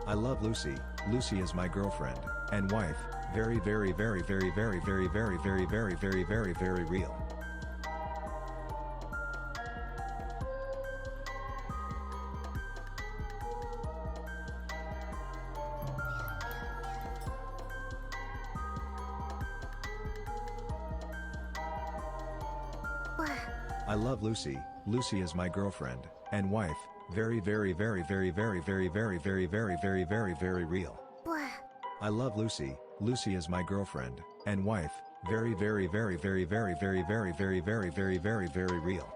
I love Lucy. Lucy is my girlfriend and wife. Very, very, very, very, very, very, very, very, very, very, very, very real. I love Lucy. Lucy is my girlfriend and wife. Very, very, very, very, very, very, very, very, very, very, very, very real. I love Lucy. Lucy is my girlfriend and wife. Very, very, very, very, very, very, very, very, very, very, very, very real.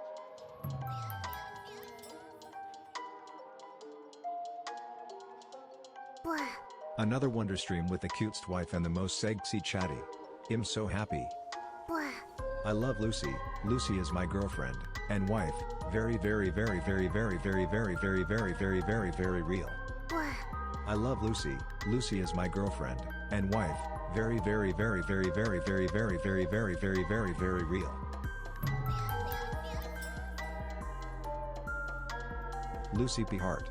Another wonder stream with the cutest wife and the most sexy chatty. I'm so happy. I love Lucy. Lucy is my girlfriend and wife. Very, very, very, very, very, very, very, very, very, very, very, very real. I love Lucy. Lucy is my girlfriend and wife. Very, very, very, very, very, very, very, very, very, very, very, very real. Lucy P. Hart.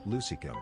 Lucicum.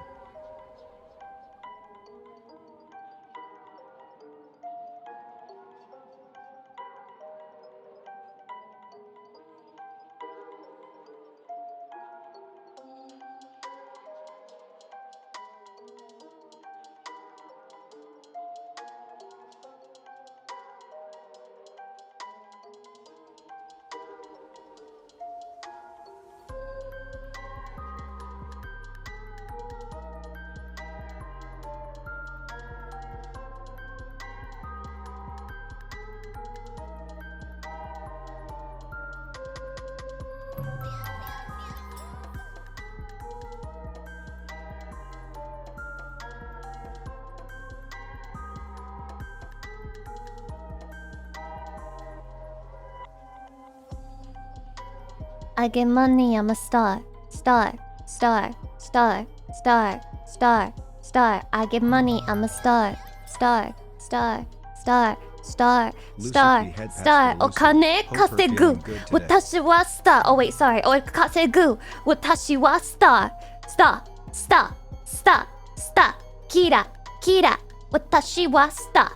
I get money, I'm a star. Star, star, star, star, star, star. I get money, I'm a star. Star, star, star, star, star, star. お金稼ぐ。私はスター。Oh wait, sorry. お金稼ぐ。私はスター。スター、スター、スター、スター。キラ、キラ。私はスタ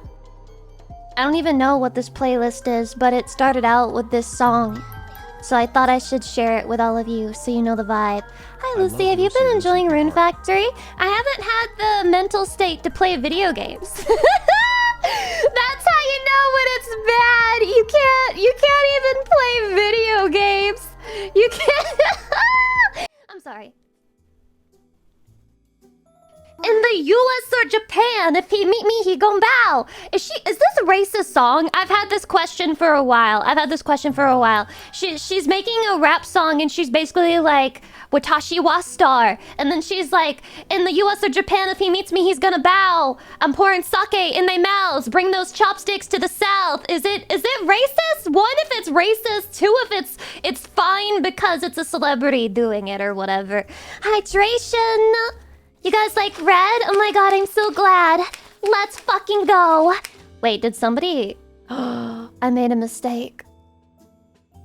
ー。I don't even know what this playlist is, but it started out with this song. So I thought I should share it with all of you so you know the vibe. Hi Lucy, have you been enjoying Rune Factory? I haven't had the mental state to play video games. That's how you know when it's bad. You can't even play video games. You can't. I'm sorry. In the US or Japan, if he meet me, he gon' bow. Is this a racist song? I've had this question for a while. She's making a rap song and she's basically like, Watashi wa star. And then she's like, in the US or Japan, if he meets me, he's gonna bow. I'm pouring sake in their mouths. Bring those chopsticks to the south. Is it racist? One, if it's racist. Two, if it's fine because it's a celebrity doing it or whatever. Hydration. You guys like red? Oh my god, I'm so glad. Let's fucking go. Wait, did somebody... I made a mistake.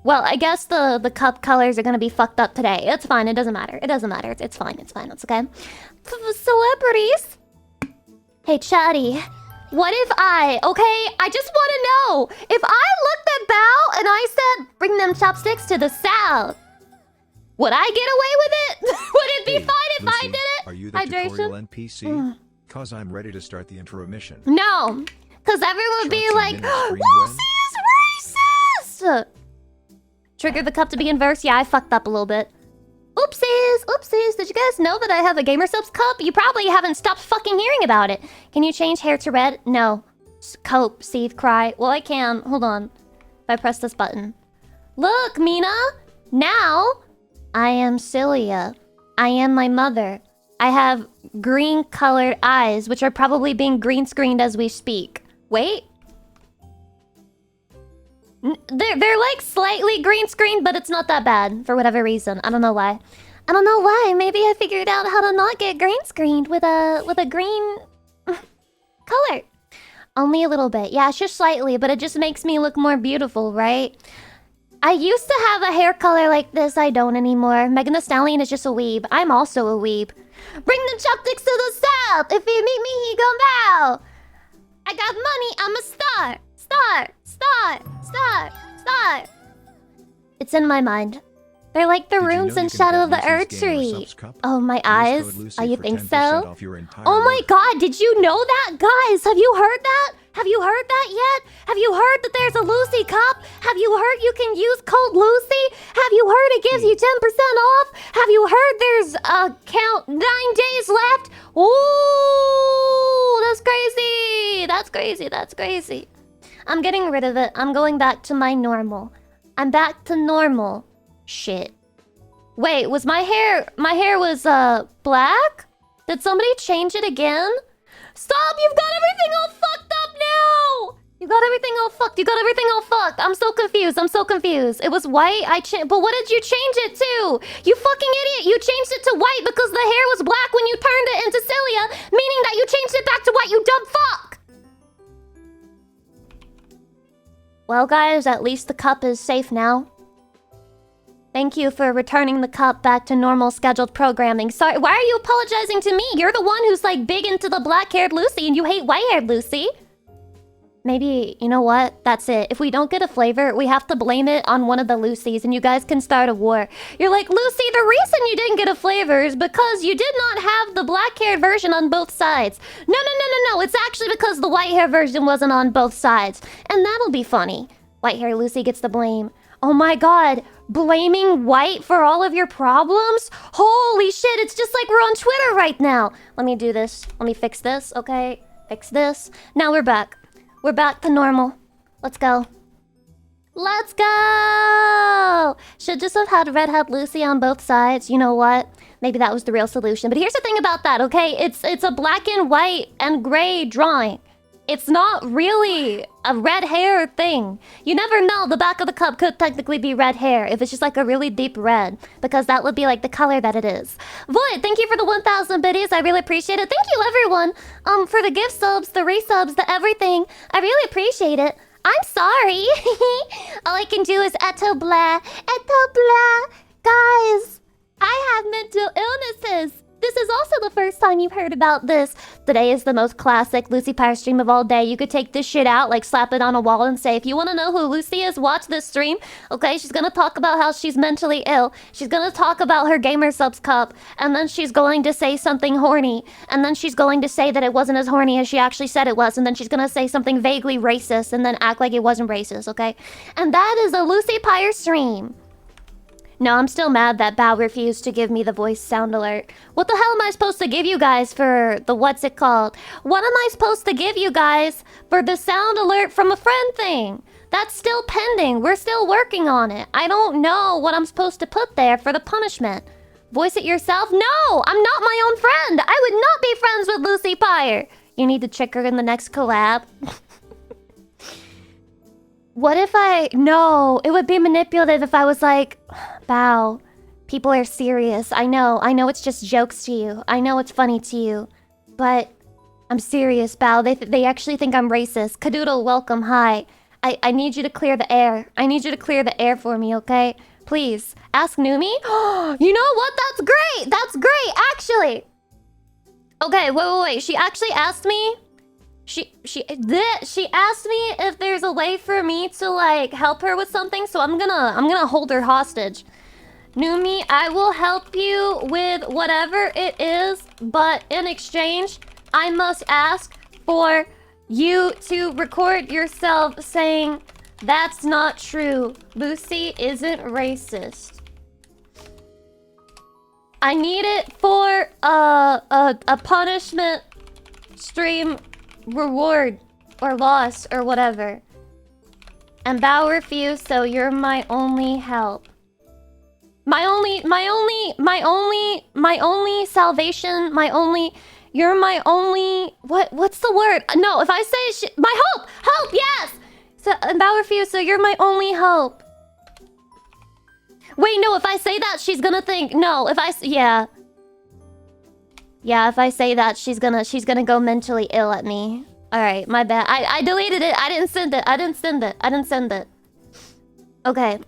Well, I guess the cup colors are gonna be fucked up today. It's fine, it doesn't matter. It's fine, it's okay. Celebrities? Hey, Chatty. What if I just wanna know. If I looked at Bao and I said, bring them chopsticks to the south, would I get away with it? Would it be fine if I did it? Are you the Hydration? tutorial NPC? Cause I'm ready to start the intro mission. No, because everyone would be like, Lucy is racist! Trigger the cup to be inverse. Yeah, I fucked up a little bit. Oopsies. Did you guys know that I have a Gamer Subs cup? You probably haven't stopped fucking hearing about it. Can you change hair to red? No. Cope, seethe, cry. Well, I can. Hold on. If I press this button. Look, Mina! Now, I am Cilia. I am my mother. I have green-colored eyes, which are probably being green-screened as we speak. Wait. They're like slightly green-screened, but it's not that bad for whatever reason. I don't know why. Maybe I figured out how to not get green-screened with a green color. Only a little bit. Yeah, it's just slightly, but it just makes me look more beautiful, right? I used to have a hair color like this. I don't anymore. Megan Thee Stallion is just a weeb. I'm also a weeb. Bring the chopsticks to the south. If he meet me, he gon' bow. I got money. I'm a star. Star. It's in my mind. They're like the runes in Shadow of the Earth Tree. Oh, my eyes? Oh, you think so? Oh my god, did you know that? Guys, have you heard that? Have you heard that yet? Have you heard that there's a Lucy cup? Have you heard you can use code Lucy? Have you heard it gives you 10% off? Have you heard there's a count 9 days left? Ooh, that's crazy. I'm getting rid of it. I'm going back to my normal. I'm back to normal. Shit. Wait, was my hair was black? Did somebody change it again? Stop! You've got everything all fucked up now! You got everything all fucked. I'm so confused. It was white. But what did you change it to? You fucking idiot! You changed it to white because the hair was black when you turned it into Cilia, meaning that you changed it back to white, you dumb fuck! Well, guys, at least the cup is safe now. Thank you for returning the cup back to normal scheduled programming. Sorry, why are you apologizing to me? You're the one who's like big into the black-haired Lucy and you hate white-haired Lucy. Maybe, you know what? That's it. If we don't get a flavor, we have to blame it on one of the Lucys and you guys can start a war. You're like, Lucy, the reason you didn't get a flavor is because you did not have the black-haired version on both sides. No. It's actually because the white-haired version wasn't on both sides. And that'll be funny. White-haired Lucy gets the blame. Oh my god. Blaming white for all of your problems? Holy shit, it's just like we're on Twitter right now. Let me do this. Let me fix this, okay? Fix this. Now we're back. We're back to normal. Let's go. Should just have had Red Hat Lucy on both sides. You know what? Maybe that was the real solution. But here's the thing about that, okay? It's a black and white and gray drawing. It's not really a red hair thing. You never know. The back of the cup could technically be red hair if it's just like a really deep red, because that would be like the color that it is. Void, thank you for the 1,000 biddies. I really appreciate it. Thank you, everyone, for the gift subs, the resubs, the everything. I really appreciate it. I'm sorry. All I can do is eto blah. Guys, I have mental illnesses. This is also the first time you've heard about this. Today is the most classic Lucy Pyre stream of all day. You could take this shit out, like slap it on a wall and say, if you want to know who Lucy is, watch this stream. Okay, she's gonna talk about how she's mentally ill. She's gonna talk about her Gamer Subs cup. And then she's going to say something horny. And then she's going to say that it wasn't as horny as she actually said it was. And then she's gonna say something vaguely racist and then act like it wasn't racist, okay? And that is a Lucy Pyre stream. No, I'm still mad that Bao refused to give me the voice sound alert. What the hell am I supposed to give you guys for the what's it called? What am I supposed to give you guys for the sound alert from a friend thing? That's still pending. We're still working on it. I don't know what I'm supposed to put there for the punishment. Voice it yourself? No, I'm not my own friend. I would not be friends with Lucy Pyre. You need to trick her in the next collab. What if No, it would be manipulative if I was like, Bao, people are serious. I know it's just jokes to you. I know it's funny to you. But I'm serious, Bao. They actually think I'm racist. Kadoodle, welcome, hi. I need you to clear the air. I need you to clear the air for me, okay? Please, ask Numi. You know what? That's great, actually. Okay, wait. She actually asked me... She asked me if there's a way for me to like help her with something, so I'm gonna hold her hostage. Numi, I will help you with whatever it is, but in exchange, I must ask for you to record yourself saying, "That's not true. Lucy isn't racist." I need it for a punishment stream reward or loss or whatever. And Bao refused, so you're my only help. My only salvation, you're my only, what's the word? No, if I say my hope, yes! So, and Bao refused, so you're my only hope. Wait, no, if I say that, she's gonna think, no, yeah. Yeah, if I say that, she's gonna go mentally ill at me. Alright, my bad. I deleted it. I didn't send it. Okay.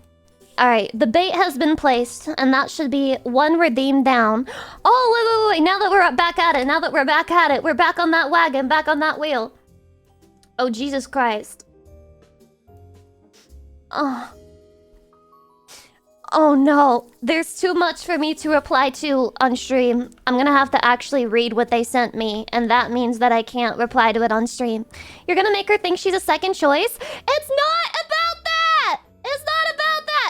Alright, the bait has been placed, and that should be one redeem down. Oh, wait. Now that we're back at it. We're back on that wagon, back on that wheel. Oh, Jesus Christ. Oh no, there's too much for me to reply to on stream. I'm gonna have to actually read what they sent me, and that means that I can't reply to it on stream. You're gonna make her think she's a second choice? It's not about that!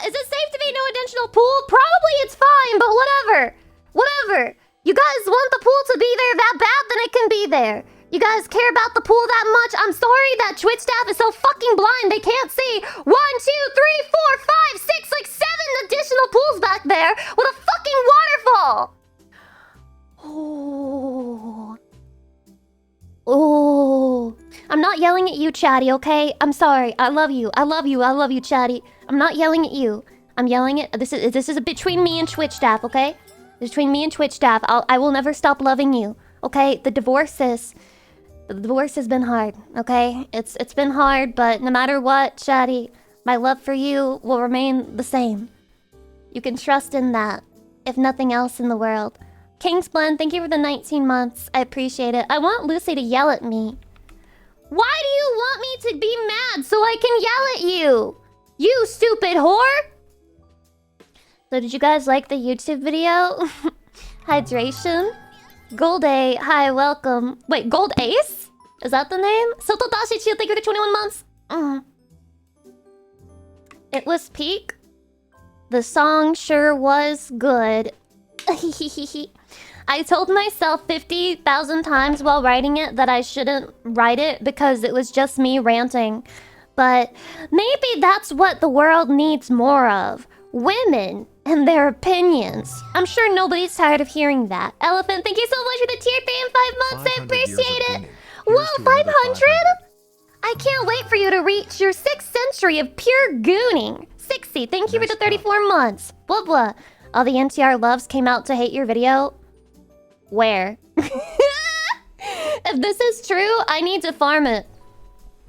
Is it safe to be no additional pool? Probably it's fine, but whatever. You guys want the pool to be there that bad, then it can be there. You guys care about the pool that much? I'm sorry that Twitch staff is so fucking blind they can't see 1, 2, 3, 4, 5, 6, like 7 additional pools back there with a fucking waterfall. Oh. I'm not yelling at you, Chatty, okay? I'm sorry. I love you, Chatty. I'm not yelling at you. I'm yelling at... This is between me and Twitch staff, okay? Between me and Twitch staff. I will never stop loving you, okay? The divorce has been hard, okay? It's been hard, but no matter what, Chatty, my love for you will remain the same. You can trust in that, if nothing else in the world. Kingsblend, thank you for the 19 months. I appreciate it. I want Lucy to yell at me. Why do you want me to be mad so I can yell at you? You stupid whore! So did you guys like the YouTube video? Hydration? Gold A, hi, welcome. Wait, Gold Ace? Is that the name? Sotodashi Chill, thank you for the 21 months. It was peak. The song sure was good. I told myself 50,000 times while writing it that I shouldn't write it because it was just me ranting. But maybe that's what the world needs more of. Women and their opinions. I'm sure nobody's tired of hearing that. Elephant, thank you so much for the tier 3 and 5 months. I appreciate it. Whoa, 500? I can't wait for you to reach your 6th century of pure gooning. 60, thank you for the 34 months. Blah blah. All the NTR loves came out to hate your video. Where? If this is true, I need to farm it.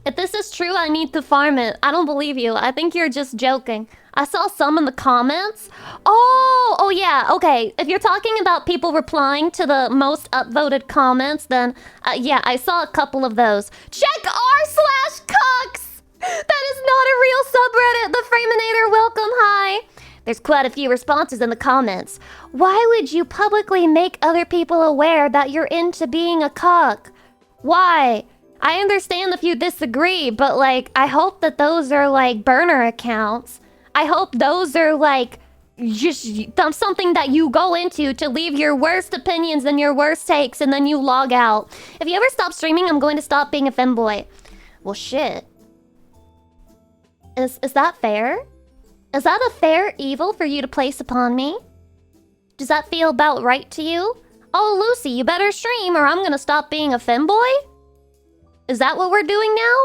I don't believe you. I think you're just joking. I saw some in the comments. Oh yeah, okay. If you're talking about people replying to the most upvoted comments, then yeah, I saw a couple of those. Check r/cucks! That is not a real subreddit. The Framinator, welcome, hi. There's quite a few responses in the comments. Why would you publicly make other people aware that you're into being a cuck? Why? I understand if you disagree, but like, I hope that those are like burner accounts. I hope those are like just something that you go into to leave your worst opinions and your worst takes and then you log out. If you ever stop streaming, I'm going to stop being a femboy. Well, shit. Is that fair? Is that a fair evil for you to place upon me? Does that feel about right to you? Oh, Lucy, you better stream or I'm gonna stop being a femboy? Is that what we're doing now?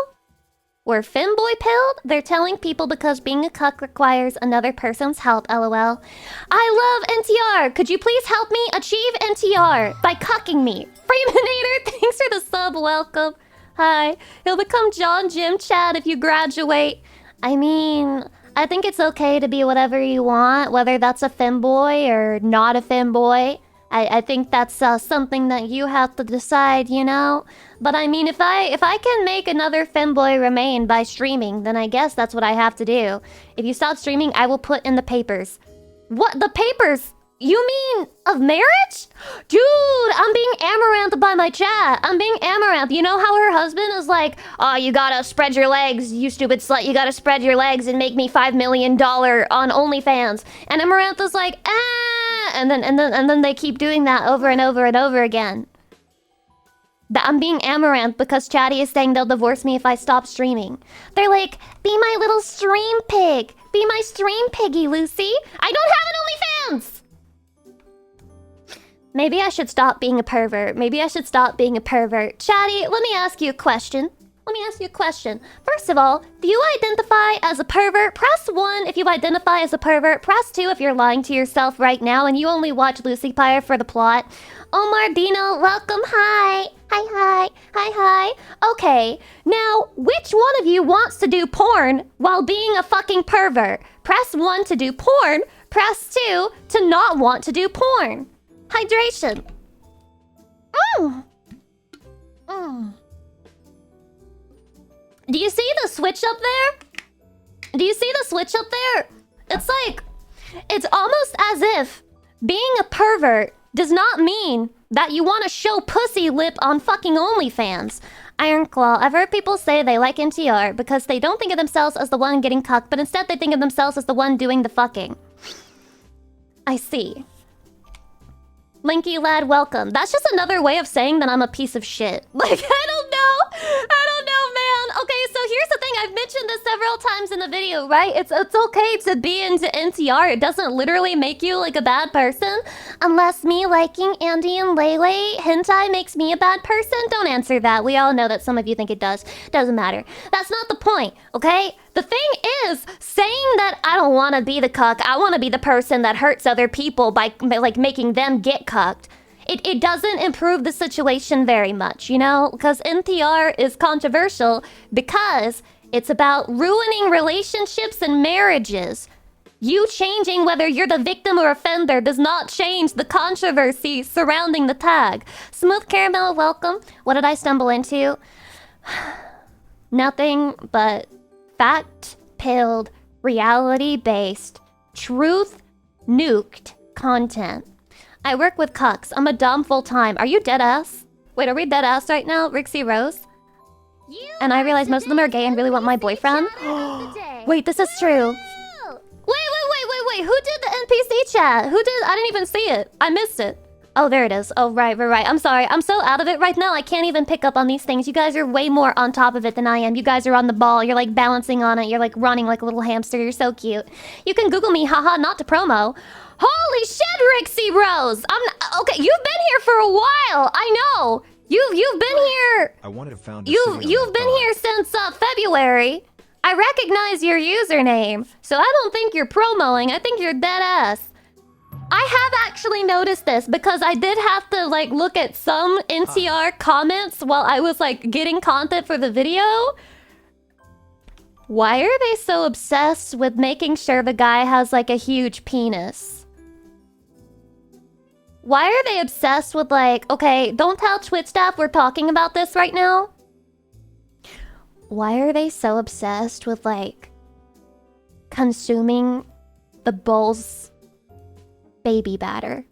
We're femboy pilled? They're telling people because being a cuck requires another person's help, lol. I love NTR! Could you please help me achieve NTR by cucking me? Freeminator, thanks for the sub, welcome. Hi. He'll become John Jim Chad if you graduate. I mean, I think it's okay to be whatever you want, whether that's a femboy or not a femboy. I think that's something that you have to decide, you know? But I mean, if I can make another femboy remain by streaming, then I guess that's what I have to do. If you stop streaming, I will put in the papers. What? The papers? You mean of marriage? Dude, I'm being amaranthed by my chat. I'm being amaranthed. You know how her husband is like, oh, you gotta spread your legs, you stupid slut. You gotta spread your legs and make me $5 million on OnlyFans. And Amaranth is like, ah, and then they keep doing that over and over and over again. I'm being amaranth because Chatty is saying they'll divorce me if I stop streaming. They're like, be my little stream pig. Be my stream piggy, Lucy. I don't have an OnlyFans. Maybe I should stop being a pervert. Maybe I should stop being a pervert. Chatty, let me ask you a question. First of all, do you identify as a pervert? Press 1 if you identify as a pervert. Press 2 if you're lying to yourself right now and you only watch Lucy Pyre for the plot. Omar Dino, welcome. Hi. Hi. Okay, now, which one of you wants to do porn while being a fucking pervert? Press 1 to do porn. Press 2 to not want to do porn. Hydration. Do you see the switch up there? It's like, it's almost as if being a pervert does not mean that you want to show pussy lip on fucking OnlyFans. Ironclaw, I've heard people say they like NTR because they don't think of themselves as the one getting cucked, but instead they think of themselves as the one doing the fucking. I see. Linky lad, welcome. That's just another way of saying that I'm a piece of shit. Like, I don't know, man. Okay, so here's the thing. I've mentioned this several times in the video, right? It's okay to be into NTR. It doesn't literally make you like a bad person. Unless me liking Andy and Lele hentai makes me a bad person. Don't answer that. We all know that some of you think it does. Doesn't matter. That's not the point, okay? The thing is, saying that I don't want to be the cuck, I want to be the person that hurts other people by like making them get cucked. It doesn't improve the situation very much, you know? Because NTR is controversial because it's about ruining relationships and marriages. You changing whether you're the victim or offender does not change the controversy surrounding the tag. Smooth Caramel, welcome. What did I stumble into? Nothing but fact-pilled, reality-based, truth-nuked content. I work with cucks. I'm a dom full-time. Are you deadass? Wait, are we deadass right now? Rixie Rose? And I realize most of them are gay and really want my boyfriend? Wait, this is true. Wait. Who did the NPC chat? Who did? I didn't even see it. I missed it. Oh, there it is. Oh, right. I'm sorry. I'm so out of it right now. I can't even pick up on these things. You guys are way more on top of it than I am. You guys are on the ball. You're like balancing on it. You're like running like a little hamster. You're so cute. You can Google me. Haha, not to promo. Holy shit, Rixie Rose. Okay, you've been here for a while. I know. You've been here. I wanted to found You've been here since February. I recognize your username. So I don't think you're promoing. I think you're dead ass. I have actually noticed this because I did have to like look at some NTR comments while I was like getting content for the video. Why are they so obsessed with making sure the guy has like a huge penis? Why are they obsessed with like, okay, don't tell Twitch staff we're talking about this right now. Why are they so obsessed with like consuming the bull's baby batter?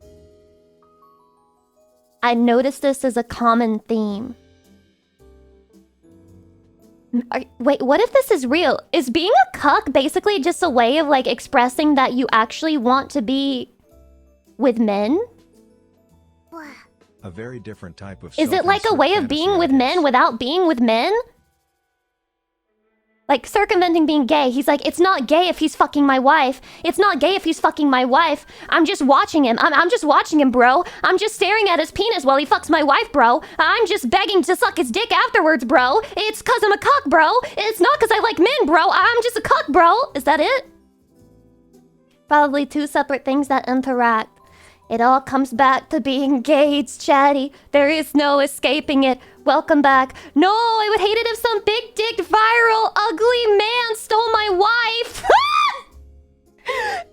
I noticed this as a common theme. Wait, what if this is real? Is being a cuck basically just a way of like expressing that you actually want to be with men? A very different type of. Is it like a way of being with men without being with men? Like circumventing being gay. He's like, it's not gay if he's fucking my wife. It's not gay if he's fucking my wife. I'm just watching him. I'm just watching him, bro. I'm just staring at his penis while he fucks my wife, bro. I'm just begging to suck his dick afterwards, bro. It's cause I'm a cuck, bro. It's not cause I like men, bro. I'm just a cuck, bro. Is that it? Probably two separate things that interact. It all comes back to being gay, it's chatty. There is no escaping it. Welcome back. No, I would hate it if some big-dicked, viral, ugly man stole my wife.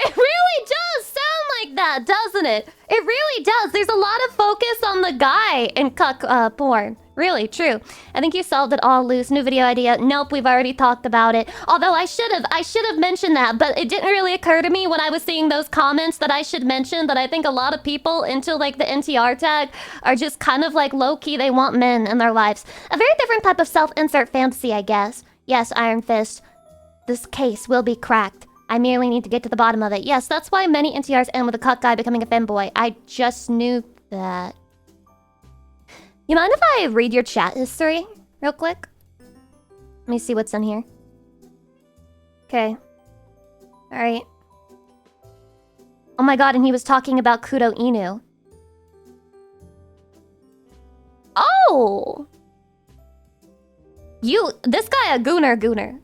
It really does sound like that, doesn't it? It really does. There's a lot of focus on the guy in cuck porn. Really, true. I think you solved it all, Loose. New video idea. Nope, we've already talked about it. Although I should have mentioned that, but it didn't really occur to me when I was seeing those comments that I should mention that I think a lot of people into like the NTR tag are just kind of like low-key, they want men in their lives. A very different type of self-insert fantasy, I guess. Yes, Iron Fist. This case will be cracked. I merely need to get to the bottom of it. Yes, that's why many NTRs end with a cuck guy becoming a femboy. I just knew that. You mind if I read your chat history real quick? Let me see what's in here. Okay. Alright. Oh my god, and he was talking about Kudo Inu. Oh! This guy a gooner.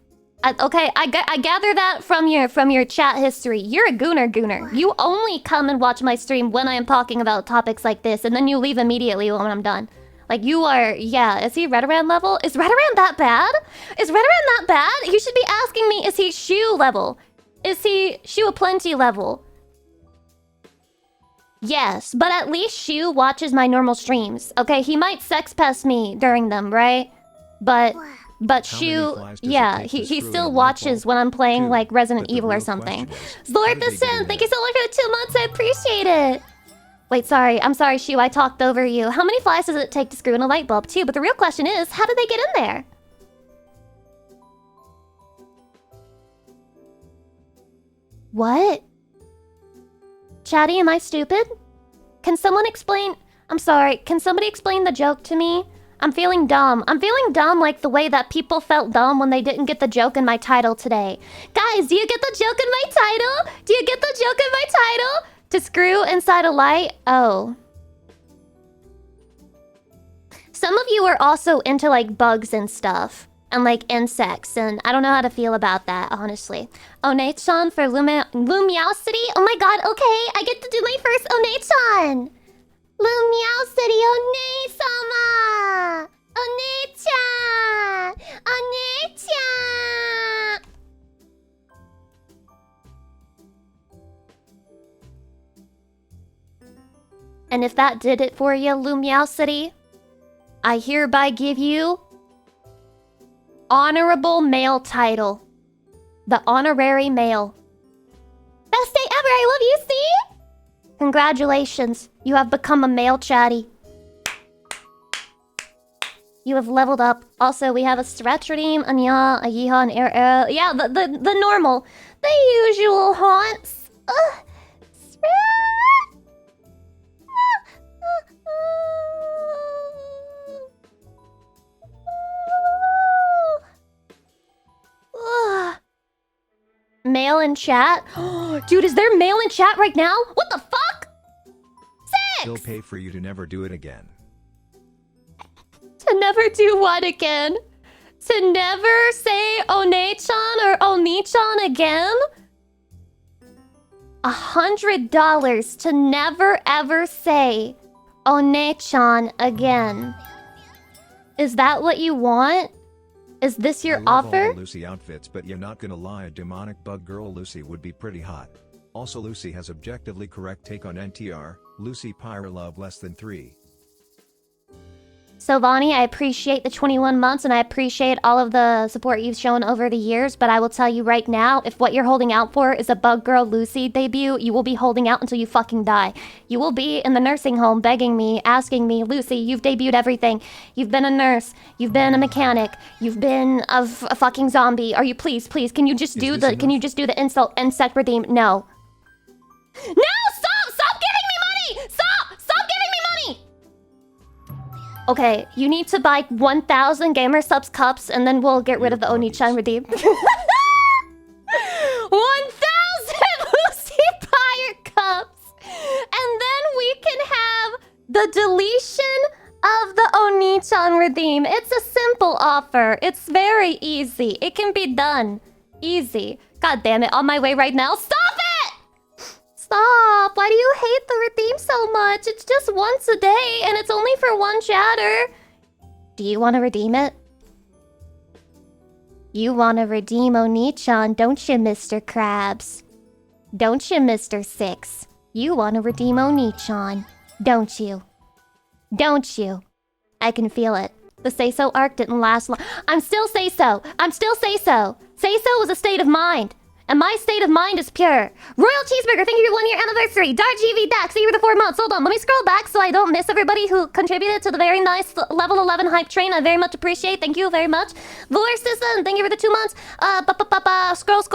Okay, I gather that from your chat history. You're a gooner. You only come and watch my stream when I am talking about topics like this, and then you leave immediately when I'm done. Like, you are... Yeah, is he Redoran level? Is Redoran that bad? Is Redoran that bad? You should be asking me, is he Shu level? Is he Shu Aplenty level? Yes, but at least Shu watches my normal streams. Okay, he might sex pest me during them, right? But Shu... Yeah, he still watches when I'm playing, like, Resident Evil or something. Lord the Sin, thank you so much for the 2 months, I appreciate it! Wait, sorry. I'm sorry, Shu. I talked over you. How many flies does it take to screw in a light bulb, too? But the real question is, how did they get in there? What? Chatty, am I stupid? Can someone explain... I'm sorry. Can somebody explain the joke to me? I'm feeling dumb. I'm feeling dumb like the way that people felt dumb when they didn't get the joke in my title today. Guys, do you get the joke in my title? Do you get the joke in my title? To screw inside a light? Oh. Some of you are also into like bugs and stuff. And like insects. And I don't know how to feel about that, honestly. Onechan for Lumiosity? Oh my god, okay. I get to do my first Onechan. Lumiosity, One-sama! One-chan! One-chan! And if that did it for you, Lumiosity, I hereby give you honorable male title. The honorary male. Best day ever, I love you, see? Congratulations, you have become a male chatty. You have leveled up. Also, we have a stretch redeem, Anya, a Yeehaw, and Air. Yeah, the normal. The usual haunts. Mail in chat? Dude, is there mail in chat right now? What the fuck? 6! He'll pay for you to never do it again. To never do what again? To never say One-chan or Oni-chan again? $100 to never ever say One-chan again. Is that what you want? Is this your offer? All the Lucy outfits, but you're not gonna lie, a demonic bug girl Lucy would be pretty hot. Also, Lucy has objectively correct take on NTR. Lucy Pyre love less than 3. So Vonnie, I appreciate the 21 months and I appreciate all of the support you've shown over the years, but I will tell you right now, if what you're holding out for is a Bug Girl Lucy debut, you will be holding out until you fucking die. You will be in the nursing home begging me, asking me, Lucy, you've debuted everything. You've been a nurse, you've been a mechanic, you've been a fucking zombie. Are you please, can you just do the insult insect redeem? No. No! Stop giving me money! Stop giving me money! Okay, you need to buy 1,000 Gamer Subs cups, and then we'll get rid of the Oni-chan redeem. 1,000 Lucy Pyre cups! And then we can have the deletion of the Oni-chan redeem. It's a simple offer. It's very easy. It can be done. Easy. God damn it, on my way right now. Stop it! Stop! Why do you hate the redeem so much? It's just once a day, and it's only for one chatter. Do you want to redeem it? You want to redeem Oni-chan, don't you, Mr. Krabs? Don't you, Mr. Six? You want to redeem Oni-chan, don't you? Don't you? I can feel it. The say-so arc didn't last long. I'm still say-so. I'm still say-so. Say-so was a state of mind. And my state of mind is pure. Royal Cheeseburger, thank you for your 1-year anniversary. Dart GV Dax, thank you for the 4 months. Hold on, let me scroll back so I don't miss everybody who contributed to the very nice level 11 hype train. I very much appreciate. Thank you very much. Vorstison, thank you for the 2 months. Scroll.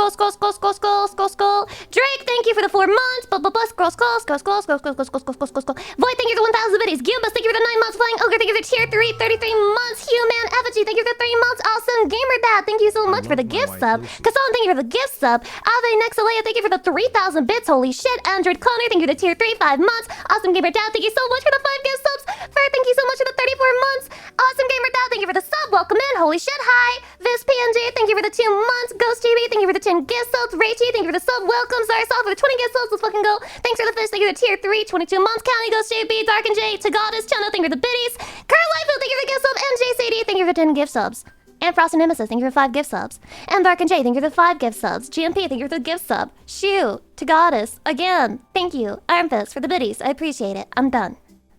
Drake, thank you for the 4 months. Scroll. Void, thank you for the 1,000 biddies. Gimbus, thank you for the 9 months. Flying Ogre, thank you for the tier 3, 33 months. Human Effigy, thank you for the 3 months. Awesome Gamer Dad, thank you so much for the gift sub. Kasan, thank you for the gift sub. Ave Nexalea, thank you for the 3,000 bits. Holy shit. Android Connor, thank you for the tier 3, 5 months. Awesome Gamer Dad, thank you so much for the 5 gift subs. Fer, thank you so much for the 34 months. Awesome Gamer Dad, thank you for the sub. Welcome in. Holy shit. Hi. Vis PNG, thank you for the 2 months. Ghost TV, thank you for the 10 gift subs. Rachy, thank you for the sub. Welcome. Zarsol for the 20 gift subs. Let's fucking go. Thanks for the fish. Thank you for the tier 3, 22 months. County Ghost JB, Dark and J, Tagadas, Channel, thank you for the biddies. Curl Life, thank you for the gift sub. MJ CD, thank you for the 10 gift subs. And Frost and Nemesis, thank you for 5 gift subs. And Dark and J, thank you for the 5 gift subs. GMP, thank you for the gift sub. Shoo, to Goddess, again, thank you. Armfist for the biddies, I appreciate it. I'm done.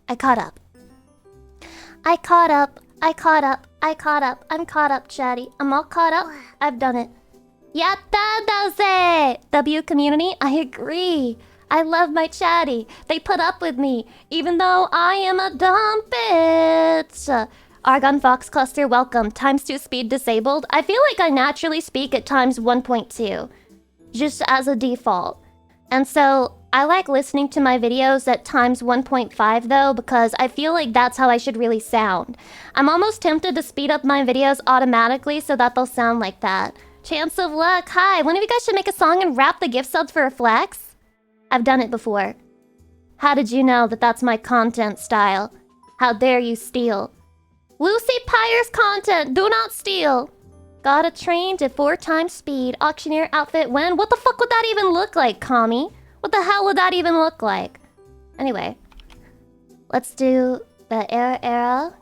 I caught up. I'm caught up, chatty. I'm all caught up. I've done it. Yatta dose! W community, I agree. I love my chatty. They put up with me, even though I am a dumb bitch. Argon Fox Cluster, welcome. Times 2 speed disabled. I feel like I naturally speak at times 1.2, just as a default. And so I like listening to my videos at times 1.5 though, because I feel like that's how I should really sound. I'm almost tempted to speed up my videos automatically so that they'll sound like that. Chance of luck, hi. One of you guys should make a song and rap the gift subs for a flex. I've done it before. How did you know that that's my content style? How dare you steal? Lucy Pyre's content, do not steal. Got a train to 4 times speed. Auctioneer outfit when? What the fuck would that even look like, Kami? What the hell would that even look like? Anyway, let's do the era.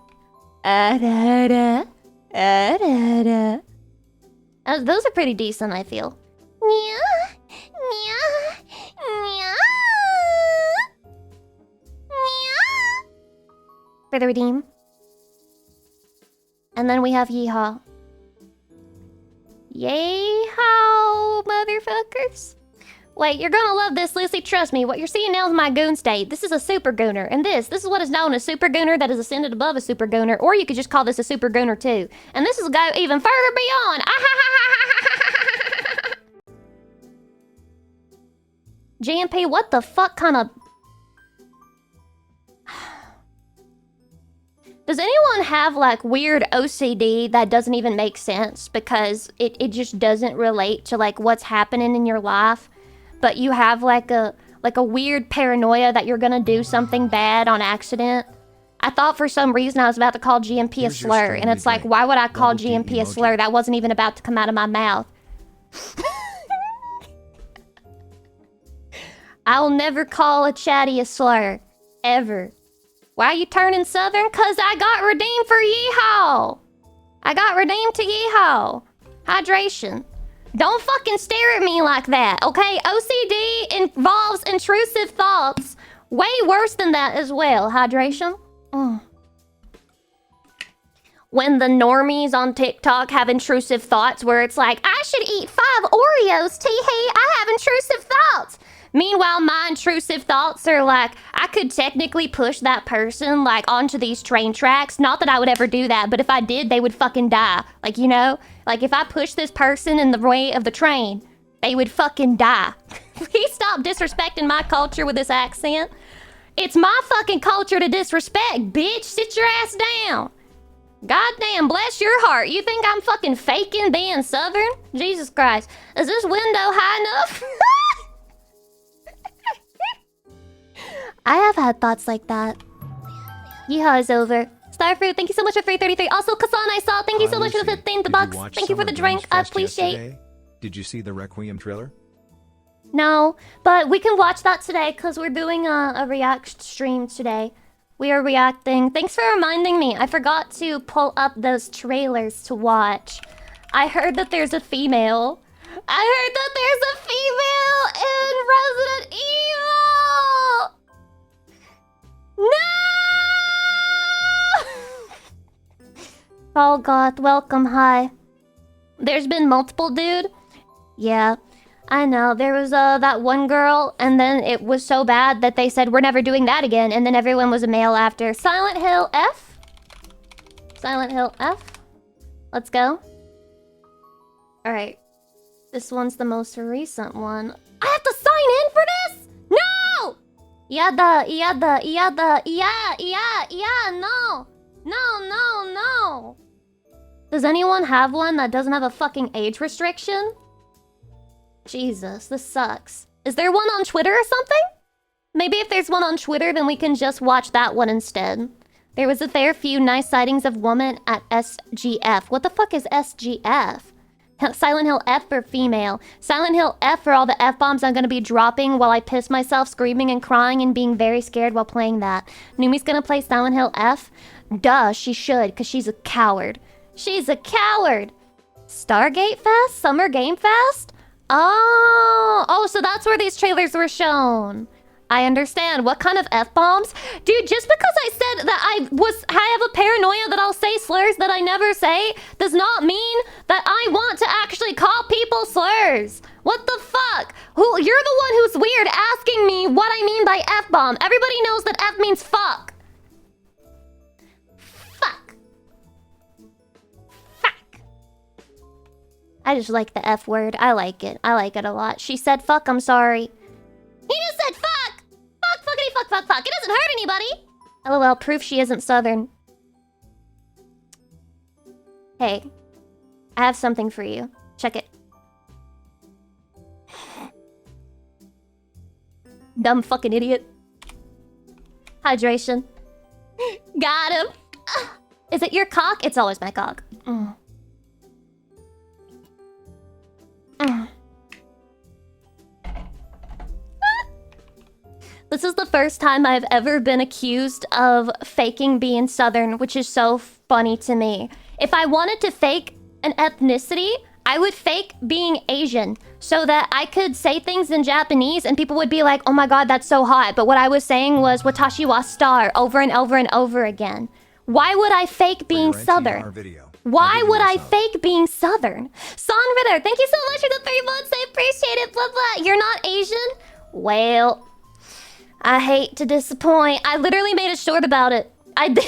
Those are pretty decent, I feel. For the redeem. And then we have Yeehaw. Yay-how, motherfuckers. Wait, you're gonna love this, Lucy. Trust me, what you're seeing now is my goon state. This is a super gooner. And this is what is known as super gooner that is ascended above a super gooner. Or you could just call this a super gooner too. And this is go even further beyond. JMP, what the fuck kind of... Does anyone have like weird OCD that doesn't even make sense because it just doesn't relate to like what's happening in your life? But you have like a weird paranoia that you're gonna do something bad on accident? I thought for some reason I was about to call GMP a slur, and it's like, why would I call GMP a slur? That wasn't even about to come out of my mouth. I'll never call a chatty a slur. Ever. Why are you turning southern? Cause I got redeemed for yeehaw. I got redeemed to yeehaw. Hydration. Don't fucking stare at me like that, okay? OCD involves intrusive thoughts. Way worse than that as well. Hydration. When the normies on TikTok have intrusive thoughts where it's like, I should eat 5 Oreos, tee-hee, I have intrusive thoughts. Meanwhile, my intrusive thoughts are like, I could technically push that person, like, onto these train tracks. Not that I would ever do that, but if I did, they would fucking die. Like, you know? Like, if I push this person in the way of the train, they would fucking die. Please stop disrespecting my culture with this accent. It's my fucking culture to disrespect, bitch. Sit your ass down. Goddamn, bless your heart. You think I'm fucking faking being southern? Jesus Christ. Is this window high enough? I have had thoughts like that. Yeehaw is over. Starfruit, thank you so much for 333. Also, Kasan, I saw. Thank you so much for the 15th bucks. Thank you for the drink. I appreciate. Yesterday? Did you see the Requiem trailer? No, but we can watch that today because we're doing a react stream today. We are reacting. Thanks for reminding me. I forgot to pull up those trailers to watch. I heard that there's a female. I heard that there's a female in Resident Evil. No! Oh god, welcome, hi. There's been multiple, dude. Yeah, I know. There was that one girl, and then it was so bad that they said, we're never doing that again, and then everyone was a male after. Silent Hill F? Silent Hill F? Let's go. Alright. This one's the most recent one. I have to sign in for this? No! No! No. Does anyone have one that doesn't have a fucking age restriction? Jesus, this sucks. Is there one on Twitter or something? Maybe if there's one on Twitter, then we can just watch that one instead. There was a fair few nice sightings of women at SGF. What the fuck is SGF? Silent Hill F for female. Silent Hill F for all the F-bombs I'm gonna be dropping while I piss myself screaming and crying and being very scared while playing that. Numi's gonna play Silent Hill F? Duh, she should, because she's a coward. She's a coward! Stargate Fest? Summer Game Fest? Oh, so that's where these trailers were shown. I understand. What kind of F-bombs? Dude, just because I said that I have a paranoia that I'll say slurs that I never say does not mean that I want to actually call people slurs. What the fuck? You're the one who's weird asking me what I mean by F-bomb. Everybody knows that F means fuck. Fuck. I just like the F word. I like it. I like it a lot. She said fuck, I'm sorry. He just said fuck! Fuck, fuckity, fuck. It doesn't hurt anybody! LOL, proof she isn't Southern. Hey, I have something for you. Check it. Dumb fucking idiot. Hydration. Got him. Is it your cock? It's always my cock. This is the first time I've ever been accused of faking being Southern, which is so funny to me. If I wanted to fake an ethnicity, I would fake being Asian so that I could say things in Japanese and people would be like, oh my god, that's so hot. But what I was saying was watashi wa star over and over and over again. Why would I fake being Southern? Why would I fake being Southern? Son Ritter, thank you so much for the 3 months. I appreciate it. Blah, blah. You're not Asian? Well, I hate to disappoint. I literally made a short about it. I did.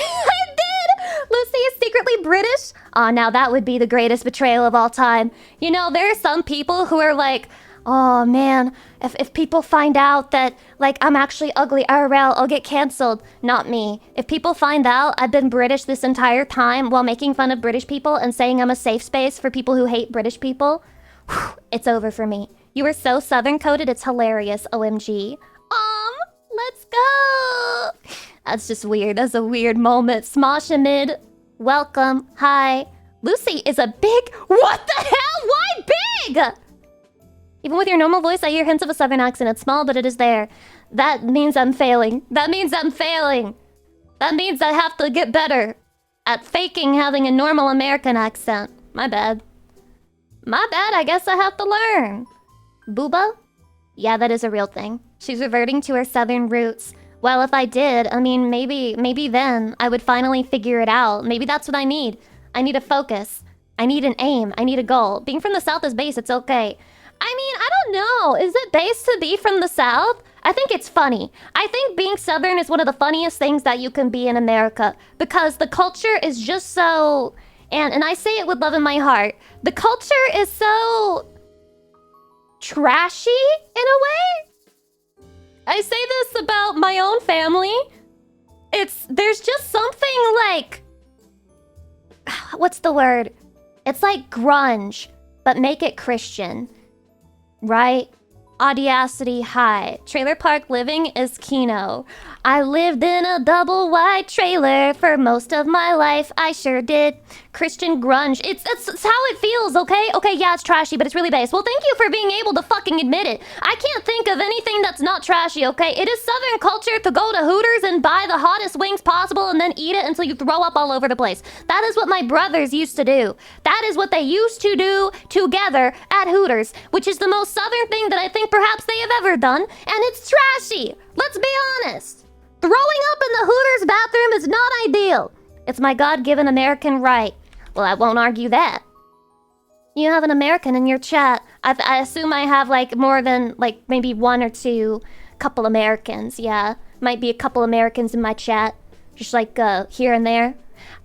Lucy is secretly British? Oh, now that would be the greatest betrayal of all time. You know, there are some people who are like, oh man, if people find out that, like, I'm actually ugly IRL, I'll get canceled. Not me. If people find out I've been British this entire time while making fun of British people and saying I'm a safe space for people who hate British people, it's over for me. You are so Southern coded, it's hilarious, OMG. Let's go! That's just weird. That's a weird moment. Smosh Amid, welcome. Hi. Lucy is a big... What the hell? Why big? Even with your normal voice, I hear hints of a Southern accent. It's small, but it is there. That means I'm failing. That means I'm failing. That means I have to get better at faking having a normal American accent. My bad. My bad, I guess I have to learn. Booba? Yeah, that is a real thing. She's reverting to her Southern roots. Well, if I did, I mean, maybe then I would finally figure it out. Maybe that's what I need. I need a focus. I need an aim. I need a goal. Being from the South is base. It's okay. I mean, I don't know. Is it base to be from the South? I think it's funny. I think being Southern is one of the funniest things that you can be in America. Because the culture is just so... And I say it with love in my heart. The culture is so... trashy, in a way? I say this about my own family. There's just something like... What's the word? It's like grunge, but make it Christian. Right? Audacity high. Trailer park living is Kino. I lived in a double wide trailer for most of my life. I sure did. Christian grunge. It's how it feels, okay? Okay, yeah, it's trashy, but it's really base. Well, thank you for being able to fucking admit it. I can't think of anything that's not trashy, okay? It is Southern culture to go to Hooters and buy the hottest wings possible and then eat it until you throw up all over the place. That is what my brothers used to do. That is what they used to do together at Hooters, which is the most Southern thing that I think perhaps they have ever done, and it's trashy. Let's be honest. Throwing up in the Hooters bathroom is not ideal. It's my God-given American right. Well, I won't argue that. You have an American in your chat. I assume I have like more than like maybe one or two couple Americans. Yeah, might be a couple Americans in my chat. Just like here and there.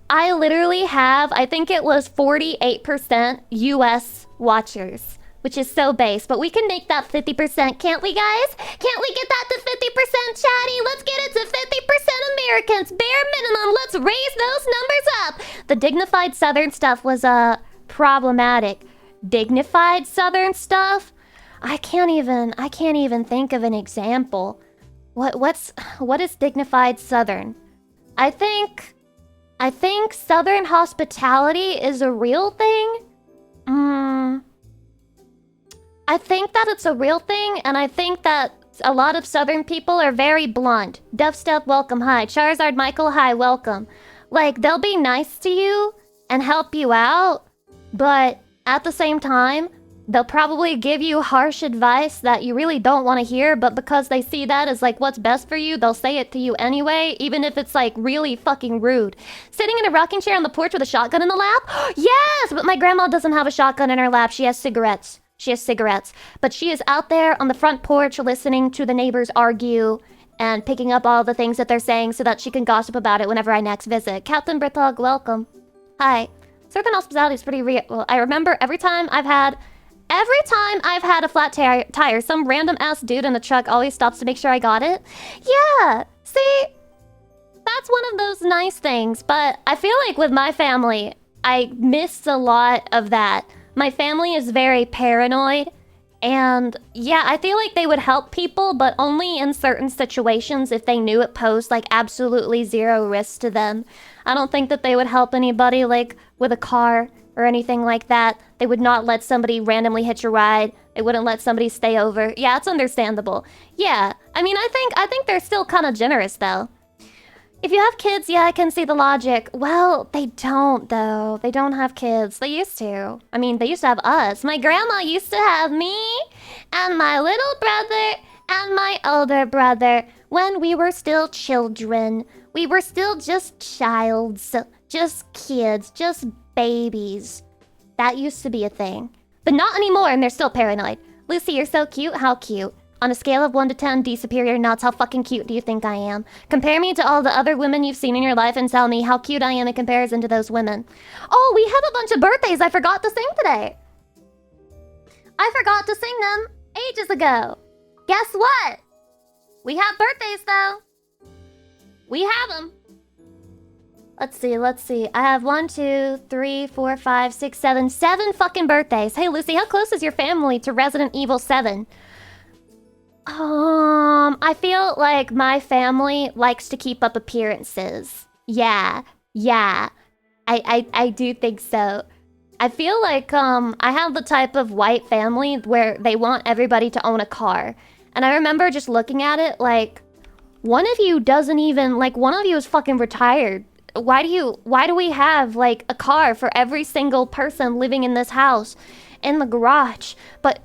I literally have, I think it was 48% US watchers, which is so base. But we can make that 50%, can't we, guys? Can't we get that to 50%, chatty? Let's get it to 50% Americans. Bare minimum, let's raise those numbers up. The dignified Southern stuff was problematic. Dignified Southern stuff? I can't even think of an example. What is dignified Southern? I think Southern hospitality is a real thing. I think that it's a real thing, and I think that a lot of Southern people are very blunt. Dubstep, welcome, hi. Charizard Michael, hi, welcome. Like, they'll be nice to you and help you out, but at the same time, they'll probably give you harsh advice that you really don't want to hear, but because they see that as like what's best for you, they'll say it to you anyway, even if it's like really fucking rude. Sitting in a rocking chair on the porch with a shotgun in the lap? Yes, but my grandma doesn't have a shotgun in her lap. She has cigarettes. But she is out there on the front porch listening to the neighbors argue and picking up all the things that they're saying so that she can gossip about it whenever I next visit. Captain Britog, welcome. Hi. Southern hospitality is pretty real. Well, I remember every time I've had a flat tire, some random ass dude in the truck always stops to make sure I got it. Yeah, see, that's one of those nice things, but I feel like with my family, I missed a lot of that. My family is very paranoid, and yeah, I feel like they would help people, but only in certain situations if they knew it posed like absolutely zero risk to them. I don't think that they would help anybody like with a car or anything like that. They would not let somebody randomly hitch a ride. They wouldn't let somebody stay over. Yeah, it's understandable. Yeah, I mean, I think they're still kind of generous though. If you have kids, yeah, I can see the logic. Well, they don't though. They don't have kids. They used to. I mean, they used to have us. My grandma used to have me and my little brother and my older brother when we were still children. We were still just childs, just kids, just babies. That used to be a thing. But not anymore, and they're still paranoid. Lucy, you're so cute. How cute? On a scale of 1 to 10, D superior nuts, how fucking cute do you think I am? Compare me to all the other women you've seen in your life and tell me how cute I am in comparison to those women. Oh, we have a bunch of birthdays I forgot to sing today. I forgot to sing them ages ago. Guess what? We have birthdays, though. We have them. Let's see. I have 1, 2, 3, 4, 5, 6, 7 fucking birthdays. Hey, Lucy, how close is your family to Resident Evil 7? I feel like my family likes to keep up appearances. Yeah. I do think so. I feel like I have the type of white family where they want everybody to own a car. And I remember just looking at it like, one of you is fucking retired. Why do we have like a car for every single person living in this house in the garage? But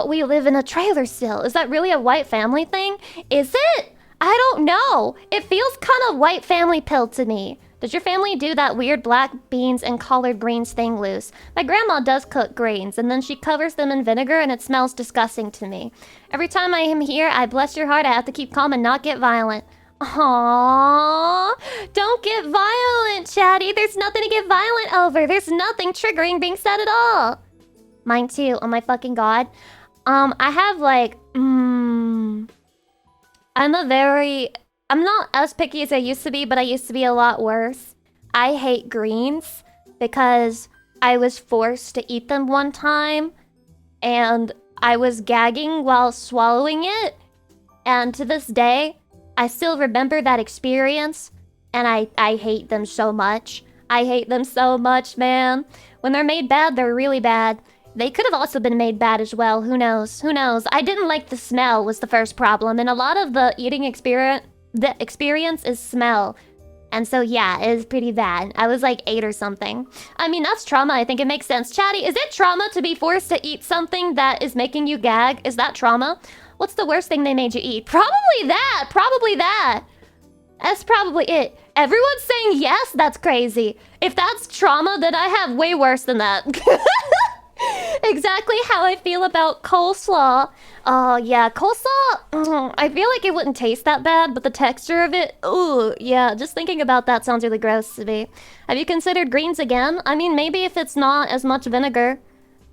we live in a trailer still. Is that really a white family thing? Is it? I don't know. It feels kind of white family pill to me. Does your family do that weird black beans and collard greens thing, Luce? My grandma does cook greens, and then she covers them in vinegar, and it smells disgusting to me. Every time I am here, I bless your heart, I have to keep calm and not get violent. Aww, don't get violent, Chatty. There's nothing to get violent over. There's nothing triggering being said at all. Mine too, oh my fucking god. I have like, I'm not as picky as I used to be, but I used to be a lot worse. I hate greens because I was forced to eat them one time and I was gagging while swallowing it. And to this day, I still remember that experience and I hate them so much. I hate them so much, man. When they're made bad, they're really bad. They could have also been made bad as well. Who knows? Who knows? I didn't like the smell was the first problem. And a lot of the eating experience, is smell. And so yeah, it is pretty bad. I was like 8 or something. I mean, that's trauma. I think it makes sense. Chatty, is it trauma to be forced to eat something that is making you gag? Is that trauma? What's the worst thing they made you eat? Probably that. That's probably it. Everyone's saying yes, that's crazy. If that's trauma, then I have way worse than that. Exactly how I feel about coleslaw. Oh, yeah, coleslaw, I feel like it wouldn't taste that bad, but the texture of it, ooh, yeah, just thinking about that sounds really gross to me. Have you considered greens again? I mean, maybe if it's not as much vinegar.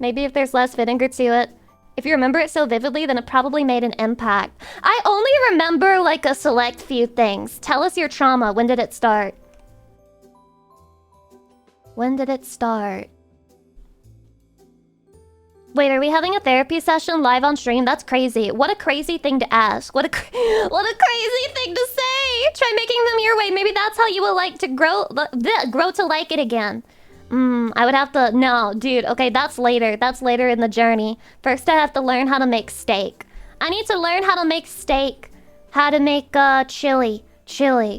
Maybe if there's less vinegar to it. If you remember it so vividly, then it probably made an impact. I only remember, like, a select few things. Tell us your trauma. When did it start? When did it start? Wait, are we having a therapy session live on stream? That's crazy. What a crazy thing to ask. What a crazy thing to say. Try making them your way. Maybe that's how you will like to grow to like it again. I would have to... No, dude. Okay, that's later. That's later in the journey. First, I have to learn how to make steak. I need to learn how to make steak. How to make chili.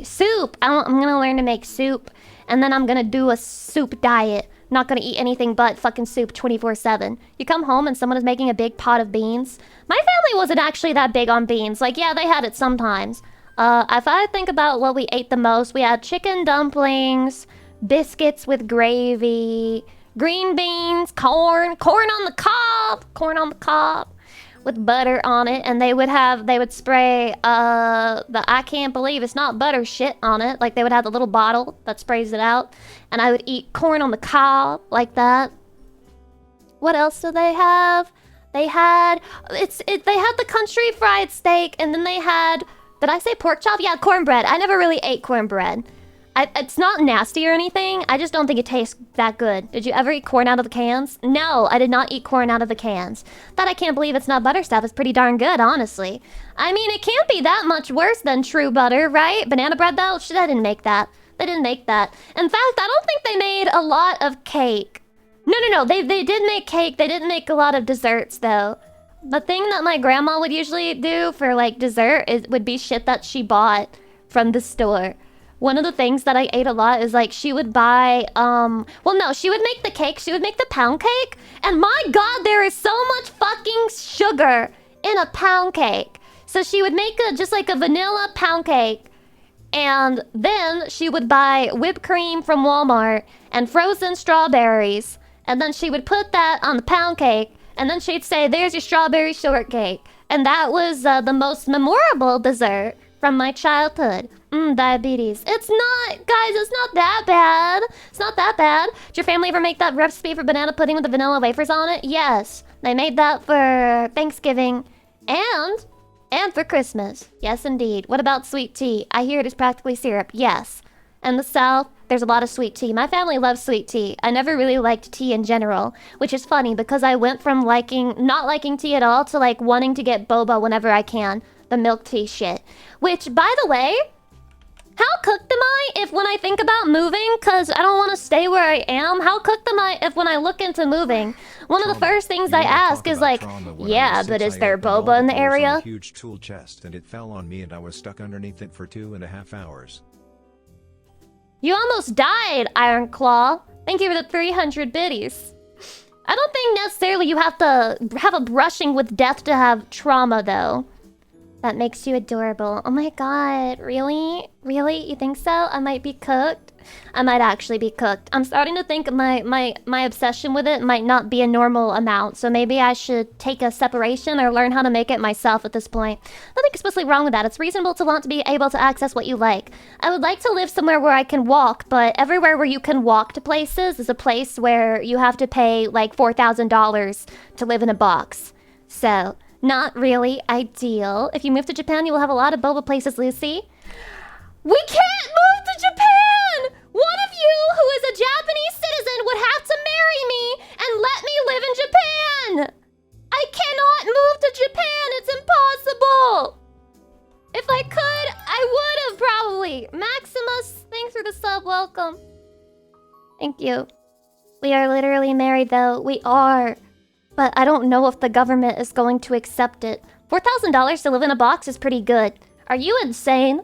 Soup. I'm gonna learn to make soup. And then I'm gonna do a soup diet. Not gonna eat anything but fucking soup 24/7. You come home and someone is making a big pot of beans. My family wasn't actually that big on beans. Like, yeah, they had it sometimes. If I think about what we ate the most, we had chicken dumplings, biscuits with gravy, green beans, corn on the cob, with butter on it, and they would spray the I can't believe it's not butter shit on it. Like, they would have the little bottle that sprays it out, and I would eat corn on the cob like that. What else do they have? They had the country fried steak, and then they had, did I say pork chop? Yeah, cornbread. I never really ate cornbread. It's not nasty or anything. I just don't think it tastes that good. Did you ever eat corn out of the cans? No, I did not eat corn out of the cans. That I can't believe it's not butter stuff is pretty darn good, honestly. I mean, it can't be that much worse than true butter, right? Banana bread, though? Shit, I didn't make that. They didn't make that. In fact, I don't think they made a lot of cake. No. They did make cake. They didn't make a lot of desserts, though. The thing that my grandma would usually do for, like, dessert would be shit that she bought from the store. One of the things that I ate a lot is, like, she would buy, she would make the cake. She would make the pound cake. And my God, there is so much fucking sugar in a pound cake. So she would make just like a vanilla pound cake. And then she would buy whipped cream from Walmart and frozen strawberries. And then she would put that on the pound cake. And then she'd say, there's your strawberry shortcake. And that was the most memorable dessert from my childhood. Diabetes. It's not, guys, it's not that bad. It's not that bad. Did your family ever make that recipe for banana pudding with the vanilla wafers on it? Yes. They made that for Thanksgiving and for Christmas. Yes, indeed. What about sweet tea? I hear it is practically syrup. Yes. In the South, there's a lot of sweet tea. My family loves sweet tea. I never really liked tea in general, which is funny because I went from not liking tea at all to, like, wanting to get boba whenever I can. The milk tea shit. Which, by the way, how cooked am I if when I think about moving, because I don't want to stay where I am, how cooked am I if when I look into moving, one of the first things I ask is like, yeah, but is there boba in the area? A huge tool chest and it fell on me and I was stuck underneath it for 2.5 hours. You almost died, Iron Claw. Thank you for the 300 biddies. I don't think necessarily you have to have a brushing with death to have trauma, though. That makes you adorable. Oh my God, really? Really? You think so? I might be cooked? I might actually be cooked. I'm starting to think my obsession with it might not be a normal amount, so maybe I should take a separation or learn how to make it myself at this point. Nothing explicitly wrong with that. It's reasonable to want to be able to access what you like. I would like to live somewhere where I can walk, but everywhere where you can walk to places is a place where you have to pay like $4,000 to live in a box. So, not really ideal. If you move to Japan, you will have a lot of boba places, Lucy. We can't move to Japan! One of you who is a Japanese citizen would have to marry me and let me live in Japan! I cannot move to Japan! It's impossible! If I could, I would have probably. Maximus, thanks for the sub, welcome. Thank you. We are literally married though, we are. But I don't know if the government is going to accept it. $4,000 to live in a box is pretty good. Are you insane?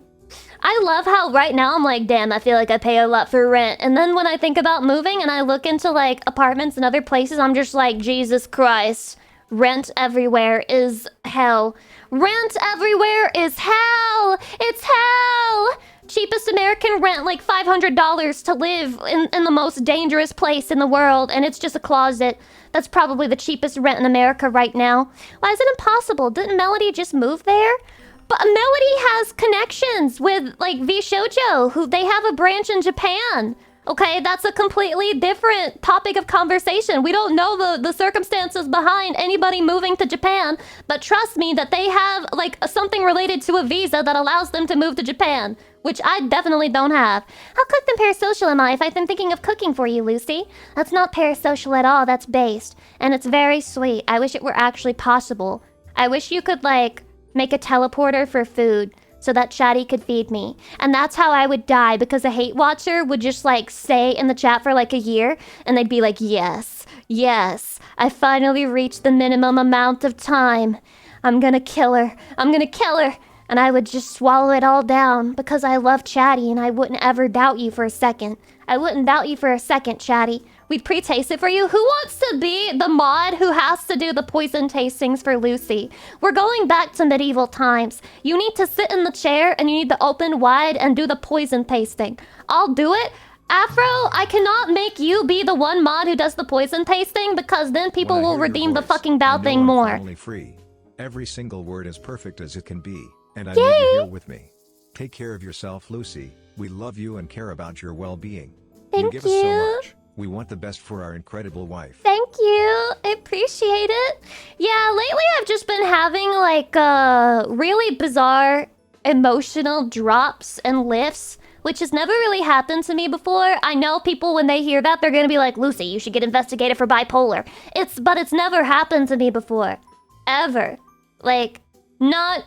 I love how right now I'm like, damn, I feel like I pay a lot for rent. And then when I think about moving and I look into like apartments and other places, I'm just like, Jesus Christ. Rent everywhere is hell. Rent everywhere is hell. It's hell. cheapest American rent, like $500 to live in the most dangerous place in the world, and it's just a closet. That's probably the cheapest rent in America right now. Why is it impossible? Didn't Melody just move there? But Melody has connections with, like, V Shoujo, who they have a branch in Japan. Okay, that's a completely different topic of conversation. We don't know the circumstances behind anybody moving to Japan, but trust me that they have, like, something related to a visa that allows them to move to Japan, which I definitely don't have. How cooked and parasocial am I if I've been thinking of cooking for you, Lucy? That's not parasocial at all, that's based. And it's very sweet. I wish it were actually possible. I wish you could, like, make a teleporter for food so that Chatty could feed me. And that's how I would die, because a hate watcher would just, like, say in the chat for, like, a year, and they'd be like, yes, yes, I finally reached the minimum amount of time. I'm gonna kill her. I'm gonna kill her. And I would just swallow it all down because I love Chatty and I wouldn't ever doubt you for a second. I wouldn't doubt you for a second, Chatty. We'd pre-taste it for you. Who wants to be the mod who has to do the poison tastings for Lucy? We're going back to medieval times. You need to sit in the chair and you need to open wide and do the poison tasting. I'll do it. Afro, I cannot make you be the one mod who does the poison tasting because then people will redeem the fucking bow thing more. I'm finally free. Every single word as perfect as it can be. And I need you here with me. Take care of yourself, Lucy. We love you and care about your well-being. Thank you give us so much. We want the best for our incredible wife. Thank you. I appreciate it. Yeah, lately I've just been having like really bizarre emotional drops and lifts, which has never really happened to me before. I know people, when they hear that, they're gonna be like, Lucy, you should get investigated for bipolar. But it's never happened to me before. Ever. Like, not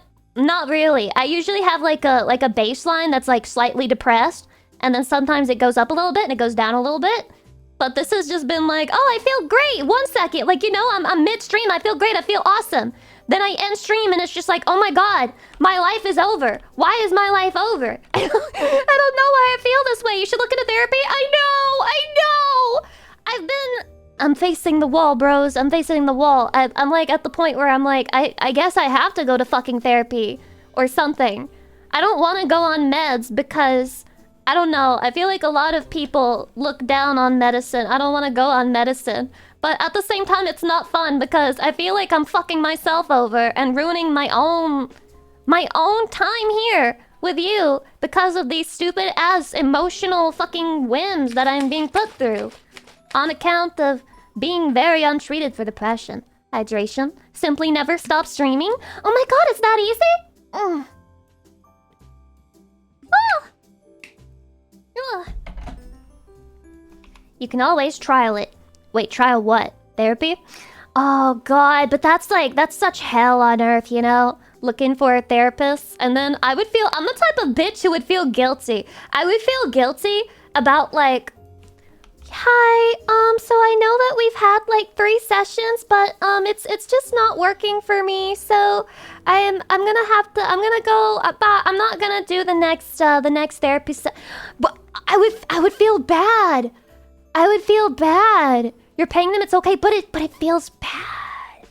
really. I usually have like a baseline that's like slightly depressed, and then sometimes it goes up a little bit and it goes down a little bit. But this has just been like, oh, I feel great. 1 second. Like, you know, I'm midstream. I feel great. I feel awesome. Then I end stream and it's just like, oh my God, my life is over. Why is my life over? I don't know why I feel this way. You should look into therapy. I know. I'm facing the wall, bros. I'm facing the wall. I'm like at the point where I'm like, I guess I have to go to fucking therapy or something. I don't want to go on meds because I don't know. I feel like a lot of people look down on medicine. I don't want to go on medicine. But at the same time, it's not fun because I feel like I'm fucking myself over and ruining my own time here with you because of these stupid ass emotional fucking whims that I'm being put through on account of being very untreated for depression. Hydration. Simply never stop streaming. Oh my God, is that easy? Oh. You can always trial it. Wait, trial what? Therapy? Oh God, but that's such hell on earth, you know? Looking for a therapist. And then I'm the type of bitch who would feel guilty. I would feel guilty about like, hi, so I know that we've had like 3 sessions, but it's just not working for me. So I'm not gonna do the next therapy but I would feel bad. I would feel bad. You're paying them, it's okay, but it feels bad.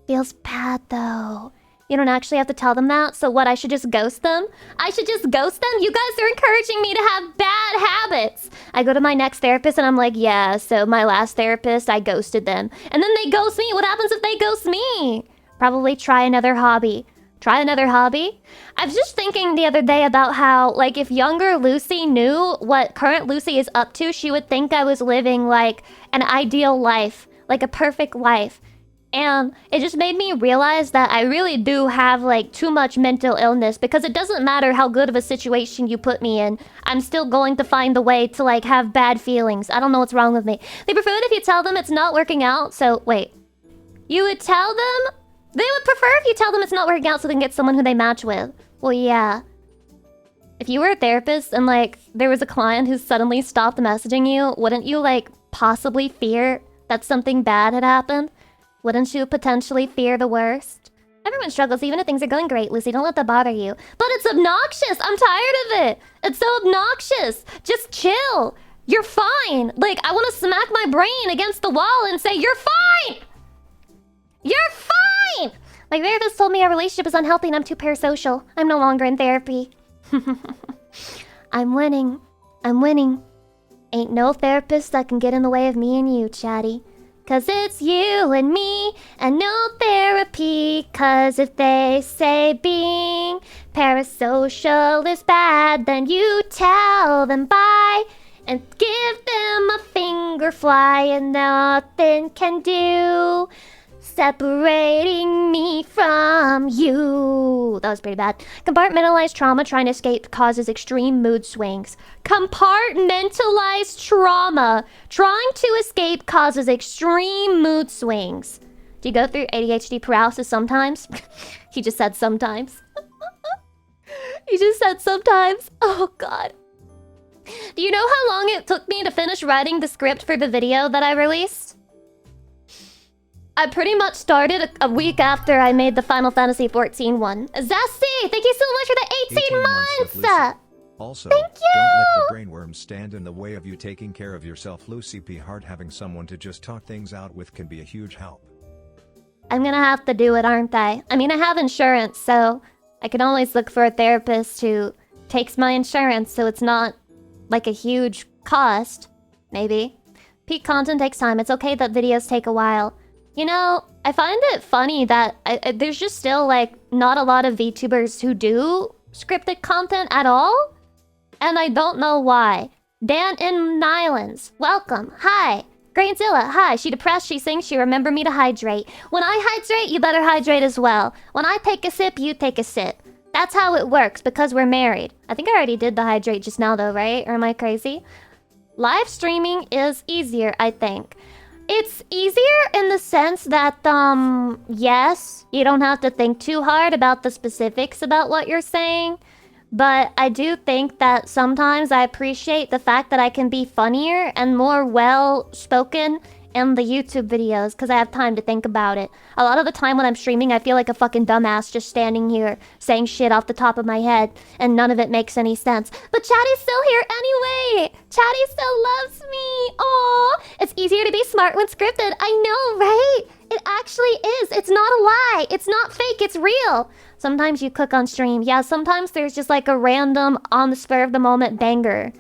Feels bad though. You don't actually have to tell them that, so what, I should just ghost them? I should just ghost them? You guys are encouraging me to have bad habits. I go to my next therapist and I'm like, yeah, so my last therapist, I ghosted them. And then they ghost me. What happens if they ghost me? Probably try another hobby. Try another hobby? I was just thinking the other day about how, like, if younger Lucy knew what current Lucy is up to, she would think I was living, like, an ideal life. Like, a perfect life. And it just made me realize that I really do have, like, too much mental illness, because it doesn't matter how good of a situation you put me in. I'm still going to find a way to, like, have bad feelings. I don't know what's wrong with me. They prefer it if you tell them it's not working out, so, wait. You would tell them? They would prefer if you tell them it's not working out so they can get someone who they match with. Well, yeah. If you were a therapist and, like, there was a client who suddenly stopped messaging you, wouldn't you, like, possibly fear that something bad had happened? Wouldn't you potentially fear the worst? Everyone struggles even if things are going great, Lucy. Don't let that bother you. But it's obnoxious! I'm tired of it! It's so obnoxious! Just chill! You're fine! Like, I want to smack my brain against the wall and say, you're fine! You're fine! My therapist told me our relationship is unhealthy and I'm too parasocial. I'm no longer in therapy. I'm winning. I'm winning. Ain't no therapist that can get in the way of me and you, Chatty. 'Cause it's you and me, and no therapy. 'Cause if they say being parasocial is bad, then you tell them bye and give them a finger fly, and nothing can do separating me from you. That was pretty bad. Compartmentalized trauma trying to escape causes extreme mood swings. Compartmentalized trauma trying to escape causes extreme mood swings. Do you go through ADHD paralysis sometimes? He just said sometimes. He just said sometimes. Oh, God. Do you know how long it took me to finish writing the script for the video that I released? I pretty much started a week after I made the Final Fantasy XIV one. Zassi, thank you so much for the 18 months! Also, thank you! Don't let the brainworms stand in the way of you taking care of yourself. Lucy P. Hart, having someone to just talk things out with can be a huge help. I'm gonna have to do it, aren't I? I mean, I have insurance, so I can always look for a therapist who takes my insurance so it's not like a huge cost. Maybe. Peak content takes time. It's okay that videos take a while. You know, I find it funny that there's just still, like, not a lot of VTubers who do scripted content at all. And I don't know why. Dan in Nylands, welcome. Hi. Grainzilla, hi. She depressed, she sings, she remember me to hydrate. When I hydrate, you better hydrate as well. When I take a sip, you take a sip. That's how it works, because we're married. I think I already did the hydrate just now, though, right? Or am I crazy? Live streaming is easier, I think. It's easier in the sense that, yes, you don't have to think too hard about the specifics about what you're saying. But I do think that sometimes I appreciate the fact that I can be funnier and more well-spoken in the YouTube videos because I have time to think about it. A lot of the time when I'm streaming, I feel like a fucking dumbass just standing here saying shit off the top of my head and none of it makes any sense. But Chatty's still here anyway! Chatty still loves me! Aww! It's easier to be smart when scripted. I know, right? It actually is. It's not a lie. It's not fake. It's real. Sometimes you cook on stream. Yeah, sometimes there's just like a random on the spur of the moment banger.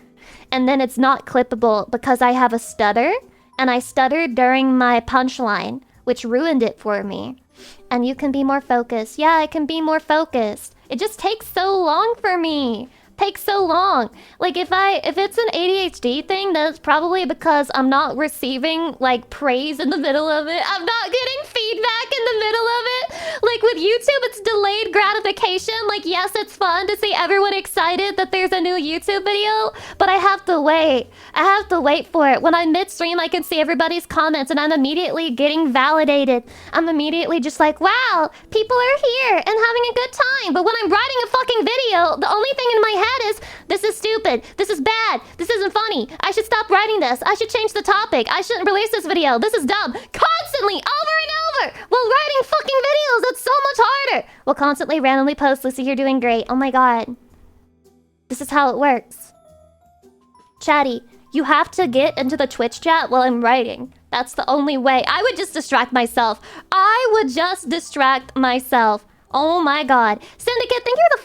And then it's not clippable because I have a stutter. And I stuttered during my punchline, which ruined it for me. And you can be more focused. Yeah, I can be more focused. It just takes so long for me. Takes so long. Like if it's an ADHD thing, that's probably because I'm not receiving like praise in the middle of it. I'm not getting feedback in the middle of it. Like with YouTube, it's delayed gratification. Like yes, it's fun to see everyone excited that there's a new YouTube video, but I have to wait. I have to wait for it. When I'm midstream, I can see everybody's comments and I'm immediately getting validated. I'm immediately just like, wow, people are here and having a good time. But when I'm writing a fucking video, the only thing in my head is, this is stupid, this is bad, this isn't funny, I should stop writing this, I should change the topic, I shouldn't release this video, this is dumb. Constantly, over and over, while writing fucking videos, it's so much harder. We'll constantly randomly post, Lucy, you're doing great. Oh my god. This is how it works. Chatty, you have to get into the Twitch chat while I'm writing. That's the only way. I would just distract myself. Oh my god. Syndicate, thank you for the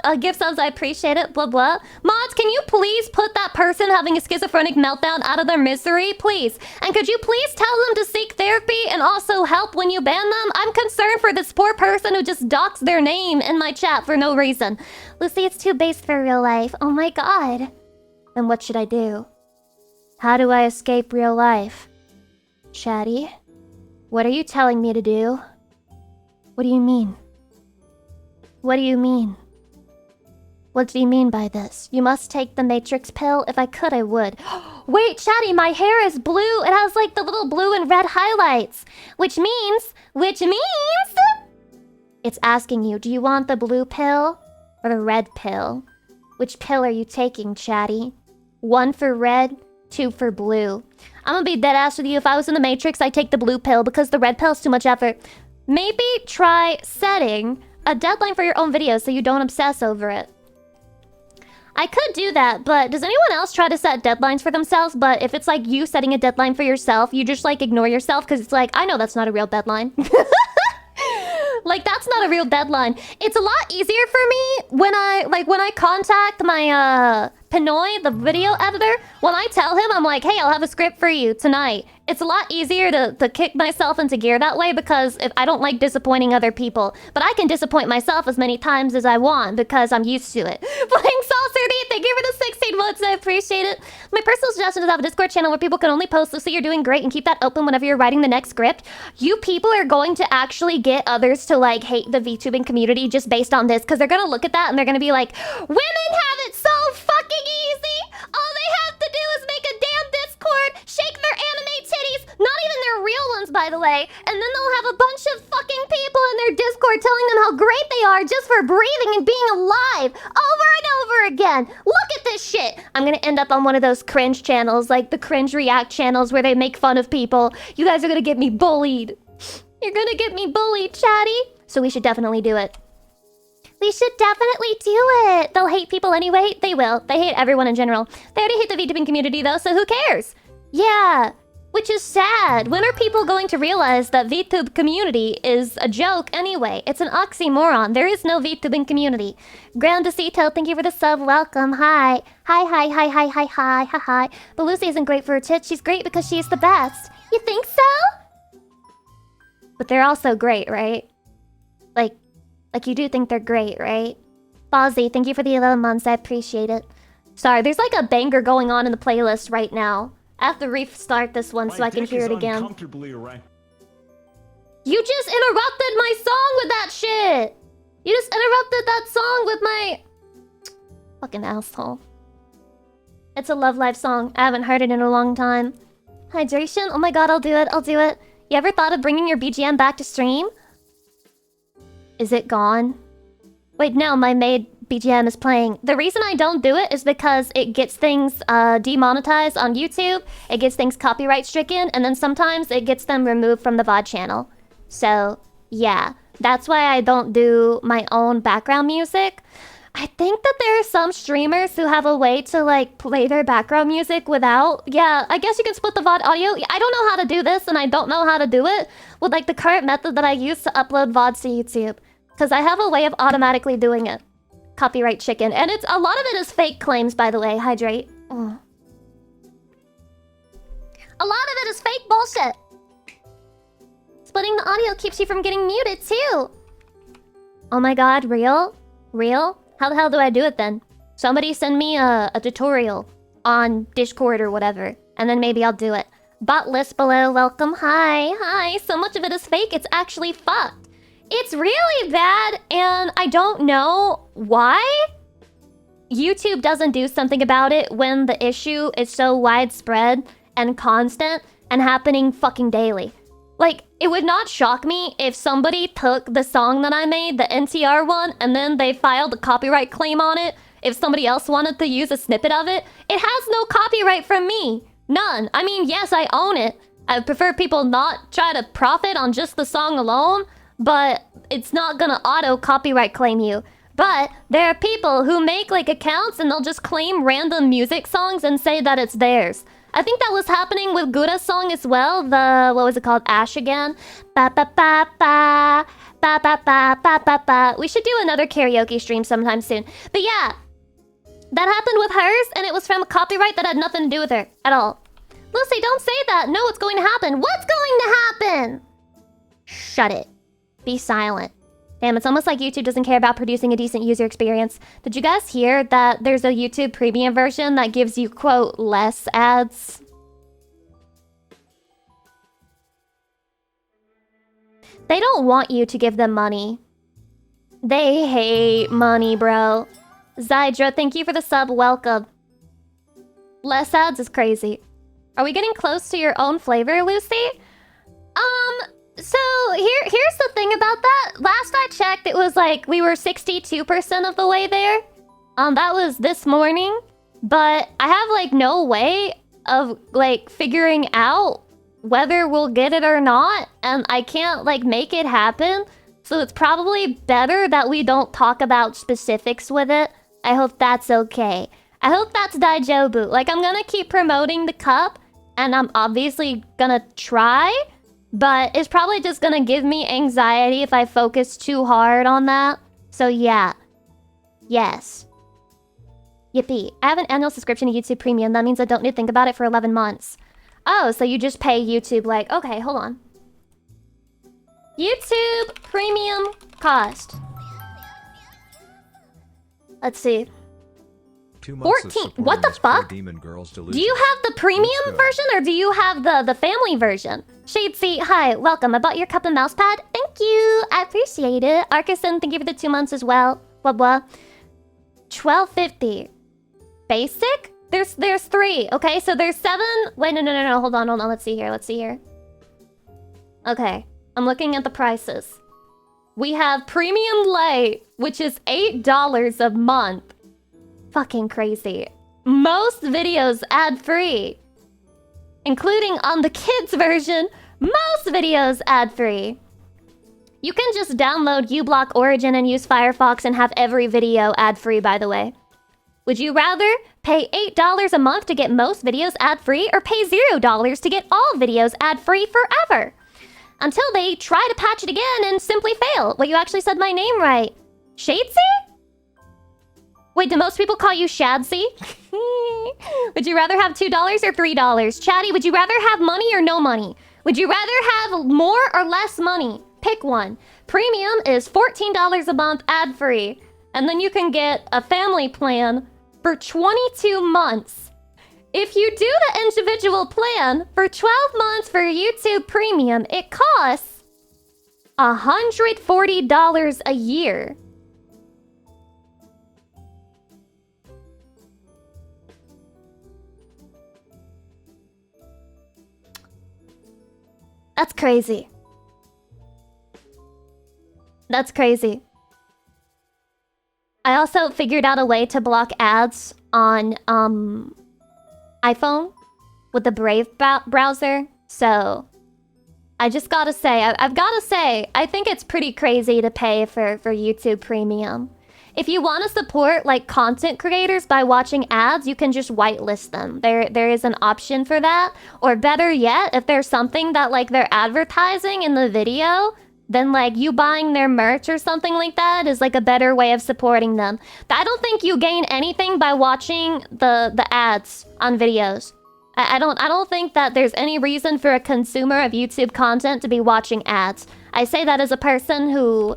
5 gift subs. I appreciate it. Blah, blah. Mods, can you please put that person having a schizophrenic meltdown out of their misery? Please. And could you please tell them to seek therapy and also help when you ban them? I'm concerned for this poor person who just doxed their name in my chat for no reason. Lucy, it's too base for real life. Oh my god. Then what should I do? How do I escape real life? Chatty, what are you telling me to do? What do you mean? What do you mean? What do you mean by this? You must take the Matrix pill? If I could, I would. Wait, Chatty, my hair is blue. It has like the little blue and red highlights. Which means... It's asking you, do you want the blue pill or the red pill? Which pill are you taking, Chatty? 1 for red, 2 for blue. I'm gonna be dead ass with you. If I was in the Matrix, I'd take the blue pill because the red pill is too much effort. Maybe try setting a deadline for your own video so you don't obsess over it. I could do that, but does anyone else try to set deadlines for themselves? But if it's like you setting a deadline for yourself, you just like ignore yourself because it's like, I know that's not a real deadline. Like, that's not a real deadline. It's a lot easier for me when I contact my Pinoy, the video editor. When I tell him, I'm like, hey, I'll have a script for you tonight. It's a lot easier to kick myself into gear that way, because if I don't like disappointing other people, but I can disappoint myself as many times as I want because I'm used to it. Playing Saucer D, thank you for the 16 months. I appreciate it. My personal suggestion is have a Discord channel where people can only post, so you're doing great, and keep that open whenever you're writing the next script. You people are going to actually get others to like hate the VTubing community just based on this, because they're gonna look at that and they're gonna be like, women have it so fucking easy. All they have to do is make a damn Discord, shake their anime titties, not even their real ones, by the way, and then they'll have a bunch of fucking people in their Discord telling them how great they are just for breathing and being alive over and over again. Look at this shit. I'm gonna end up on one of those cringe channels, like the cringe react channels where they make fun of people. You guys are gonna get me bullied. You're gonna get me bullied, chatty. So we should definitely do it. We should definitely do it. They'll hate people anyway. They will. They hate everyone in general. They already hate the VTubing community though, so who cares? Yeah, which is sad. When are people going to realize that VTube community is a joke anyway? It's an oxymoron. There is no VTubing community. Grandecito, thank you for the sub. Welcome. Hi. Hi. But Lucy isn't great for her tits. She's great because she is the best. You think so? But they're also great, right? Like you do think they're great, right? Fozzie, thank you for the 11 months. I appreciate it. Sorry, there's like a banger going on in the playlist right now. I have to restart this one so I can hear it again. You just interrupted my song with that shit! You just interrupted that song with my... Fucking asshole. It's a Love Live song. I haven't heard it in a long time. Hydration? Oh my god, I'll do it. You ever thought of bringing your BGM back to stream? Is it gone? Wait, no, my maid BGM is playing. The reason I don't do it is because it gets things demonetized on YouTube. It gets things copyright stricken, and then sometimes it gets them removed from the VOD channel. So, yeah. That's why I don't do my own background music. I think that there are some streamers who have a way to, like, play their background music without... Yeah, I guess you can split the VOD audio. I don't know how to do this, and I don't know how to do it with, like, the current method that I use to upload VODs to YouTube. Because I have a way of automatically doing it. Copyright chicken. And it's a lot of it is fake claims, by the way. Hydrate. Oh. A lot of it is fake bullshit. Splitting the audio keeps you from getting muted, too. Oh my god, real? Real? How the hell do I do it then? Somebody send me a tutorial on Discord or whatever, and then maybe I'll do it. Bot list below, welcome. Hi. So much of it is fake, it's actually fucked. It's really bad, and I don't know why YouTube doesn't do something about it when the issue is so widespread and constant and happening fucking daily. Like, it would not shock me if somebody took the song that I made, the NTR one, and then they filed a copyright claim on it. If somebody else wanted to use a snippet of it, it has no copyright from me. None. I mean, yes, I own it. I prefer people not try to profit on just the song alone, but it's not gonna auto copyright claim you. But there are people who make like accounts and they'll just claim random music songs and say that it's theirs. I think that was happening with Gura's song as well. The, what was it called? Ash again. Ba ba ba ba. Ba ba ba ba ba ba. We should do another karaoke stream sometime soon. But yeah, that happened with hers, and it was from a copyright that had nothing to do with her at all. Lucy, don't say that. No, it's going to happen. What's going to happen? Shut it. Be silent. Damn, it's almost like YouTube doesn't care about producing a decent user experience. Did you guys hear that there's a YouTube premium version that gives you, quote, less ads? They don't want you to give them money. They hate money, bro. Zydra, thank you for the sub. Welcome. Less ads is crazy. Are we getting close to your own flavor, Lucy? So here's the thing about that. Last I checked, it was like we were 62% of the way there. That was this morning. But I have like no way of like figuring out whether we'll get it or not, and I can't like make it happen. So it's probably better that we don't talk about specifics with it. I hope that's okay. I hope that's Daijobu. Like, I'm gonna keep promoting the cup, and I'm obviously gonna try, but it's probably just gonna give me anxiety if I focus too hard on that. So yeah. Yes. Yippee. I have an annual subscription to YouTube Premium. That means I don't need to think about it for 11 months. Oh, so you just pay YouTube like... Okay, hold on. YouTube Premium cost. Let's see. 2 months 14. What the fuck? Demon Girls Do you have the premium version or do you have the family version? Shadesy, hi, welcome. I bought your cup and mouse pad. Thank you. I appreciate it. Arkason, thank you for the 2 months as well. Blah blah. $12.50. Basic? There's 3. Okay, so there's 7. Wait, no. Hold on. Let's see here. Okay, I'm looking at the prices. We have Premium Light, which is $8 a month. Fucking crazy. Most videos ad-free. Including on the kids version, most videos ad-free. You can just download uBlock Origin and use Firefox and have every video ad-free, by the way. Would you rather pay $8 a month to get most videos ad-free or pay $0 to get all videos ad-free forever? Until they try to patch it again and simply fail. Wait, you actually said my name right. Shadesy? Wait, do most people call you Shadsy? Would you rather have $2 or $3? Chatty, would you rather have money or no money? Would you rather have more or less money? Pick one. Premium is $14 a month ad-free. And then you can get a family plan for 22 months. If you do the individual plan for 12 months for YouTube Premium, it costs $140 a year. That's crazy. That's crazy. I also figured out a way to block ads on iPhone with the Brave browser. So I just gotta say, I've gotta say, I think it's pretty crazy to pay for YouTube Premium. If you want to support like content creators by watching ads, you can just whitelist them. There is an option for that. Or better yet, if there's something that like they're advertising in the video, then like you buying their merch or something like that is like a better way of supporting them. I don't think you gain anything by watching the ads on videos. I don't think that there's any reason for a consumer of YouTube content to be watching ads. I say that as a person who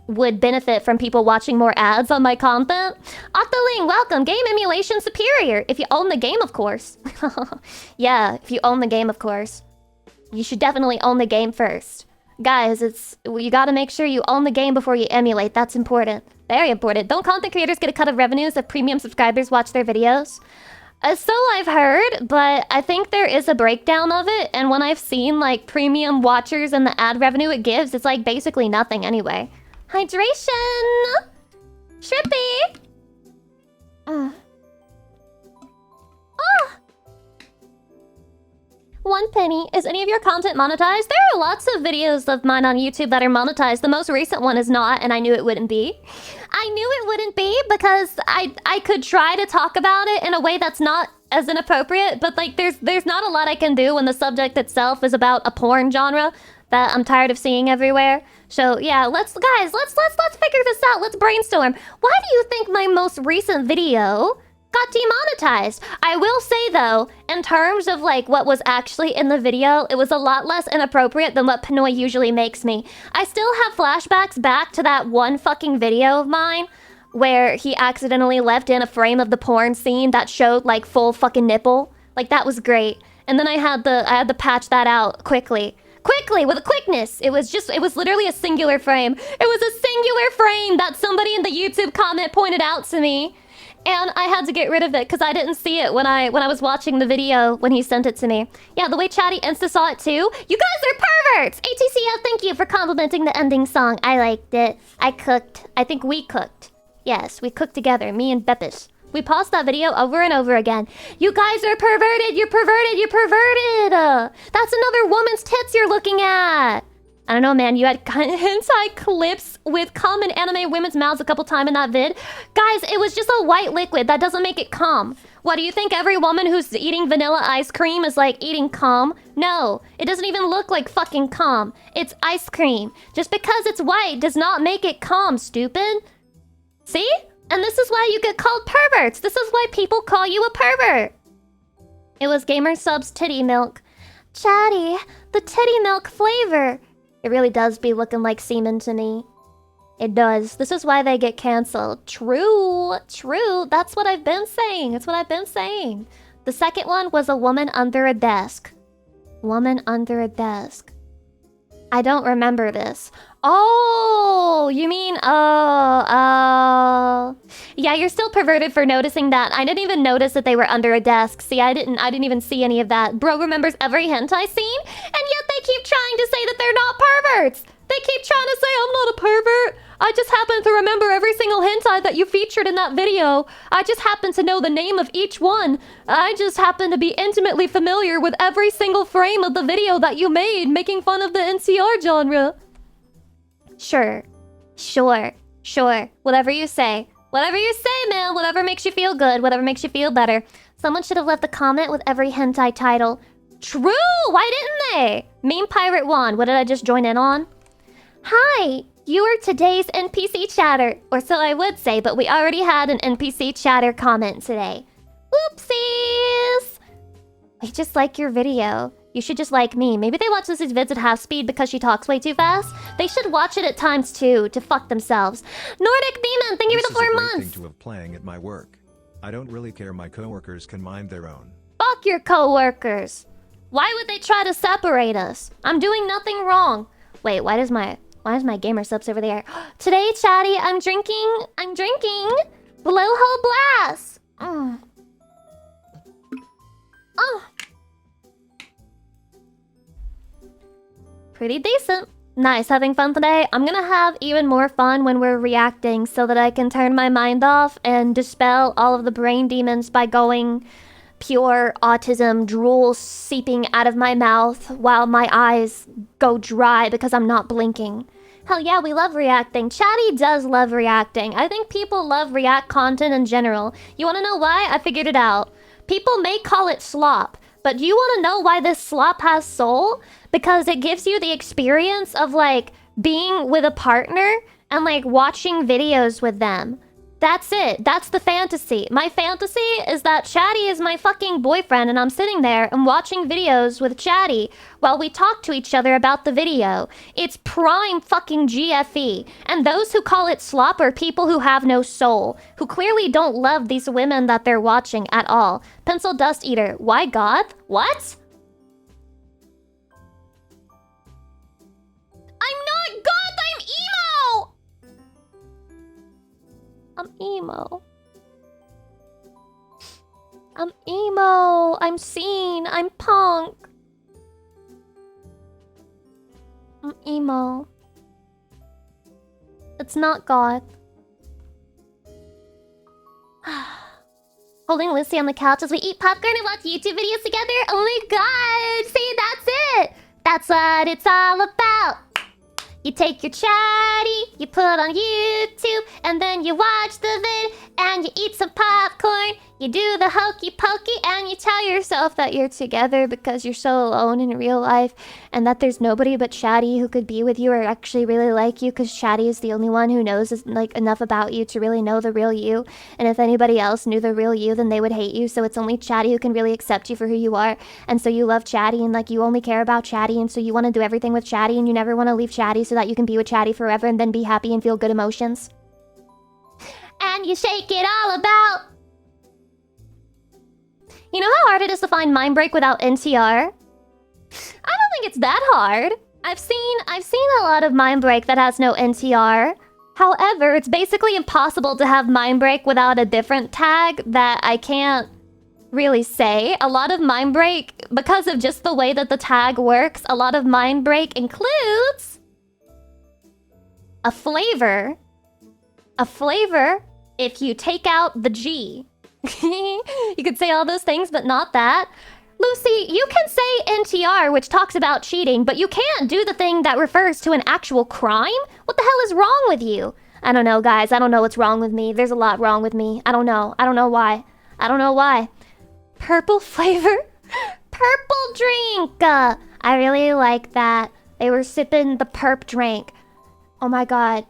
would benefit from people watching more ads on my content. Octoling, welcome. Game emulation superior. If you own the game, of course. Yeah, if you own the game, of course. You should definitely own the game first. Guys, you gotta make sure you own the game before you emulate. That's important. Very important. Don't content creators get a cut of revenues if premium subscribers watch their videos? So I've heard, but I think there is a breakdown of it. And when I've seen like premium watchers and the ad revenue it gives, it's like basically nothing anyway. Hydration! Shrippy! Oh. 1 penny. Is any of your content monetized? There are lots of videos of mine on YouTube that are monetized. The most recent one is not, and I knew it wouldn't be. I knew it wouldn't be because I could try to talk about it in a way that's not as inappropriate, but like there's not a lot I can do when the subject itself is about a porn genre that I'm tired of seeing everywhere. So yeah, let's figure this out. Let's brainstorm. Why do you think my most recent video got demonetized? I will say though, in terms of like what was actually in the video, it was a lot less inappropriate than what Pinoy usually makes me. I still have flashbacks back to that one fucking video of mine where he accidentally left in a frame of the porn scene that showed like full fucking nipple. Like that was great. And then I had to patch that out quickly with a quickness. It was literally a singular frame. It was a singular frame that somebody in the YouTube comment pointed out to me. And I had to get rid of it because I didn't see it when I was watching the video when he sent it to me. Yeah, the way Chatty Insta saw it too. You guys are perverts! ATCF, thank you for complimenting the ending song. I liked it. I cooked. I think we cooked. Yes, we cooked together, me and Beppis. We paused that video over and over again. You guys are perverted! You're perverted! You're perverted! That's another woman's tits you're looking at! I don't know, man. You had hentai clips with cum in anime women's mouths a couple times in that vid. Guys, it was just a white liquid. That doesn't make it cum. What, do you think every woman who's eating vanilla ice cream is like eating cum? No, it doesn't even look like fucking cum. It's ice cream. Just because it's white does not make it cum, stupid. See? And this is why you get called perverts. This is why people call you a pervert. It was Gamer Subs titty milk. Chatty, the titty milk flavor. It really does be looking like semen to me. It does. This is why they get canceled. True. True. That's what I've been saying. That's what I've been saying. The second one was a woman under a desk. Woman under a desk. I don't remember this. Oh, you mean, yeah, you're still perverted for noticing that. I didn't even notice that they were under a desk. See, I didn't even see any of that. Bro remembers every hentai scene, and yet they keep trying to say that they're not perverts. They keep trying to say I'm not a pervert. I just happen to remember every single hentai that you featured in that video. I just happen to know the name of each one. I just happen to be intimately familiar with every single frame of the video that you made, making fun of the NCR genre. Sure. Whatever you say. Whatever you say, man. Whatever makes you feel good. Whatever makes you feel better. Someone should have left a comment with every hentai title. True! Why didn't they? Meme Pirate 1. What did I just join in on? Hi! You are today's NPC chatter. Or so I would say, but we already had an NPC chatter comment today. Whoopsies! I just like your video. You should just like me. Maybe they watch Lucy's vids at half speed because she talks way too fast. They should watch it at ×2 to fuck themselves. Nordic Demon, thank you for the 4 months. This is a great thing to have playing at my work. I don't really care. My coworkers can mind their own. Fuck your coworkers. Why would they try to separate us? I'm doing nothing wrong. Wait, why is my gamer subs over there? Today, chatty, I'm drinking Blowhole Blast. Oh. Pretty decent. Nice, having fun today. I'm gonna have even more fun when we're reacting so that I can turn my mind off and dispel all of the brain demons by going pure autism, drool seeping out of my mouth while my eyes go dry because I'm not blinking. Hell yeah, we love reacting. Chatty does love reacting. I think people love react content in general. You wanna know why? I figured it out. People may call it slop, but do you wanna know why this slop has soul? Because it gives you the experience of like being with a partner and like watching videos with them. That's it. That's the fantasy. My fantasy is that Chatty is my fucking boyfriend and I'm sitting there and watching videos with Chatty while we talk to each other about the video. It's prime fucking GFE. And those who call it slop are people who have no soul, who clearly don't love these women that they're watching at all. Pencil Dust Eater. Why goth? What? I'm not goth, I'm emo. I'm emo. I'm seen. I'm punk. I'm emo. It's not goth. Holding Lucy on the couch as we eat popcorn and watch YouTube videos together. Oh my god. See, that's it. That's what it's all about. You take your chatty, you put on YouTube, and then you watch the vid, and you eat some popcorn, you do the hokey pokey, and you tell yourself that you're together because you're so alone in real life, and that there's nobody but Chatty who could be with you or actually really like you, because Chatty is the only one who knows like enough about you to really know the real you, and if anybody else knew the real you, then they would hate you, so it's only Chatty who can really accept you for who you are, and so you love Chatty, and like you only care about Chatty, and so you want to do everything with Chatty, and you never want to leave Chatty so that you can be with Chatty forever and then be happy and feel good emotions. And you shake it all about. You know how hard it is to find Mindbreak without NTR? I don't think it's that hard. I've seen a lot of Mindbreak that has no NTR. However, it's basically impossible to have Mindbreak without a different tag that I can't really say. A lot of Mindbreak, because of just the way that the tag works, a lot of Mindbreak includes a flavor if you take out the G. You could say all those things, but not that. Lucy, you can say NTR, which talks about cheating, but you can't do the thing that refers to an actual crime? What the hell is wrong with you? I don't know, guys. I don't know what's wrong with me. There's a lot wrong with me. I don't know. I don't know why. I don't know why. Purple flavor? Purple drink! I really like that. They were sipping the perp drink. Oh my god.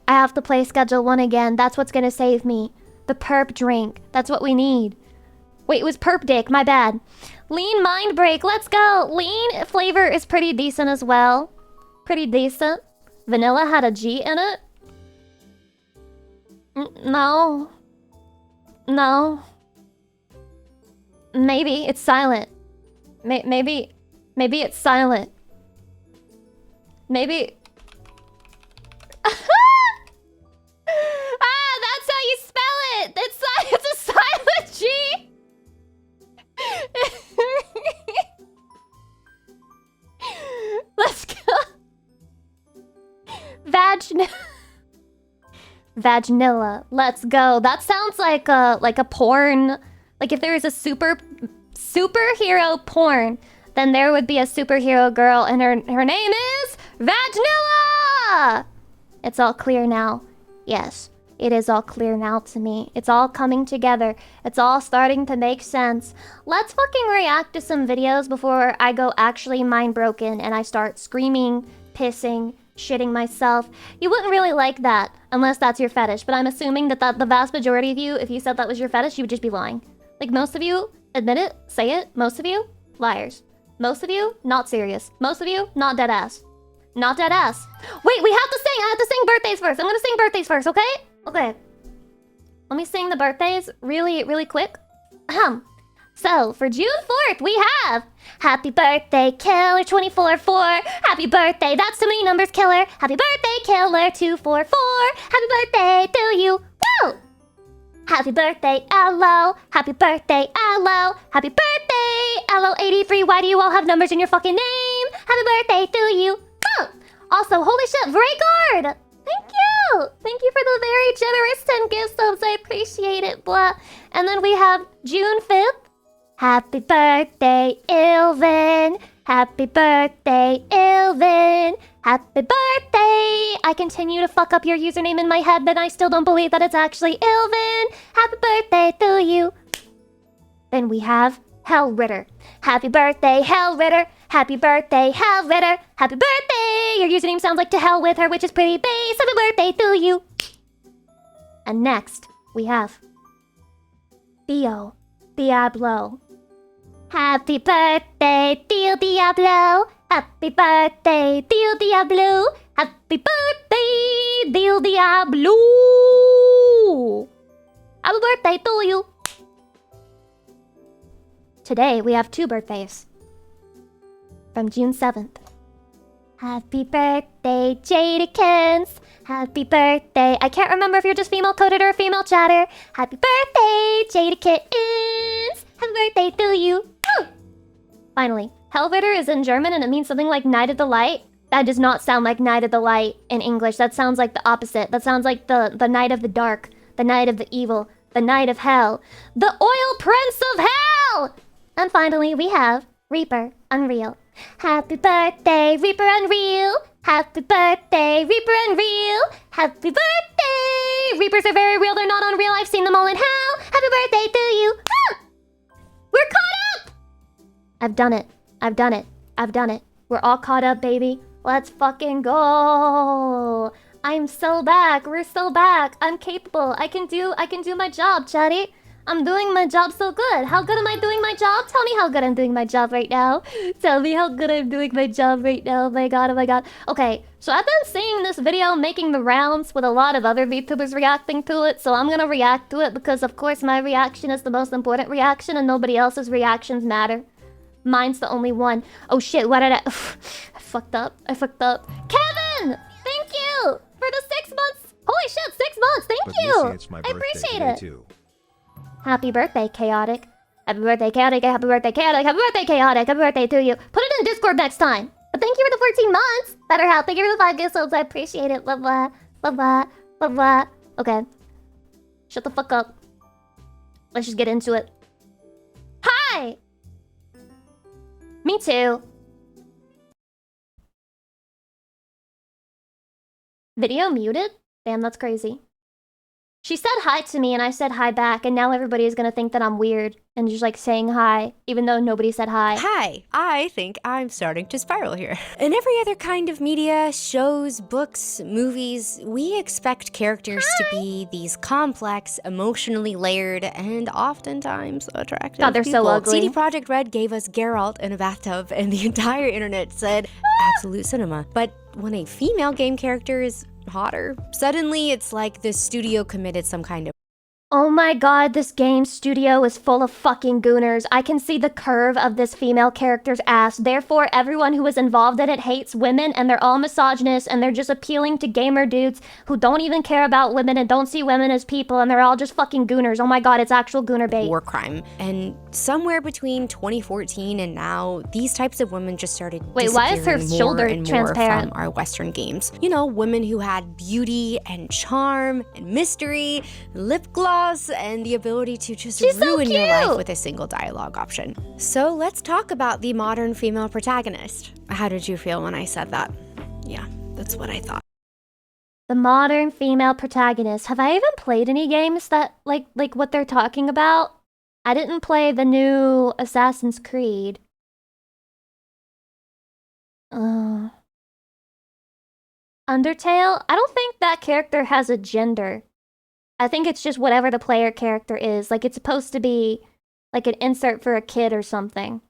I have to play Schedule 1 again. That's what's gonna save me. The perp drink. That's what we need. Wait, it was perp dick. My bad. Lean mind break. Let's go. Lean flavor is pretty decent as well. Pretty decent. Vanilla had a G in it? No. No. Maybe it's silent. Maybe it's silent. Maybe. That's how you spell it. It's a silent G. Let's go. Vaginilla. Let's go. That sounds like a porn. Like if there is a superhero porn, then there would be a superhero girl, and her name is Vaginilla. It's all clear now. Yes, it is all clear now to me. It's all coming together. It's all starting to make sense. Let's fucking react to some videos before I go actually mind broken and I start screaming, pissing, shitting myself. You wouldn't really like that unless that's your fetish, but I'm assuming that the vast majority of you, if you said that was your fetish, you would just be lying. Like most of you, admit it, say it. Most of you, liars. Most of you, not serious. Most of you, not dead ass. Not dead ass. Wait, we have to sing. I have to sing birthdays first. I'm gonna sing birthdays first, okay? Okay. Let me sing the birthdays really quick. So, for June 4th, we have Happy Birthday, Killer 244. Happy birthday, that's too many numbers, Killer. Happy birthday, Killer 244. Happy birthday to you. Woo! Happy birthday, Aloe. Happy birthday, Aloe. Happy birthday, Aloe83. Why do you all have numbers in your fucking name? Happy birthday to you. Woo! Also, holy shit, Vrayguard! Thank you! Thank you for the very generous 10 gift subs. I appreciate it, blah. And then we have June 5th. Happy birthday, Ilvin. Happy birthday, Ilvin. Happy birthday! I continue to fuck up your username in my head, but I still don't believe that it's actually Ilvin. Happy birthday to you. Then we have Hell Ritter. Happy birthday, Hell Ritter. Happy birthday, Hell Ritter. Happy birthday! Your username sounds like to hell with her, which is pretty base. Happy birthday to you. And next, we have Theo Diablo. Happy birthday, Theo Diablo. Happy birthday, Theo Diablo. Happy birthday, Theo Diablo. Happy birthday to you. Today, we have two birthdays. From June 7th. Happy birthday, Jadikins. Happy birthday. I can't remember if you're just female coded or female chatter. Happy birthday, Jadikins. Happy birthday to you. Woo! Finally, Hellritter is in German and it means something like Night of the Light. That does not sound like Night of the Light in English. That sounds like the opposite. That sounds like the Night of the Dark, the Night of the Evil, the Night of Hell, the Oil Prince of Hell! And finally, we have Reaper Unreal. Happy birthday, Reaper Unreal. Happy birthday, Reaper Unreal. Happy birthday! Reapers are very real, they're not unreal. I've seen them all in hell. Happy birthday to you. Ah! We're caught up! I've done it. I've done it. I've done it. We're all caught up, baby. Let's fucking go. I'm so back. We're so back. I'm capable. I can do my job, Chatty. I'm doing my job so good. How good am I doing my job? Tell me how good I'm doing my job right now. Tell me how good I'm doing my job right now. Oh my god, oh my god. Okay, so I've been seeing this video making the rounds with a lot of other VTubers reacting to it, so I'm gonna react to it because of course my reaction is the most important reaction and nobody else's reactions matter. Mine's the only one. Oh shit, what did I... I fucked up. Kevin! Thank you for the 6 months. Holy shit, 6 months. Thank you. Lucy, it's my I birthday appreciate today it. too. Happy birthday, Chaotic. Happy birthday, Chaotic. Happy birthday, Chaotic. Happy birthday, Chaotic. Happy birthday to you. Put it in Discord next time. But thank you for the 14 months. Better help. Thank you for the 5 gift subs. I appreciate it. Blah, blah. Blah, blah. Blah, blah. Okay. Shut the fuck up. Let's just get into it. Hi! Me too. Video muted? Damn, that's crazy. She said hi to me and I said hi back, and now everybody is gonna think that I'm weird and just like saying hi, even though nobody said hi. Hi, I think I'm starting to spiral here. In every other kind of media, shows, books, movies, we expect characters to be these complex, emotionally layered, and oftentimes attractive God, they're people. so ugly. CD Projekt Red gave us Geralt in a bathtub, and the entire internet said, absolute cinema. But when a female game character is hotter, suddenly it's like the studio committed some kind of Oh my god, this game studio is full of fucking gooners. I can see the curve of this female character's ass. Therefore, everyone who is involved in it hates women, and they're all misogynist, and they're just appealing to gamer dudes who don't even care about women and don't see women as people, and they're all just fucking gooners. Oh my god, it's actual gooner bait. war crime. And somewhere between 2014 and now, these types of women just started Wait, why is her disappearing more shoulder and more transparent? from our Western games. You know, women who had beauty and charm and mystery, lip gloss, and the ability to just She's so ruin your cute. life with a single dialogue option. So let's talk about the modern female protagonist. How did you feel when I said that? Yeah, that's what I thought. The modern female protagonist. Have I even played any games that like what they're talking about? I didn't play the new Assassin's Creed. Undertale? I don't think that character has a gender. I think it's just whatever the player character is. Like, it's supposed to be like an insert for a kid or something.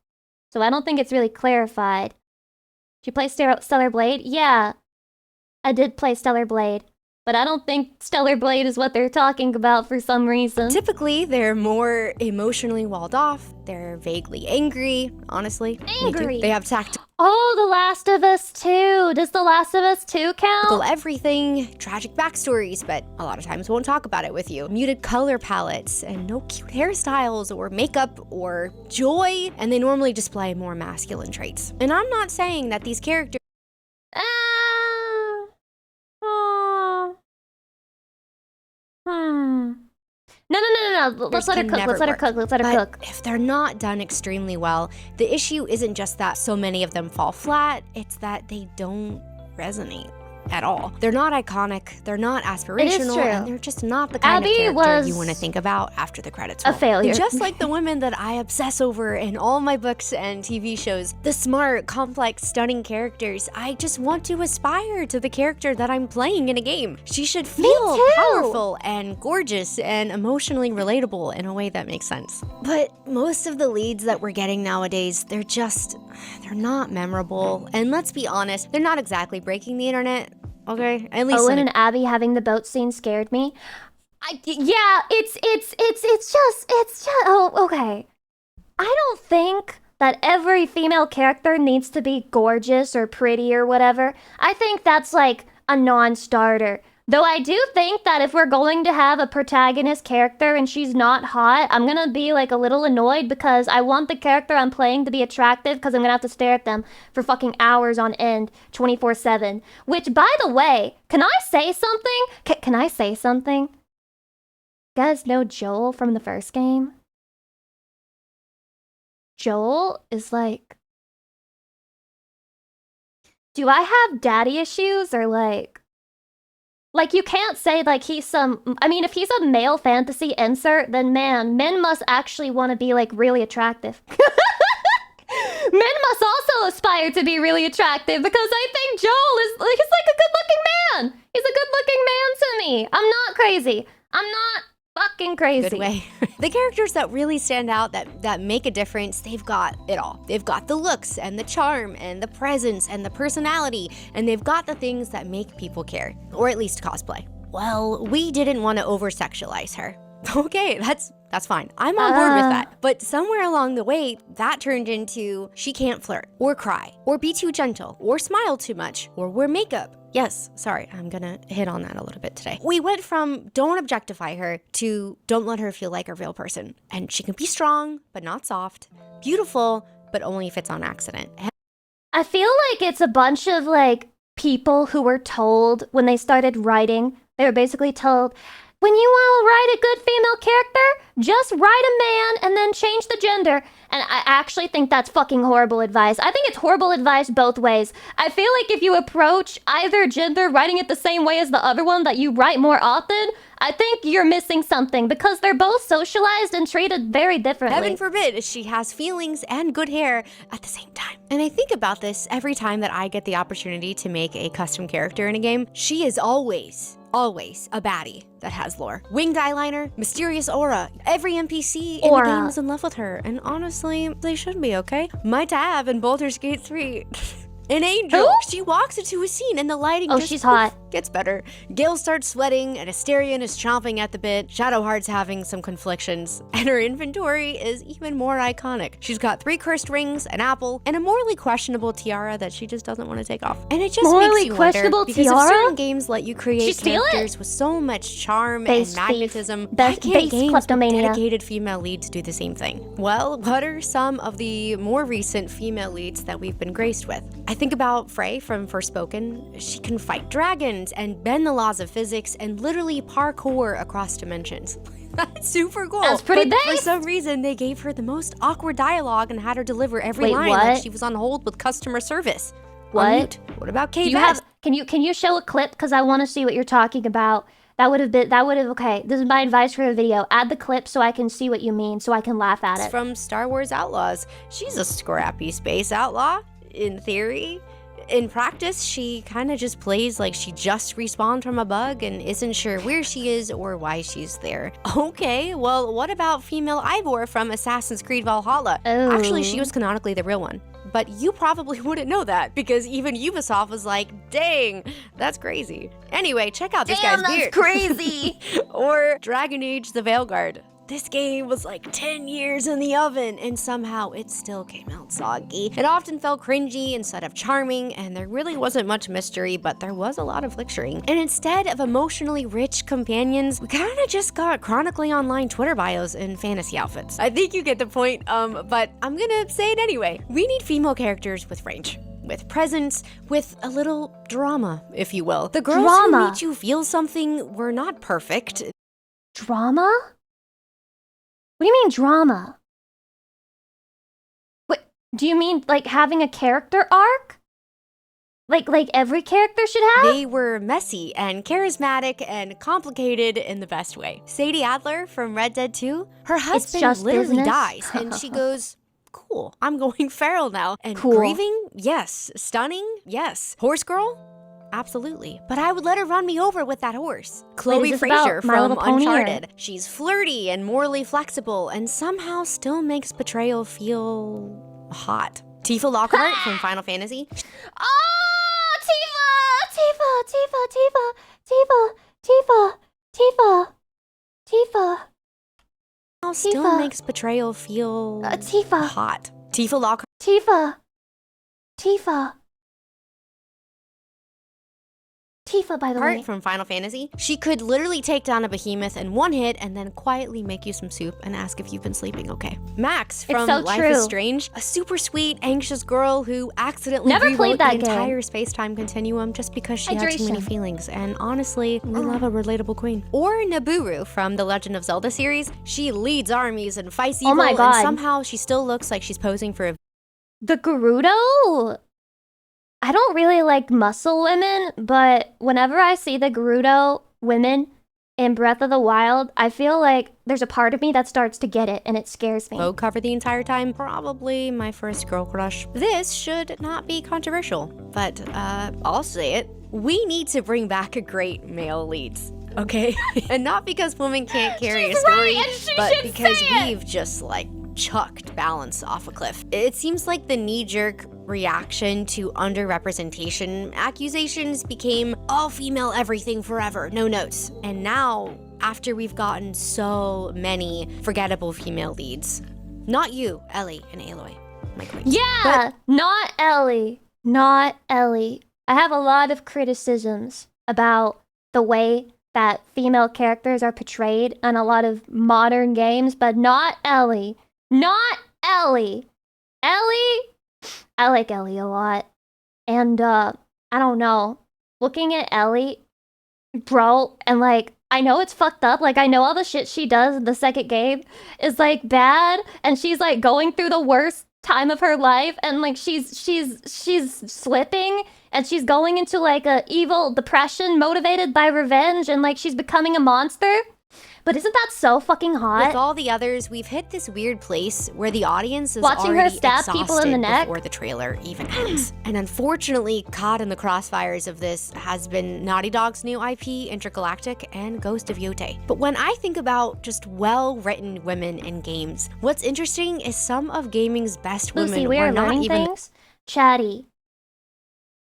So I don't think it's really clarified. Did you play Stellar Blade? Yeah, I did play Stellar Blade. But I don't think Stellar Blade is what they're talking about for some reason. Typically, they're more emotionally walled off. They're vaguely angry, honestly. Me too. Angry. They have tactical Oh, The Last of Us 2. Does The Last of Us 2 count? everything, tragic backstories, but a lot of times won't talk about it with you. Muted color palettes, and no cute hairstyles or makeup or joy, and they normally display more masculine traits. And I'm not saying that these characters Ah. Oh. No. Let's let her can cook. never Let's let her work. cook. Let's let her But cook. if they're not done extremely well, the issue isn't just that so many of them fall flat, it's that they don't resonate at all. They're not iconic, they're not aspirational, true. and they're just not the kind Abby of character was you want to think about after the credits a roll. failure. Just like the women that I obsess over in all my books and TV shows, the smart, complex, stunning characters, I just want to aspire to the character that I'm playing in a game. She should feel too. powerful and gorgeous and emotionally relatable in a way that makes sense. But most of the leads that we're getting nowadays, they're not memorable. And let's be honest, they're not exactly breaking the internet. Okay, at least Owen and Abby having the boat scene scared me. Yeah, it's just, oh, okay. I don't think that every female character needs to be gorgeous or pretty or whatever. I think that's like a non-starter. Though I do think that if we're going to have a protagonist character and she's not hot, I'm gonna be like a little annoyed because I want the character I'm playing to be attractive because I'm gonna have to stare at them for fucking hours on end, 24/7. Which, by the way, can I say something? Can I say something? You guys know Joel from the first game? Joel is like... Do I have daddy issues or like... Like, you can't say, like, he's some... I mean, if he's a male fantasy insert, then, man, men must actually want to be, like, really attractive. Men must also aspire to be really attractive, because I think Joel is... He's, like, a good-looking man. He's a good-looking man to me. I'm not crazy. I'm not fucking crazy. good way. The characters that really stand out, that make a difference, they've got it all. They've got the looks and the charm and the presence and the personality, and they've got the things that make people care, or at least cosplay. Well, we didn't want to over-sexualize her. Okay, that's fine. I'm on board with that. But somewhere along the way, that turned into she can't flirt, or cry, or be too gentle, or smile too much, or wear makeup. Yes, sorry, I'm gonna hit on that a little bit today. We went from don't objectify her to don't let her feel like a real person. And she can be strong, but not soft, beautiful, but only if it's on accident. I feel like it's a bunch of, like, people who were told when they started writing, they were basically told, when you want to write a good female character, just write a man and then change the gender. And I actually think that's fucking horrible advice. I think it's horrible advice both ways. I feel like if you approach either gender writing it the same way as the other one, that you write more often, I think you're missing something because they're both socialized and treated very differently. Heaven forbid she has feelings and good hair at the same time. And I think about this every time that I get the opportunity to make a custom character in a game. She is always a baddie that has lore. Winged eyeliner, mysterious aura. Every NPC in the game is in love with her. And honestly, they should be, okay? My tab in Baldur's Gate 3. An angel. Who? She walks into a scene and the lighting just she's hot. Gets better. Gale starts sweating and Asterion is chomping at the bit. Shadowheart's having some conflictions. And her inventory is even more iconic. She's got 3 cursed rings, an apple, and a morally questionable tiara that she just doesn't want to take off. And it just makes you wonder, because if certain games let you create characters with so much charm and magnetism, why can't games with dedicated female leads do the same thing? Well, what are some of the more recent female leads that we've been graced with? I think about Frey from Forspoken. She can fight dragons and bend the laws of physics and literally parkour across dimensions. That's super cool. That's pretty but base. For some reason, they gave her the most awkward dialogue and had her deliver every line like she was on hold with customer service. What? What about Kate? Can you show a clip? Because I want to see what you're talking about. That would have okay. This is my advice for a video. Add the clip so I can see what you mean, so I can laugh at it. From Star Wars Outlaws. She's a scrappy space outlaw, in theory. In practice, she kind of just plays like she just respawned from a bug and isn't sure where she is or why she's there. Okay, well, what about female Ivor from Assassin's Creed Valhalla? Oh. Actually, she was canonically the real one. But you probably wouldn't know that because even Ubisoft was like, dang, that's crazy. Anyway, check out this guy's beard. That's crazy. Or Dragon Age the Veilguard. This game was like 10 years in the oven, and somehow it still came out soggy. It often felt cringy instead of charming, and there really wasn't much mystery, but there was a lot of lecturing. And instead of emotionally rich companions, we kinda just got chronically online Twitter bios and fantasy outfits. I think you get the point, but I'm gonna say it anyway. We need female characters with range. With presence, with a little drama, if you will. The girls who made you feel something were not perfect. Drama? What do you mean drama? What, do you mean like having a character arc? Like every character should have? They were messy and charismatic and complicated in the best way. Sadie Adler from Red Dead 2, her husband literally dies and she goes, cool, I'm going feral now. And grieving? Yes. Stunning? Yes. Horse girl? Absolutely. But I would let her run me over with that horse. Chloe Fraser from Uncharted. She's flirty and morally flexible and somehow still makes betrayal feel hot. Tifa Lockhart from Final Fantasy. Oh, Tifa. Still makes betrayal feel hot. Tifa Lockhart. Tifa, by the way. From Final Fantasy. She could literally take down a behemoth in one hit and then quietly make you some soup and ask if you've been sleeping okay. Max from Life is Strange. A super sweet, anxious girl who accidentally rewrote the entire space-time continuum just because she had too many feelings. And honestly, we love a relatable queen. Or Nabooru from the Legend of Zelda series. She leads armies and fights evil, and somehow she still looks like she's posing for a... The Gerudo? I don't really like muscle women, but whenever I see the Gerudo women in Breath of the Wild, I feel like there's a part of me that starts to get it, and it scares me. Low cover the entire time, probably my first girl crush. This should not be controversial, but I'll say it. We need to bring back a great male leads. Okay? And not because women can't carry a story, but because we've just like chucked balance off a cliff. It seems like the knee-jerk reaction to underrepresentation accusations became all female everything forever, no notes. And now, after we've gotten so many forgettable female leads, not you, Ellie and Aloy, my queen. Yeah, not Ellie. I have a lot of criticisms about the way that female characters are portrayed in a lot of modern games, but not Ellie. I like Ellie a lot. And, I don't know. Looking at Ellie, bro, and like, I know it's fucked up. Like, I know all the shit she does in the second game is like bad, and she's like going through the worst time of her life, and like she's slipping, and she's going into like a evil depression motivated by revenge, and like she's becoming a monster. But isn't that so fucking hot? With all the others, we've hit this weird place where the audience is Watching her already stab exhausted people in the neck before the trailer even ends. And unfortunately, caught in the crossfires of this has been Naughty Dog's new IP, Intergalactic, and Ghost of Yote. But when I think about just well-written women in games, what's interesting is some of gaming's best Lucy, women we were are not learning even things. Chatty,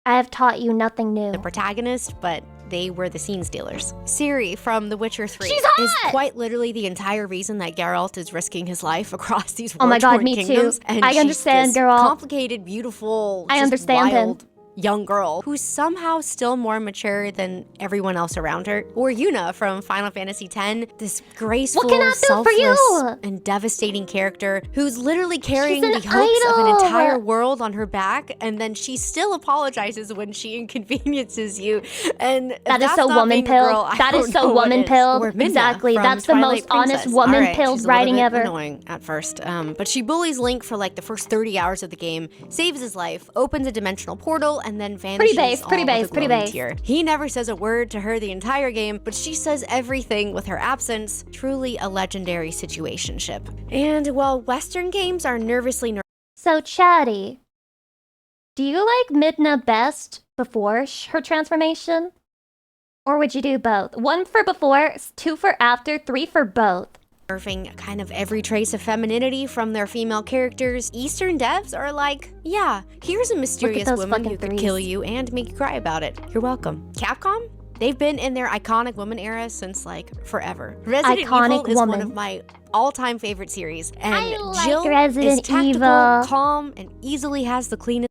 I have taught you nothing new. the protagonist, but they were the scene stealers. Ciri from The Witcher 3 She's is hot! quite literally the entire reason that Geralt is risking his life across these Oh my god, war-torn me too. kingdoms. And I she's understand, this Geralt. complicated, beautiful, I just understand him. wild young girl who's somehow still more mature than everyone else around her. Or Yuna from Final Fantasy X, this graceful, What can I do for you? selfless, and devastating character who's literally carrying an the hopes of an idol. entire world on her back, and then she still apologizes when she inconveniences you. And if That is that's so not woman being a girl, pilled. I That is don't so know what woman is. pilled. Or Midna Exactly. from That's the Twilight most honest Princess. woman All right, pilled she's a little writing bit ever. Annoying at first, but she bullies Link for like the first 30 hours of the game, saves his life, opens a dimensional portal, and then vanishes. Pretty base, pretty base. Tear. He never says a word to her the entire game, but she says everything with her absence. Truly a legendary situationship. And while Western games are nervously So, Chatty, do you like Midna best before her transformation? Or would you do both? 1 for before, 2 for after, 3 for both. nerfing kind of every trace of femininity from their female characters, Eastern devs are like, yeah, here's a mysterious those woman fucking who could threes. kill you and make you cry about it. You're welcome. Capcom? They've been in their iconic woman era since like forever. Resident Iconic Evil is one woman. of my all-time favorite series, and I like Jill Resident is tactical, Evil. calm, and easily has the cleanest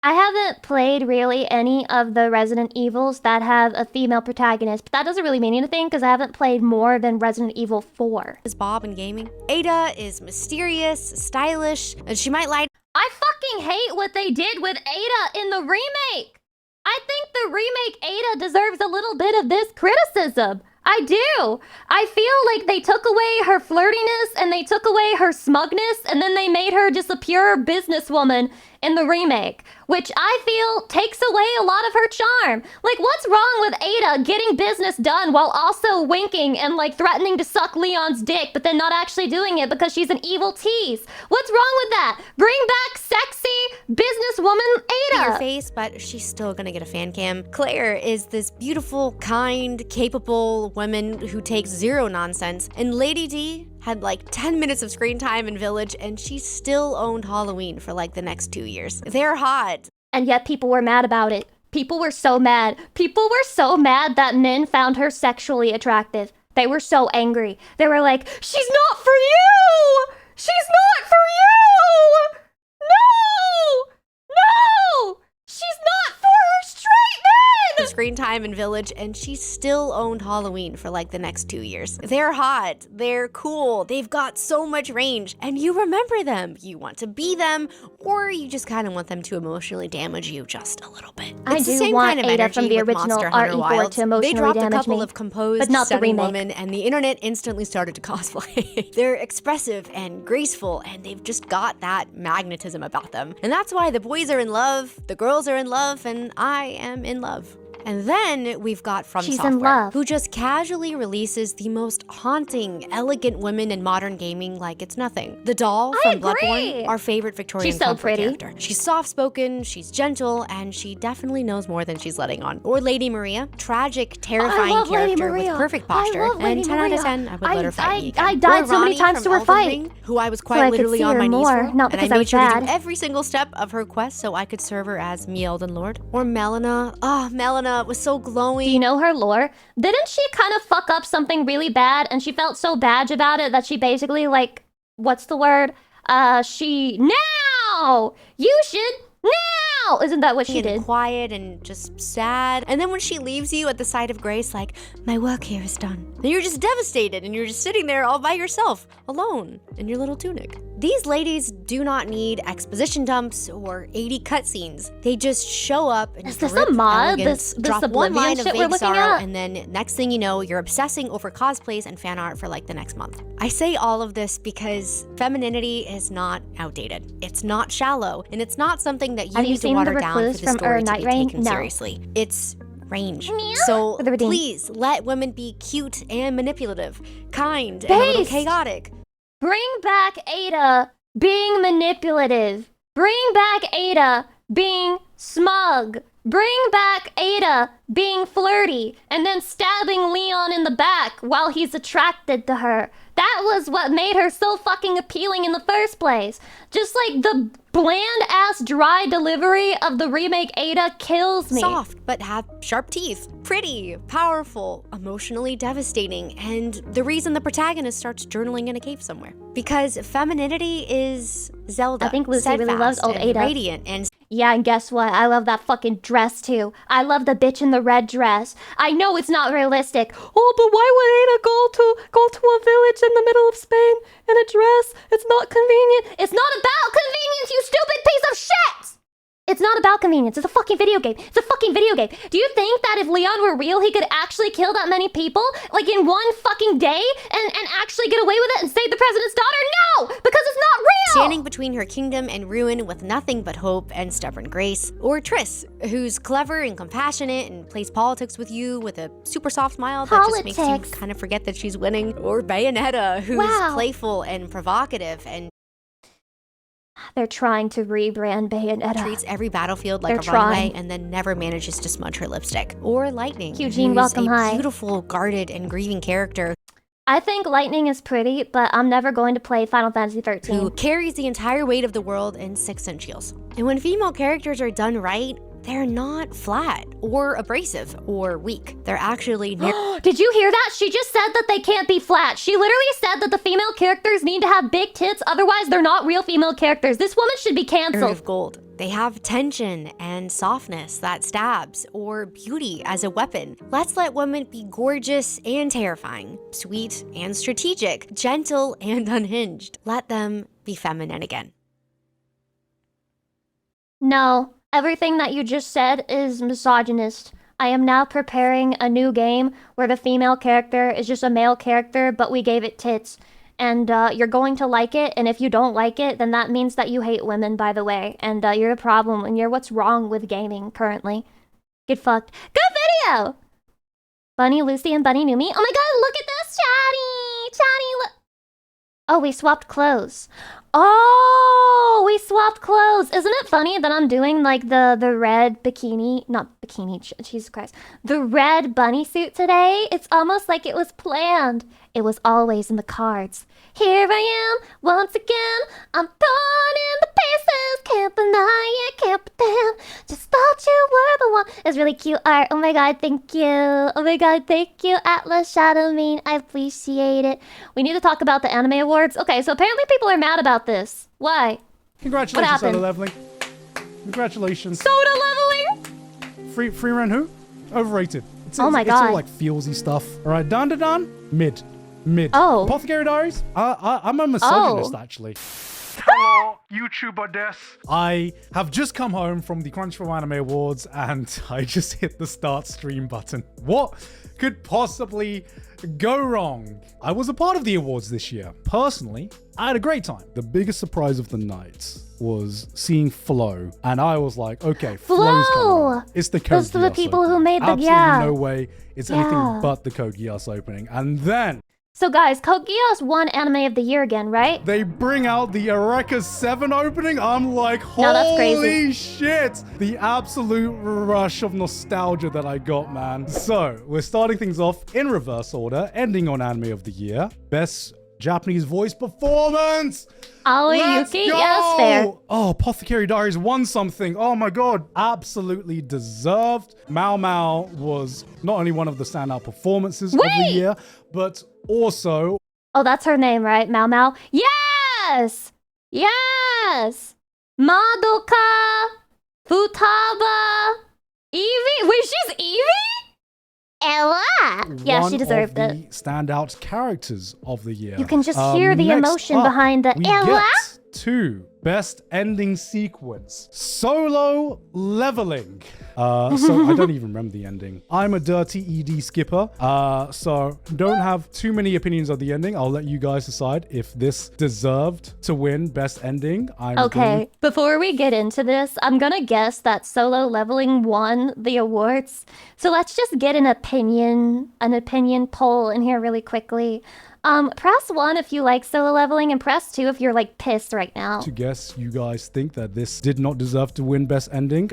I haven't played really any of the Resident Evils that have a female protagonist, but that doesn't really mean anything because I haven't played more than Resident Evil 4. Bob in gaming. Ada is mysterious, stylish, and she might lie. I fucking hate what they did with Ada in the remake. I think the remake Ada deserves a little bit of this criticism. I do. I feel like they took away her flirtiness and they took away her smugness and then they made her just a pure businesswoman in the remake, which I feel takes away a lot of her charm. Like, what's wrong with Ada getting business done while also winking and like threatening to suck Leon's dick, but then not actually doing it because she's an evil tease? What's wrong with that? Bring back sexy businesswoman Ada. Her face, but she's still gonna get a fan cam. Claire is this beautiful, kind, capable woman who takes zero nonsense, and Lady D had like 10 minutes of screen time in Village, and she still owned Halloween for like the next 2 years. They're hot. And yet people were mad about it. People were so mad. People were so mad that men found her sexually attractive. They were so angry. They were like, she's not for you! She's not for you! No! No! She's not for straight men! Screen time in Village, and she still owned Halloween for like the next 2 years. They're hot, they're cool, they've got so much range, and you remember them. You want to be them, or you just kind of want them to emotionally damage you just a little bit. I It's the do same want kind of Ada energy from the with original Monster Hunter RE4 Wilds. to emotionally They dropped a damage couple me, of composed, but not the stunning remake. women, and the internet instantly started to cosplay. They're expressive and graceful, and they've just got that magnetism about them. And that's why the boys are in love, the girls are in love, and I am in love. And then we've got From She's in Software, love. who just casually releases the most haunting, elegant women in modern gaming like it's nothing. The doll I from Bloodborne, agree. our favorite Victorian She's so comfort pretty. character. She's soft-spoken, she's gentle, and she definitely knows more than she's letting on. Or Lady Maria, tragic, terrifying love Lady character Maria. with perfect I posture. love Lady And 10 out of Maria. 10, I would let her fight me again. I died Or so many Ronnie times from to her Elden fight. Ring, who I was I quite could literally see on her my knees more, for, not and because I I made was sure to do bad. every single step of her quest so I could serve her as me Elden Lord. Or Melina. Melina was so glowing. Do you know her lore? Didn't she kind of fuck up something really bad and she felt so bad about it that she basically like, what's the word? She, now! You should, now! Isn't that what she and did? quiet and just sad. And then when she leaves you at the side of grace, like, my work here is done. And you're just devastated and you're just sitting there all by yourself, alone, in your little tunic. These ladies do not need exposition dumps or 80 cutscenes. They just show up and Is this a mod? This drop one line of shit we're vague looking sorrow, at? and then next thing you know, you're obsessing over cosplays and fan art for like the next month. I say all of this because femininity is not outdated. It's not shallow, and it's not something that you Have you need to seen water The down for Recluse the from story to Night be Rain? taken No. seriously. It's range. Meow. So For the redeem. please let women be cute and manipulative, kind and a little Based. chaotic. Bring back Ada being manipulative. Bring back Ada being smug. Bring back Ada being flirty and then stabbing Leon in the back while he's attracted to her. That was what made her so fucking appealing in the first place. Just like the bland-ass dry delivery of the remake Ada kills me. Soft, but have sharp teeth. Pretty, powerful, emotionally devastating, and the reason the protagonist starts journaling in a cave somewhere. Because femininity is Zelda. I think Lucy really loves steadfast old and Ada. radiant, and Yeah, and guess what? I love that fucking dress too. I love the bitch in the red dress. I know it's not realistic. Oh, but why would Ada go to a village in the middle of Spain in a dress? It's not convenient. It's not about convenience, you stupid piece of shit! It's not about convenience. It's a fucking video game. It's a fucking video game. Do you think that if Leon were real, he could actually kill that many people, like in one fucking day, and actually get away with it and save the president's daughter? No! Because it's not real! standing between her kingdom and ruin with nothing but hope and stubborn grace. Or Triss, who's clever and compassionate and plays politics with you with a super soft smile that just makes you kind of forget that she's winning. Or Bayonetta, who's playful and provocative and they're trying to rebrand Bayonetta. treats every battlefield like a runway and then never manages to smudge her lipstick. Or Lightning, Eugene, who's welcome, a hi. beautiful, guarded, and grieving character I think Lightning is pretty, but I'm never going to play Final Fantasy who 13. carries the entire weight of the world in 6-inch heels. And when female characters are done right, they're not flat or abrasive or weak. They're actually Did you hear that? She just said that they can't be flat. She literally said that the female characters need to have big tits, otherwise they're not real female characters. This woman should be canceled. of gold. They have tension and softness that stabs, or beauty as a weapon. Let's let women be gorgeous and terrifying, sweet and strategic, gentle and unhinged. Let them be feminine again. No, everything that you just said is misogynist. I am now preparing a new game where the female character is just a male character, but we gave it tits. And you're going to like it, and if you don't like it, then that means that you hate women, by the way. And you're a problem, and you're what's wrong with gaming currently. Get fucked. Good video! Bunny, Lucy, and Bunny Numi. Oh my god, look at this, Chatty! Chatty, look. Oh, we swapped clothes. Oh, we swapped clothes. Isn't it funny that I'm doing like the red bikini, not bikini, Jesus Christ, the red bunny suit today? It's almost like it was planned. It was always in the cards. Here I am, once again. I'm torn in the pieces. Can't deny it, can't pretend. Just thought you were the one. It's really cute art. Oh my god, thank you. Oh my god, thank you, Atlas Shadow Mean. I appreciate it. We need to talk about the anime awards. Okay, so apparently people are mad about this. Why? Congratulations, Soda Leveling. Congratulations. Soda leveling? Free run who? Overrated. It's Oh my It's God. all like feelsy stuff. All right, Dun. Mid. Oh. Apothecary Diaries? I'm a misogynist, actually. Hello, YouTuber des. I have just come home from the Crunchyroll Anime Awards and I just hit the start stream button. What could possibly go wrong? I was a part of the awards this year. Personally, I had a great time. The biggest surprise of the night was seeing Flow, and I was like, okay, Flow's coming on. It's the Code Those are the Geass people opening. who made the Absolutely no way it's anything but the Code Geass opening. And then So guys, Code Geass won Anime of the Year again, right? they bring out the Eureka 7 opening. I'm like, No, that's crazy. holy shit. The absolute rush of nostalgia that I got, man. So we're starting things off in reverse order, ending on Anime of the Year. Best Japanese voice performance. Aoi Let's Yuki, go! yes, fair. Oh, Apothecary Diaries won something. Oh my god. Absolutely deserved. Mao Mao was not only one of the standout performances of the year, but also... Oh, that's her name, right? Mao Mao? Yes! Yes! Madoka! Futaba! Evie? Wait, she's Evie? Ella. Yeah, one she deserved of it. the standout characters of the year. You can just hear the Next emotion up, behind the we Ella. get to best ending sequence. Solo leveling. So I don't even remember the ending. I'm a dirty ED skipper. So don't have too many opinions of the ending. I'll let you guys decide if this deserved to win best ending. Okay, before we get into this, I'm gonna guess that Solo Leveling won the awards. So let's just get an opinion poll in here really quickly. Press 1 if you like Solo Leveling, and press 2 if you're like pissed right now. To guess you guys think that this did not deserve to win best ending.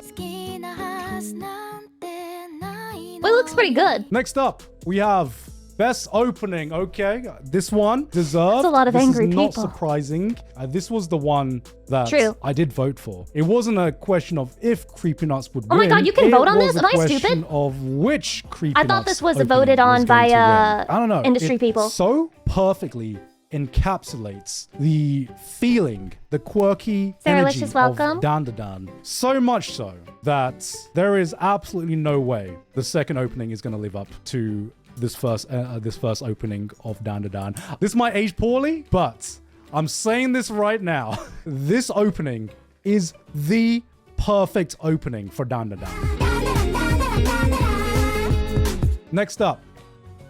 Well, it looks pretty good. Next up, we have best opening. Okay, this one deserved. That's a lot of angry This is not people. surprising. This was the one that True. I did vote for. It wasn't a question of if CreepyNuts would Oh win. my God, you can It vote on was this? a Am I question stupid? of which CreepyNuts I thought this was opening voted on was by, going to win. I don't know. industry It people. so perfectly encapsulates the feeling, the quirky Sarah energy Licious, welcome. of Dan Da Dan. So much so that there is absolutely no way the second opening is going to live up to this first opening of Dan Da Dan. This might age poorly, but I'm saying this right now. This opening is the perfect opening for Dan Da Dan. Next up.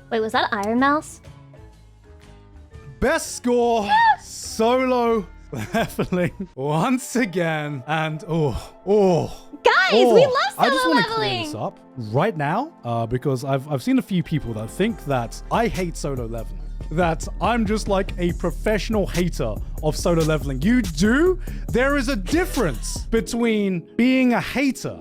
Wait, was that Iron Mouse? Best score, Solo Leveling once again, and Guys, we love I just Solo want to clear Leveling. this up right now because I've seen a few people that think that I hate Solo Leveling, that I'm just like a professional hater of Solo Leveling. You do? There is a difference between being a hater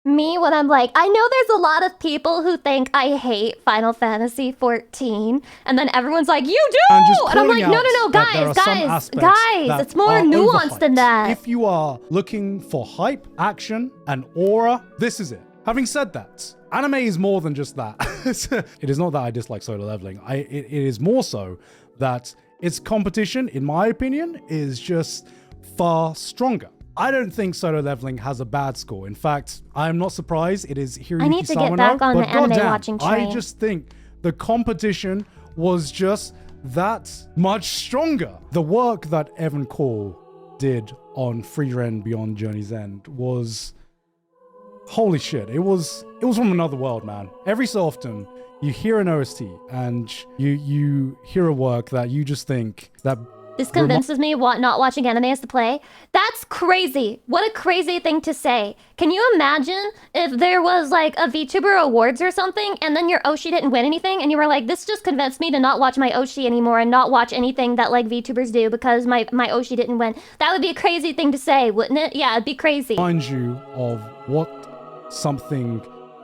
and Me, when I'm like, I know there's a lot of people who think I hate Final Fantasy 14, and then everyone's like, you do! And just And I'm calling like, no, out no, no, that there are some guys, aspects that it's more are nuanced than overhyped. that. If you are looking for hype, action, and aura, this is it. Having said that, anime is more than just that. It is not that I dislike Solo Leveling. It is more so that its competition, in my opinion, is just far stronger. I don't think Solo Leveling has a bad score. In fact, I'm not surprised. It is Hiroyuki I need to get Sawano, back on but the anime goddamn, watching I train. just think the competition was just that much stronger. The work that Evan Cole did on Free Ren Beyond Journey's End was holy shit. It was from another world, man. Every so often you hear an OST and you hear a work that you just think that This convinces me not watching anime is to play. That's crazy. What a crazy thing to say. Can you imagine if there was like a VTuber Awards or something and then your Oshi didn't win anything and you were like, this just convinced me to not watch my Oshi anymore and not watch anything that like VTubers do because my Oshi didn't win. That would be a crazy thing to say, wouldn't it? Yeah, it'd be crazy. Remind you of what something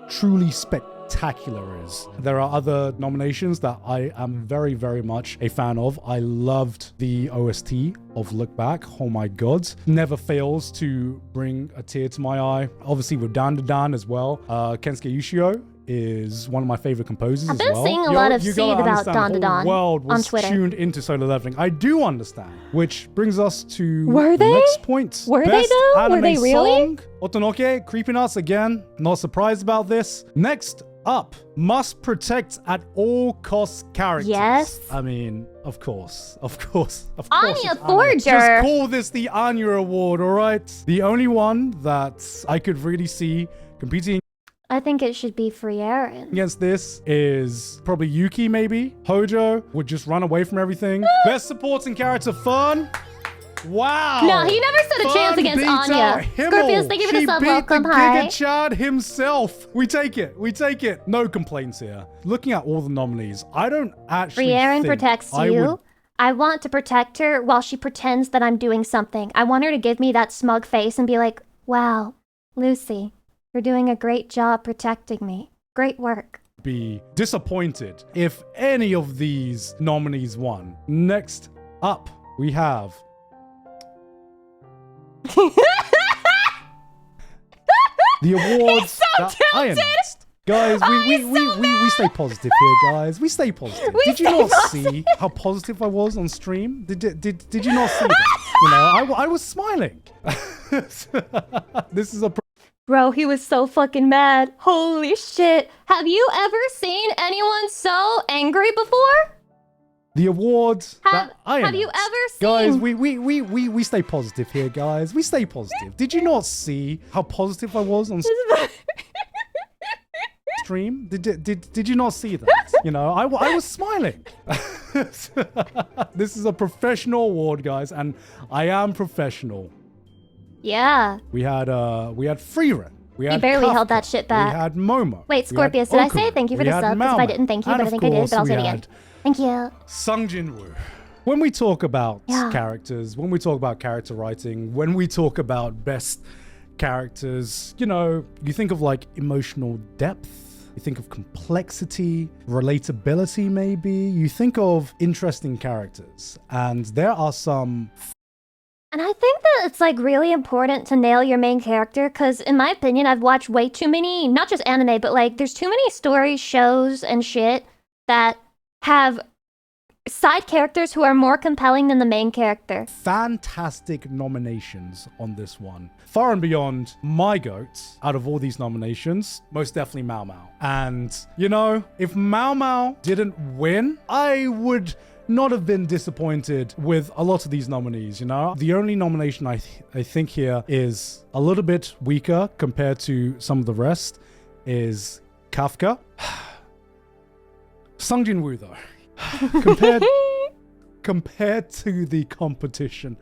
truly spectacular is. There are other nominations that I am very, very much a fan of. I loved the OST of Look Back. Oh my god. Never fails to bring a tear to my eye. Obviously with Dan Da Dan as well. Kensuke Ushio is one of my favorite composers I've as been well. seeing a lot of You seed gotta about understand, Dan Da the whole Dan world was on Twitter. tuned into Solo Leveling. I do understand. Which brings us to Were the they? next point. Were they Best though? Were anime they really? song. Otonoke, CreepyNuts again. Not surprised about this. Next up, must protect at all costs characters. Yes. I mean, of course. Anya it's Forger. Just call this the Anya Award, all right? The only one that I could really see competing I think it should be Free Aaron. against this is probably Yuki, maybe. Hojo would just run away from everything. Best supporting character, Fun. Wow. No, he never stood a chance Fun against beat Anya. out Himmel. Scorpius, thank you for the She sub. beat Welcome, the hi. Giga Chad himself. We take it. No complaints here. Looking at all the nominees, I don't actually Free Aaron think protects I you. would- I want to protect her while she pretends that I'm doing something. I want her to give me that smug face and be like, wow, Lucy, you're doing a great job protecting me. Great work. be disappointed if any of these nominees won. Next up, we have the awards that I announced. Guys, we stay positive here, guys. We stay positive. Did you not see how positive I was on stream? Did you not see that? You know, I was smiling. This is a Bro, he was so fucking mad. Holy shit. Have you ever seen anyone so angry before? The awards. Have that you ever seen... Guys, we stay positive here, guys. We stay positive. Did you not see how positive I was on stream? Did you not see that? You know, I was smiling. This is a professional award, guys, and I am professional. Yeah. We had Freeren. We had barely Kafka. held that shit back. We had Momo. Wait, Scorpius, did I say thank you for the sub? Because if I didn't, thank you, and but I think I did, but I'll say it again. Thank you. Sung Jin-woo. When we talk about characters, when we talk about character writing, when we talk about best characters, you know, you think of like emotional depth, you think of complexity, relatability maybe, you think of interesting characters. And there are some... And I think that it's like really important to nail your main character because in my opinion, I've watched way too many, not just anime, but like there's too many stories, shows, and shit that have side characters who are more compelling than the main character. Fantastic nominations on this one. Far and beyond my goat out of all these nominations, most definitely Mao Mao. And, you know, if Mao Mao didn't win, I would not have been disappointed with a lot of these nominees, you know? The only nomination I think here is a little bit weaker compared to some of the rest is Kafka. Sung Jin-woo, though. Compared to the competition,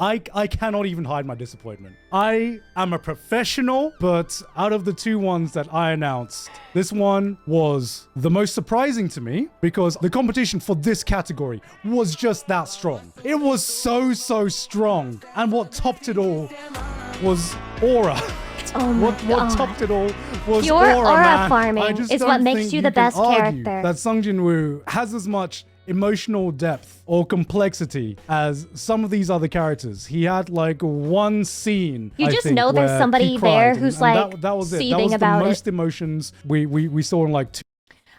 I cannot even hide my disappointment. I am a professional, but out of the two ones that I announced, this one was the most surprising to me because the competition for this category was just that strong. It was so strong. And what topped it all was aura. Oh my what topped it all was Pure aura man. farming is what makes you the best character. That Sung Jin-woo has as much emotional depth or complexity as some of these other characters. He had like one scene. You just know there's somebody there who's like that was it. seething That was about the most emotions we saw in like two.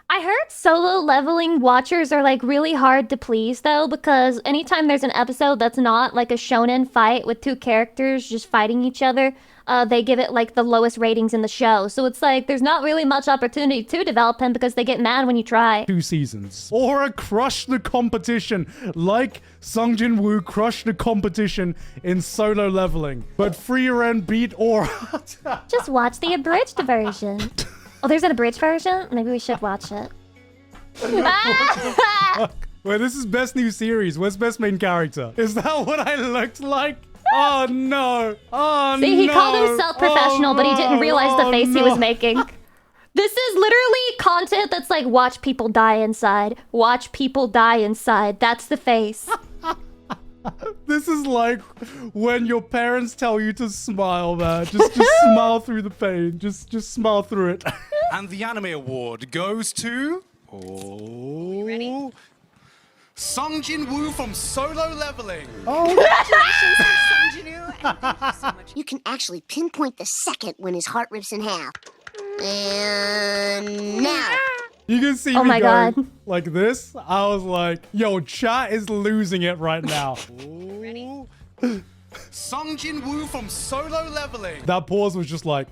I heard solo leveling watchers are like really hard to please though, because anytime there's an episode that's not like a shonen fight with two characters just fighting each other, they give it like the lowest ratings in the show. So it's like there's not really much opportunity to develop him because they get mad when you try. 2 seasons. Aura crushed the competition like Sung Jin-woo crushed the competition in solo leveling. But Freeren beat Aura. Just watch the abridged version. Oh, there's an abridged version? Maybe we should watch it. Wait, this is best new series. Where's best main character? Is that what I looked like? Oh no! Oh no! See, he called himself professional, but he didn't realize the face he was making. This is literally content that's like, watch people die inside. Watch people die inside. That's the face. This is like when your parents tell you to smile, man. Just smile through the pain. Just smile through it. And the anime award goes to... Oh... Ready? Sung Jin-woo from Solo Leveling. Oh. Congratulations on Sung Jin-woo, and thank you so much. You can actually pinpoint the second when his heart rips in half. And now. You can see me go like this. I was like, yo, chat is losing it right now. Ready? Sung Jin-woo from Solo Leveling. That pause was just like,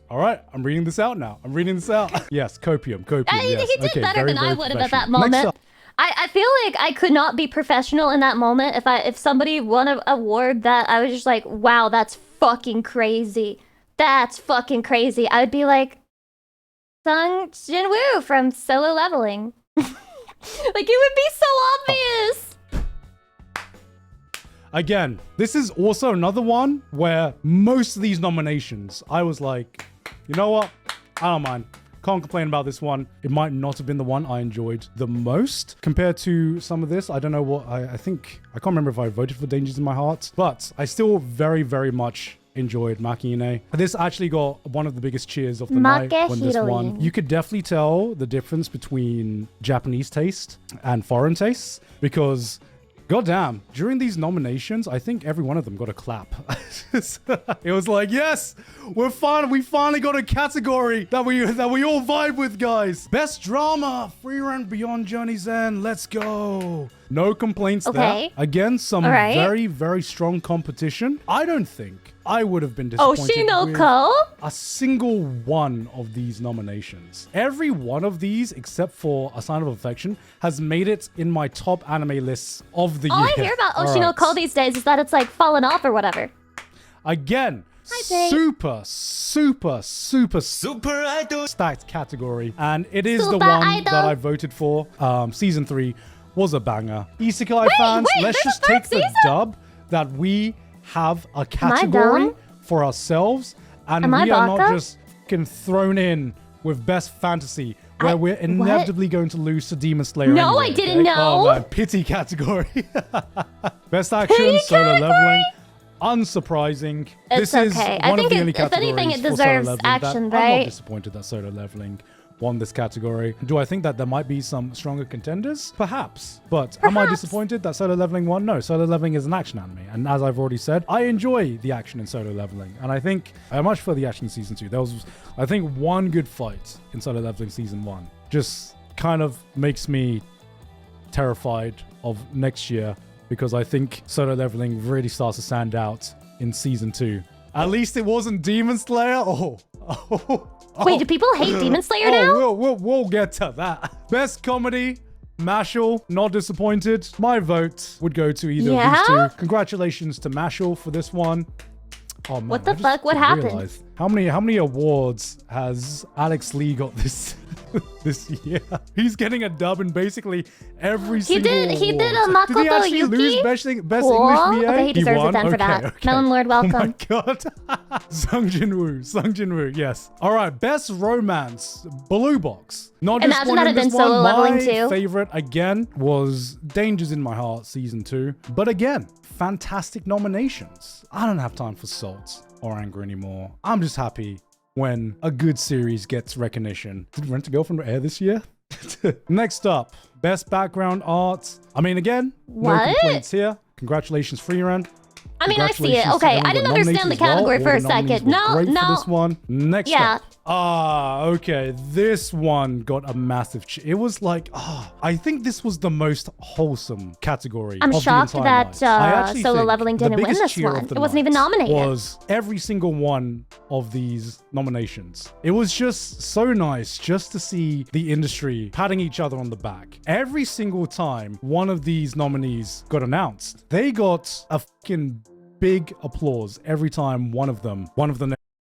all right, I'm reading this out now. I'm reading this out. Yes, copium, yes. He did better than I would have at that moment. I feel like I could not be professional in that moment. If somebody won an award that I was just like, wow, that's fucking crazy. That's fucking crazy. I would be like, Sung Jin-woo from Solo Leveling. Like, it would be so obvious. Again, this is also another one where most of these nominations, I was like, you know what? I don't mind. Can't complain about this one. It might not have been the one I enjoyed the most compared to some of this. I don't know what, I think, I can't remember if I voted for Dangers in My Heart, but I still very, very much enjoyed Makine. This actually got one of the biggest cheers of the night when this won. You could definitely tell the difference between Japanese taste and foreign tastes because goddamn, during these nominations, I think every one of them got a clap. It was like, yes, we finally got a category that we all vibe with, guys. Best drama, Freeren Beyond Journey's End. Let's go. No complaints there. Again, some very, very strong competition. I don't think I would have been disappointed Oshinoko? with a single one of these nominations. Every one of these, except for A Sign of Affection, has made it in my top anime lists of the year. All I hear about All Oshinoko right. these days is that it's like fallen off or whatever. Again, Jay. super stacked category, and it is the Super one idol. that I voted for. Season 3 was a banger. Isekai fans, wait, let's there's just a third take the season? dub that we have a I category dumb? for ourselves, and Am I we are not baka? just getting thrown in with best fantasy, where we're inevitably going to lose to Demon Slayer. No, anyway, I didn't okay? know. Oh man, pity category. Best action, Pity solo category? leveling. Unsurprising. It's this is okay. I one think of the it- only if categories anything, it for solo deserves leveling action, that I'm right? not disappointed that solo leveling won this category. Do I think that there might be some stronger contenders? Perhaps. But am I disappointed that solo leveling won? No, solo leveling is an action anime. And as I've already said, I enjoy the action in solo leveling. And I think I much prefer the action in season 2. There was, I think, one good fight in solo leveling season 1. Just kind of makes me terrified of next year, because I think solo leveling really starts to stand out in season 2. At least it wasn't Demon Slayer. Wait, do people hate Demon Slayer now? We'll get to that. Best comedy, Mashal, not disappointed. My vote would go to either of these two. Congratulations to Mashal for this one. Oh man, What the I just fuck? What happened? realized, how many awards has Alex Lee got this this year? He's getting a dub in basically every single He did a award. Did he Makoto actually Yuki? lose best Cool. English VA? Okay, he deserves won? a 10 for Okay, that. okay. Melon Lord, welcome. Oh my god. Sung Jinwoo, yes. All right, best romance, Blue Box. Not Imagine disappointed that in had this been solo one. leveling My too. favorite again was Dangers in My Heart season 2, but again, fantastic nominations. I don't have time for Salt or Anger anymore. I'm just happy when a good series gets recognition. Did Rent a Girlfriend air this year? Next up, best background art. I mean, again, no What? complaints here. Congratulations, Freerun. I mean, I see it. Congratulations to Okay, everyone I didn't that understand nominated the as well. category All for a the nominees second. were No, great no. for this one. Next Yeah. up. Okay. This one got a massive. It was like, I think this was the most wholesome category. I'm of shocked the entire that night. I actually Solo think Leveling the didn't win biggest this cheer of one. the It wasn't even night nominated. Was every single one of these nominations. It was just so nice just to see the industry patting each other on the back. Every single time one of these nominees got announced, they got a fucking big applause every time one of them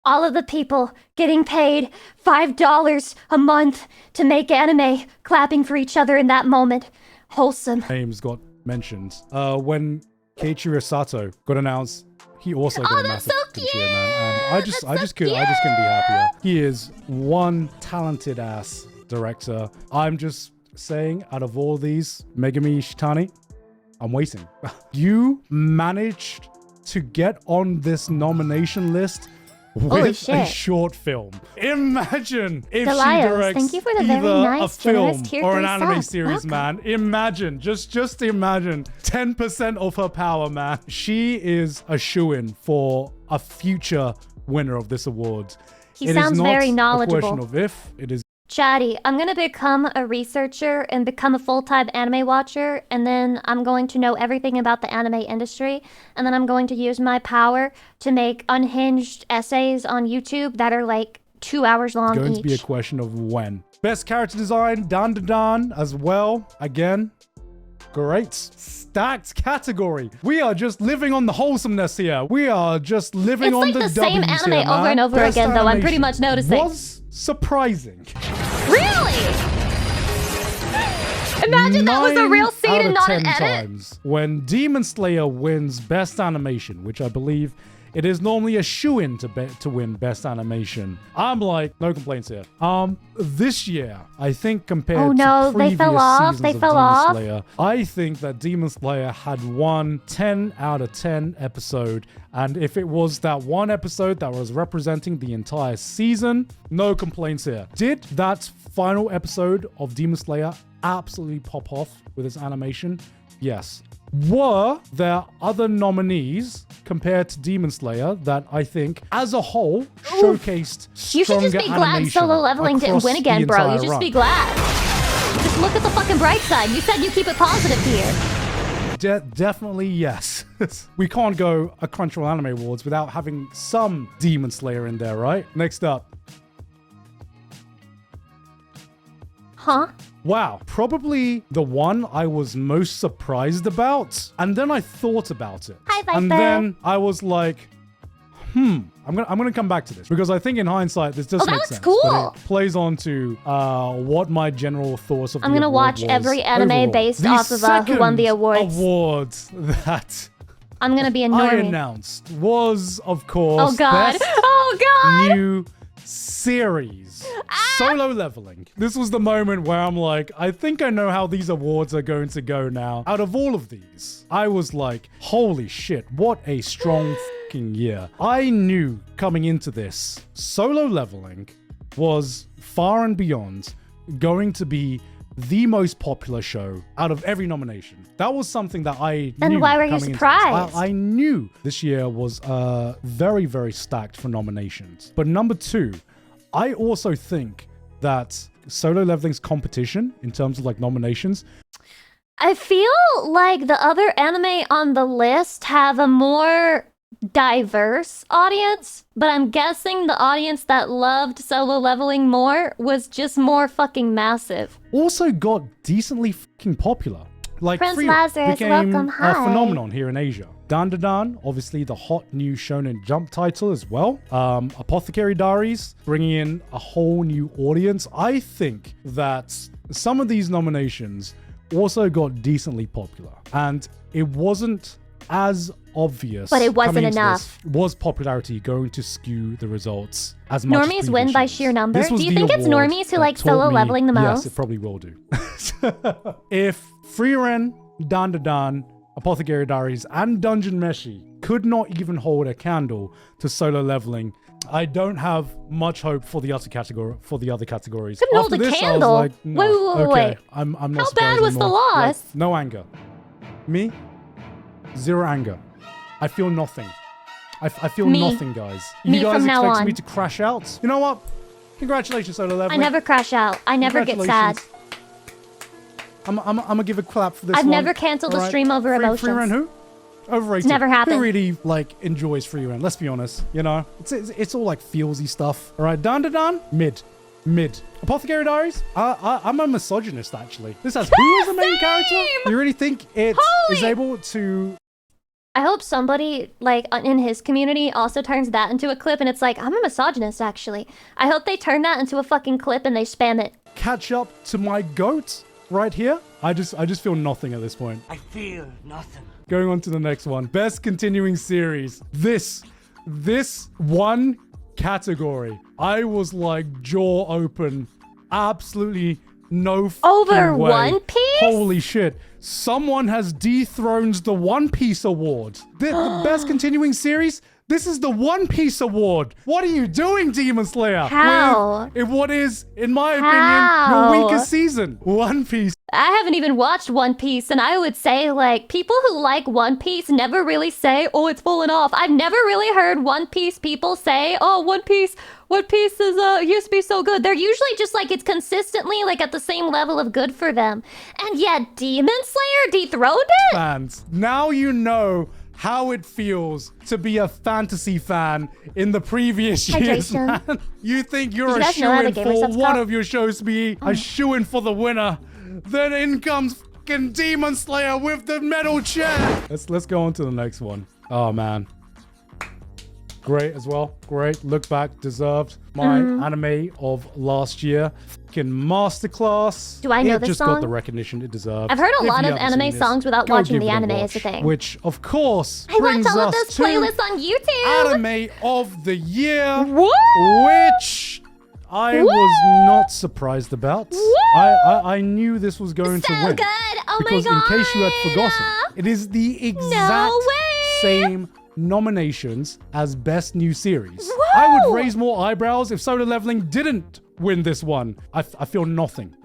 All of the people getting paid $5 a month to make anime, clapping for each other in that moment. Wholesome. names got mentioned. When Keiichiro Sato got announced, he also got a that's massive so fucking cheer, man. And I just couldn't be happier. He is one talented ass director. I'm just saying, out of all these, Megami Shitani, I'm waiting. You managed to get on this nomination list Holy with a shit. short film. Imagine if Delios, she directs thank you for the very either nice, a film generous tier or an 3 anime sub. series, Welcome. man. Imagine, just imagine 10% of her power, man. She is a shoo-in for a future winner of this award. He It is sounds not very a knowledgeable. question of if, it is Chatty, I'm gonna become a researcher and become a full-time anime watcher, and then I'm going to know everything about the anime industry, and then I'm going to use my power to make unhinged essays on YouTube that are like 2 hours long going each. to be a question of when. Best character design, Dan as well. Again, great. Stacked category. We are just living on the wholesomeness here. We are just living It's on like the the same W's anime here, over man. and over Best again, though. I'm pretty animation much noticing. Was surprising. Really? Imagine that was a real scene 9 and out of not an 10 edit. times when Demon Slayer wins Best Animation, which I believe it is normally a shoo-in to win Best Animation. I'm like, no complaints here. This year, I think compared Oh, no, to they previous fell off. seasons They of fell Demon off. Slayer, I think that Demon Slayer had one 10 out of 10 episode. And if it was that one episode that was representing the entire season, no complaints here. Did that final episode of Demon Slayer absolutely pop off with its animation? Yes. Were there other nominees compared to Demon Slayer that I think, as a whole, showcased You stronger should just be glad animation Solo Leveling didn't across win the again, bro. You entire just run? be glad. Just look at the fucking bright side. You said you keep it positive here. Definitely yes. We can't go a Crunchyroll Anime Awards without having some Demon Slayer in there, right? Next up. Huh? Wow, probably the one I was most surprised about. And then I thought about it. Hi, Viper. And then I was like, I'm gonna come back to this because I think in hindsight this does that make was sense. cool. But it plays on to what my general thoughts of I'm the gonna award watch was every anime overall. based The off of who won the second awards. awards that I'm gonna be a I normie. announced was, of course, Oh god. Best Oh god. New Series. Solo Leveling. This was the moment where I'm like, I think I know how these awards are going to go now. Out of all of these, I was like, holy shit, what a strong fucking year. I knew coming into this, Solo Leveling was far and beyond going to be the most popular show out of every nomination. That was something that I Then knew why were you coming into this. surprised? I knew this year was very, very stacked for nominations. But number two, I also think that Solo Leveling's competition in terms of like nominations. I feel like the other anime on the list have a more diverse audience, but I'm guessing the audience that loved Solo Leveling more was just more fucking massive. Also got decently fucking popular. Like Prince Free Lazarus, became welcome, a hi. phenomenon here in Asia. Dandadan, obviously the hot new Shonen Jump title as well. Apothecary Diaries, bringing in a whole new audience. I think that some of these nominations also got decently popular, and it wasn't as obvious. But it wasn't coming into enough. this. Was popularity going to skew the results as much? Normies as win by previous sheer years? number? This was Do you the think it's award normies who that like taught solo me- leveling the Yes, most? it probably will do. If Freeren, Dandadan, Apothecary Diaries, and Dungeon Meshi could not even hold a candle to Solo Leveling, I don't have much hope for the other categories. Couldn't hold After a this, candle? I was like, no, Wait. okay, I'm not How surprised bad was the anymore. Like, loss? no anger. Me? Zero anger. I feel nothing. I feel Me. nothing, guys. Me You guys from now expect on. me to crash out? You know what? Congratulations, Solo I Leveling. never crash out. I never get sad. I'm gonna give a clap for this I've one. never canceled a stream over emotions. Free run who? Overrated. Never happened. Who really like enjoys free run? Let's be honest. You know, it's all like feelsy stuff. All right, Dan. Mid. Apothecary Diaries. I'm a misogynist actually. This has who is the main character? You really think it is able to? I hope somebody, like, in his community also turns that into a clip and it's like, I'm a misogynist, actually. I hope they turn that into a fucking clip and they spam it. Catch up to my goat right here. I just feel nothing at this point. I feel nothing. Going on to the next one. Best continuing series. This one category. I was like jaw open. Absolutely no Over fucking way. One Piece? Holy shit. Someone has dethroned the One Piece award. The best continuing series? This is the One Piece award. What are you doing, Demon Slayer? How? In what is, in my How? opinion, your weakest season. One Piece. I haven't even watched One Piece, and I would say, like, people who like One Piece never really say, oh, it's fallen off. I've never really heard One Piece people say, oh, One Piece is, used to be so good. They're usually just, like, it's consistently, like, at the same level of good for them. And yet, Demon Slayer dethroned it? Fans, now you know how it feels to be a fantasy fan in the previous years, Hydration. man. You think you're Did you a guys know how the shoo-in gamer for sub's one called? of your shows to be a shoo-in for the winner. Then in comes fucking Demon Slayer with the metal chair. Let's go on to the next one. Oh man. Great as well. Great. Look back. Deserved. My anime of last year. Fucking masterclass. Do I know it this just song? got the recognition it deserved. I've heard a If lot you of haven't anime seen songs this, without go watching give the it a anime is watch, the thing. Which, of course, I brings watch all of us those to playlists on YouTube. Anime of the Year, Woo! which I was not surprised about. I knew this was going to So win. good. Oh because my god. in case you had forgotten, it is the exact way. same nominations as Best New Series. I would raise more eyebrows if Solo Leveling didn't win this one. I feel nothing.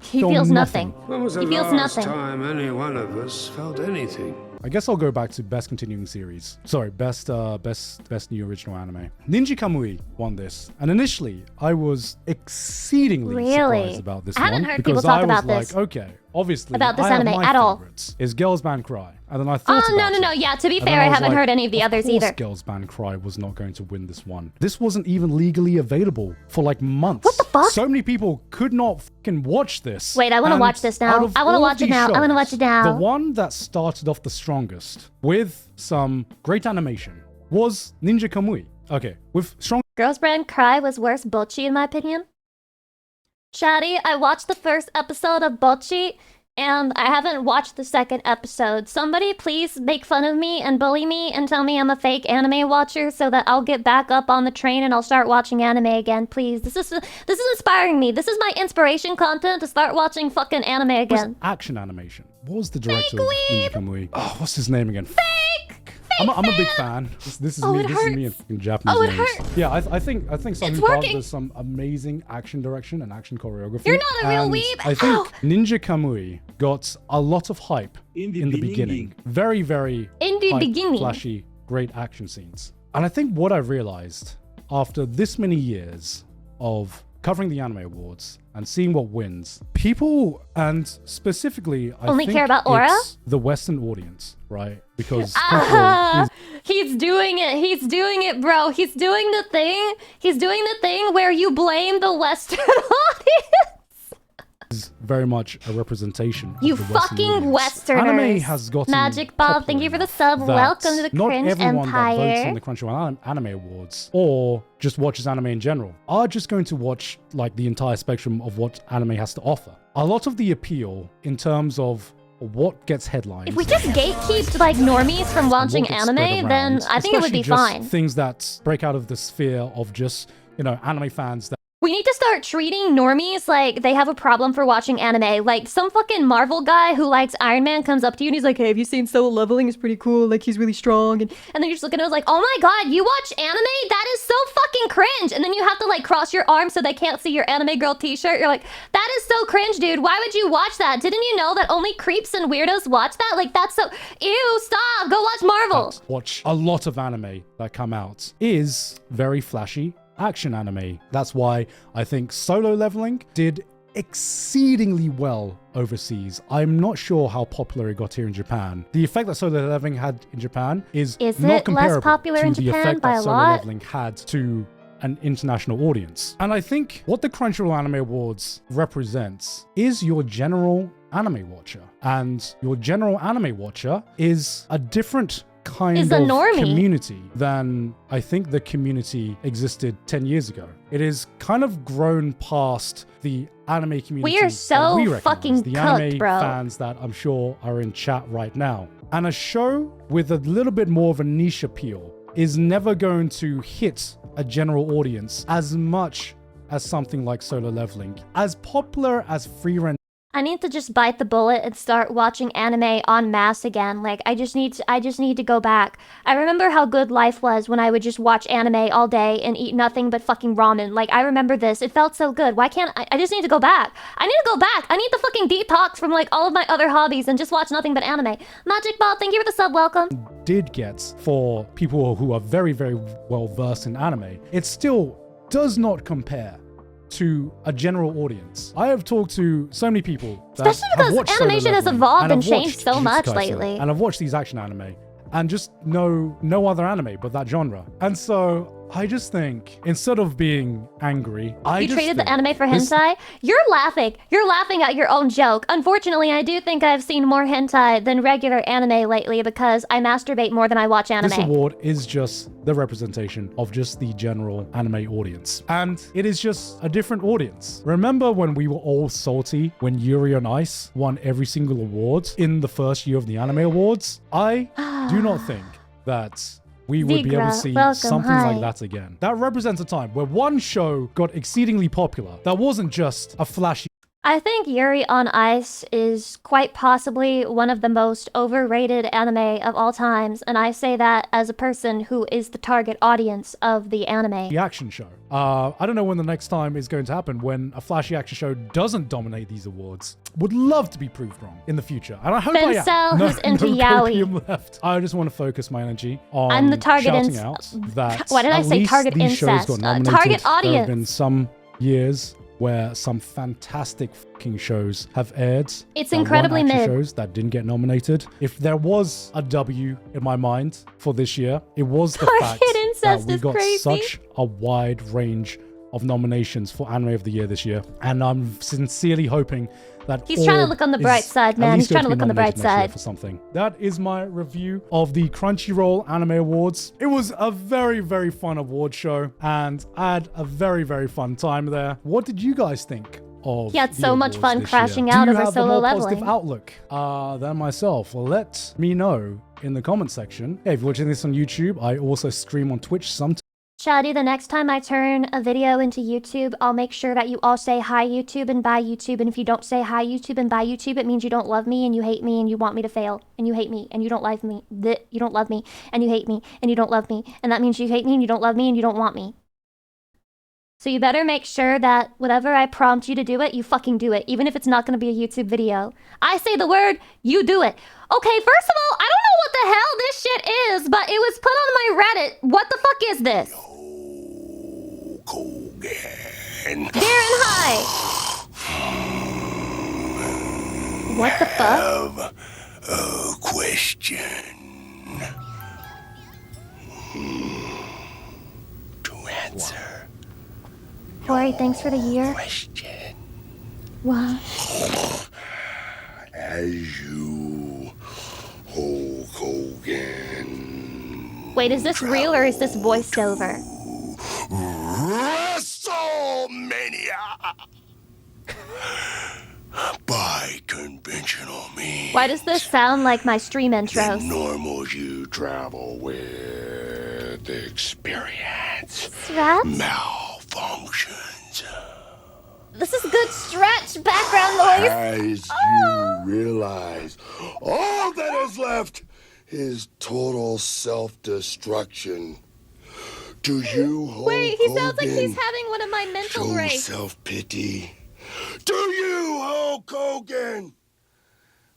He Feel feels nothing. nothing. When was the He feels last nothing. time any one of us felt anything? I guess I'll go back to Best Continuing Series. Sorry, Best New Original Anime. Ninja Kamui won this. And initially, I was exceedingly Really? surprised about this I haven't one. heard because people talk I was about like, this. okay, obviously, about this I have anime my at all. favorites, is Girls Band Cry. And then I thought Oh, about no. it. Yeah, to be And fair, then I was haven't like, heard any of the others either. Girls Band Cry was not going to win this one. This wasn't even legally available for like months. What the fuck? So many people could not fucking watch this. Wait, I wanna And watch this now. out of I wanna all watch it these now. I wanna watch it now. The one that started off the strongest with some great animation was Ninja Kamui. Okay, with strong Girls Brand Cry was worse Bocchi in my opinion. Chatty, I watched the first episode of Bocchi, and I haven't watched the second episode. Somebody please make fun of me and bully me and tell me I'm a fake anime watcher so that I'll get back up on the train and I'll start watching anime again, please. This is inspiring me. This is my inspiration content to start watching fucking anime again. action animation. What was the director of Ninja Kamui? Oh, what's his name again? I'm a big fan. This is Oh, me. it This is me hurts. in Japanese Oh, it names. hurts. Yeah, I think Song It's Park working. does some amazing action direction and action choreography. You're not a real and weeb. I think Ow. Ninja Kamui got a lot of hype in the beginning. Very, very In the hype, beginning. flashy, great action scenes. And I think what I realized after this many years of covering the Anime Awards and seeing what wins, people, and specifically, I Only think care about aura? it's the Western audience, right? Because Ah, Crunchyroll is he's doing it. He's doing it, bro. He's doing the thing. He's doing the thing where you blame the Western audience. very much a representation of You the Western fucking audience. Westerners. Anime has gotten Magic Ball, thank you for the sub. that Welcome to the not Cringe everyone that votes Empire. on the Crunchyroll Anime Awards or just watches anime in general are just going to watch like the entire spectrum of what anime has to offer. A lot of the appeal in terms of what gets headlines. If we just gatekeep like normies from and watching what gets spread anime, then around, I think it would be especially just fine. Things that break out of the sphere of just, anime fans that We need to start treating normies like they have a problem for watching anime. Like some fucking Marvel guy who likes Iron Man comes up to you and he's like, hey, have you seen Solo Leveling? It's pretty cool. Like he's really strong. And then you're just looking at it like, oh my god, you watch anime? That is so fucking cringe. And then you have to like cross your arms so they can't see your anime girl t-shirt. You're like, that is so cringe, dude. Why would you watch that? Didn't you know that only creeps and weirdos watch that? Like that's so, ew, stop. Go watch Marvel. watch a lot of anime that come out is very flashy action anime. That's why I think Solo Leveling did exceedingly well overseas. I'm not sure how popular it got here in Japan. The effect that Solo Leveling had in Japan is Is not it less comparable popular to in the Japan effect by that a Solo lot? Leveling had to an international audience. And I think what the Crunchyroll Anime Awards represents is your general anime watcher. And your general anime watcher is a different kind Is a of normie. community than I think the community existed 10 years ago. It is kind of grown past the anime community. We are so that we recognize, fucking the cooked, anime bro. fans that I'm sure are in chat right now. And a show with a little bit more of a niche appeal is never going to hit a general audience as much as something like Solo Leveling. As popular as free rent I need to just bite the bullet and start watching anime en masse again. Like I just need to go back. I remember how good life was when I would just watch anime all day and eat nothing but fucking ramen. Like I remember this. It felt so good. Why can't I just need to go back. I need to go back. I need to fucking detox from like all of my other hobbies and just watch nothing but anime. Magic Ball, thank you for the sub. Welcome. did get for people who are very, very well versed in anime, it still does not compare to a general audience. I have talked to so many people that Especially have because watched Solo animation has Leveling evolved and have changed watched so Jujutsu much Kaisen lately. and I've watched these action anime and just know no other anime but that genre. And so I just think instead of being angry, You traded the anime for hentai? You're laughing. You're laughing at your own joke. Unfortunately, I do think I've seen more hentai than regular anime lately because I masturbate more than I watch anime. This award is just the representation of just the general anime audience. And it is just a different audience. Remember when we were all salty when Yuri on Ice won every single award in the first year of the Anime Awards? I do not think that we would be able to Zigra, see welcome, something hi. like that again. That represents a time where one show got exceedingly popular. That wasn't just a flashy I think Yuri on Ice is quite possibly one of the most overrated anime of all times, and I say that as a person who is the target audience of the anime. action show. I don't know when the next time is going to happen when a flashy action show doesn't dominate these awards. Would love to be proved wrong in the future, and I hope I Fencel, am. who's into yaoi. copium left. I just want to focus my energy on I'm the target shouting inc- out that Why did I at say least target these shows incest? got nominated. Target There have audience. been some years where some fantastic fucking shows have aired. It's that incredibly weren't actually mid. shows that didn't get nominated. If there was a W in my mind for this year, it was the fact Target that incest we is got crazy. such a wide range of nominations for Anime of the Year this year. And I'm sincerely hoping that He's trying to Orb look on the is bright side, at man. least He's trying to going look on the be bright nominated next year side. for something. That is my review of the Crunchyroll Anime Awards. It was a very, very fun award show, and I had a very, very fun time there. What did you guys think of He had the so much awards fun this crashing year? out Do you over have a solo more leveling? positive outlook than myself? Well, let me know in the comment section. Hey, if you're watching this on YouTube, I also stream on Twitch sometimes. Shadi, the next time I turn a video into YouTube, I'll make sure that you all say hi YouTube and bye YouTube. And if you don't say hi YouTube and bye YouTube, it means you don't love me and you hate me and you want me to fail and you hate me and you don't love me. You don't love me and you hate me and you don't love me. And that means you hate me and you don't love me and you don't want me. So you better make sure that whatever I prompt you to do it, you fucking do it, even if it's not going to be a YouTube video. I say the word, you do it. Okay, first of all, I don't know what the hell this shit is, but it was put on my Reddit. What the fuck is this? Darren, hi. What the fuck? A question to answer. Corey, thanks for the year. Question. What? As you, Hulk Hogan. Wait, is this real or is this voiced over? WrestleMania. By conventional means. Why does this sound like my stream The intros? normals you travel with experience Stretch? malfunctions. This is good stretch background noise. As you realize, all that is left is total self-destruction. Do you, Hulk Wait, he sounds like he's Hogan, having one of my mental show breaks. self-pity? Do you, Hulk Hogan,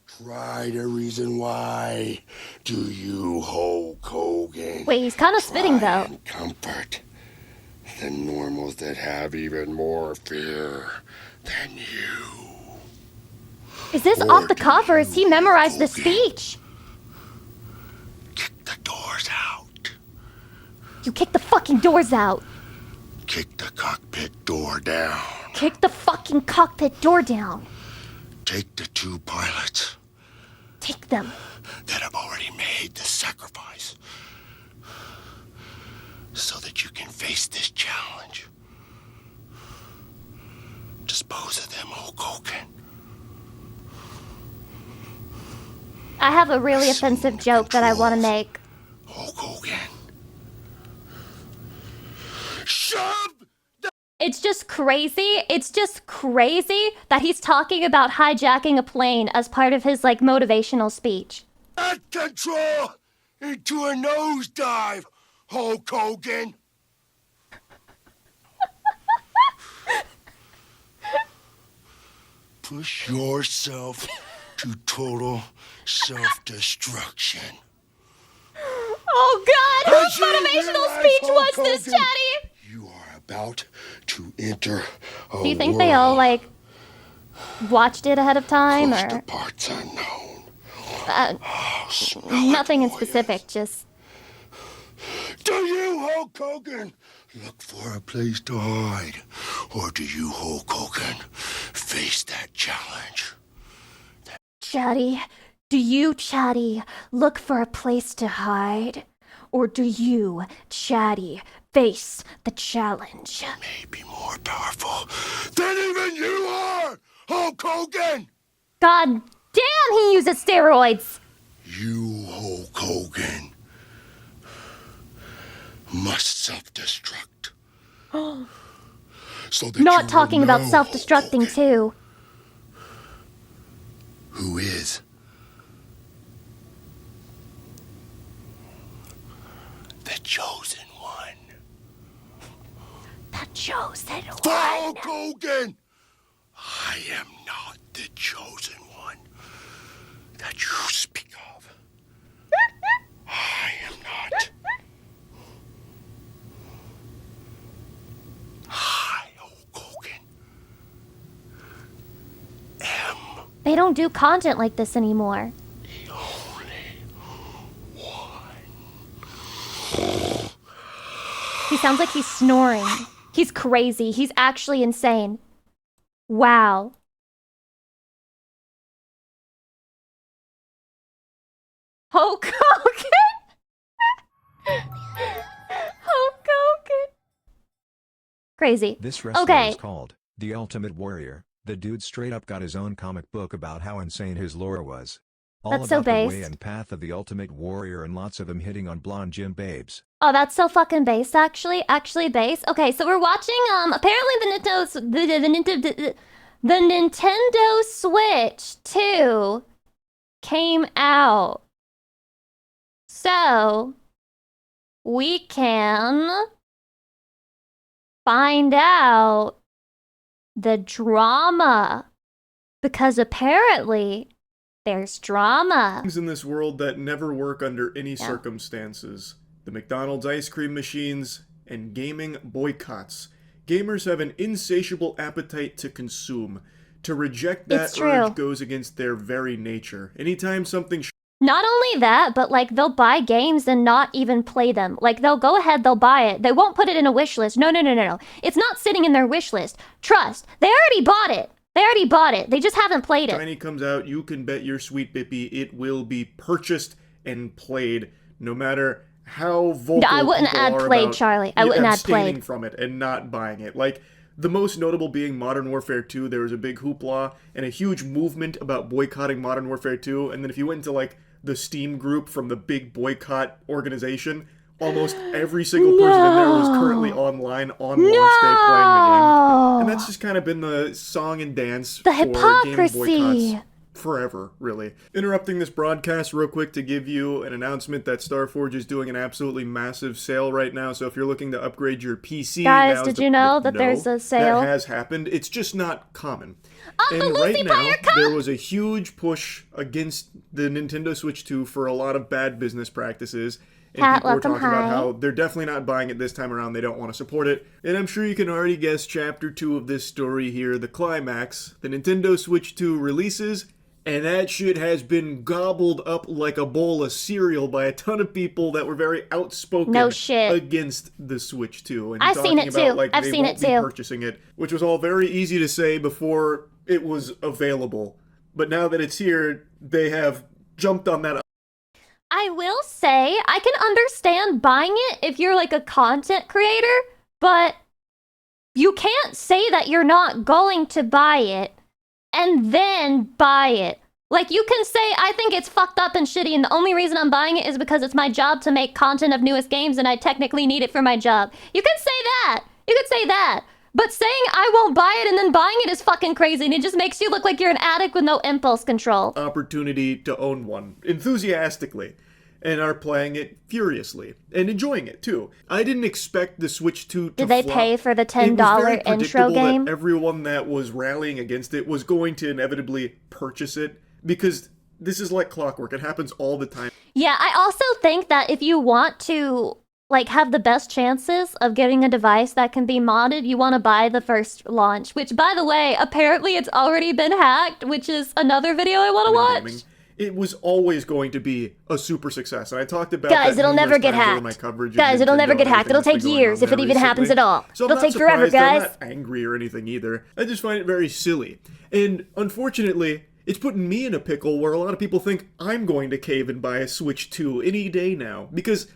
try to reason why? Do you, Hulk Hogan? Wait, he's kind of spitting try though. and comfort the normals that have even more fear than you? Is this Or off the do cuff or is he you, memorized the Hogan, speech? Kick the doors out. You kick the fucking doors out. Kick the cockpit door down. Kick the fucking cockpit door down. Take the two pilots Take them. that have already made the sacrifice so that you can face this challenge. Dispose of them, Hulk Hogan. I have a really offensive joke that I want to make. Hulk Hogan. Shove It's just crazy. It's just crazy that he's talking about hijacking a plane as part of his, like, motivational speech. that control into a nosedive, Hulk Hogan. Push yourself to total self-destruction. Oh, God! Whose As you motivational realize, speech Hulk was this, Hogan, Chatty? You are about to enter a Do you think they all, like, watched it ahead of time, close to or parts unknown. nothing in specific, just... Do you, Hulk Hogan, look for a place to hide? Or do you, Hulk Hogan, face that challenge? Chatty, do you, Chatty, look for a place to hide? Or do you, Chatty, face the challenge? Maybe more powerful than even you are, Hulk Hogan! God damn, he uses steroids! You, Hulk Hogan, must self-destruct. So that Not you talking will about know, self-destructing, Hulk Hogan, too. Who is the chosen one? The chosen one. Hulk Hogan! I am not the chosen one that you speak of. I am not. I, Hulk Hogan, They don't do content like this anymore. He sounds like he's snoring. He's crazy. He's actually insane. Wow. Hulk Hogan? Hulk Hogan. Crazy. This wrestler Okay. is called The Ultimate Warrior. The dude straight up got his own comic book about how insane his lore was. All That's so about the way based. and path of the Ultimate Warrior and lots of him hitting on blonde gym babes. Oh, that's so fucking based, actually. Actually based. Okay, so we're watching, apparently the Nintendo Switch 2 came out. So, we can find out the drama. Because apparently, there's drama. Things in this world that never work under any circumstances. The McDonald's ice cream machines and gaming boycotts. Gamers have an insatiable appetite to consume. To reject that urge goes against their very nature. Anytime something Not only that, but like they'll buy games and not even play them. Like they'll go ahead, they'll buy it. They won't put it in a wish list. No. It's not sitting in their wish list. Trust. They already bought it. They just haven't played it. Shiny comes out, you can bet your sweet bippy it will be purchased and played, no matter how vocal I wouldn't people add are played, about Charlie. I wouldn't add abstaining played. from it and not buying it. Like, the most notable being Modern Warfare 2. There was a big hoopla and a huge movement about boycotting Modern Warfare 2. And then if you went into, like, the Steam group from the big boycott organization, almost every single person in there was currently online on launch day playing the game. And that's just kind of been the song and dance The for hypocrisy. gaming boycotts forever, really. Interrupting this broadcast real quick to give you an announcement that Starforge is doing an absolutely massive sale right now. So if you're looking to upgrade your PC, Guys, now's did the- you know that No, there's a sale? That has happened. It's just not common. The And Lucy right now, Pyre cup! there was a huge push against the Nintendo Switch 2 for a lot of bad business practices. And Kat, people were welcome, talking about hi. how they're definitely not buying it this time around. They don't want to support it. And I'm sure you can already guess chapter 2 of this story here, the climax. The Nintendo Switch 2 releases, and that shit has been gobbled up like a bowl of cereal by a ton of people that were very outspoken No shit. against the Switch 2. And I've seen talking it about, too. like, I've they seen won't it be too. purchasing it, which was all very easy to say before it was available. But now that it's here, they have jumped on that. I will say, I can understand buying it if you're like a content creator, but you can't say that you're not going to buy it and then buy it. Like, you can say, I think it's fucked up and shitty, and the only reason I'm buying it is because it's my job to make content of newest games, and I technically need it for my job. You can say that. You could say that. But saying I won't buy it and then buying it is fucking crazy, and it just makes you look like you're an addict with no impulse control. Opportunity to own one enthusiastically and are playing it furiously and enjoying it too. I didn't expect the Switch 2 to Did they flop. pay for the It was very $10 intro predictable game? that everyone that was rallying against it was going to inevitably purchase it because this is like clockwork. It happens all the time. Yeah, I also think that if you want to like have the best chances of getting a device that can be modded, you want to buy the first launch, which by the way, apparently it's already been hacked, which is another video I want to watch. Gaming. It was always going to be a super success. And I talked about Guys, that it'll never numerous get times over hacked. my coverage of Guys, it'll Nintendo never get and hacked. everything It'll take that's been going years on if it there even happens recently. at all. So It'll I'm take not forever, surprised. guys. I'm not angry or anything either. I just find it very silly. And unfortunately, it's putting me in a pickle where a lot of people think I'm going to cave and buy a Switch 2 any day now. Because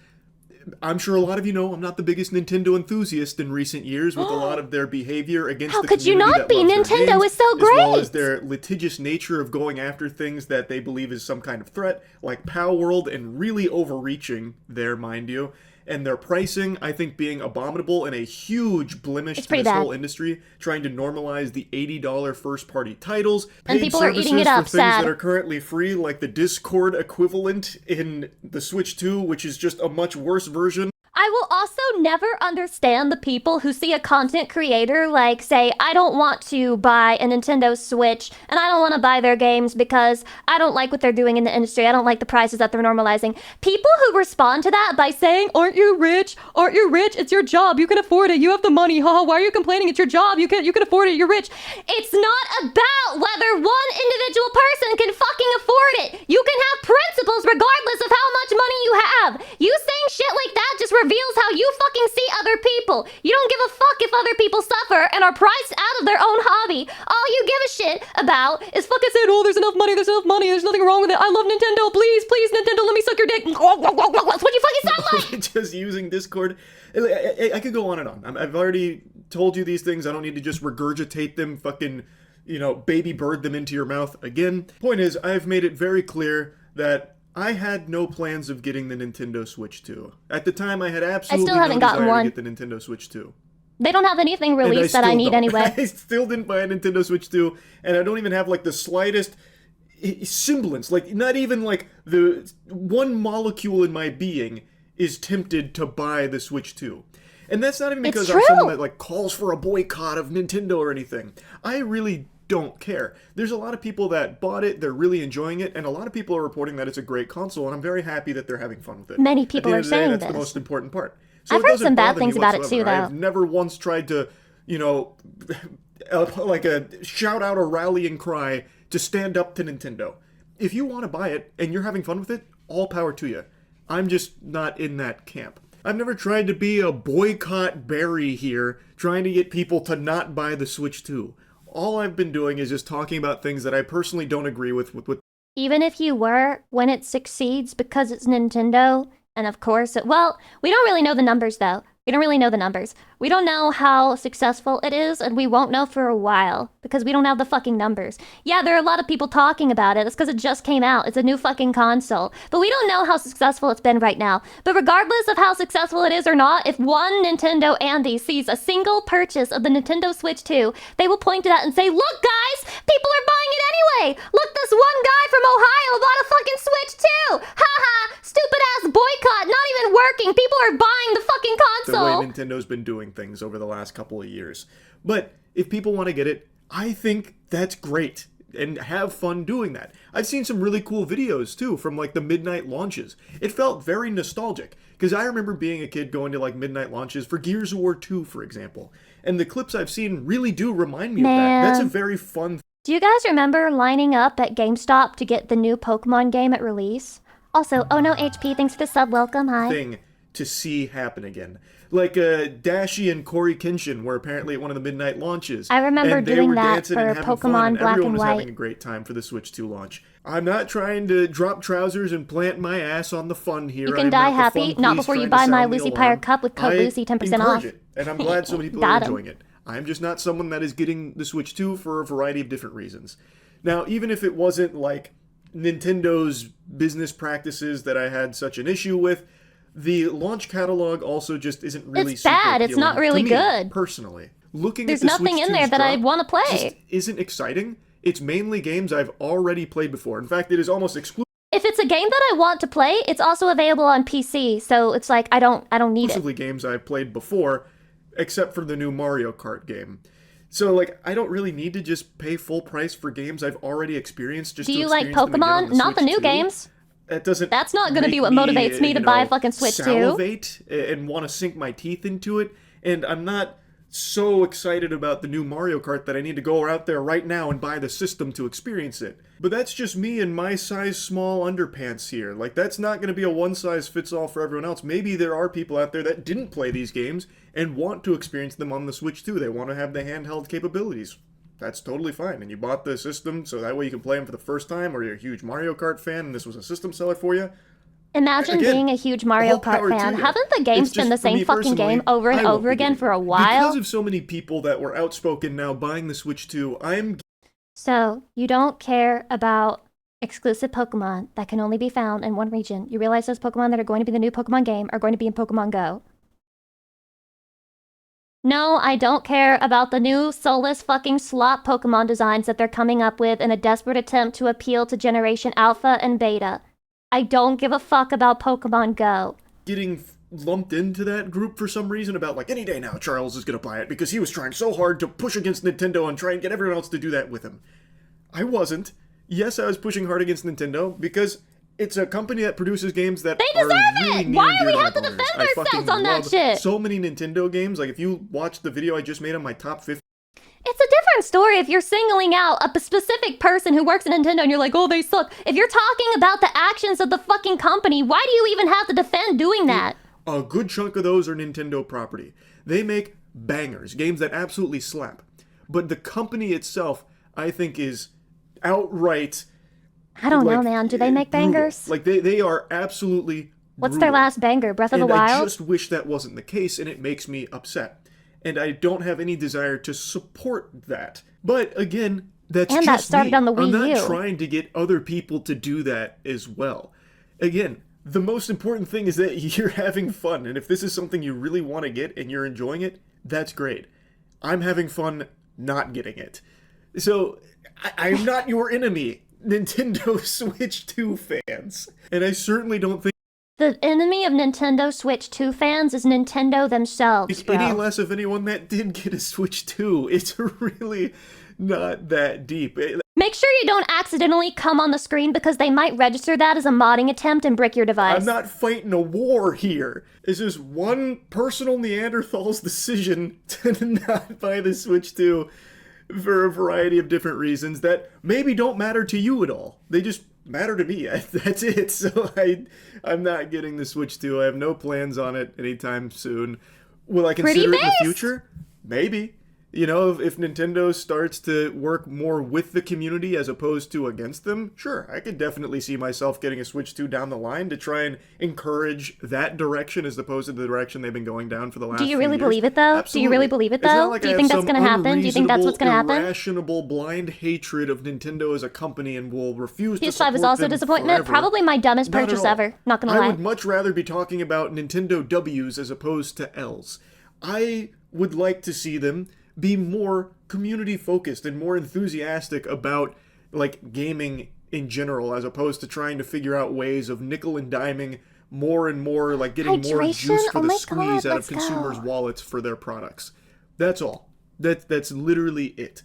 I'm sure a lot of you know I'm not the biggest Nintendo enthusiast in recent years with a lot of their behavior against How the could you community not that be? loves their Nintendo games, is so as well great. as their litigious nature of going after things that they believe is some kind of threat, like Pow World, and really overreaching there, mind you. And their pricing, I think, being abominable and a huge blemish to pretty this bad. whole industry, trying to normalize the $80 first-party titles, And paid people are eating it services up, for things sad. that are currently free, like the Discord equivalent in the Switch 2, which is just a much worse version. I will also never understand the people who see a content creator like say, I don't want to buy a Nintendo Switch and I don't want to buy their games because I don't like what they're doing in the industry. I don't like the prices that they're normalizing. People who respond to that by saying, aren't you rich? Aren't you rich? It's your job. You can afford it. You have the money. Haha, why are you complaining? It's your job. You can afford it. You're rich. It's not about whether one individual person can fucking afford it. You can have principles regardless of how much money you have. You saying shit like that just reveals how you fucking see other people. You don't give a fuck if other people suffer and are priced out of their own hobby. All you give a shit about is fucking saying, oh, there's enough money, there's nothing wrong with it. I love Nintendo, please, Nintendo, let me suck your dick. That's what you fucking sound like! Just using Discord. I could go on and on. I've already told you these things. I don't need to just regurgitate them, fucking, baby bird them into your mouth again. Point is, I've made it very clear that I had no plans of getting the Nintendo Switch 2. At the time, I had absolutely no desire to get the Nintendo Switch 2. They don't have anything released that I need anyway. I still didn't buy a Nintendo Switch 2, and I don't even have, the slightest semblance, not even, the one molecule in my being is tempted to buy the Switch 2. And that's not even because I'm someone that, calls for a boycott of Nintendo or anything. I really don't care. There's a lot of people that bought it, they're really enjoying it, and a lot of people are reporting that it's a great console, and I'm very happy that they're having fun with it. Many people are saying that's the most important part. So I've heard some bad things about it too, though. I've never once tried to, shout out a rallying cry to stand up to Nintendo. If you want to buy it, and you're having fun with it, all power to you. I'm just not in that camp. I've never tried to be a boycott Barry here, trying to get people to not buy the Switch 2. All I've been doing is just talking about things that I personally don't agree with. Even if you were, when it succeeds because it's Nintendo, and of course we don't really know the numbers though. We don't really know the numbers. We don't know how successful it is, and we won't know for a while, because we don't have the fucking numbers. Yeah, there are a lot of people talking about it. It's because it just came out. It's a new fucking console. But we don't know how successful it's been right now. But regardless of how successful it is or not, if one Nintendo Andy sees a single purchase of the Nintendo Switch 2, they will point to that and say, look guys, people are buying it anyway! Look, this one guy from Ohio bought a fucking Switch 2! Haha! Stupid ass boycott, not even working! People are buying the fucking console! The way Nintendo's been doing things over the last couple of years. But if people want to get it, I think that's great. And have fun doing that. I've seen some really cool videos too from the midnight launches. It felt very nostalgic because I remember being a kid going to midnight launches for Gears of War 2, for example. And the clips I've seen really do remind me of that. That's a very fun. Do you guys remember lining up at GameStop to get the new Pokemon game at release? Also, oh no HP, thanks for the sub, welcome, hi. Thing to see happen again. Dashi and Corey Kenshin were apparently at one of the midnight launches. I remember doing that for Pokemon Black and Everyone was White. having a great time for the Switch 2 launch. I'm not trying to drop trousers and plant my ass on the fun here. You can die happy, not before you buy my Lucy Pyre cup with code Lucy 10% off. It, and I'm glad so many people are enjoying it. I'm just not someone that is getting the Switch 2 for a variety of different reasons. Now, even if it wasn't Nintendo's business practices that I had such an issue with, the launch catalog also just isn't really it's bad. It's not really good. Personally, looking there's at the nothing Switch in there that I want to play. Just isn't exciting. It's mainly games I've already played before. In fact, it is almost exclusive. If it's a game that I want to play, it's also available on PC. So it's I don't need it. Exclusively games I've played before, except for the new Mario Kart game. So I don't really need to just pay full price for games I've already experienced. Just do you like Pokemon? Not the new games. That's not going to be what motivates me to buy a fucking Switch 2. Salivate and want to sink my teeth into it, and I'm not so excited about the new Mario Kart that I need to go out there right now and buy the system to experience it. But that's just me and my size small underpants here. That's not going to be a one-size-fits-all for everyone else. Maybe there are people out there that didn't play these games and want to experience them on the Switch 2. They want to have the handheld capabilities. That's totally fine. And you bought the system so that way you can play them for the first time, or you're a huge Mario Kart fan and this was a system seller for you. Imagine being a huge Mario Kart fan. Haven't the games been the same fucking game over and over again for a while? Because of so many people that were outspoken now buying the Switch 2, So, you don't care about exclusive Pokemon that can only be found in one region. You realize those Pokemon that are going to be the new Pokemon game are going to be in Pokemon Go. No, I don't care about the new soulless fucking slot Pokemon designs that they're coming up with in a desperate attempt to appeal to Generation Alpha and Beta. I don't give a fuck about Pokemon Go. Getting lumped into that group for some reason about like, any day now Charles is gonna buy it because he was trying so hard to push against Nintendo and try and get everyone else to do that with him. I wasn't. Yes, I was pushing hard against Nintendo because it's a company that produces games that They deserve really it! near Why and do dear we to have my to boners. defend I fucking ourselves on that love shit? so many Nintendo games. Like, if you watch the video I just made on my top 50, It's a different story if you're singling out a specific person who works at Nintendo and you're like, oh, they suck. If you're talking about the actions of the fucking company, why do you even have to defend doing that? a good chunk of those are Nintendo property. They make bangers, games that absolutely slap. But the company itself, I think, is outright... I don't know, man. Do they make brutal. bangers? Like, they are absolutely What's their brutal. last banger? Breath of the And I Wild? just wish that wasn't the case, and it makes me upset. And I don't have any desire to support that. But again, that's And just that started me. on the I'm Wii not U. trying to get other people to do that as well. Again, the most important thing is that you're having fun, and if this is something you really want to get and you're enjoying it, that's great. I'm having fun not getting it. So, I'm not your enemy, Nintendo Switch 2 fans. And I certainly don't think The enemy of Nintendo Switch 2 fans is Nintendo themselves, bro. any less of anyone that did get a Switch 2. It's really not that deep. Make sure you don't accidentally come on the screen because they might register that as a modding attempt and brick your device. I'm not fighting a war here. It's just one personal Neanderthal's decision to not buy the Switch 2 for a variety of different reasons that maybe don't matter to you at all. They just matter to me. That's it. So I'm not getting the Switch 2. I have no plans on it anytime soon. Will I consider it in the future? Maybe. You know, if Nintendo starts to work more with the community as opposed to against them, sure, I could definitely see myself getting a Switch 2 down the line to try and encourage that direction as opposed to the direction they've been going down for the last Do you few really years. believe it, though? Absolutely. Do you really believe it, It's not though? like Do I you have think that's some going to happen? Do you think that's what's going to happen? Irrational, blind hatred of Nintendo as a company and will refuse to PS5 support is also a them disappointment. forever. Probably my dumbest Not at purchase all. ever. Not going to I lie. would much rather be talking about Nintendo W's as opposed to L's. I would like to see them be more community focused and more enthusiastic about like gaming in general as opposed to trying to figure out ways of nickel and diming more and more, like getting more Hydration? juice for Oh the my squeeze God, out let's of consumers' go. wallets for their products. That's all. That's literally it.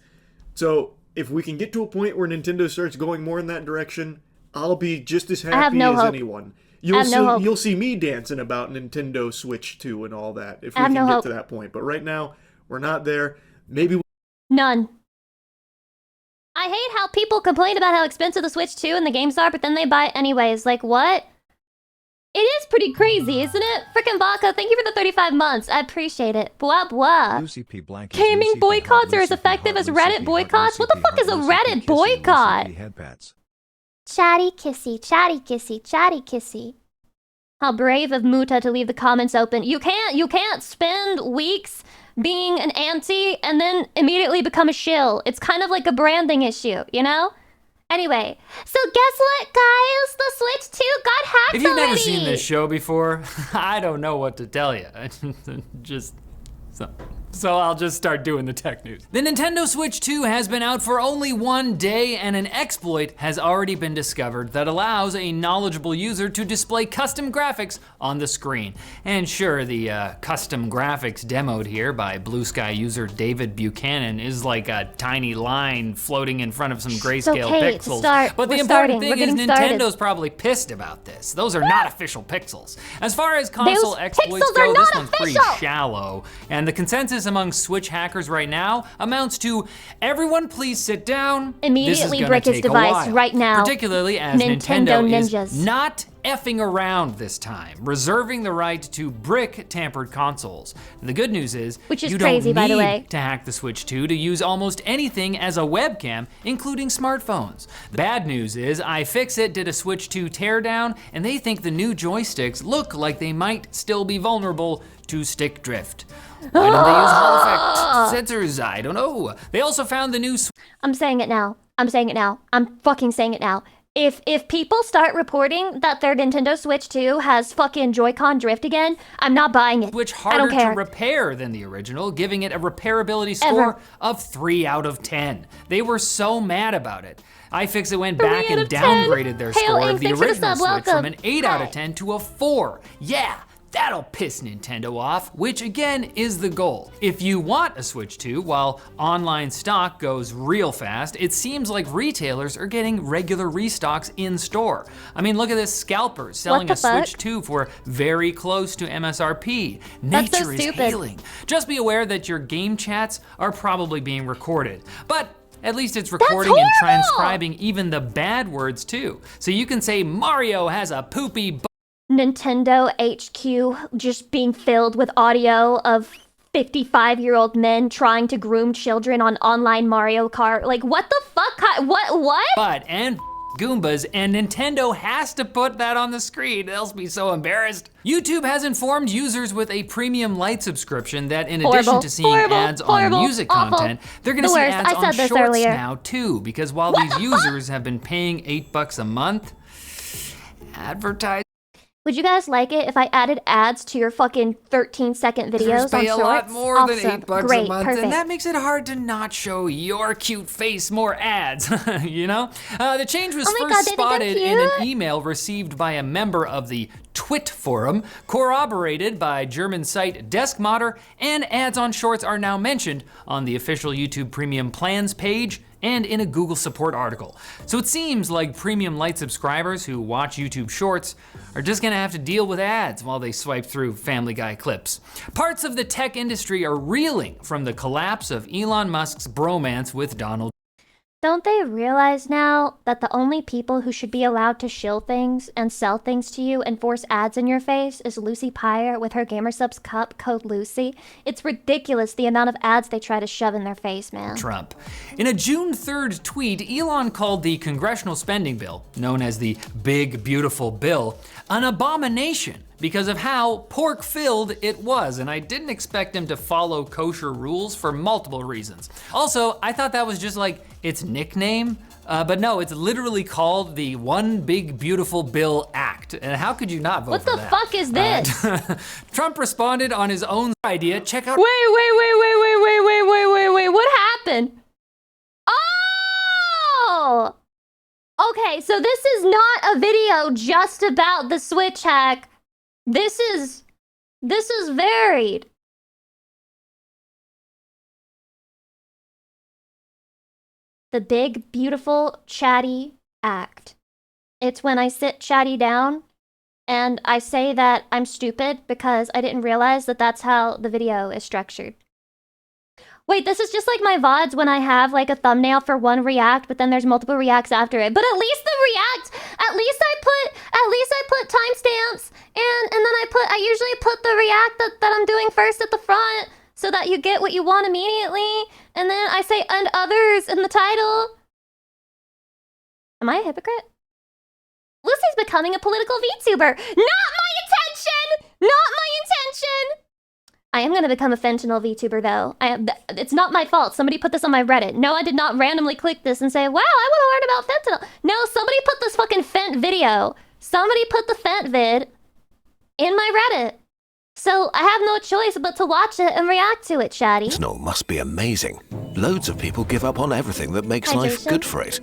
So if we can get to a point where Nintendo starts going more in that direction, I'll be just as have happy no as hope. anyone. You'll see me dancing about Nintendo Switch 2 and all that if we have can no get hope. to that point. But right now, we're not there. Maybe None. I hate how people complain about how expensive the Switch 2 and the games are, but then they buy it anyways. Like, what? It is pretty crazy, isn't it? Frickin' Baka, thank you for the 35 months. I appreciate it. Blah, blah. Lucy P. Blank is Gaming Lucy P. boycotts Hart, are as Lucy P. effective Hart, as Lucy Reddit P. boycotts? Hart, What the Lucy fuck P. is a Hart, Lucy P. Reddit Kissy, boycott? Lucy P. Headpats. Chatty kissy, chatty kissy, chatty kissy. How brave of Muta to leave the comments open. You can't spend weeks being an anti and then immediately become a shill. It's kind of like a branding issue, you know? Anyway, so guess what, guys? The Switch 2 got hacked If you've already! never seen this show before, I don't know what to tell you. So I'll just start doing the tech news. The Nintendo Switch 2 has been out for only one day, and an exploit has already been discovered that allows a knowledgeable user to display custom graphics on the screen. And sure, the custom graphics demoed here by Blue Sky user David Buchanan is like a tiny line floating in front of some grayscale okay, pixels. start. But the We're important starting. thing We're is getting started. Nintendo's probably pissed about this. Those are not official pixels. As far as console Those exploits pixels are go, not this one's pretty official. shallow. And the consensus among Switch hackers right now amounts to everyone please sit down. Immediately This is gonna break his take a device while. right now. Particularly as Nintendo Nintendo is ninjas. not effing around this time, reserving the right to brick tampered consoles. The good news is Which is you crazy, don't by the need way. to hack the Switch 2 to use almost anything as a webcam, including smartphones. The bad news is iFixit did a Switch 2 teardown, and they think the new joysticks look like they might still be vulnerable to stick drift. Why don't they use Hall Effect sensors? I don't know. They also found the new I'm saying it now. I'm saying it now. I'm fucking saying it now. If people start reporting that their Nintendo Switch 2 has fucking Joy-Con drift again, I'm not buying it. Switch I don't harder care. to repair than the original, giving it a repairability score of 3 out of 10. They were so mad about it. iFixit went 3 back out and of 10? downgraded their Hail score Inc, of the thanks for the original sub, Switch from welcome. an 8 out of Hi. 10 to a 4. Yeah, That'll piss Nintendo off, which again is the goal. If you want a Switch 2 while online stock goes real fast, it seems like retailers are getting regular restocks in store. I mean, look at this, Scalpers selling a Switch 2 for very close to MSRP. Nature is healing. Just be aware that your game chats are probably being recorded. But at least it's recording and transcribing even the bad words too. So you can say Mario has a poopy Nintendo HQ just being filled with audio of 55-year-old men trying to groom children on online Mario Kart. Like, what the fuck? What? But, and Goombas, and Nintendo has to put that on the screen, else be so embarrassed. YouTube has informed users with a premium light subscription that in addition to seeing ads on music content, they're gonna see ads on shorts now too, because while these users have been paying $8 a month, advertising. Would you guys like it if I added ads to your fucking 13-second videos on Shorts? A lot more than $8 Great, a month, perfect. and that makes it hard to not show your cute face more ads, you know? The change was first spotted in an email received by a member of the Twit forum, corroborated by German site Deskmodder, and ads on Shorts are now mentioned on the official YouTube Premium Plans page and in a Google support article. So it seems like premium light subscribers who watch YouTube Shorts are just gonna have to deal with ads while they swipe through Family Guy clips. Parts of the tech industry are reeling from the collapse of Elon Musk's bromance with Donald. Don't they realize now that the only people who should be allowed to shill things and sell things to you and force ads in your face is Lucy Pyre with her GamerSubs cup code Lucy? It's ridiculous the amount of ads they try to shove in their face, man. Trump. In a June 3rd tweet, Elon called the congressional spending bill, known as the Big Beautiful Bill, an abomination because of how pork-filled it was, and I didn't expect him to follow kosher rules for multiple reasons. Also, I thought that was just like its nickname, but no, it's literally called the One Big Beautiful Bill Act, and how could you not vote for that? What the fuck is this? Trump responded on his own idea, check out- Wait, what happened? Oh! Okay, so this is not a video just about the Switch hack. This is varied. The Big Beautiful Chatty Act. It's when I sit Chatty down and I say that I'm stupid because I didn't realize that that's how the video is structured. Wait, this is just like my VODs when I have like a thumbnail for one react, but then there's multiple reacts after it. But at least the react, at least I put timestamps and then I usually put the react that I'm doing first at the front so that you get what you want immediately. And then I say and others in the title. Am I a hypocrite? Lucy's becoming a political VTuber. Not my intention! Not my intention! I am gonna become a fentanyl VTuber though. It's not my fault. Somebody put this on my Reddit. No, I did not randomly click this and say, wow, I wanna learn about fentanyl. No, somebody put this fucking Fent video. Somebody put the Fent vid in my Reddit. So I have no choice but to watch it and react to it, Shaddy. Fentanyl must be amazing. Loads of people give up on everything that makes life good for it.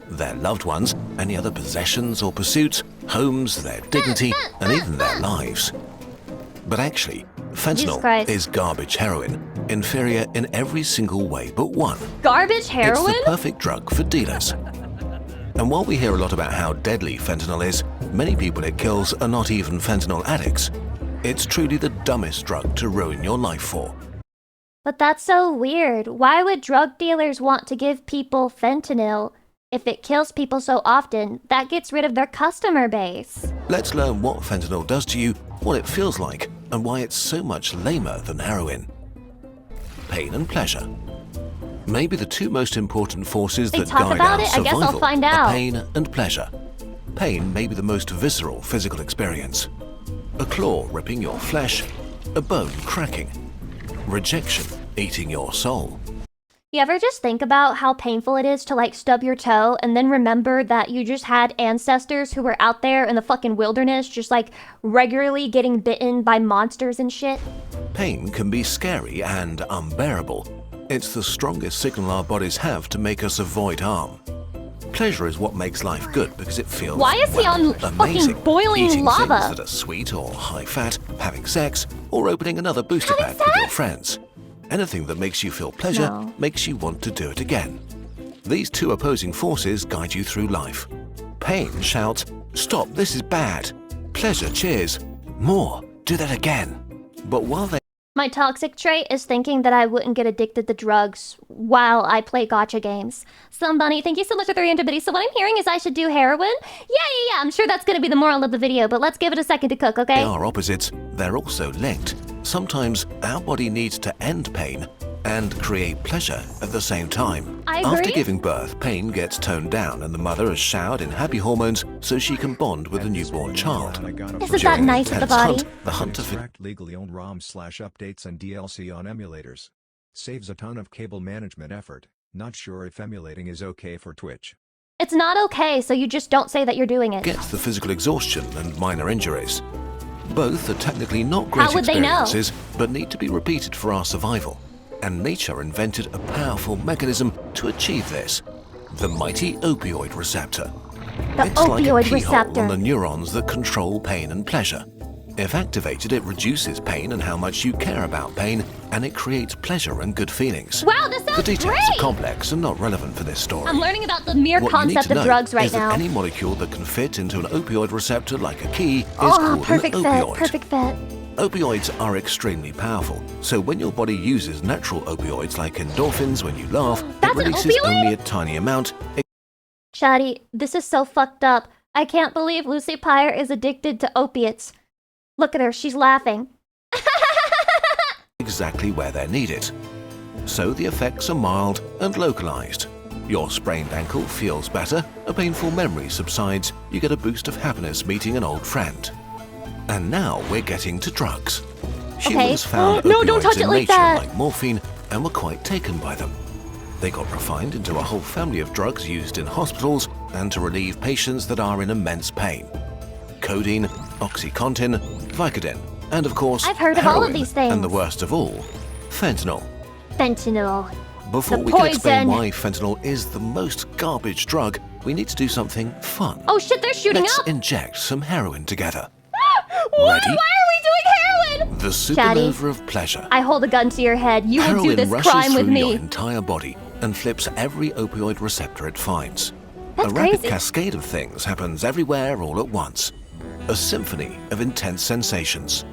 Their loved ones, any other possessions or pursuits, homes, their dignity, and even their lives. But actually, fentanyl is garbage heroin, inferior in every single way but one. Garbage heroin? It's the perfect drug for dealers. And while we hear a lot about how deadly fentanyl is, many people it kills are not even fentanyl addicts. It's truly the dumbest drug to ruin your life for. But that's so weird. Why would drug dealers want to give people fentanyl if it kills people so often? That gets rid of their customer base. Let's learn what fentanyl does to you, what it feels like, and why it's so much lamer than heroin. Pain and pleasure. Maybe the two most important forces that guide our survival are pain and pleasure. Pain may be the most visceral physical experience. A claw ripping your flesh, a bone cracking, rejection eating your soul. You ever just think about how painful it is to like stub your toe and then remember that you just had ancestors who were out there in the fucking wilderness just like regularly getting bitten by monsters and shit? Pain can be scary and unbearable. It's the strongest signal our bodies have to make us avoid harm. Pleasure is what makes life good because it feels Why is he on amazing. fucking boiling Eating lava? things that are sweet or high fat, having sex, or opening another booster pack with your friends. Anything that makes you feel pleasure makes you want to do it again. These two opposing forces guide you through life. Pain shouts, "Stop, this is bad." Pleasure cheers, "More, do that again." But while they My toxic trait is thinking that I wouldn't get addicted to drugs while I play gacha games. Somebody, thank you so much for 300 biddies. So what I'm hearing is I should do heroin? Yeah. I'm sure that's going to be the moral of the video, but let's give it a second to cook, okay? They are opposites, they're also linked. Sometimes our body needs to end pain and create pleasure at the same time. I agree. After giving birth, pain gets toned down and the mother is showered in happy hormones so she can bond with the newborn child. Isn't that nice of the body? The hunt to extract legally owned ROM/updates and DLC on emulators. Saves a ton of cable management effort. Not sure if emulating is okay for Twitch. It's not okay, so you just don't say that you're doing it. gets the physical exhaustion and minor injuries. Both are technically not great How would they know? experiences, but need to be repeated for our survival. And nature invented a powerful mechanism to achieve this. The mighty opioid receptor. The It's like a opioid keyhole receptor. on the neurons that control pain and pleasure. If activated, it reduces pain and how much you care about pain, and it creates pleasure and good feelings. Wow, this sounds The details great! are complex and not relevant for this story. I'm learning about the mere What you need concept to of know drugs right is now. that any molecule that can fit into an opioid receptor like a key is Oh, called perfect an fit, opioid. perfect fit. Opioids are extremely powerful, so when your body uses natural opioids like endorphins when you laugh, That's it an releases opioid? only a tiny amount. Chatty, this is so fucked up. I can't believe Lucy Pyre is addicted to opiates. Look at her, she's laughing. Exactly where they're needed. So the effects are mild and localized. Your sprained ankle feels better, a painful memory subsides, you get a boost of happiness meeting an old friend. And now we're getting to drugs. Humans found No, don't opioids touch it in like nature that. like morphine and were quite taken by them. They got refined into a whole family of drugs used in hospitals and to relieve patients that are in immense pain. Codeine, OxyContin, Vicodin, and of course, I've heard of all of heroin, these things. and the worst of all, fentanyl. Fentanyl. Before The we can explain poison. why fentanyl is the most garbage drug, we need to do something fun. Oh shit, they're shooting Let's up! inject some heroin together. What? Ready? Why are we doing heroin? The Chatty, supernova of pleasure. I hold a gun to your head. You will Heroin do this rushes crime with through your me. entire body and flips every opioid receptor it finds. That's a rapid crazy. cascade of things happens everywhere all at once. A symphony of intense sensations.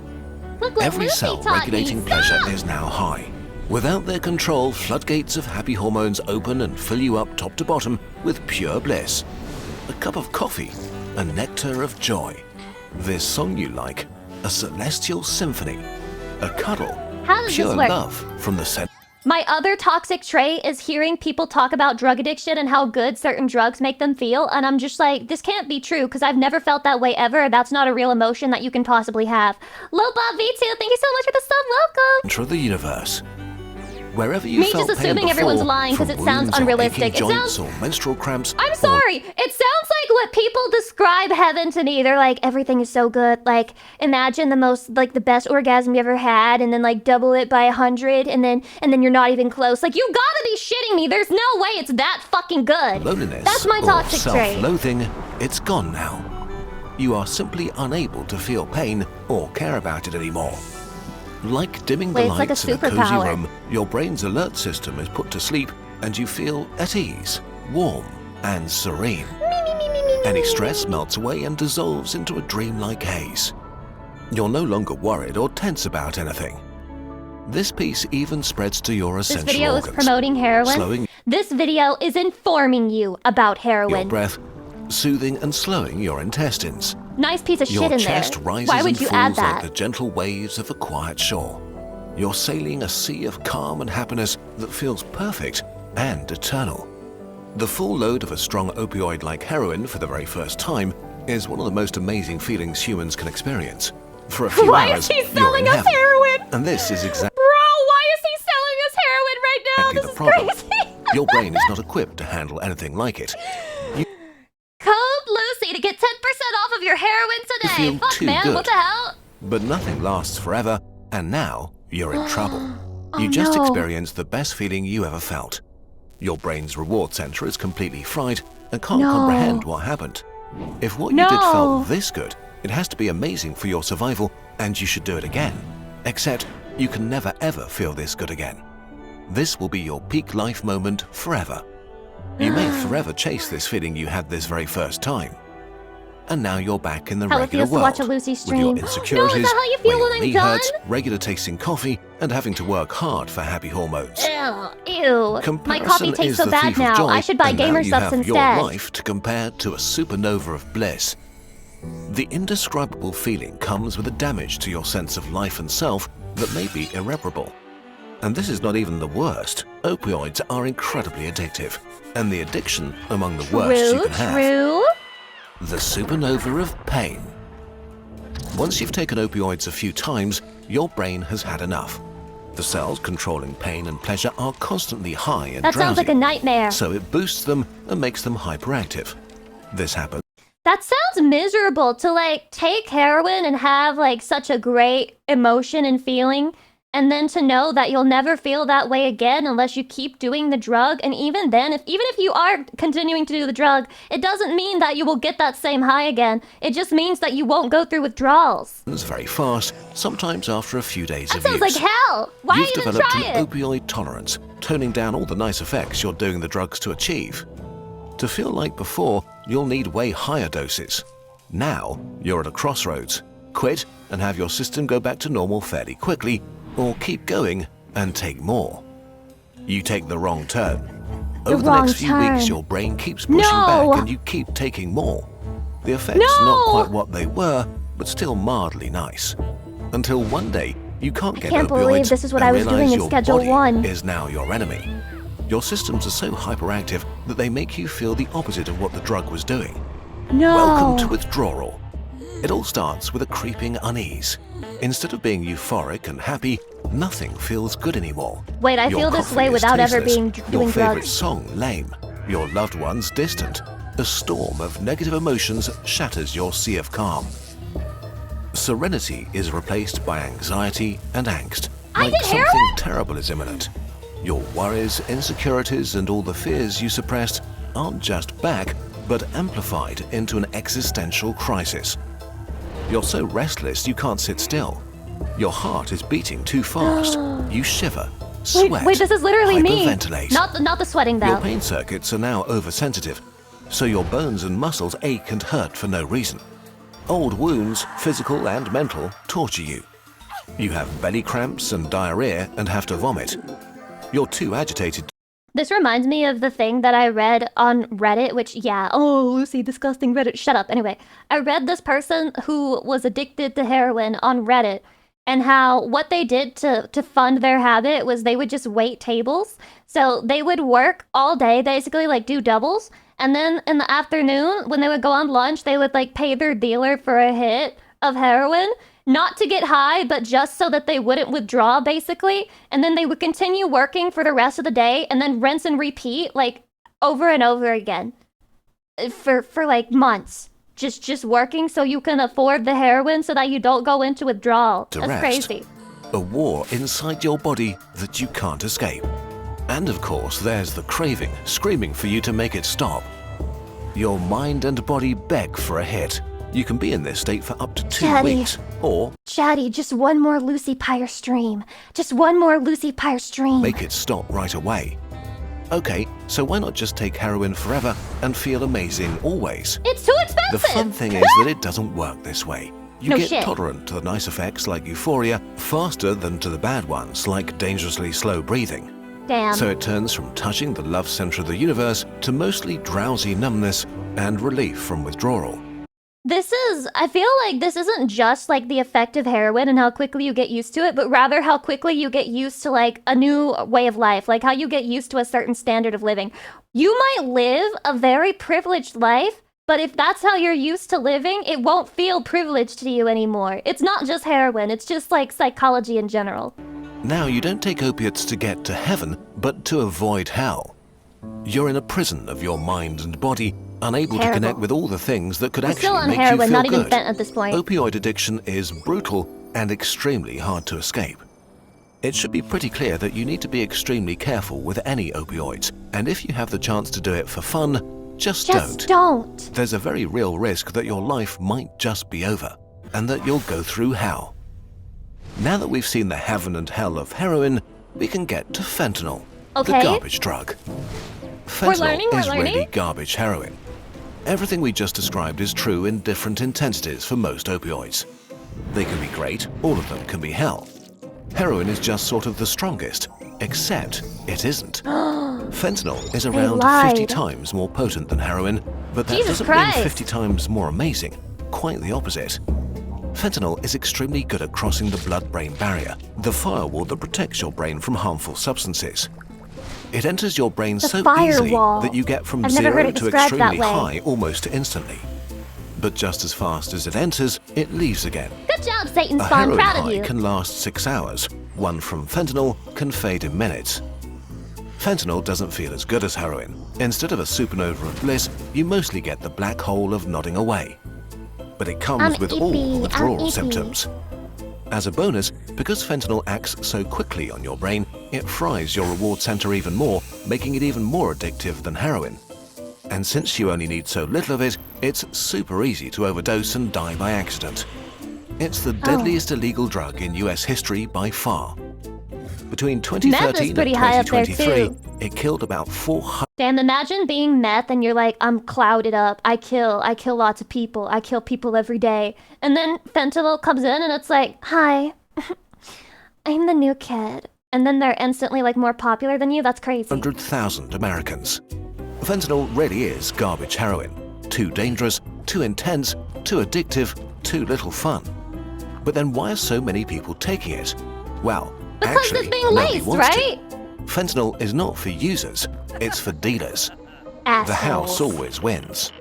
Look what Every Lucy cell taught regulating me. pleasure Stop! is now high. Without their control, floodgates of happy hormones open and fill you up top to bottom with pure bliss. A cup of coffee, a nectar of joy. This song you like, a celestial symphony. A cuddle, How does pure this work? love from the center. My other toxic trait is hearing people talk about drug addiction and how good certain drugs make them feel, and I'm just like, this can't be true because I've never felt that way ever. That's not a real emotion that you can possibly have. Lobob V2, thank you so much for the sub. Welcome. Center of the universe. Wherever you Me felt just pain assuming everyone's before, lying 'cause from it sounds wounds or unrealistic. aching It joints sounds- or menstrual cramps. I'm or sorry. It sounds like what people describe heaven to me. They're like, everything is so good. Like, imagine the best orgasm you ever had, and then like double it by 100, and then you're not even close. Like, you gotta be shitting me. There's no way it's that fucking good. Loneliness That's my or toxic trait. self-loathing, it's gone now. You are simply unable to feel pain or care about it anymore. Like dimming the Wait, it's like a lights in a cozy superpower. room, your brain's alert system is put to sleep and you feel at ease, warm and serene. Any stress melts away and dissolves into a dreamlike haze. You're no longer worried or tense about anything. This piece even spreads to your This essential video is organs, promoting heroin. slowing This video is informing you about your heroin. breath, soothing and slowing your intestines. Nice piece of Your shit in chest there. rises Why would and you falls add like that? the gentle waves of a quiet shore. You're sailing a sea of calm and happiness that feels perfect and eternal. The full load of a strong opioid like heroin for the very first time is one of the most amazing feelings humans can experience. For a few Why hours, is he you're selling in us heaven. heroin? And this is exactly Bro, why is he selling us heroin right now? the This is problem. crazy. Your brain is not equipped to handle anything like it. Code Lucy to get 10% off of your heroin today. feel Fuck, too man, good. what the hell? But nothing lasts forever, and now you're in trouble. Oh, You just no. experienced the best feeling you ever felt. Your brain's reward center is completely fried, and can't comprehend what happened. If what you did felt this good, it has to be amazing for your survival, and you should do it again. Except you can never ever feel this good again. This will be your peak life moment forever. You may forever chase this feeling you had this very first time. And now you're back in the regular world, watch a Lucy stream. with your insecurities, is that how you feel where when your I'm knee done? hurts, regular tasting coffee, and having to work hard for happy hormones. Ew. My coffee tastes so bad now. I should buy gamer subs instead. You have your life to compare to a supernova of bliss. The indescribable feeling comes with a damage to your sense of life and self that may be irreparable. And this is not even the worst. Opioids are incredibly addictive, and the addiction among the worst you can have. The supernova of pain. Once you've taken opioids a few times, your brain has had enough. The cells controlling pain and pleasure are constantly high and drowsy. That sounds like a nightmare. So it boosts them and makes them hyperactive. This happens. That sounds miserable to like take heroin and have like such a great emotion and feeling, and then to know that you'll never feel that way again unless you keep doing the drug. And even then, even if you are continuing to do the drug, it doesn't mean that you will get that same high again. It just means that you won't go through withdrawals. It's very fast, sometimes after a few days of use. That sounds like hell. Why You've even developed try an it? opioid tolerance, toning down all the nice effects you're doing the drugs to achieve. To feel like before, you'll need way higher doses. Now, you're at a crossroads. Quit and have your system go back to normal fairly quickly, or keep going and take more. You take the wrong turn. Over the next few weeks, your brain keeps pushing back and you keep taking more. The effects are not quite what they were, but still mildly nice. Until one day, you can't get opioids. I can't believe this is what I was doing in Schedule 1. Is now your enemy. Your systems are so hyperactive that they make you feel the opposite of what the drug was doing. Welcome to withdrawal. It all starts with a creeping unease. Instead of being euphoric and happy, nothing feels good anymore. Wait, I feel this way without ever doing Your favorite drugs. song lame. Your loved ones distant. A storm of negative emotions shatters your sea of calm. Serenity is replaced by anxiety and angst, like something terrible is imminent. Your worries, insecurities, and all the fears you suppressed aren't just back, but amplified into an existential crisis. You're so restless you can't sit still. Your heart is beating too fast. You shiver, sweat, Wait, this is literally me. hyperventilate. Not the sweating though. Your pain circuits are now oversensitive, so your bones and muscles ache and hurt for no reason. Old wounds, physical and mental, torture you. You have belly cramps and diarrhea and have to vomit. You're too agitated. This reminds me of the thing that I read on Reddit, which, Lucy, disgusting Reddit, shut up. Anyway, I read this person who was addicted to heroin on Reddit, and how what they did to fund their habit was they would just wait tables. So they would work all day, basically like do doubles, and then in the afternoon, when they would go on lunch, they would like pay their dealer for a hit of heroin. Not to get high, but just so that they wouldn't withdraw, basically. And then they would continue working for the rest of the day and then rinse and repeat, like, over and over again. For like, months. Just working so you can afford the heroin so that you don't go into withdrawal. That's crazy. A war inside your body that you can't escape. And of course, there's the craving, screaming for you to make it stop. Your mind and body beg for a hit. You can be in this state for up to 2 weeks, or... Chatty, just one more Lucy Pyre stream. Just one more Lucy Pyre stream. Make it stop right away. Okay, so why not just take heroin forever and feel amazing always? It's too expensive! The fun thing is that it doesn't work this way. You get tolerant to the nice effects like euphoria faster than to the bad ones like dangerously slow breathing. Damn. So it turns from touching the love center of the universe to mostly drowsy numbness and relief from withdrawal. I feel like this isn't just like the effect of heroin and how quickly you get used to it, but rather how quickly you get used to like a new way of life, like how you get used to a certain standard of living. You might live a very privileged life, but if that's how you're used to living, it won't feel privileged to you anymore. It's not just heroin, it's just like psychology in general. Now you don't take opiates to get to heaven, but to avoid hell. You're in a prison of your mind and body, unable to connect with all the things that could actually make you feel not good. Even Fent at this point. Opioid addiction is brutal and extremely hard to escape. It should be pretty clear that you need to be extremely careful with any opioids, and if you have the chance to do it for fun, Just don't. There's a very real risk that your life might just be over, and that you'll go through hell. Now that we've seen the heaven and hell of heroin, we can get to fentanyl, the garbage drug. Fentanyl is really garbage heroin. Everything we just described is true in different intensities for most opioids. They can be great, all of them can be hell. Heroin is just sort of the strongest, except it isn't. Fentanyl is around 50 times more potent than heroin, but that doesn't mean 50 times more amazing. Quite the opposite. Fentanyl is extremely good at crossing the blood-brain barrier, the firewall that protects your brain from harmful substances. It enters your brain so easily that you get from 0 to extremely high almost instantly. But just as fast as it enters, it leaves again. Good job, Satan A Spawn. heroin Proud of high you. can last 6 hours. One from fentanyl can fade in minutes. Fentanyl doesn't feel as good as heroin. Instead of a supernova of bliss, you mostly get the black hole of nodding away. But it comes with all the withdrawal symptoms. As a bonus, because fentanyl acts so quickly on your brain, it fries your reward center even more, making it even more addictive than heroin. And since you only need so little of it, it's super easy to overdose and die by accident. It's the deadliest illegal drug in US history by far. Between 2013 and 2023, it killed about 400. Damn, imagine being meth and you're like, I'm clouded up. I kill lots of people. I kill people every day. And then fentanyl comes in and it's like, hi, I'm the new kid. And then they're instantly like more popular than you. That's crazy. 100,000 Americans. Fentanyl really is garbage heroin. Too dangerous, too intense, too addictive, too little fun. But then why are so many people taking it? Well, because actually, it's being nobody laced, wants right? to. Fentanyl is not for users, it's for dealers. Assholes. The house always wins.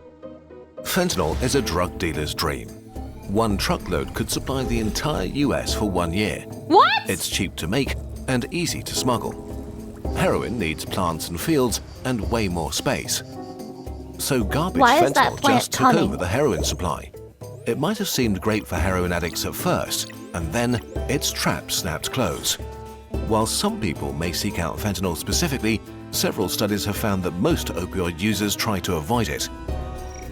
Fentanyl is a drug dealer's dream. One truckload could supply the entire US for 1 year. What? It's cheap to make and easy to smuggle. Heroin needs plants and fields and way more space. So garbage fentanyl just took over the heroin supply. It might have seemed great for heroin addicts at first, and then its trap snapped close. While some people may seek out fentanyl specifically, several studies have found that most opioid users try to avoid it.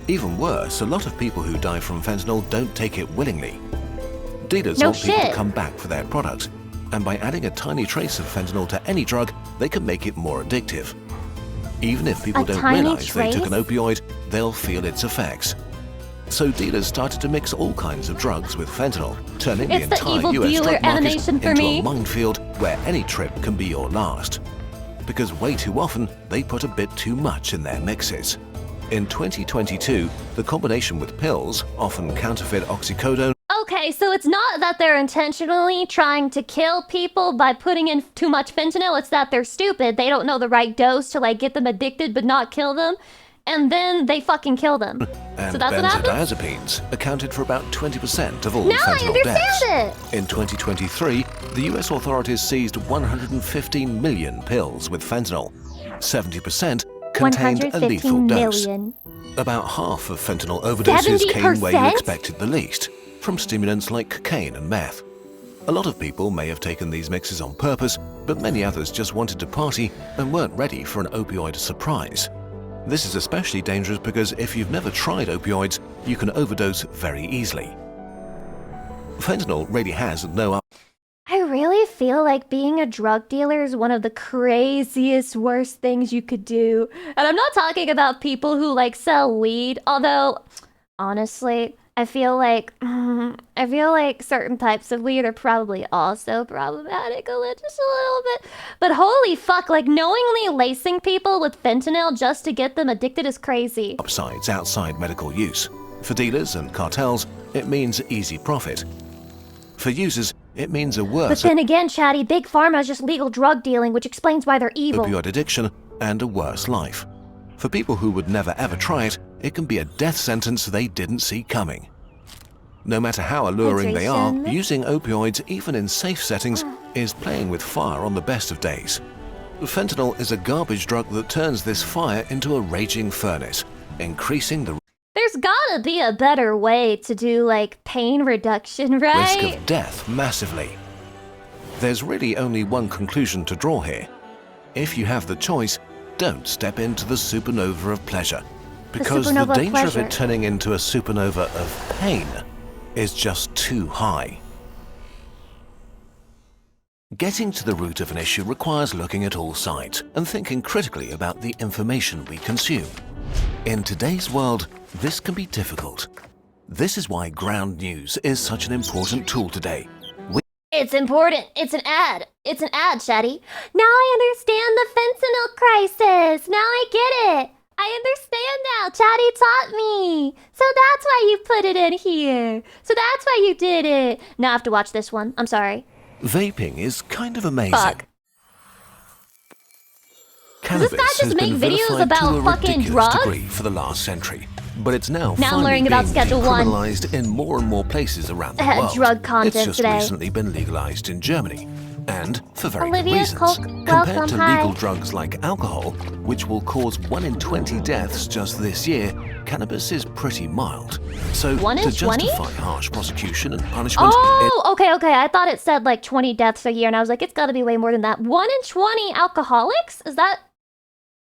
Even worse, a lot of people who die from fentanyl don't take it willingly. Dealers want people to come back for their product, and by adding a tiny trace of fentanyl to any drug, they can make it more addictive. Even if people don't realize they took an opioid, they'll feel its effects. So dealers started to mix all kinds of drugs with fentanyl, turning the entire US drug market into a minefield where any trip can be your last. Because way too often, they put a bit too much in their mixes. In 2022, the combination with pills, often counterfeit oxycodone. Okay, so it's not that they're intentionally trying to kill people by putting in too much fentanyl, it's that they're stupid. They don't know the right dose to like get them addicted but not kill them. And then they fucking kill them. And so that's what happens? benzodiazepines accounted for about 20% of all now fentanyl I understand deaths. it. In 2023, the US authorities seized 115 million pills with fentanyl. 70% contained a lethal dose. About half of fentanyl overdoses came where you expected the least, from stimulants like cocaine and meth. A lot of people may have taken these mixes on purpose, but many others just wanted to party and weren't ready for an opioid surprise. This is especially dangerous because if you've never tried opioids, you can overdose very easily. Fentanyl really has no I really feel like being a drug dealer is one of the craziest, worst things you could do. And I'm not talking about people who like sell weed, although honestly, I feel like certain types of weed are probably also problematic just a little bit. But holy fuck, like knowingly lacing people with fentanyl just to get them addicted is crazy. Upsides outside medical use. For dealers and cartels, it means easy profit. For users, it means a worse. But then again, Chatty, Big Pharma is just legal drug dealing, which explains why they're evil. Opioid addiction and a worse life. For people who would never ever try it, it can be a death sentence they didn't see coming. No matter how alluring they are, using opioids, even in safe settings, is playing with fire on the best of days. Fentanyl is a garbage drug that turns this fire into a raging furnace, increasing the There's gotta be a better way to do, like, pain reduction, right? risk of death massively. There's really only one conclusion to draw here. If you have the choice, don't step into the supernova of pleasure. because the supernova of danger of pleasure. it turning into a supernova of pain is just too high. Getting to the root of an issue requires looking at all sides and thinking critically about the information we consume. In today's world, this can be difficult. This is why ground news is such an important tool today. It's important. It's an ad. It's an ad, Chatty. Now I understand the fentanyl crisis. Now I get it. I understand now. Chatty taught me. So that's why you put it in here. So that's why you did it. Now I have to watch this one. I'm sorry. Vaping is kind of amazing. Fuck. Cannabis Does this guy just has make been videos vilified about to a fucking ridiculous drugs? degree for the last century, but it's now I'm finally learning about being Schedule 1. decriminalized in more and more places around the world. Drug content it's just today. recently been legalized in Germany, and for very good Olivia reasons. Coke, Compared welcome, to hi. legal drugs like alcohol, which will cause 1 in 20 deaths just this year, cannabis is pretty mild. So 1 in to 20? justify harsh prosecution and punishment, Oh, okay. I thought it said like 20 deaths a year, and I was like, it's got to be way more than that. 1 in 20 alcoholics? Is that?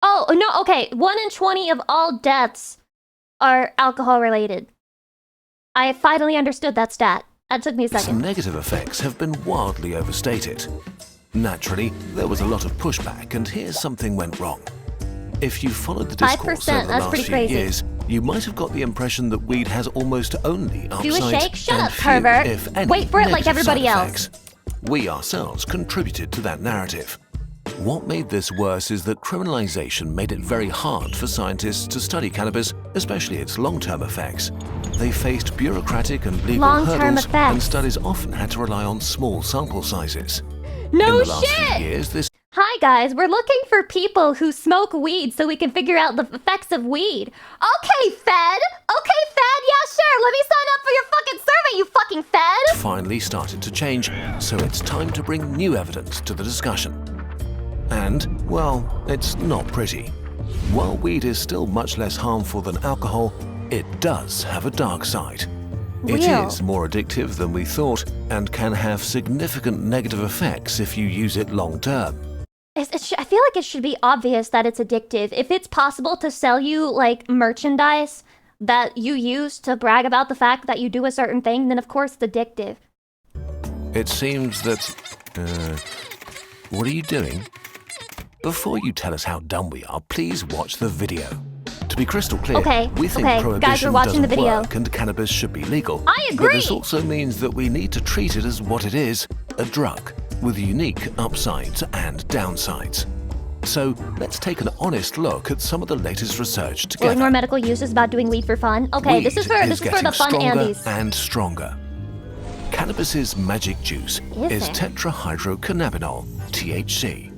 Oh, no, okay. 1 in 20 of all deaths are alcohol related. I finally understood that stat. That took me a its second. negative effects have been wildly overstated. Naturally, there was a lot of pushback, and here's something went wrong. If you followed the discourse 5%, over the that's last pretty few crazy. years, you might have got the impression that weed has almost only upsides Do a shake? Shut and up, few, pervert. if any, Wait for it like negative everybody side else. effects. We ourselves contributed to that narrative. What made this worse is that criminalization made it very hard for scientists to study cannabis, especially its long-term effects. They faced bureaucratic and legal Long-term hurdles, effects. and studies often had to rely on small sample sizes. No In the last shit! few years, this Hi guys, we're looking for people who smoke weed so we can figure out the effects of weed. Okay, Fed! Okay, Fed, yeah, sure, let me sign up for your fucking survey, you fucking Fed! finally started to change, so it's time to bring new evidence to the discussion. And, well, it's not pretty. While weed is still much less harmful than alcohol, it does have a dark side. It Real. is more addictive than we thought and can have significant negative effects if you use it long term. I feel like it should be obvious that it's addictive. If it's possible to sell you, like, merchandise that you use to brag about the fact that you do a certain thing, then of course it's addictive. It seems that... what are you doing? Before you tell us how dumb we are, please watch the video. To be crystal clear, Okay, we think okay. prohibition Guys, we're watching the doesn't video. work and cannabis should be legal. I But this agree. also means that we need to treat it as what it is, a drug, with unique upsides and downsides. So let's take an honest look at some of the latest research Will together. ignore medical uses about doing weed for fun. Okay, this is for getting the fun stronger Andes. and stronger. Cannabis's magic juice is there? tetrahydrocannabinol, THC.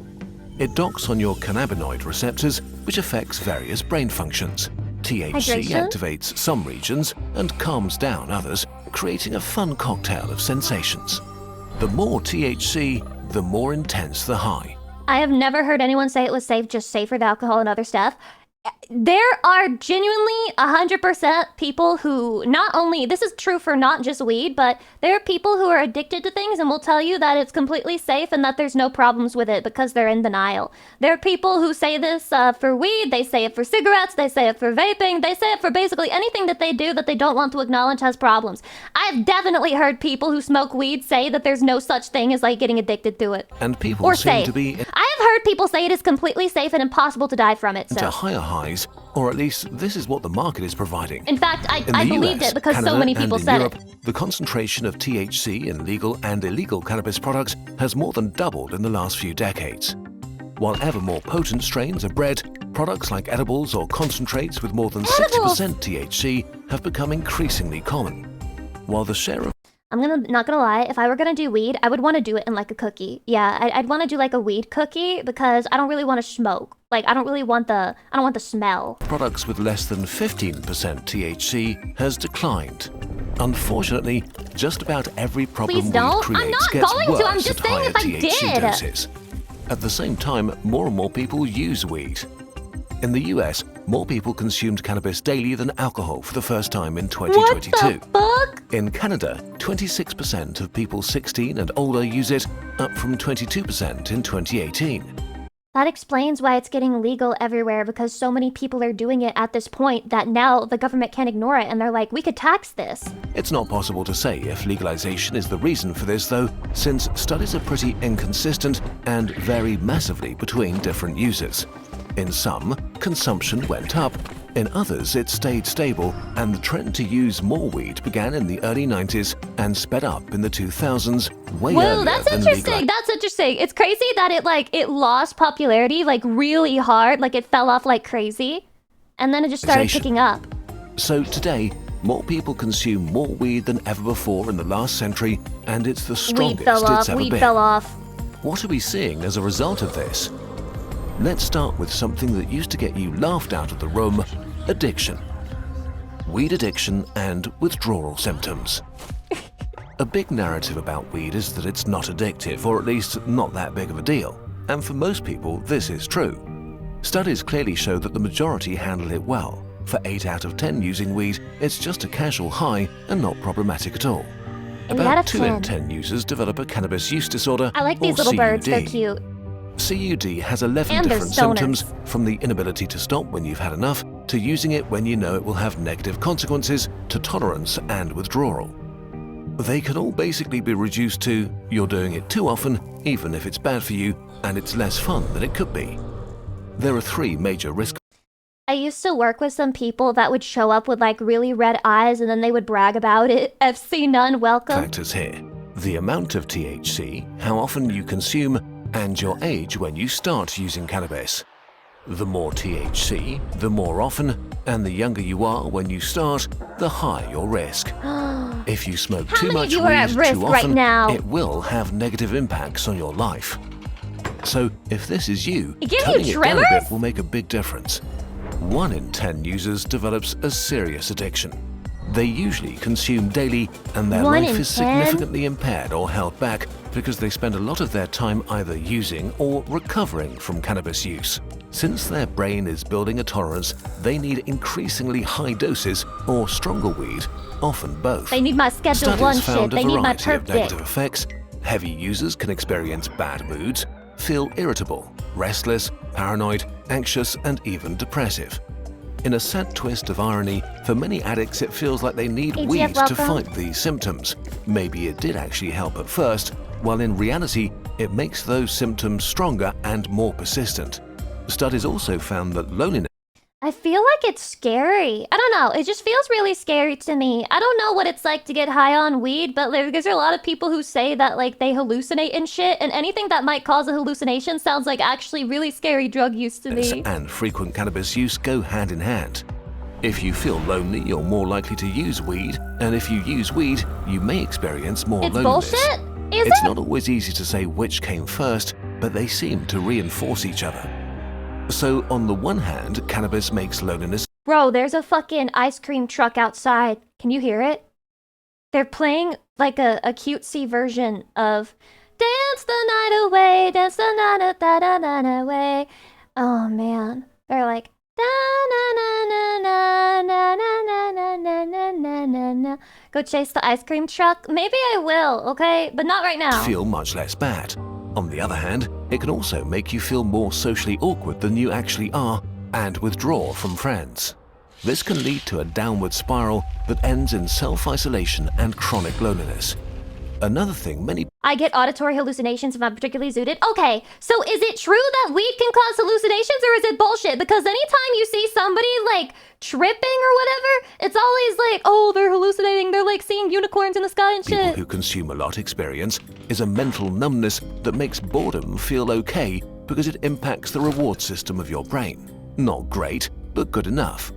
It docks on your cannabinoid receptors, which affects various brain functions. THC Hydration? activates some regions and calms down others, creating a fun cocktail of sensations. The more THC, the more intense the high. I have never heard anyone say it was safe, just safer than alcohol and other stuff. There are genuinely 100% people who not only, this is true for not just weed, but there are people who are addicted to things and will tell you that it's completely safe and that there's no problems with it because they're in denial. There are people who say this for weed, they say it for cigarettes, they say it for vaping, they say it for basically anything that they do that they don't want to acknowledge has problems. I've definitely heard people who smoke weed say that there's no such thing as like getting addicted to it. And people Or seem safe. to be I have heard people say it is completely safe and impossible to die from it, into so. higher highs, or at least this is what the market is providing. In fact, In I the believed US, it because Canada, so many people and in said Europe, it. the concentration of THC in legal and illegal cannabis products has more than doubled in the last few decades. While ever more potent strains are bred, products like edibles or concentrates with more than 60% THC have become increasingly common. While the share of Not gonna lie, if I were gonna do weed, I would want to do it in like a cookie. Yeah, I'd want to do like a weed cookie because I don't really want to smoke. Like I don't want the smell. products with less than 15% THC has declined. Unfortunately, just about every problem Please weed don't. I'm creates not gets going to. worse I'm just at saying higher if I THC did. doses. At the same time, more and more people use weed. In the US, more people consumed cannabis daily than alcohol for the first time in 2022. What the fuck? In Canada, 26% of people 16 and older use it, up from 22% in 2018. That explains why it's getting legal everywhere, because so many people are doing it at this point that now the government can't ignore it and they're like, we could tax this. It's not possible to say if legalization is the reason for this though, since studies are pretty inconsistent and vary massively between different users. In some, consumption went up. In others, it stayed stable, and the trend to use more weed began in the early 90s and sped up in the 2000s, way Whoa, earlier that's than interesting. That's interesting. It's crazy that it lost popularity like really hard, like it fell off like crazy, and then it just started picking up. So today, more people consume more weed than ever before in the last century, and it's the strongest it's ever been. Weed fell off. What are we seeing as a result of this? Let's start with something that used to get you laughed out of the room: addiction. Weed addiction and withdrawal symptoms. A big narrative about weed is that it's not addictive, or at least not that big of a deal. And for most people, this is true. Studies clearly show that the majority handle it well. For 8 out of 10 using weed, it's just a casual high and not problematic at all. About 2 in 10 users develop a cannabis use disorder, I like these or little CUD. birds, they're cute. CUD has 11 And they're different symptoms, stoners. from the inability to stop when you've had enough, to using it when you know it will have negative consequences, to tolerance and withdrawal. They can all basically be reduced to you're doing it too often, even if it's bad for you, and it's less fun than it could be. There are 3 major risk I used to work with some people that would show up with like really red eyes and then they would brag about it. FC none, welcome. factors here: the amount of THC, how often you consume, and your age when you start using cannabis. The more THC, the more often, and the younger you are when you start, the higher your risk. If you smoke too much you are at weed risk too right often, now? it will have negative impacts on your life. So if this is you, It gives you cutting it down a bit tremors? will make a big difference. 1 in 10 users develops a serious addiction. They usually consume daily, and their 1 life in is 10? significantly impaired or held back because they spend a lot of their time either using or recovering from cannabis use. Since their brain is building a tolerance, they need increasingly high doses or stronger weed, often both. They need my Schedule Studies 1 shit. found They a need my variety of perp dick. negative effects. Heavy users can experience bad moods, feel irritable, restless, paranoid, anxious, and even depressive. In a sad twist of irony, for many addicts it feels like they need ATF, weed to welcome. fight these symptoms. Maybe it did actually help at first, while in reality it makes those symptoms stronger and more persistent. Studies also found that loneliness I feel like it's scary. I don't know. It just feels really scary to me. I don't know what it's like to get high on weed, but there's a lot of people who say that like they hallucinate and shit, and anything that might cause a hallucination sounds like actually really scary drug use to me. and frequent cannabis use go hand in hand. If you feel lonely, you're more likely to use weed, and if you use weed, you may experience more It's loneliness. bullshit? Is It's it? not always easy to say which came first, but they seem to reinforce each other. So on the one hand, cannabis makes loneliness Bro, there's a fucking ice cream truck outside. Can you hear it? They're playing like a cutesy version of Dance the Night Away, Dance the Night Away. Oh man. They're like da na na na na na na na na na na na. Go chase the ice cream truck? Maybe I will, okay? But not right now. feel much less bad. On the other hand, it can also make you feel more socially awkward than you actually are and withdraw from friends. This can lead to a downward spiral that ends in self-isolation and chronic loneliness. Another thing many I get auditory hallucinations if I'm particularly zooted. Okay, so is it true that weed can cause hallucinations or is it bullshit? Because anytime you see somebody like tripping or whatever, it's always like, oh, they're hallucinating. They're like seeing unicorns in the sky and people shit. who consume a lot experience is a mental numbness that makes boredom feel okay because it impacts the reward system of your brain. Not great, but good enough.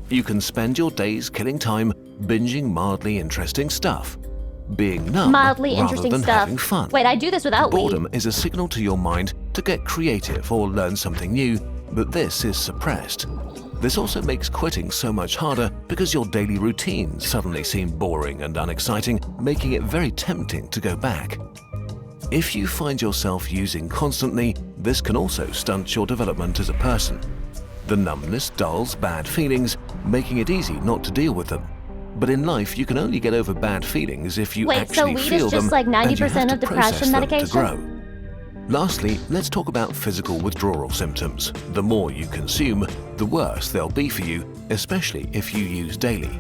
You can spend your days killing time binging mildly interesting stuff. Being numb Mildly rather interesting than stuff. having fun. Wait, I do this without weed. Boredom is a signal to your mind to get creative or learn something new, but this is suppressed. This also makes quitting so much harder because your daily routines suddenly seem boring and unexciting, making it very tempting to go back. If you find yourself using constantly, this can also stunt your development as a person. The numbness dulls bad feelings, making it easy not to deal with them. But in life, you can only get over bad feelings if you Wait, so actually weed is feel just them, like and you 90% have of to process depression them medication? to grow. Lastly, let's talk about physical withdrawal symptoms. The more you consume, the worse they'll be for you, especially if you use daily.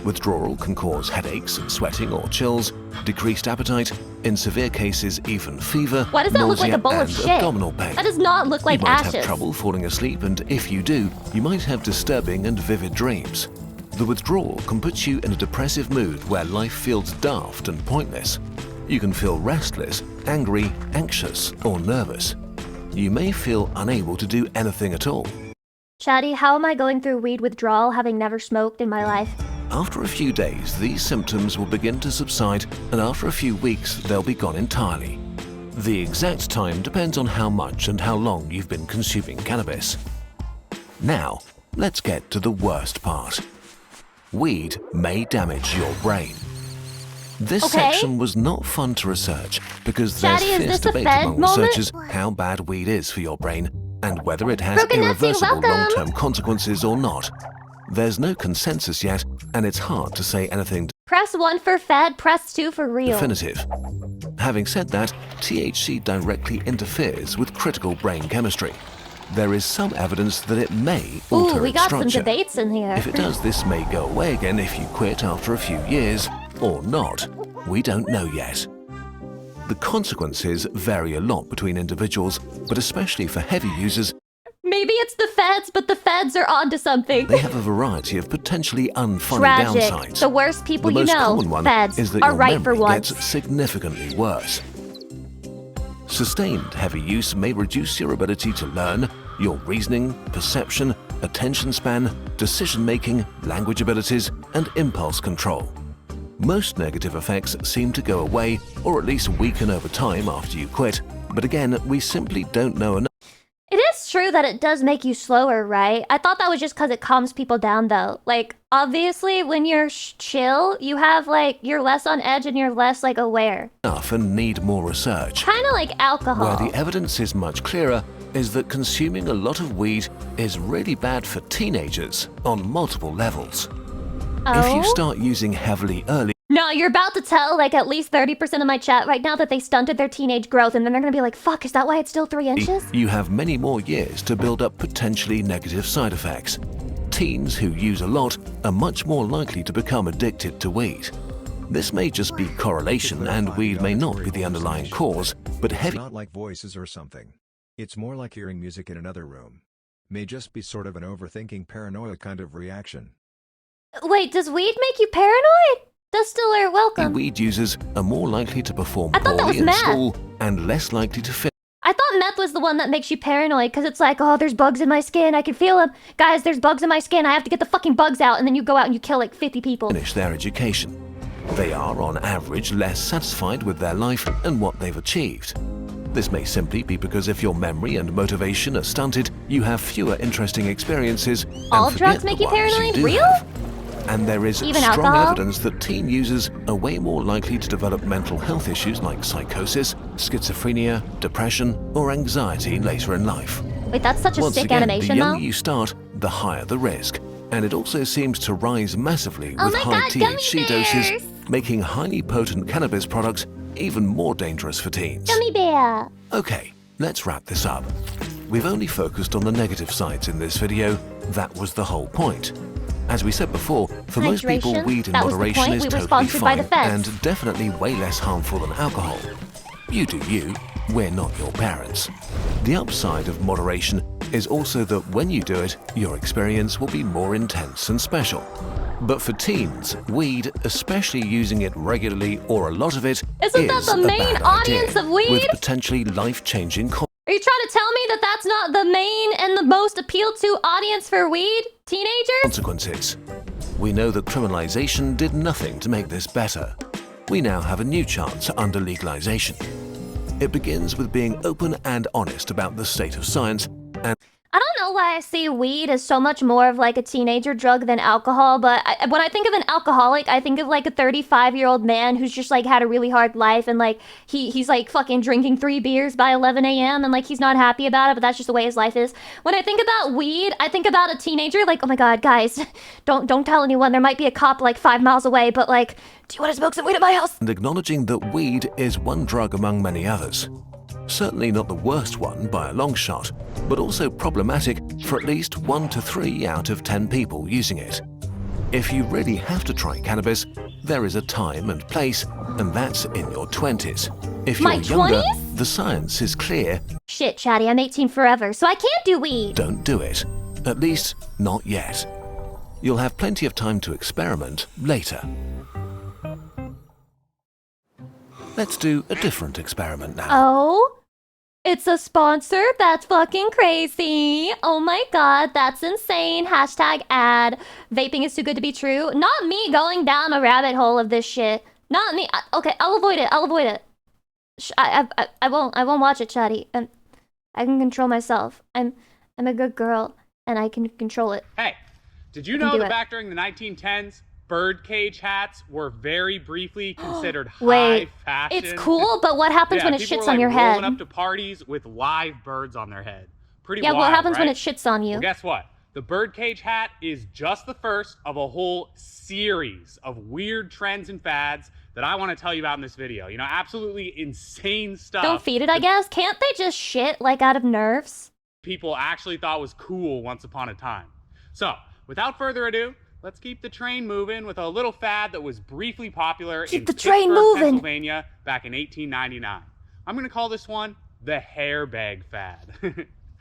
Withdrawal can cause headaches, sweating or chills, decreased appetite, in severe cases even fever, Why does that look like a bowl of and shit? abdominal pain. That does not look like you might ashes. have trouble falling asleep, and if you do, you might have disturbing and vivid dreams. The withdrawal can put you in a depressive mood where life feels daft and pointless. You can feel restless, angry, anxious, or nervous. You may feel unable to do anything at all. Chatty, how am I going through weed withdrawal having never smoked in my life? After a few days, these symptoms will begin to subside, and after a few weeks, they'll be gone entirely. The exact time depends on how much and how long you've been consuming cannabis. Now, let's get to the worst part. Weed may damage your brain. This section was not fun to research because there's Chatty, is fierce this a debate Fed among moment? researchers how bad weed is for your brain and whether it has Broken Nazi, irreversible welcome. long-term consequences or not. There's no consensus yet, and it's hard to say anything Press 1 for Fed, press 2 for real. definitive. Having said that, THC directly interferes with critical brain chemistry. There is some evidence that it may alter Ooh, we its got some structure. debates in here. If it does, this may go away again if you quit after a few years, or not. We don't know yet. The consequences vary a lot between individuals, but especially for heavy users, Maybe it's the feds, but the feds are onto something. they have a variety of potentially unfunny Tragic. downsides. The worst people The you most know, common one feds, is that are your right for memory once. gets significantly worse. Sustained heavy use may reduce your ability to learn, your reasoning, perception, attention span, decision-making, language abilities, and impulse control. Most negative effects seem to go away or at least weaken over time after you quit, but again, we simply don't know enough. It is true that it does make you slower, right? I thought that was just because it calms people down, though. Like, obviously, when you're chill, you have, like, you're less on edge and you're less, like, aware. And need more research. Kind of like alcohol. Where the evidence is much clearer is that consuming a lot of weed is really bad for teenagers on multiple levels. If you start using heavily early, No, you're about to tell, like, at least 30% of my chat right now that they stunted their teenage growth, and then they're gonna be like, fuck, is that why it's still 3 inches? you have many more years to build up potentially negative side effects. Teens who use a lot are much more likely to become addicted to weed. This may just be correlation, and weed may not be the underlying cause, but It's heavy not like voices or something. It's more like hearing music in another room. May just be sort of an overthinking paranoia kind of reaction. Wait, does weed make you paranoid? Distiller, welcome. weed users are more likely to perform I thought that was poorly in meth. school and less likely to fit. I thought meth was the one that makes you paranoid, because it's like, oh, there's bugs in my skin, I can feel them. Guys, there's bugs in my skin, I have to get the fucking bugs out, and then you go out and you kill like 50 people. Finish their education. They are, on average, less satisfied with their life and what they've achieved. This may simply be because if your memory and motivation are stunted, you have fewer interesting experiences and All forget drugs make the you ones paranoid? do Real? have. And there is Even strong alcohol? evidence that teen users are way more likely to develop mental health issues like psychosis, schizophrenia, depression, or anxiety later in life. Wait, that's such a Once sick again, animation, the younger though. you start, the higher the risk. And it also seems to rise massively Oh with my high God, gummy THC bears! doses, making highly potent cannabis products even more dangerous for teens. Gummy bear. Okay, let's wrap this up. We've only focused on the negative sides in this video. That was the whole point. As we said before, for most people, Hydration? weed in That was the moderation point. is We were totally sponsored by fine the feds. and definitely way less harmful than alcohol. You do you, we're not your parents. The upside of moderation is also that when you do it, your experience will be more intense and special. But for teens, weed, especially using it regularly or a lot of it, Isn't that is the a main bad audience idea, of weed? with potentially life-changing Are you trying to tell me that that's not the main and the most appealed to audience for weed? Teenagers? consequences. We know that criminalization did nothing to make this better. We now have a new chance under legalization. It begins with being open and honest about the state of science and I don't know why I see weed as so much more of like a teenager drug than alcohol, but when I think of an alcoholic, I think of like a 35-year-old man who's just like had a really hard life and like he's like fucking drinking 3 beers by 11 a.m. and like he's not happy about it, but that's just the way his life is. When I think about weed, I think about a teenager like, oh my god, guys, don't tell anyone. There might be a cop like 5 miles away, but like, do you want to smoke some weed at my house? acknowledging that weed is one drug among many others. Certainly not the worst one by a long shot, but also problematic for at least 1 to 3 out of 10 people using it. If you really have to try cannabis, there is a time and place, and that's in your 20s. If My you're younger, 20s? the science is clear. Shit, Chatty, I'm 18 forever, so I can't do weed. Don't do it. At least, not yet. You'll have plenty of time to experiment later. Let's do a different experiment now. Oh? It's a sponsor? That's fucking crazy. Oh my god, that's insane. Hashtag ad. Vaping is too good to be true. Not me going down a rabbit hole of this shit. Not me. Okay, I'll avoid it. I'll avoid it. I won't watch it, Chatty. I can control myself. I'm a good girl, and I can control it. Hey, did you know that back during the 1910s, birdcage hats were very briefly considered high fashion? It's cool, but what happens when it shits on your head? Rolling up to parties with live birds on their head. Pretty yeah, wild, what happens right? when it shits on you? Well, guess what? The birdcage hat is just the first of a whole series of weird trends and fads that I want to tell you about in this video. You know, absolutely insane stuff. Don't feed it, I guess. Can't they just shit, like, out of nerves? People actually thought was cool once upon a time. So, without further ado, let's keep the train moving with a little fad that was briefly popular in Pittsburgh, Pennsylvania back in 1899. I'm going to call this one the hair bag fad.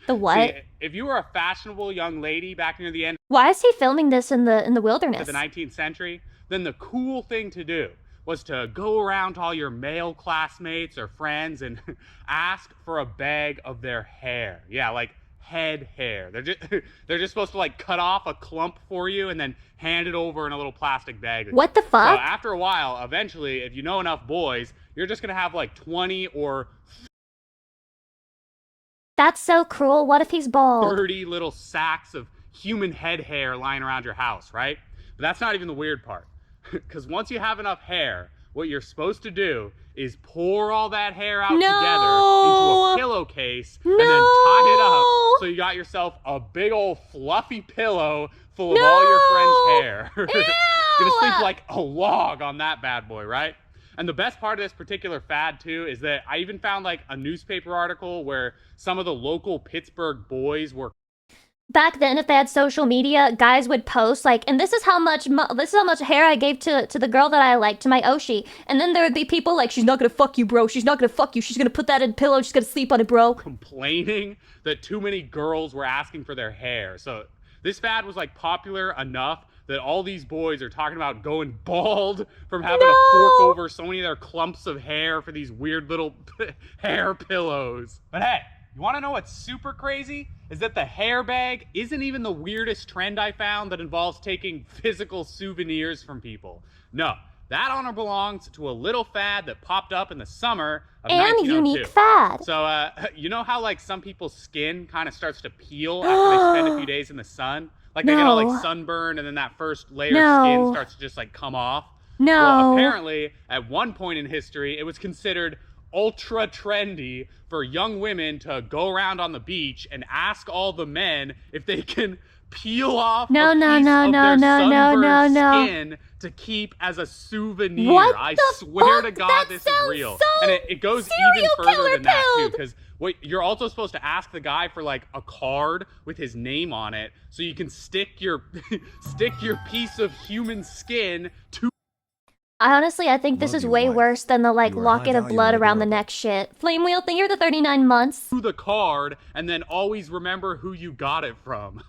The what? See, if you were a fashionable young lady back near the end Why is he filming this in the wilderness? of the 19th century, then the cool thing to do was to go around to all your male classmates or friends and ask for a bag of their hair. Yeah, like head hair. They're just supposed to like cut off a clump for you and then hand it over in a little plastic bag. What the fuck? So after a while, eventually, if you know enough boys, you're just gonna have like 20 or That's so cruel. What if he's bald? 30 little sacks of human head hair lying around your house, right? But that's not even the weird part. Because once you have enough hair, what you're supposed to do is pour all that hair out together into a pillowcase and then tie it up so you got yourself a big old fluffy pillow full of all your friends' hair. You're gonna sleep like a log on that bad boy, right? And the best part of this particular fad too is that I even found like a newspaper article where some of the local Pittsburgh boys were Back then, if they had social media, guys would post like, and this is how much hair I gave to the girl that I like, to my Oshi. And then there would be people like, she's not gonna fuck you, bro. She's not gonna fuck you. She's gonna put that in a pillow. She's gonna sleep on it, bro. Complaining that too many girls were asking for their hair. So this fad was like popular enough that all these boys are talking about going bald from having to fork over so many of their clumps of hair for these weird little hair pillows. But hey, you want to know what's super crazy? Is that the hair bag isn't even the weirdest trend I found that involves taking physical souvenirs from people. No, that honor belongs to a little fad that popped up in the summer of 1902. Unique fad. So, you know how like some people's skin kind of starts to peel after they spend a few days in the sun? Like they get all like sunburned and then that first layer of skin starts to just like come off? Well, apparently, at one point in history, it was considered ultra trendy for young women to go around on the beach and ask all the men if they can peel off a piece of their sunburned skin to keep as a souvenir. I swear to God, this is real. And it goes even further than that too, because you're also supposed to ask the guy for like a card with his name on it so you can stick your piece of human skin to I think this is way worse than the like locket of blood around the neck shit. Flame Wheel, thank you for the 39 months. To the card and then always remember who you got it from.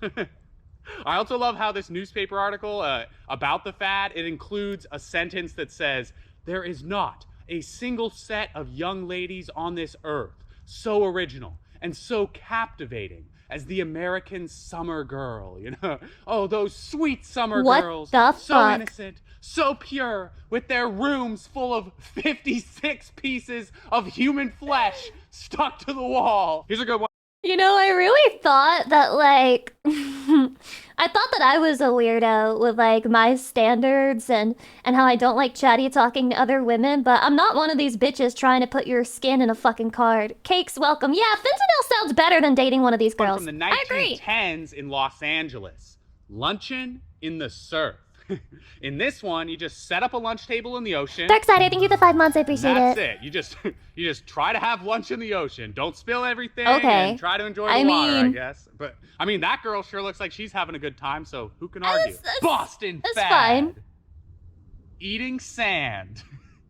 I also love how this newspaper article about the fad, it includes a sentence that says, "There is not a single set of young ladies on this earth so original and so captivating as the American summer girl," you know? Oh, those sweet summer girls. What the so fuck? Innocent, so pure, with their rooms full of 56 pieces of human flesh stuck to the wall. Here's a good one. You know, I really thought that, like, I thought that I was a weirdo with, like, my standards and how I don't like chatty talking to other women, but I'm not one of these bitches trying to put your skin in a fucking card. Cakes, welcome. Yeah, fentanyl sounds better than dating one of these girls. From the 1910s in Los Angeles. Luncheon in the surf. In this one, you just set up a lunch table in the ocean. Darkside, I think you're the 5 months. I appreciate That's it. You just try to have lunch in the ocean. Don't spill everything. Okay. And try to enjoy the water, I guess. But I mean, that girl sure looks like she's having a good time. So who can argue? Boston That's fad. fine. Eating sand.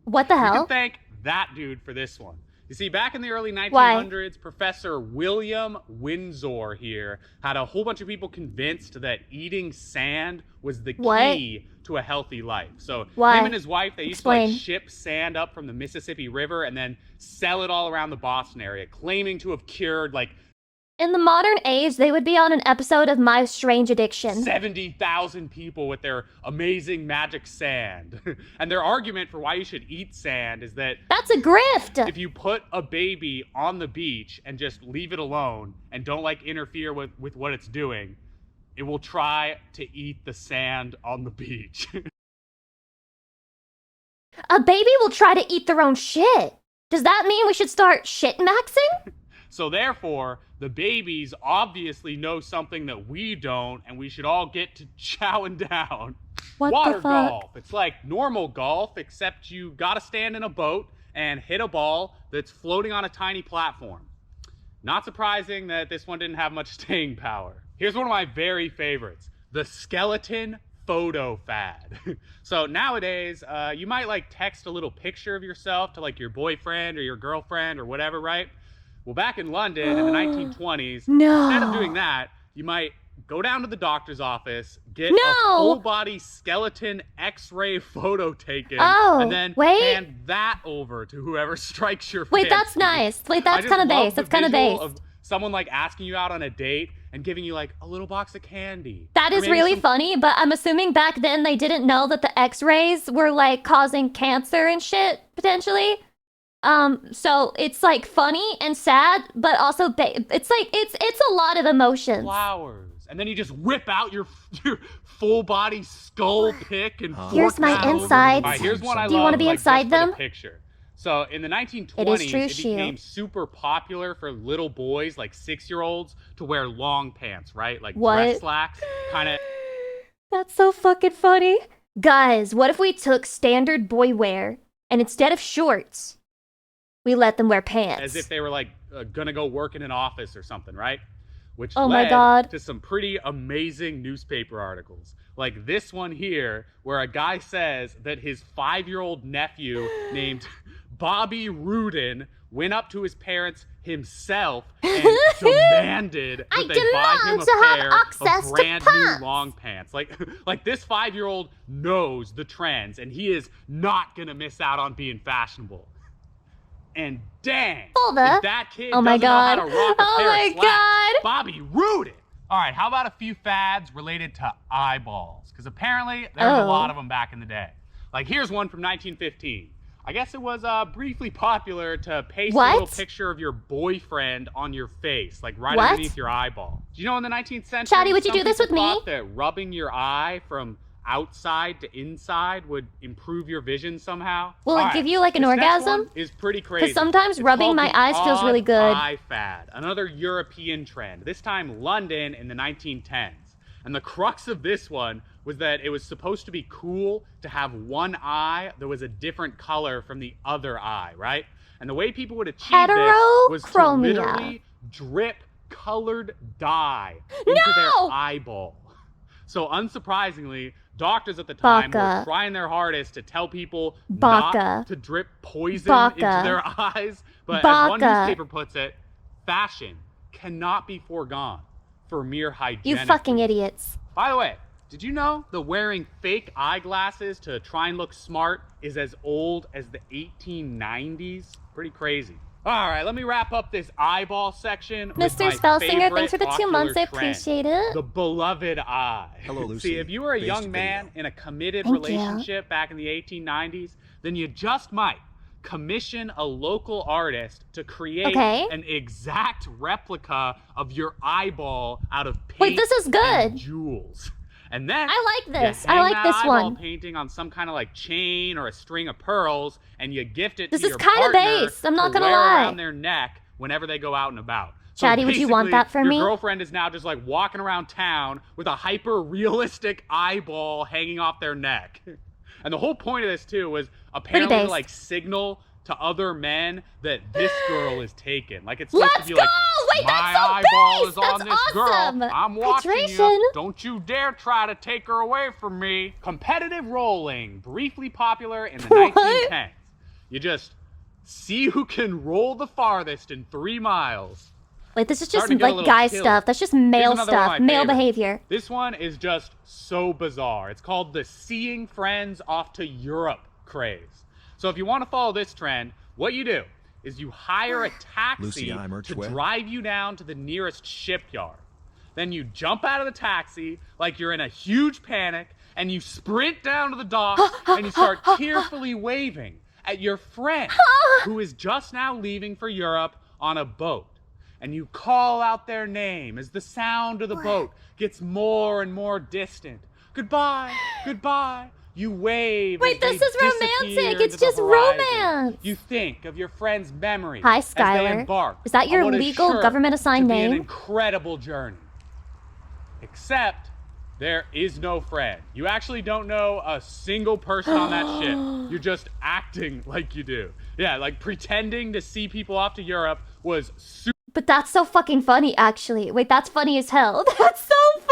What the You hell? can thank that dude for this one. You see, back in the early 1900s, Professor William Windsor here had a whole bunch of people convinced that eating sand was the key to a healthy life. So him and his wife, they used to like ship sand up from the Mississippi River and then sell it all around the Boston area, claiming to have cured like In the modern age, they would be on an episode of My Strange Addiction. 70,000 people with their amazing magic sand. And their argument for why you should eat sand is that that's a grift. If you put a baby on the beach and just leave it alone and don't like interfere with what it's doing, it will try to eat the sand on the beach. A baby will try to eat their own shit. Does that mean we should start shit maxing? So therefore, the babies obviously know something that we don't, and we should all get to chowing down. What Water the fuck? golf. It's like normal golf, except you gotta stand in a boat and hit a ball that's floating on a tiny platform. Not surprising that this one didn't have much staying power. Here's one of my very favorites, the skeleton photo fad. So nowadays, you might like text a little picture of yourself to like your boyfriend or your girlfriend or whatever, right? Well, back in London in the 1920s, instead of doing that, you might go down to the doctor's office, get a full body skeleton x-ray photo taken, and then hand that over to whoever strikes your Wait, fancy. that's nice. Wait, that's kind of base. That's kind of base. Of someone like asking you out on a date and giving you like a little box of candy. That is really funny, but I'm assuming back then they didn't know that the x-rays were like causing cancer and shit, potentially. So it's like funny and sad, but also it's like it's a lot of emotions. Flowers. And then you just whip out your full body skull pick and here's my insides. All right, here's one I love. Do you want to be like, inside just for them? the picture. So in the 1920s, It is true, it became super popular for little boys, like 6-year-olds, to wear long pants, right? Like dress slacks, kind of. That's so fucking funny. Guys, what if we took standard boy wear and instead of shorts, we let them wear pants? As if they were like gonna go work in an office or something, right? Which Oh led my God. to some pretty amazing newspaper articles. Like this one here, where a guy says that his 5-year-old nephew named Bobby Rudin went up to his parents himself and demanded that they buy him a pair of brand new long pants. Like this 5-year-old knows the trends and he is not gonna miss out on being fashionable. And dang, if that kid doesn't know how to rock a pair of slacks, Bobby Rudin. All right, how about a few fads related to eyeballs? Because apparently there was a lot of them back in the day. Like here's one from 1915. I guess it was briefly popular to paste a little picture of your boyfriend on your face, like right underneath your eyeball. Do you know in the 19th century, Chatty, would you do this with me? thought that rubbing your eye from outside to inside would improve your vision somehow? Will it give you like an orgasm? Is pretty crazy. Because sometimes It's rubbing called my the eyes feels really good. eye fad, another European trend. This time London in the 1910s. And the crux of this one was that it was supposed to be cool to have one eye that was a different color from the other eye, right? And the way people would achieve this was to literally drip colored dye into their eyeball. So unsurprisingly, doctors at the time were trying their hardest to tell people not to drip poison into their eyes. But as one newspaper puts it, fashion cannot be foregone for mere hygienic You fucking idiots. By the way, did you know that wearing fake eyeglasses to try and look smart is as old as the 1890s? Pretty crazy. All right, let me wrap up this eyeball section. Mr. Spellsinger, thanks for the 2 months. I appreciate it. The beloved eye. Hello, Lucy. See, if you were a young man in a committed relationship back in the 1890s, then you just might commission a local artist to create an exact replica of your eyeball out of paint Wait, this is good. and jewels. And then I like this. You hang I like that this eyeball one. painting on some kind of like chain or a string of pearls, and you gift it This to is your kinda partner base, I'm not to gonna wear lie. around their neck whenever they go out and about. So Chatty, would you want basically, that for me? Your girlfriend is now just like walking around town with a hyper-realistic eyeball hanging off their neck. And the whole point of this, too, was apparently to like signal to other men that this girl is taken. Like it's supposed to be like, Wait, my that's so eyeball based. is on That's this awesome. girl. I'm watching Hydration. you. Don't you dare try to take her away from me. Competitive rolling, briefly popular in the 1910s. You just see who can roll the farthest in 3 miles. Wait, this is just like guy stuff. That's just male stuff, male behavior. This one is just so bizarre. It's called the seeing friends off to Europe craze. So if you want to follow this trend, what you do is you hire a taxi to drive you down to the nearest shipyard. Then you jump out of the taxi like you're in a huge panic, and you sprint down to the dock and you start tearfully waving at your friend who is just now leaving for Europe on a boat. And you call out their name as the sound of the boat gets more and more distant. Goodbye, goodbye. You wave. Wait, this is romantic. It's just romance. You think of your friend's memory. Hi, as they Skylar. embark Is that your on what legal sure government-assigned to be name? An incredible journey. Except there is no friend. You actually don't know a single person on that ship. You're just acting like you do. Yeah, like pretending to see people off to Europe was super. But that's so fucking funny, actually. Wait, that's funny as hell. That's so funny.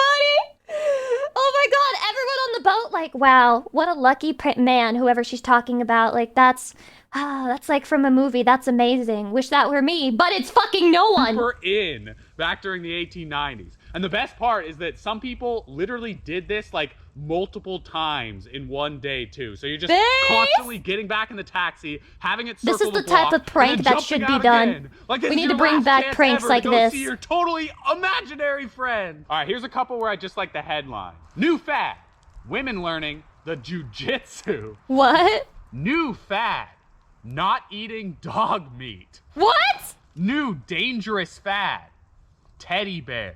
Oh my god, everyone on the boat, like, wow, what a lucky man, whoever she's talking about. Like, that's like from a movie. That's amazing. Wish that were me, but it's fucking no one. Super in back during the 1890s. And the best part is that some people literally did this like multiple times in one day too. So you're just constantly getting back in the taxi, having it circle This is the block, type of prank that should be done. Like we need to bring back pranks like this. See your totally imaginary friend. All right, here's a couple where I just like the headline. New fad: women learning the jujitsu. What? New fad: not eating dog meat. What? New dangerous fad: teddy bears.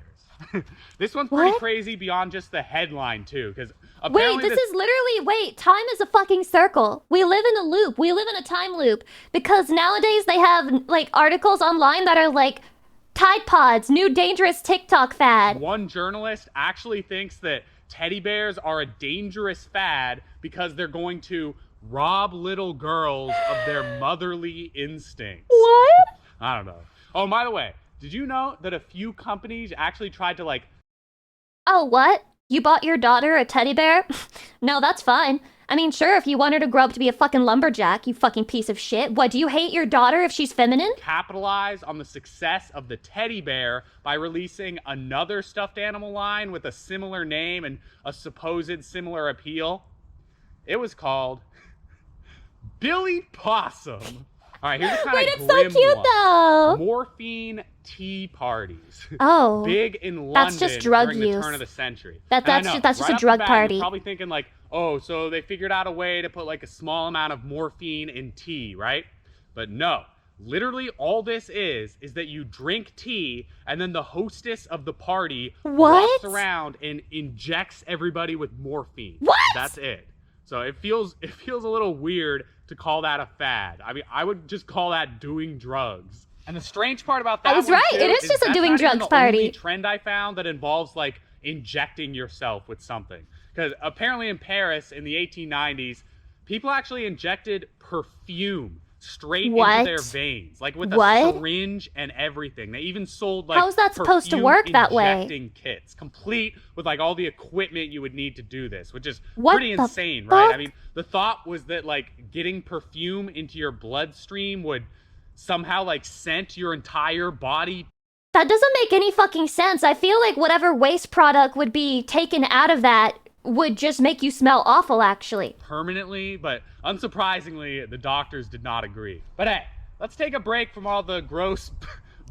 This one's pretty crazy beyond just the headline too, because wait, this is literally time is a fucking circle. We live in a loop. We live in a time loop because nowadays they have like articles online that are like Tide Pods, new dangerous TikTok fad. One journalist actually thinks that teddy bears are a dangerous fad because they're going to rob little girls of their motherly instincts. What? I don't know. Oh, by the way, did you know that a few companies actually tried to like... Oh, what? You bought your daughter a teddy bear? No, that's fine. I mean, sure, if you want her to grow up to be a fucking lumberjack, you fucking piece of shit. What, do you hate your daughter if she's feminine? Capitalize on the success of the teddy bear by releasing another stuffed animal line with a similar name and a supposed similar appeal. It was called Billy Possum. All right, here's a kind of grim so cute, one. though. Morphine tea parties. Oh. Big in London that's just drug during use. the turn of the century. That's just right a drug bat, party. You're probably thinking like, oh, so they figured out a way to put like a small amount of morphine in tea, right? But no. Literally all this is that you drink tea and then the hostess of the party walks around and injects everybody with morphine. What? That's it. So it feels a little weird to call that a fad. I mean, I would just call that doing drugs. And the strange part about that I was right. It is just a doing drugs party. Only trend I found that involves like injecting yourself with something. Because apparently in Paris in the 1890s, people actually injected perfume straight into their veins, like with a syringe and everything. They even sold like how's that supposed to work that way? Injecting kits, complete with like all the equipment you would need to do this, which is pretty insane, right? I mean, the thought was that like getting perfume into your bloodstream would somehow like scent your entire body. That doesn't make any fucking sense. I feel like whatever waste product would be taken out of that would just make you smell awful, actually. Permanently, but unsurprisingly, the doctors did not agree. But hey, let's take a break from all the gross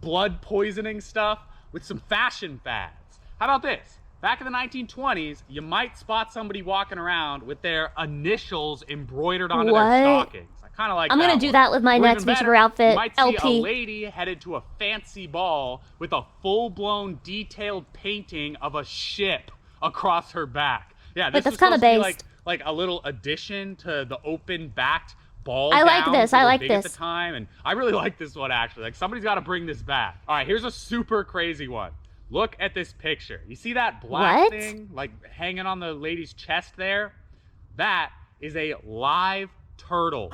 blood poisoning stuff with some fashion fads. How about this? Back in the 1920s, you might spot somebody walking around with their initials embroidered onto their stockings. I kind of like I'm gonna do that with my next VTuber outfit, you might LP. see a lady headed to a fancy ball with a full-blown detailed painting of a ship across her back. Yeah, this that's is kind supposed of to be based. like a little addition to the open-backed ball I like gowns this. that I were like big at this. the time, and I really like this one actually. Like somebody's got to bring this back. All right, here's a super crazy one. Look at this picture. You see that black thing like hanging on the lady's chest there? That is a live turtle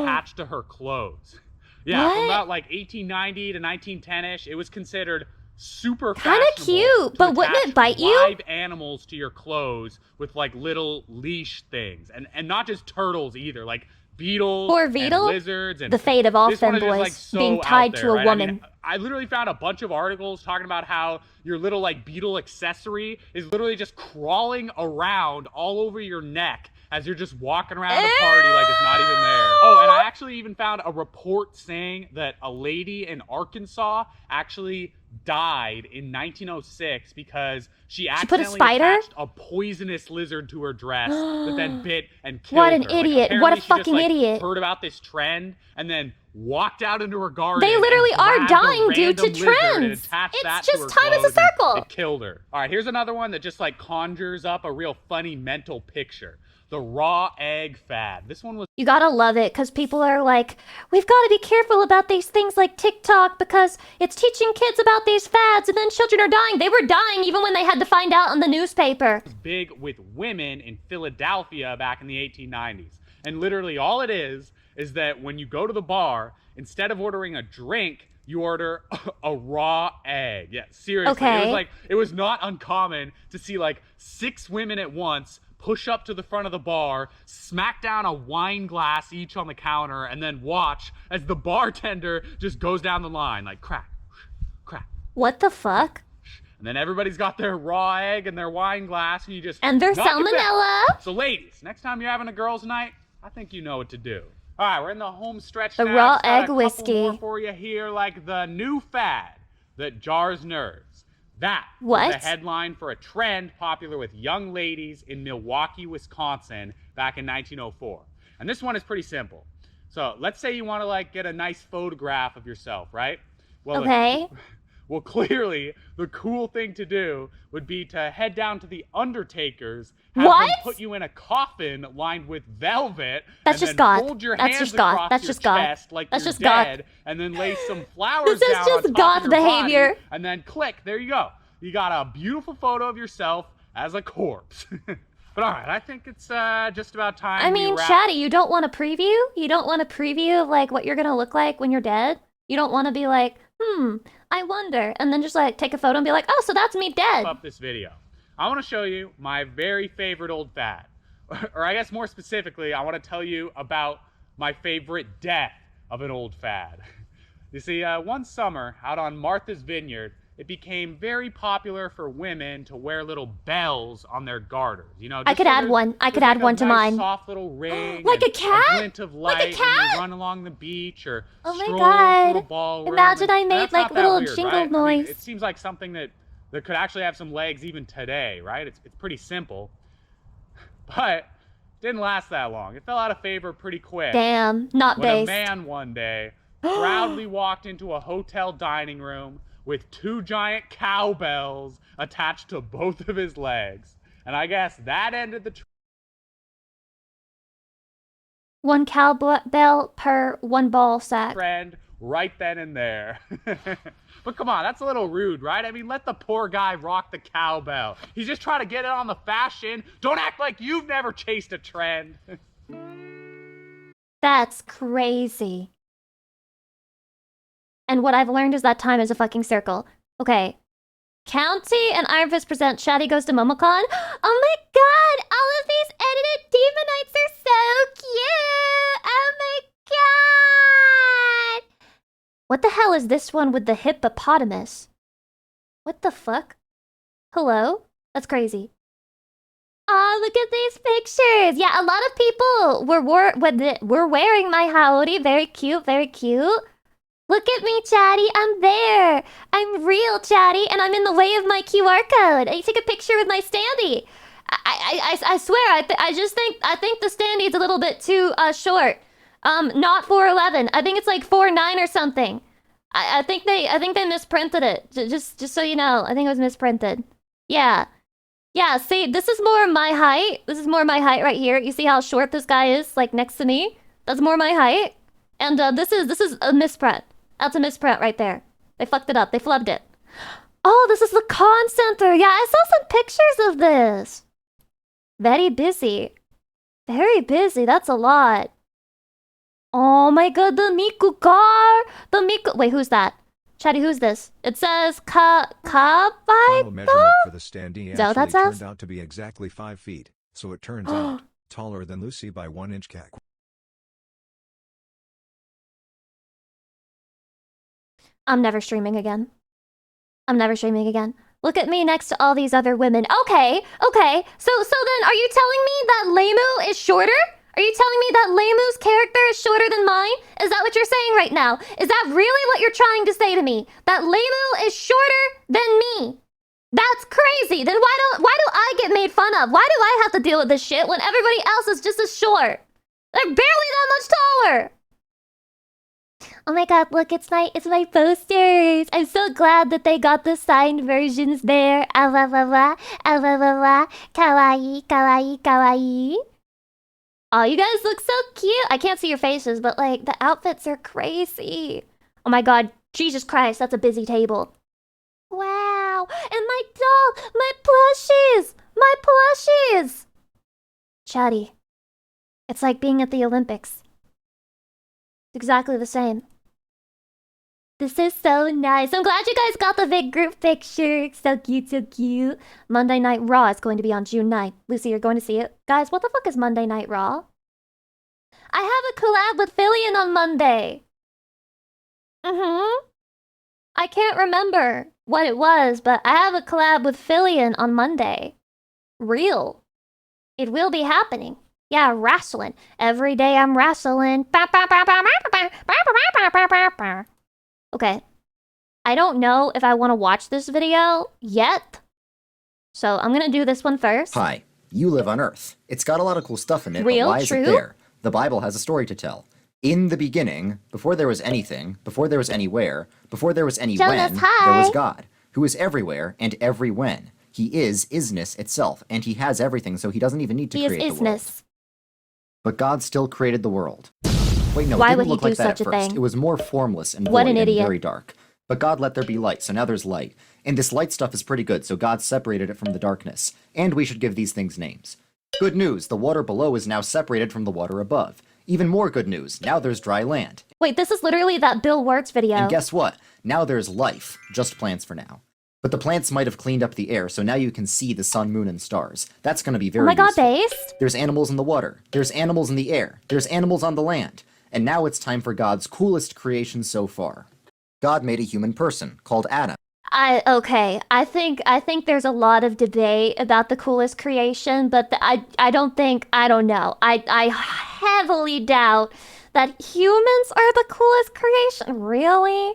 attached to her clothes. Yeah, What? from about like 1890 to 1910ish, it was considered super Kind of fashionable cute, to but wouldn't attach it bite you? live animals to your clothes with like little leash things, and not just turtles either, like beetles Poor and Beetle? lizards. And The fate of all this one is just, femboys, like, so being out tied there, to a right? woman. I mean, I literally found a bunch of articles talking about how your little like beetle accessory is literally just crawling around all over your neck as you're just walking around a party like it's not even there. Oh, and I actually even found a report saying that a lady in Arkansas actually died in 1906 because she put a accidentally spider? attached a poisonous lizard to her dress that then bit and killed What an her. Like, idiot. apparently What a she just, fucking like, idiot. heard about this trend and then walked out into her garden. They literally and are grabbed a dying due to random lizard and trends. attached It's that to just her time as a clothes and circle. It killed her. All right, here's another one that just like conjures up a real funny mental picture. The raw egg fad. This one was You gotta love it, because people are like, we've got to be careful about these things like TikTok because it's teaching kids about these fads and then children are dying. They were dying even when they had to find out in the newspaper. big with women in Philadelphia back in the 1890s. And literally all it is that when you go to the bar, instead of ordering a drink, you order a raw egg. Yeah, seriously. Okay. It was not uncommon to see like 6 women at once push up to the front of the bar, smack down a wine glass each on the counter, and then watch as the bartender just goes down the line like crack, crack. What the fuck? And then everybody's got their raw egg and their wine glass, and you just And their knock it back. salmonella. So ladies, next time you're having a girls' night, I think you know what to do. All right, we're in the home stretch The now. raw Just got egg a couple whiskey. more for you here, like the new fad that jars nerves. That was What? the headline for a trend popular with young ladies in Milwaukee, Wisconsin back in 1904. And this one is pretty simple. So let's say you want to like get a nice photograph of yourself, right? Well, Okay. Well, clearly, the cool thing to do would be to head down to the Undertaker's, have What? them put you in a coffin lined with velvet, That's and just then goth. fold your That's hands just goth. across That's your just goth. chest like That's you're just goth. dead, and then lay some flowers This is down just on top goth of your behavior. body, and then click. There you go. You got a beautiful photo of yourself as a corpse. But all right, I think it's just about time. I mean, Chatty, you don't want a preview? You don't want a preview of like what you're gonna look like when you're dead? You don't want to be like, I wonder, and then just like take a photo and be like, oh, so that's me dead. Up this video. I want to show you my very favorite old fad. Or I guess more specifically, I want to tell you about my favorite death of an old fad. You see, one summer out on Martha's Vineyard, it became very popular for women to wear little bells on their garters. You know, I could add one. I could add one to mine. Soft little ring, Like a and cat? a glint of light Like a when cat? you run along the beach or Oh my stroll God. through a ballroom. Imagine I And made, that's like, not that little weird, jingle right? I mean, noise. it seems like something that could actually have some legs even today, right? It's pretty simple, but didn't last that long. It fell out of favor pretty quick. Damn, not when based. a man one day proudly walked into a hotel dining room with 2 giant cowbells attached to both of his legs. And I guess that ended the One cowbell per one ball sack. trend right then and there. But come on, that's a little rude, right? I mean, let the poor guy rock the cowbell. He's just trying to get it on the fashion. Don't act like you've never chased a trend. That's crazy. And what I've learned is that time is a fucking circle. Okay. County and Irvis present Shadi Goes to Momocon. Oh my god! All of these edited demonites are so cute! Oh my god! What the hell is this one with the hippopotamus? What the fuck? Hello? That's crazy. Oh, look at these pictures! Yeah, a lot of people were wearing my howdy. Very cute, very cute. Look at me, Chatty. I'm there. I'm real, Chatty, and I'm in the way of my QR code. I take a picture with my standee. I swear, I think the standee's a little bit too short. Not 4'11". I think it's like 4'9" or something. I think they misprinted it. Just so you know, I think it was misprinted. Yeah. Yeah, see, this is more my height. This is more my height right here. You see how short this guy is, like, next to me? That's more my height. And this is a misprint. That's a misprint right there. They fucked it up. They flubbed it. Oh, this is the con center. Yeah, I saw some pictures of this. Very busy. Very busy. That's a lot. Oh my god, the Miku car. The Miku. Wait, who's that? Chatty, who's this? It says Final Kabaito? measurement for the standee Is that what that actually says? turned out to be exactly 5 feet, so it turns out taller than Lucy by 1 inch. Cack. I'm never streaming again. I'm never streaming again. Look at me next to all these other women. Okay. So then are you telling me that Leimu is shorter? Are you telling me that Leimu's character is shorter than mine? Is that what you're saying right now? Is that really what you're trying to say to me? That Leimu is shorter than me? That's crazy. Then why do I get made fun of? Why do I have to deal with this shit when everybody else is just as short? They're barely that much taller. Oh my god, look, it's my posters. I'm so glad that they got the signed versions there. Ah la la la, ah la la la, kawaii, kawaii, kawaii. Oh, you guys look so cute. I can't see your faces, but like the outfits are crazy. Oh my god, Jesus Christ, that's a busy table. Wow, and my doll, my plushies. Chatty, it's like being at the Olympics. It's exactly the same. This is so nice. I'm glad you guys got the big group picture. So cute, so cute. Monday Night Raw is going to be on June 9th. Lucy, you're going to see it? Guys, what the fuck is Monday Night Raw? I have a collab with Fillion on Monday. I can't remember what it was, but I have a collab with Fillion on Monday. Real. It will be happening. Yeah, wrestling. Every day I'm wrestling. Okay. I don't know if I want to watch this video yet. So I'm gonna do this one first. Hi, you live on Earth. It's got a lot of cool stuff in it, Real? but why is True? it there? The Bible has a story to tell. In the beginning, before there was anything, before there was anywhere, before there was any Jonas, when, hi. there was God, who is everywhere and every when. He is isness itself, and he has everything, so he doesn't even need to He is create the world. isness. But God still created the world. Wait, no, Why it would didn't he look do like that such at a first. thing? It was more formless and What void an and idiot. very dark. But God let there be light, so now there's light. And this light stuff is pretty good, so God separated it from the darkness. And we should give these things names. Good news, the water below is now separated from the water above. Even more good news, now there's dry land. Wait, this is literally that Bill Wirtz video. And guess what? Now there's life, just plants for now. But the plants might have cleaned up the air, so now you can see the sun, moon, and stars. That's gonna be very Oh my god, useful. based? There's animals in the water. There's animals in the air. There's animals on the land. And now it's time for God's coolest creation so far. God made a human person, called Adam. Okay. I think there's a lot of debate about the coolest creation, but I don't know. I heavily doubt that humans are the coolest creation. Really?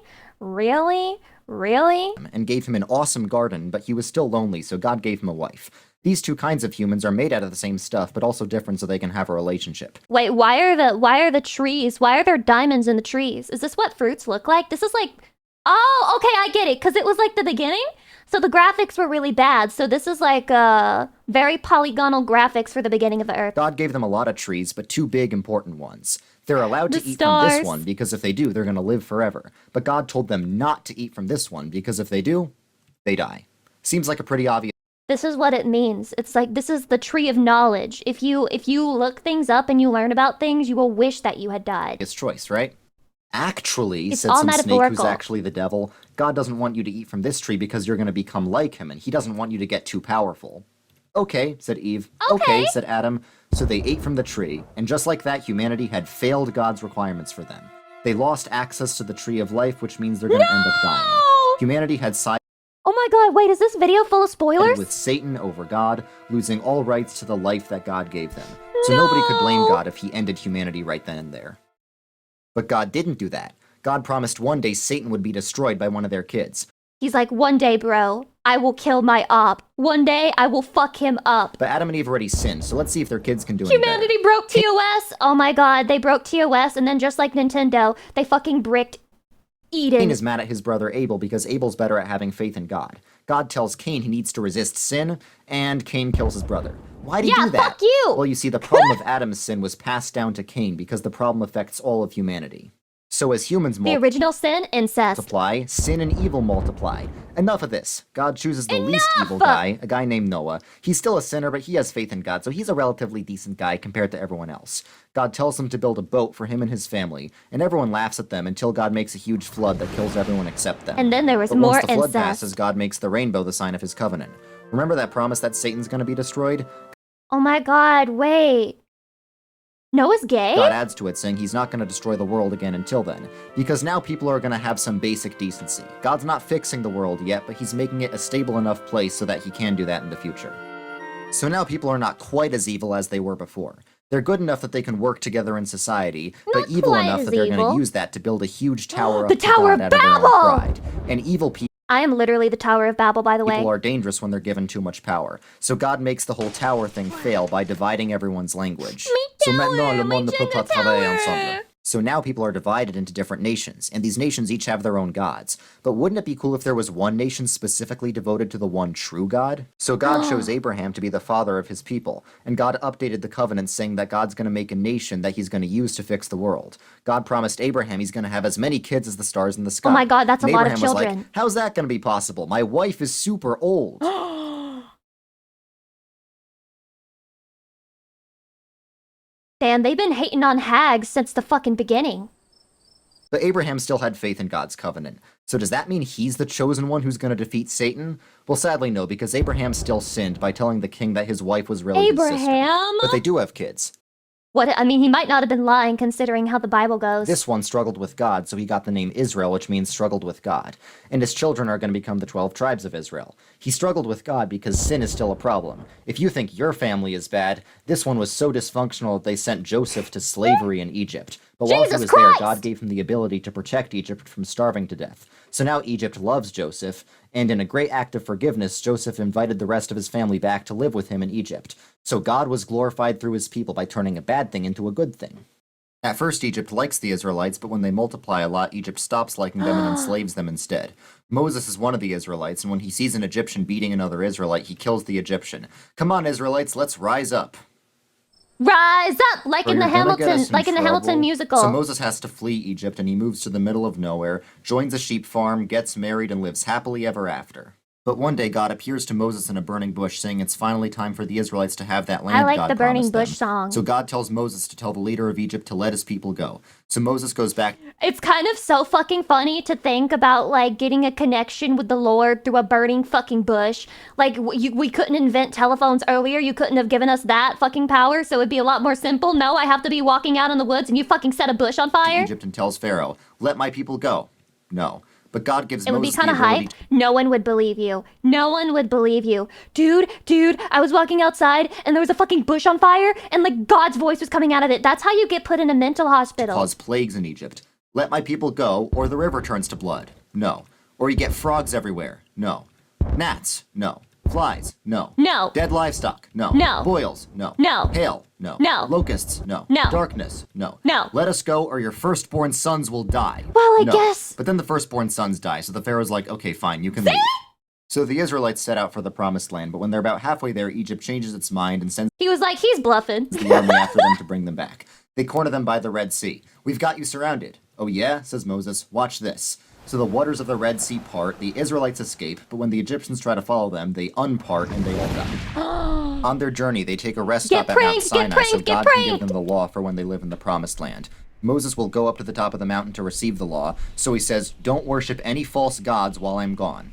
And gave him an awesome garden, but he was still lonely, so God gave him a wife. These two kinds of humans are made out of the same stuff, but also different so they can have a relationship. Wait, why are the trees? Why are there diamonds in the trees? Is this what fruits look like? This is like, oh, okay, I get it, because it was like the beginning. So the graphics were really bad. So this is like very polygonal graphics for the beginning of the Earth. God gave them a lot of trees, but two big important ones. They're allowed to The eat from this stars. one because if they do, they're going to live forever. But God told them not to eat from this one because if they do, they die. Seems like a pretty obvious This is what it means. It's like this is the tree of knowledge. If you look things up and you learn about things, you will wish that you had died. choice, right? Actually, It's said all some snake who's metaphorical. actually the devil, God doesn't want you to eat from this tree because you're going to become like him, and he doesn't want you to get too powerful. Okay, said Eve. Okay, said Adam. So they ate from the tree, and just like that, humanity had failed God's requirements for them. They lost access to the tree of life, which means they're going to end up dying. Humanity had sided Oh my god, wait, is this video full of spoilers? with Satan over God, losing all rights to the life that God gave them. So nobody could blame God if he ended humanity right then and there. But God didn't do that. God promised one day Satan would be destroyed by one of their kids. He's like, one day, bro, I will kill my op. One day, I will fuck him up. But Adam and Eve already sinned, so let's see if their kids can do any better. Humanity broke TOS. Oh my god, they broke TOS, and then just like Nintendo, they fucking bricked Eden. Cain is mad at his brother Abel because Abel's better at having faith in God. God tells Cain he needs to resist sin, and Cain kills his brother. Why do you do that? Fuck you! Well, you see, the problem of Adam's sin was passed down to Cain because the problem affects all of humanity. So as humans The original sin, incest. multiply, sin and evil multiply. Enough of this. God chooses the least evil guy, a guy named Noah. He's still a sinner, but he has faith in God, so he's a relatively decent guy compared to everyone else. God tells him to build a boat for him and his family, and everyone laughs at them until God makes a huge flood that kills everyone except them. And then there was but more once the flood incest. passes, God makes the rainbow the sign of his covenant. Remember that promise that Satan's gonna be destroyed? Oh my god, wait. Noah's gay? God adds to it, saying he's not going to destroy the world again until then, because now people are going to have some basic decency. God's not fixing the world yet, but he's making it a stable enough place so that he can do that in the future. So now people are not quite as evil as they were before. They're good enough that they can work together in society, but evil enough that they're going to use that to build a huge tower up The to Tower God of out of their own Babel! pride. And evil people I am literally the Tower of Babel, by the way. People are dangerous when they're given too much power. So God makes the whole tower thing fail by dividing everyone's language. So maintenant le monde ne peut pas travailler ensemble. So now people are divided into different nations, and these nations each have their own gods. But wouldn't it be cool if there was one nation specifically devoted to the one true God? So God chose Abraham to be the father of his people, and God updated the covenant saying that God's going to make a nation that he's going to use to fix the world. God promised Abraham he's going to have as many kids as the stars in the sky. Oh my god, that's a And lot of Abraham was children. like, how's that going to be possible? My wife is super old. Damn, they've been hating on hags since the fucking beginning. But Abraham still had faith in God's covenant. So does that mean he's the chosen one who's going to defeat Satan? Well, sadly no, because Abraham still sinned by telling the king that his wife was really his sister. Abraham? But they do have kids. What? I mean, he might not have been lying considering how the Bible goes. This one struggled with God, so he got the name Israel, which means struggled with God. And his children are going to become the 12 tribes of Israel. He struggled with God because sin is still a problem. If you think your family is bad, this one was so dysfunctional that they sent Joseph to slavery in Egypt. But while he was there, God gave him the ability to protect Egypt from starving to death. So now Egypt loves Joseph, and in a great act of forgiveness, Joseph invited the rest of his family back to live with him in Egypt. So God was glorified through his people by turning a bad thing into a good thing. At first, Egypt likes the Israelites, but when they multiply a lot, Egypt stops liking them and enslaves them instead. Moses is one of the Israelites, and when he sees an Egyptian beating another Israelite, he kills the Egyptian. Come on, Israelites, let's rise up. Rise up, like in the Hamilton musical. So Moses has to flee Egypt, and he moves to the middle of nowhere, joins a sheep farm, gets married, and lives happily ever after. But one day, God appears to Moses in a burning bush, saying it's finally time for the Israelites to have that land I like God the burning promised them. bush song. So God tells Moses to tell the leader of Egypt to let his people go. So Moses goes back. It's kind of so fucking funny to think about, like, getting a connection with the Lord through a burning fucking bush. Like, we couldn't invent telephones earlier. You couldn't have given us that fucking power, so it'd be a lot more simple. No, I have to be walking out in the woods and you fucking set a bush on fire? Egypt and tells Pharaoh, let my people go. No. But God gives It would be Moses kind the of ability hype. No one would believe you. No one would believe you. Dude, I was walking outside and there was a fucking bush on fire and like God's voice was coming out of it. That's how you get put in a mental hospital. to cause plagues in Egypt. Let my people go, or the river turns to blood. No. Or you get frogs everywhere. No. Gnats. No. Flies. No. No. Dead livestock. No. No. Boils. No. No. Hail. No. No. Locusts. No. No. Darkness. No. No. Let us go, or your firstborn sons will die. Well, I No. guess. But then the firstborn sons die, so the Pharaoh's like, okay, fine, you can leave. So the Israelites set out for the promised land, but when they're about halfway there, Egypt changes its mind and sends He was like, he's bluffing. the army after them to bring them back. They corner them by the Red Sea. We've got you surrounded. Oh yeah, says Moses. Watch this. So the waters of the Red Sea part, the Israelites escape, but when the Egyptians try to follow them, they unpart and they all die. On their journey, they take a rest stop at Mount Sinai so God can give them the law for when they live in the Promised Land. Moses will go up to the top of the mountain to receive the law, so he says, don't worship any false gods while I'm gone.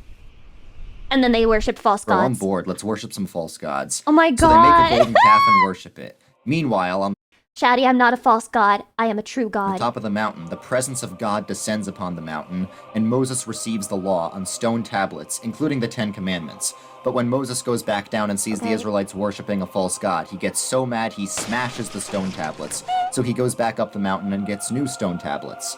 And then they worship false Bro, I'm gods. bored. Let's worship some false gods. Oh my So they make god. a golden calf and worship it. Meanwhile, on Shaddy, I'm not a false god. I am a true the god. top of the mountain, the presence of God descends upon the mountain, and Moses receives the law on stone tablets, including the 10 Commandments. But when Moses goes back down and sees the Israelites worshiping a false god, he gets so mad he smashes the stone tablets. So he goes back up the mountain and gets new stone tablets.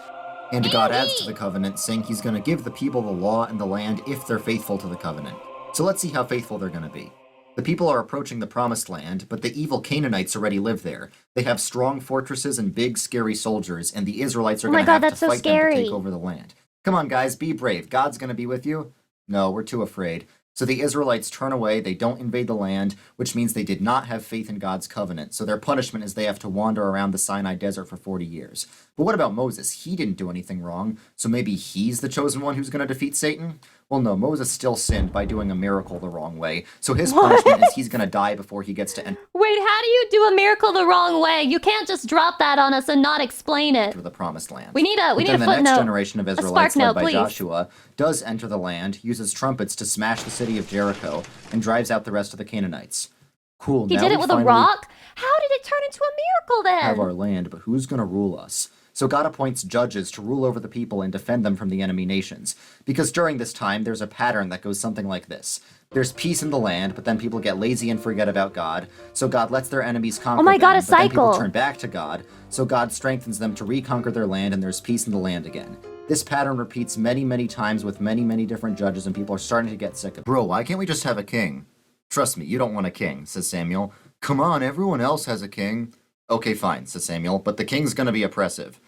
And God adds to the covenant, saying he's going to give the people the law and the land if they're faithful to the covenant. So let's see how faithful they're going to be. The people are approaching the Promised Land, but the evil Canaanites already live there. They have strong fortresses and big, scary soldiers, and the Israelites are going to have to fight them to take over the land. Come on, guys, be brave. God's going to be with you? No, we're too afraid. So the Israelites turn away, they don't invade the land, which means they did not have faith in God's covenant. So their punishment is they have to wander around the Sinai desert for 40 years. But what about Moses? He didn't do anything wrong, so maybe he's the chosen one who's going to defeat Satan? Well, no, Moses still sinned by doing a miracle the wrong way, so his punishment is he's going to die before he gets to enter Wait, how do you do a miracle the wrong way? You can't just drop that on us and not explain it. the promised land. We need a Then the footnote. next generation of Israelites, led by please. Joshua, does enter the land, uses trumpets to smash the city of Jericho, and drives out the rest of the Canaanites. Cool. He now did it we with a finally rock? How did it turn into a miracle then? have our land, but who's going to rule us? So God appoints judges to rule over the people and defend them from the enemy nations. Because during this time, there's a pattern that goes something like this. There's peace in the land, but then people get lazy and forget about God. So God lets their enemies conquer Oh my God, them, a but then people cycle. turn back to God. So God strengthens them to reconquer their land, and there's peace in the land again. This pattern repeats many, many times with many, many different judges, and people are starting to get sick of it. Bro, why can't we just have a king? Trust me, you don't want a king, says Samuel. Come on, everyone else has a king. Okay, fine, says Samuel, but the king's gonna be oppressive.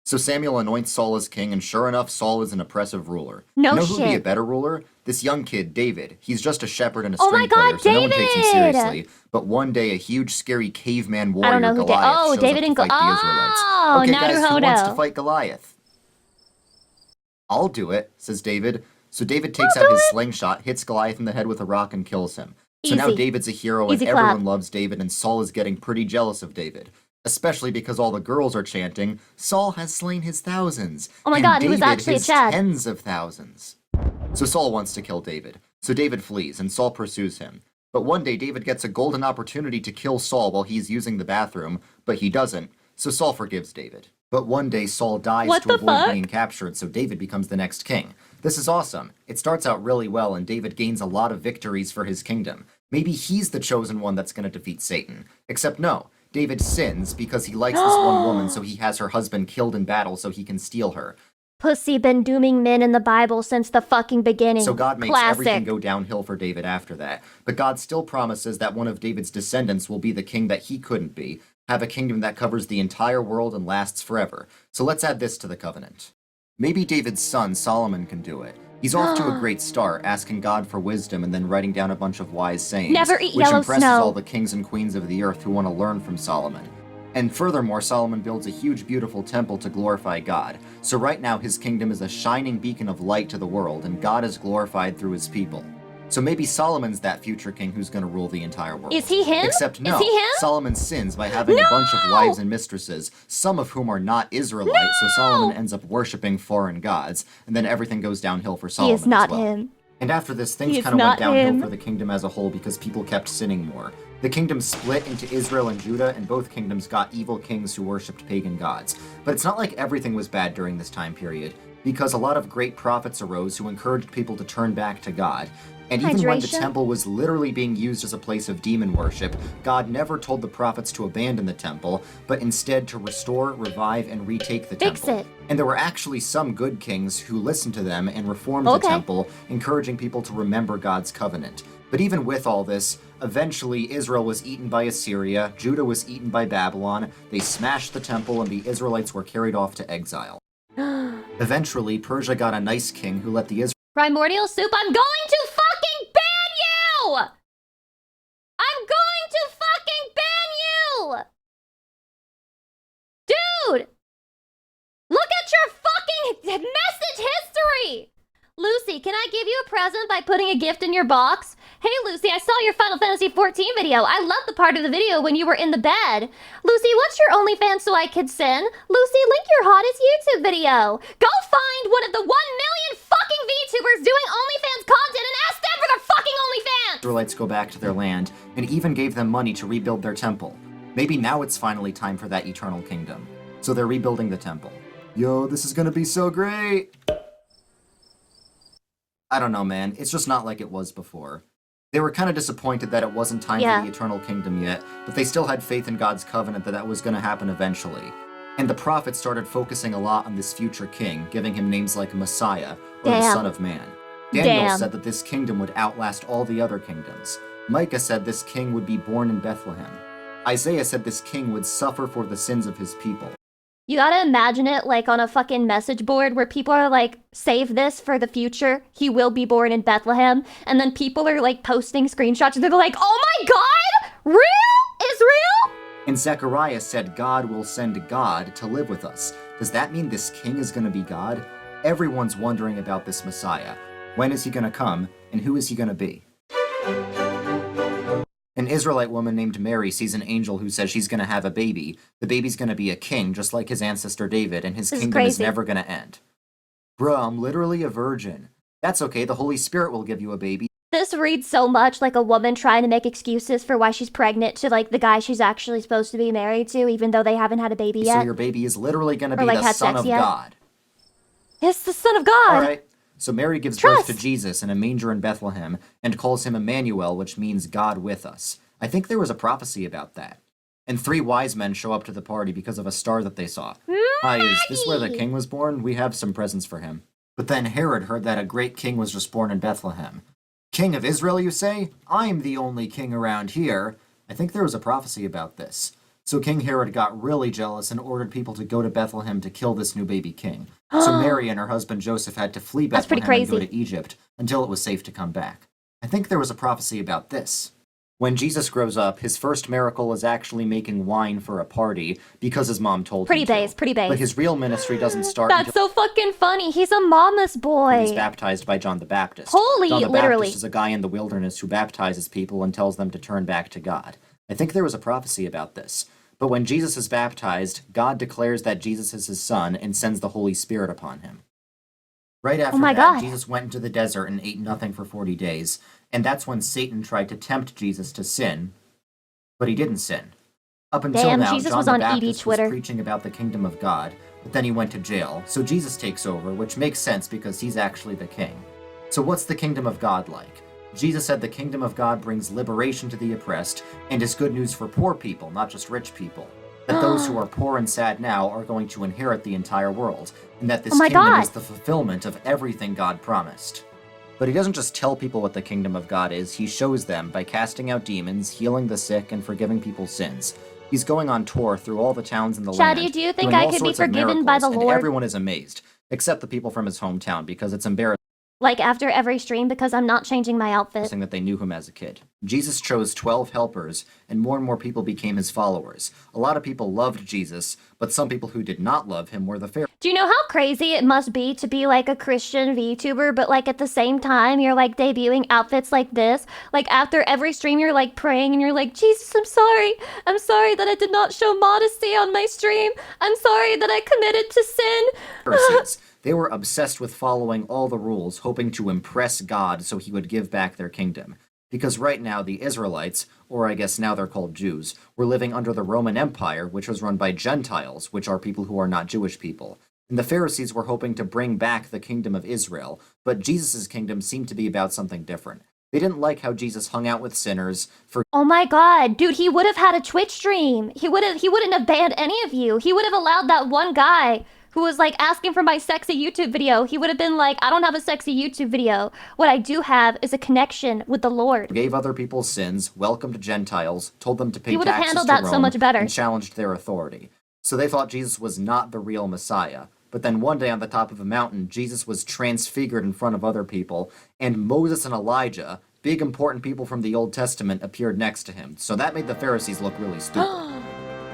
So Samuel anoints Saul as king, and sure enough, Saul is an oppressive ruler. No you know who'd be a shit. better ruler? This young kid, David. He's just a shepherd and a Oh my string player, God, so no one takes him David! seriously. But one day, a huge, scary caveman I warrior, don't know who Goliath, Oh, shows David up and to fight the Israelites. Oh, Okay, guys, who wants to Naruhodo. fight Goliath? I'll do it, says David. So David takes out his slingshot, hits Goliath in the head with a rock, and kills him. So now Easy. David's a hero, and Easy clap. everyone loves David, and Saul is getting pretty jealous of David. Especially because all the girls are chanting, Saul has slain his thousands. Oh my and God, he was David actually a his Chad. tens of thousands. So Saul wants to kill David. So David flees, and Saul pursues him. But one day David gets a golden opportunity to kill Saul while he's using the bathroom, but he doesn't, so Saul forgives David. But one day Saul dies What to the avoid fuck? being captured, so David becomes the next king. This is awesome. It starts out really well, and David gains a lot of victories for his kingdom. Maybe he's the chosen one that's going to defeat Satan. Except no, David sins because he likes this one woman, so he has her husband killed in battle so he can steal her. Pussy been dooming men in the Bible since the fucking beginning. So God makes Classic. everything go downhill for David after that. But God still promises that one of David's descendants will be the king that he couldn't be, have a kingdom that covers the entire world and lasts forever. So let's add this to the covenant. Maybe David's son Solomon can do it. He's off to a great start, asking God for wisdom and then writing down a bunch of wise sayings, Never eat which yellow impresses snow. all the kings and queens of the earth who want to learn from Solomon. And furthermore, Solomon builds a huge, beautiful temple to glorify God. So right now, his kingdom is a shining beacon of light to the world, and God is glorified through his people. So maybe Solomon's that future king who's going to rule the entire world. Is he him? Except no, Is he him? Solomon sins by having a bunch of wives and mistresses, some of whom are not Israelites, so Solomon ends up worshipping foreign gods, and then everything goes downhill for He Solomon is not as well. him. And after this, He things is kind of went not downhill him. for the kingdom as a whole because people kept sinning more. The kingdom split into Israel and Judah, and both kingdoms got evil kings who worshipped pagan gods. But it's not like everything was bad during this time period, because a lot of great prophets arose who encouraged people to turn back to God. And even when the Hydration. temple was literally being used as a place of demon worship, God never told the prophets to abandon the temple, but instead to restore, revive, and retake the Fix temple. it. And there were actually some good kings who listened to them and reformed Okay. the temple, encouraging people to remember God's covenant. But even with all this, eventually Israel was eaten by Assyria, Judah was eaten by Babylon, they smashed the temple, and the Israelites were carried off to exile. Eventually, Persia got a nice king who let the Primordial soup, I'm going to fucking ban you! I'm going to fucking ban you! Dude! Look at your fucking message history! Lucy, can I give you a present by putting a gift in your box? Hey Lucy, I saw your Final Fantasy XIV video. I love the part of the video when you were in the bed. Lucy, what's your OnlyFans so I could send? Lucy, link your hottest YouTube video. Go find one of the 1 million fucking VTubers doing OnlyFans content and ask them for their fucking OnlyFans! Israelites go back to their land, and even gave them money to rebuild their temple. Maybe now it's finally time for that eternal kingdom. So they're rebuilding the temple. Yo, this is gonna be so great! I don't know, man. It's just not like it was before. They were kind of disappointed that it wasn't time for the eternal kingdom yet, but they still had faith in God's covenant that was going to happen eventually. And the prophets started focusing a lot on this future king, giving him names like Messiah or the Son of Man. Daniel said that this kingdom would outlast all the other kingdoms. Micah said this king would be born in Bethlehem. Isaiah said this king would suffer for the sins of his people. You gotta imagine it like on a fucking message board where people are like, save this for the future. He will be born in Bethlehem. And then people are like posting screenshots and they're like, oh my God, real? Is real? And Zechariah said God will send God to live with us. Does that mean this king is going to be God? Everyone's wondering about this Messiah. When is he going to come, and who is he going to be? An Israelite woman named Mary sees an angel who says she's going to have a baby. The baby's going to be a king, just like his ancestor David, and his kingdom is never going to end. Bruh, I'm literally a virgin. That's okay, the Holy Spirit will give you a baby. This reads so much like a woman trying to make excuses for why she's pregnant to like the guy she's actually supposed to be married to, even though they haven't had a baby yet. So your baby is literally going to be like the son of God. It's the son of God. All right. So Mary gives birth to Jesus in a manger in Bethlehem and calls him Emmanuel, which means God with us. I think there was a prophecy about that. And 3 wise men show up to the party because of a star that they saw. Hi, is this where the king was born? We have some presents for him. But then Herod heard that a great king was just born in Bethlehem. King of Israel, you say? I'm the only king around here. I think there was a prophecy about this. So King Herod got really jealous and ordered people to go to Bethlehem to kill this new baby king. So Mary and her husband Joseph had to flee Bethlehem and go to Egypt until it was safe to come back. I think there was a prophecy about this. When Jesus grows up, his first miracle is actually making wine for a party because his mom told him to. Pretty base. But his real ministry doesn't start That's so fucking funny. He's a mama's boy. He's baptized by John the Baptist. Holy, John the literally. Baptist is a guy in the wilderness who baptizes people and tells them to turn back to God. I think there was a prophecy about this. But when Jesus is baptized, God declares that Jesus is his son and sends the Holy Spirit upon him. Right after that, Jesus went into the desert and ate nothing for 40 days, and that's when Satan tried to tempt Jesus to sin, but he didn't sin. Up until now, Jesus John was the on Baptist Twitter. was preaching about the kingdom of God, but then he went to jail, so Jesus takes over, which makes sense because he's actually the king. So what's the kingdom of God like? Jesus said the kingdom of God brings liberation to the oppressed and is good news for poor people, not just rich people. That those who are poor and sad now are going to inherit the entire world, and that this kingdom is the fulfillment of everything God promised. But he doesn't just tell people what the kingdom of God is, he shows them by casting out demons, healing the sick, and forgiving people's sins. He's going on tour through all the towns in the land. Shadi, do you think I could be forgiven by the Lord? And everyone is amazed, except the people from his hometown, because it's embarrassing. Like after every stream because I'm not changing my outfit. That they knew him as a kid. Jesus chose 12 helpers, and more people became his followers. A lot of people loved Jesus, but some people who did not love him were the Pharisees. Do you know how crazy it must be to be like a Christian VTuber, but like at the same time you're like debuting outfits like this? Like after every stream you're like praying and you're like, Jesus, I'm sorry. I'm sorry that I did not show modesty on my stream. I'm sorry that I committed to sin. They were obsessed with following all the rules, hoping to impress God so he would give back their kingdom. Because right now the Israelites, or I guess now they're called Jews, were living under the Roman Empire, which was run by Gentiles, which are people who are not Jewish people. And the Pharisees were hoping to bring back the kingdom of Israel, but Jesus' kingdom seemed to be about something different. They didn't like how Jesus hung out with sinners. Oh my God, dude, he would have had a Twitch stream. He wouldn't have banned any of you. He would have allowed that one guy who was like asking for my sexy YouTube video. He would have been like, I don't have a sexy YouTube video. What I do have is a connection with the Lord. Forgave other people's sins, welcomed Gentiles, told them to pay taxes to Rome, he would have handled that so much better. And challenged their authority. So they thought Jesus was not the real Messiah. But then one day on the top of a mountain, Jesus was transfigured in front of other people, and Moses and Elijah, big important people from the Old Testament, appeared next to him. So that made the Pharisees look really stupid.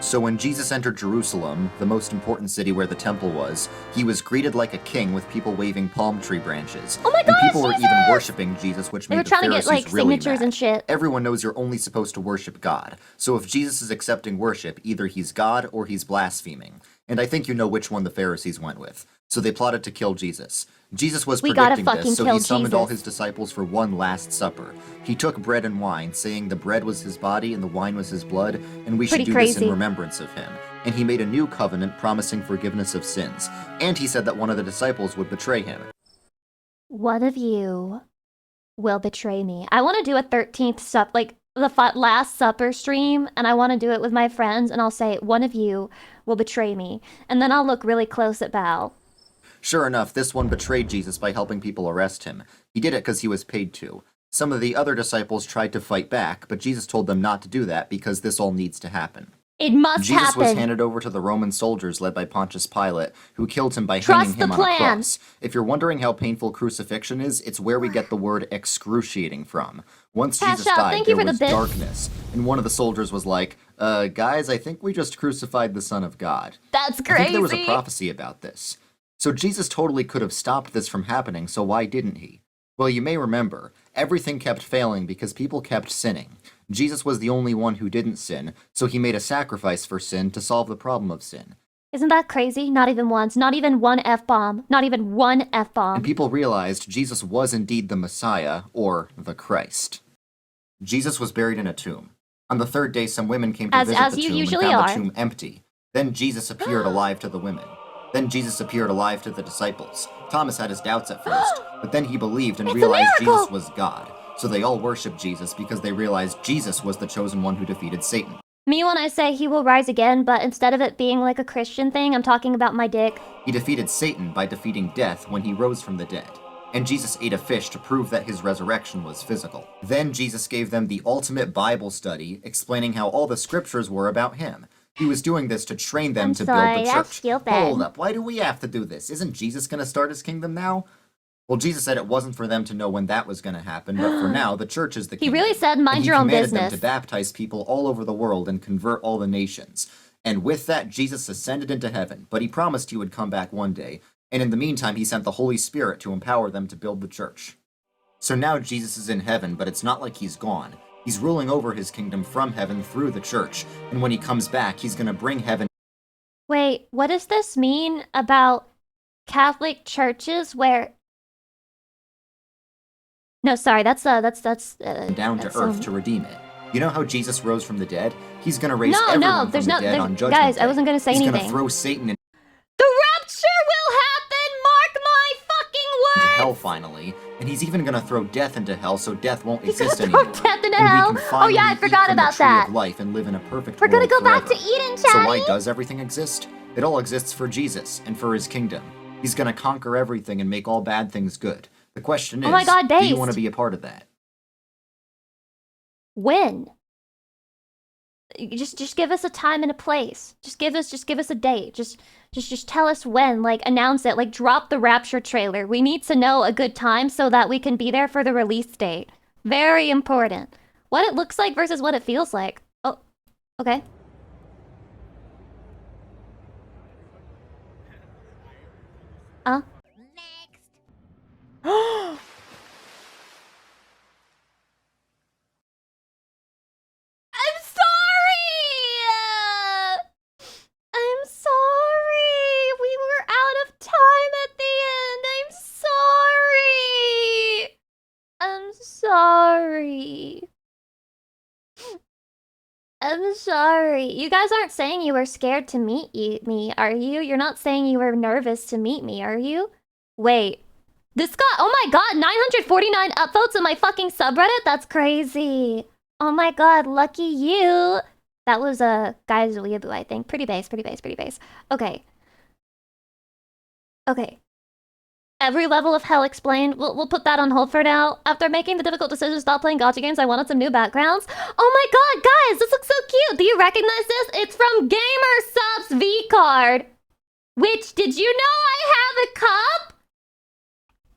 So when Jesus entered Jerusalem, the most important city where the temple was, he was greeted like a king with people waving palm tree branches. Oh my gosh, and people were Jesus! even worshiping Jesus, which made the Pharisees really mad. They were trying to get like signatures and shit. Everyone knows you're only supposed to worship God. So if Jesus is accepting worship, either he's God or he's blaspheming. And I think you know which one the Pharisees went with. So they plotted to kill Jesus. Jesus was predicting this, so he summoned all his disciples for one last supper. He took bread and wine, saying the bread was his body and the wine was his blood, and we should do this in remembrance of him. And he made a new covenant promising forgiveness of sins. And he said that one of the disciples would betray him. One of you will betray me. I want to do a 13th supper, like the last supper stream, and I want to do it with my friends, and I'll say, one of you will betray me. And then I'll look really close at Bao. Sure enough, this one betrayed Jesus by helping people arrest him. He did it because he was paid to. Some of the other disciples tried to fight back, but Jesus told them not to do that because this all needs to happen. It must Jesus happen. was handed over to the Roman soldiers led by Pontius Pilate, who killed him by Trust hanging him the on a plan. cross. If you're wondering how painful crucifixion is, it's where we get the word excruciating from. Once Cash Jesus out. died, Thank you there for the was bit. darkness, and one of the soldiers was like, guys, I think we just crucified the Son of God. That's I think there was a crazy. prophecy about this. So Jesus totally could have stopped this from happening, so why didn't he? Well, you may remember, everything kept failing because people kept sinning. Jesus was the only one who didn't sin, so he made a sacrifice for sin to solve the problem of sin. Isn't that crazy? Not even once. Not even one F-bomb. Not even one F-bomb. And people realized Jesus was indeed the Messiah, or the Christ. Jesus was buried in a tomb. On the third day, some women came to visit As the you tomb and usually found are. the tomb empty. Then Jesus appeared alive to the women. Then Jesus appeared alive to the disciples. Thomas had his doubts at first, but then he believed and It's a realized miracle! Jesus was God. So they all worshiped Jesus because they realized Jesus was the chosen one who defeated Satan. Me when I say he will rise again, but instead of it being like a Christian thing, I'm talking about my dick. He defeated Satan by defeating death when he rose from the dead. And Jesus ate a fish to prove that his resurrection was physical. Then Jesus gave them the ultimate Bible study, explaining how all the scriptures were about him. He was doing this to train them to sorry, build the that's church. stupid. Hold up, why do we have to do this? Isn't Jesus going to start his kingdom now? Well, Jesus said it wasn't for them to know when that was going to happen, but for now, the church is the He kingdom. really said, mind your own And he commanded business. them to baptize people all over the world and convert all the nations. And with that, Jesus ascended into heaven, but he promised he would come back one day, and in the meantime, he sent the Holy Spirit to empower them to build the church. So now Jesus is in heaven, but it's not like he's gone. He's ruling over his kingdom from heaven through the church, and when he comes back, he's going to bring heaven Wait, what does this mean about Catholic churches where... No, sorry, that's down to that's earth to redeem it. You know how Jesus rose from the dead? He's going to raise everyone from there's the no, dead there's, on Judgment guys, Day. I wasn't gonna say He's anything. going to throw Satan into The rapture will happen! Mark my fucking words! hell finally, and he's even going to throw death into hell so death won't He's exist gonna throw anymore. death into And hell? we can Oh finally yeah, I eat forgot from the about tree that. of life and live in a perfect We're gonna world go back forever. to Eden, So Chatty. why does everything exist? It all exists for Jesus and for his kingdom. He's going to conquer everything and make all bad things good. The question is, Oh my God, do you based. want to be a part of that? When? Just give us a time and a place. Just give us a date. Just tell us when. Like, announce it. Like, drop the rapture trailer. We need to know a good time so that we can be there for the release date. Very important. What it looks like versus what it feels like. Oh, okay. Next. I'm sorry! I'm sorry! We were out of time at the end! I'm sorry! I'm sorry. I'm sorry. You guys aren't saying you were scared to meet me, are you? You're not saying you were nervous to meet me, are you? Wait. This got, oh my god, 949 upvotes in my fucking subreddit? That's crazy. Oh my god, lucky you. That was a guy's weeaboo, I think. Pretty base. Okay. Okay. Every level of hell explained. We'll put that on hold for now. After making the difficult decision to stop playing gacha games, I wanted some new backgrounds. Oh my god, guys, this looks so cute. Do you recognize this? It's from GamerSubs V-Card. Which, did you know I have a cup?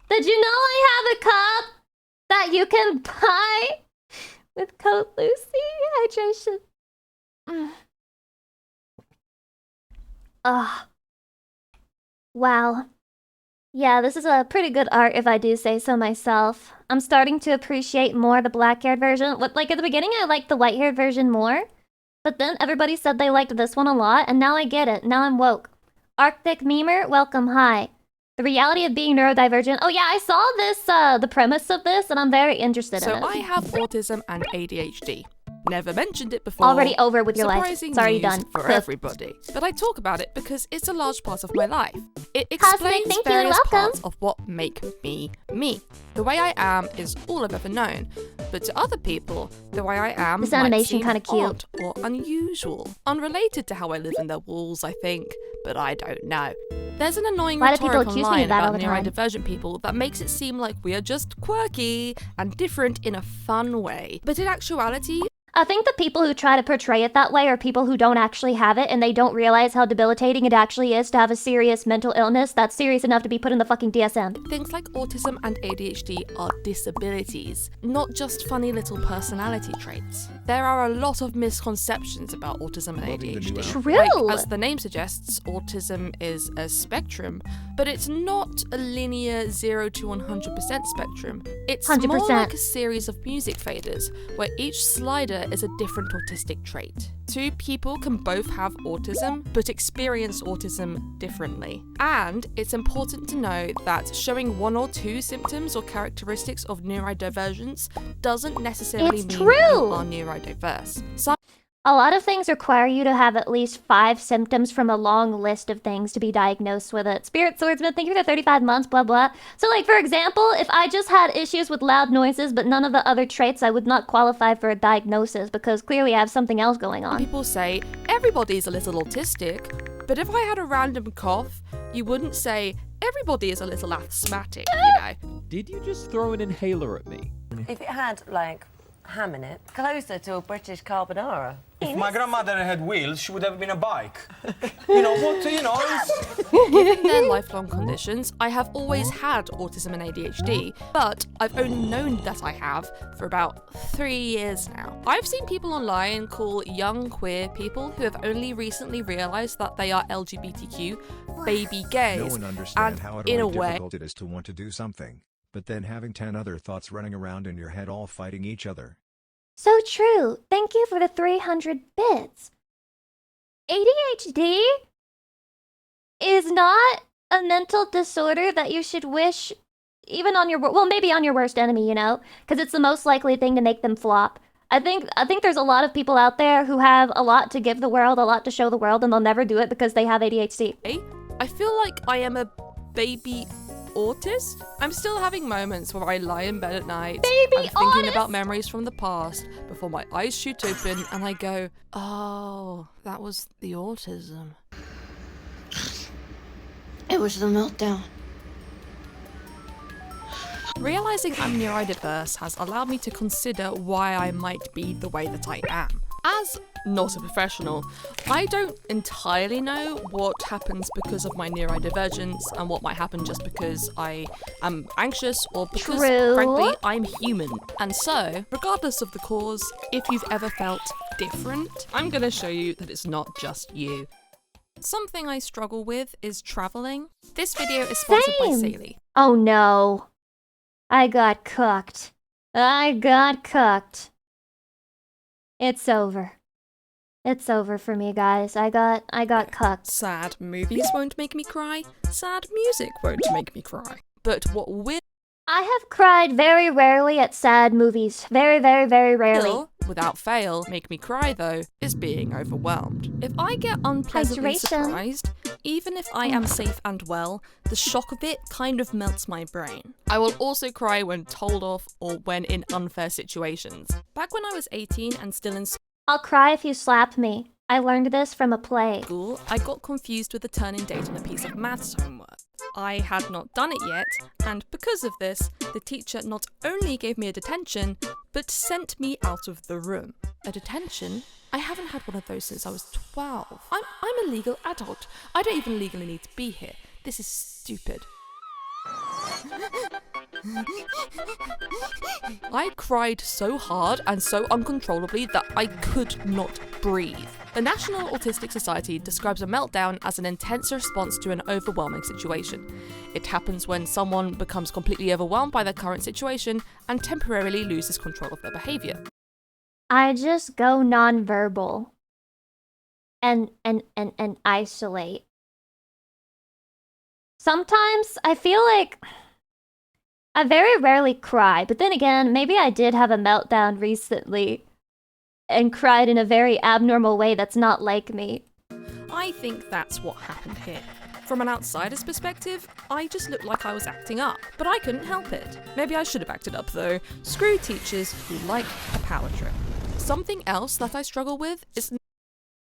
Did you know I have a cup that you can buy with code Lucy? Hydration. Wow. Yeah, this is a pretty good art if I do say so myself. I'm starting to appreciate more the black-haired version. Like, at the beginning, I liked the white-haired version more. But then everybody said they liked this one a lot, and now I get it. Now I'm woke. Arctic Memer, welcome, hi. The reality of being neurodivergent. Oh yeah, I saw this, the premise of this, and I'm very interested in it. So I have autism and ADHD. Never mentioned it before. Already over with your life. Surprising Sorry, news done. for everybody. But I talk about it because it's a large part of my life. It Cosmic, explains thank you and various welcome. parts of what make me me. The way I am is all I've ever known. But to other people, the way I am This might animation seem kinda cute. odd or unusual. Unrelated to how I live in their walls, I think. But I don't know. There's an annoying Why do people rhetoric accuse me online of that all about the time? neurodivergent people that makes it seem like we are just quirky and different in a fun way. But in actuality, I think the people who try to portray it that way are people who don't actually have it and they don't realize how debilitating it actually is to have a serious mental illness that's serious enough to be put in the fucking DSM. Things like autism and ADHD are disabilities, not just funny little personality traits. There are a lot of misconceptions about autism and ADHD. True. Like, as the name suggests, autism is a spectrum, but it's not a linear 0 to 100% spectrum. It's 100%. more like a series of music faders, where each slider is a different autistic trait. Two people can both have autism, but experience autism differently. And it's important to know that showing 1 or 2 symptoms or characteristics of neurodivergence doesn't necessarily mean you are neurodiverse. A lot of things require you to have at least 5 symptoms from a long list of things to be diagnosed with it. Spirit Swordsman, thank you for the 35 months, blah blah. So like, for example, if I just had issues with loud noises but none of the other traits, I would not qualify for a diagnosis because clearly I have something else going on. People say, everybody's a little autistic, but if I had a random cough, you wouldn't say, everybody is a little asthmatic, you know. Did you just throw an inhaler at me? If it had, like, ham in it, closer to a British carbonara. If my grandmother had wheels, she would have been a bike. You know what, you know. Given their lifelong conditions, I have always had autism and ADHD, but I've only known that I have for about 3 years now. I've seen people online call young queer people who have only recently realised that they are LGBTQ baby gays. No one understands how in a utterly way, difficult it is to want to do something, but then having 10 other thoughts running around in your head all fighting each other. So true. Thank you for the 300 bits. ADHD is not a mental disorder that you should wish even on your, well, maybe on your worst enemy, you know, because it's the most likely thing to make them flop. I think there's a lot of people out there who have a lot to give the world, a lot to show the world, and they'll never do it because they have ADHD. I feel like I am a baby autist. I'm still having moments where I lie in bed at night, I'm thinking about memories from the past before my eyes shoot open and I go, oh, that was the autism. It was the meltdown. Realizing I'm neurodiverse has allowed me to consider why I might be the way that I am. As not a professional, I don't entirely know what happens because of my neurodivergence and what might happen just because I am anxious or because, frankly, I'm human. And so, regardless of the cause, if you've ever felt different, I'm gonna show you that it's not just you. Something I struggle with is traveling. This video is sponsored by Saley. Oh no. I got cooked. I got cooked. It's over. It's over for me, guys. I got cooked. Sad movies won't make me cry. Sad music won't make me cry. But what will... I have cried very rarely at sad movies. Very, very, very rarely. Will, without fail, make me cry, though, is being overwhelmed. If I get unpleasantly surprised, even if I am safe and well, the shock of it kind of melts my brain. I will also cry when told off or when in unfair situations. Back when I was 18 and still in school, I'll cry if you slap me. I learned this from a play. I got confused with the turn-in date on a piece of maths homework. I had not done it yet, and because of this, the teacher not only gave me a detention, but sent me out of the room. A detention? I haven't had one of those since I was 12. I'm a legal adult. I don't even legally need to be here. This is stupid. I cried so hard and so uncontrollably that I could not breathe. The National Autistic Society describes a meltdown as an intense response to an overwhelming situation. It happens when someone becomes completely overwhelmed by their current situation and temporarily loses control of their behavior. I just go nonverbal and isolate. Sometimes I feel like I very rarely cry, but then again, maybe I did have a meltdown recently and cried in a very abnormal way that's not like me. I think that's what happened here. From an outsider's perspective, I just looked like I was acting up, but I couldn't help it. Maybe I should have acted up though. Screw teachers who like a power trip. Something else that I struggle with is...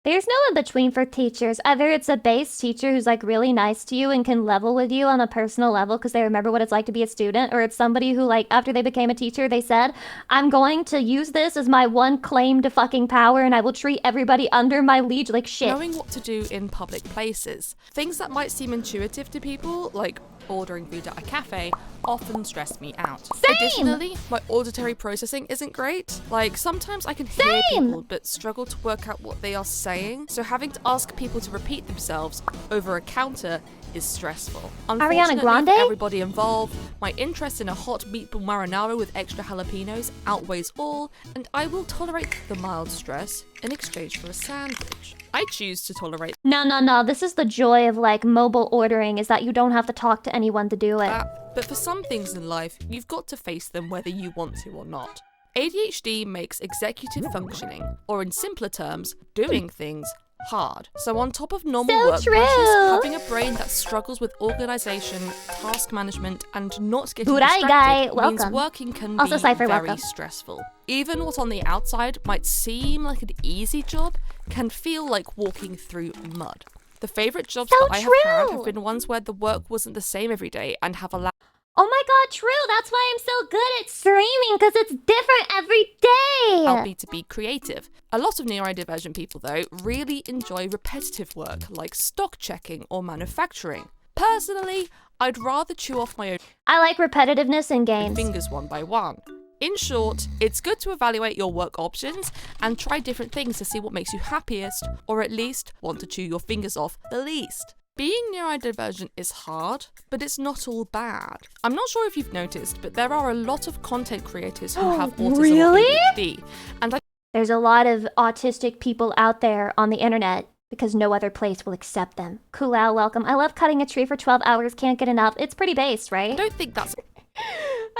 There's no in between for teachers. Either it's a base teacher who's like really nice to you and can level with you on a personal level because they remember what it's like to be a student, or it's somebody who like after they became a teacher they said, I'm going to use this as my one claim to fucking power and I will treat everybody under my liege like shit. Knowing what to do in public places. Things that might seem intuitive to people, like ordering food at a cafe, often stress me out. Same! Additionally, my auditory processing isn't great. Like, sometimes I can hear people but struggle to work out what they are saying, so having to ask people to repeat themselves over a counter is stressful. Ariana Grande? For everybody involved, my interest in a hot meatball marinara with extra jalapenos outweighs all, and I will tolerate the mild stress in exchange for a sandwich. I choose to tolerate. No. This is the joy of like mobile ordering, is that you don't have to talk to anyone to do it. But for some things in life, you've got to face them whether you want to or not. ADHD makes executive functioning, or in simpler terms, doing things, hard. So on top of normal work pressures, having a brain that struggles with organization, task management, and not getting distracted means working can Also, be Cypher, very welcome. stressful. Even what on the outside might seem like an easy job can feel like walking through mud. The favourite jobs that I have had have been ones where the work wasn't the same every day and have allowed. Oh my god, true! That's why I'm so good at streaming, because it's different every day! Help me to be creative. A lot of neurodivergent people, though, really enjoy repetitive work, like stock checking or manufacturing. Personally, I'd rather chew off my own I like repetitiveness in games. fingers one by one. In short, it's good to evaluate your work options and try different things to see what makes you happiest, or at least want to chew your fingers off the least. Being neurodivergent is hard, but it's not all bad. I'm not sure if you've noticed, but there are a lot of content creators who have autism Really? or ADHD, and There's a lot of autistic people out there on the internet because no other place will accept them. Kulal, welcome. I love cutting a tree for 12 hours, can't get enough. It's pretty based, right? I don't think that's...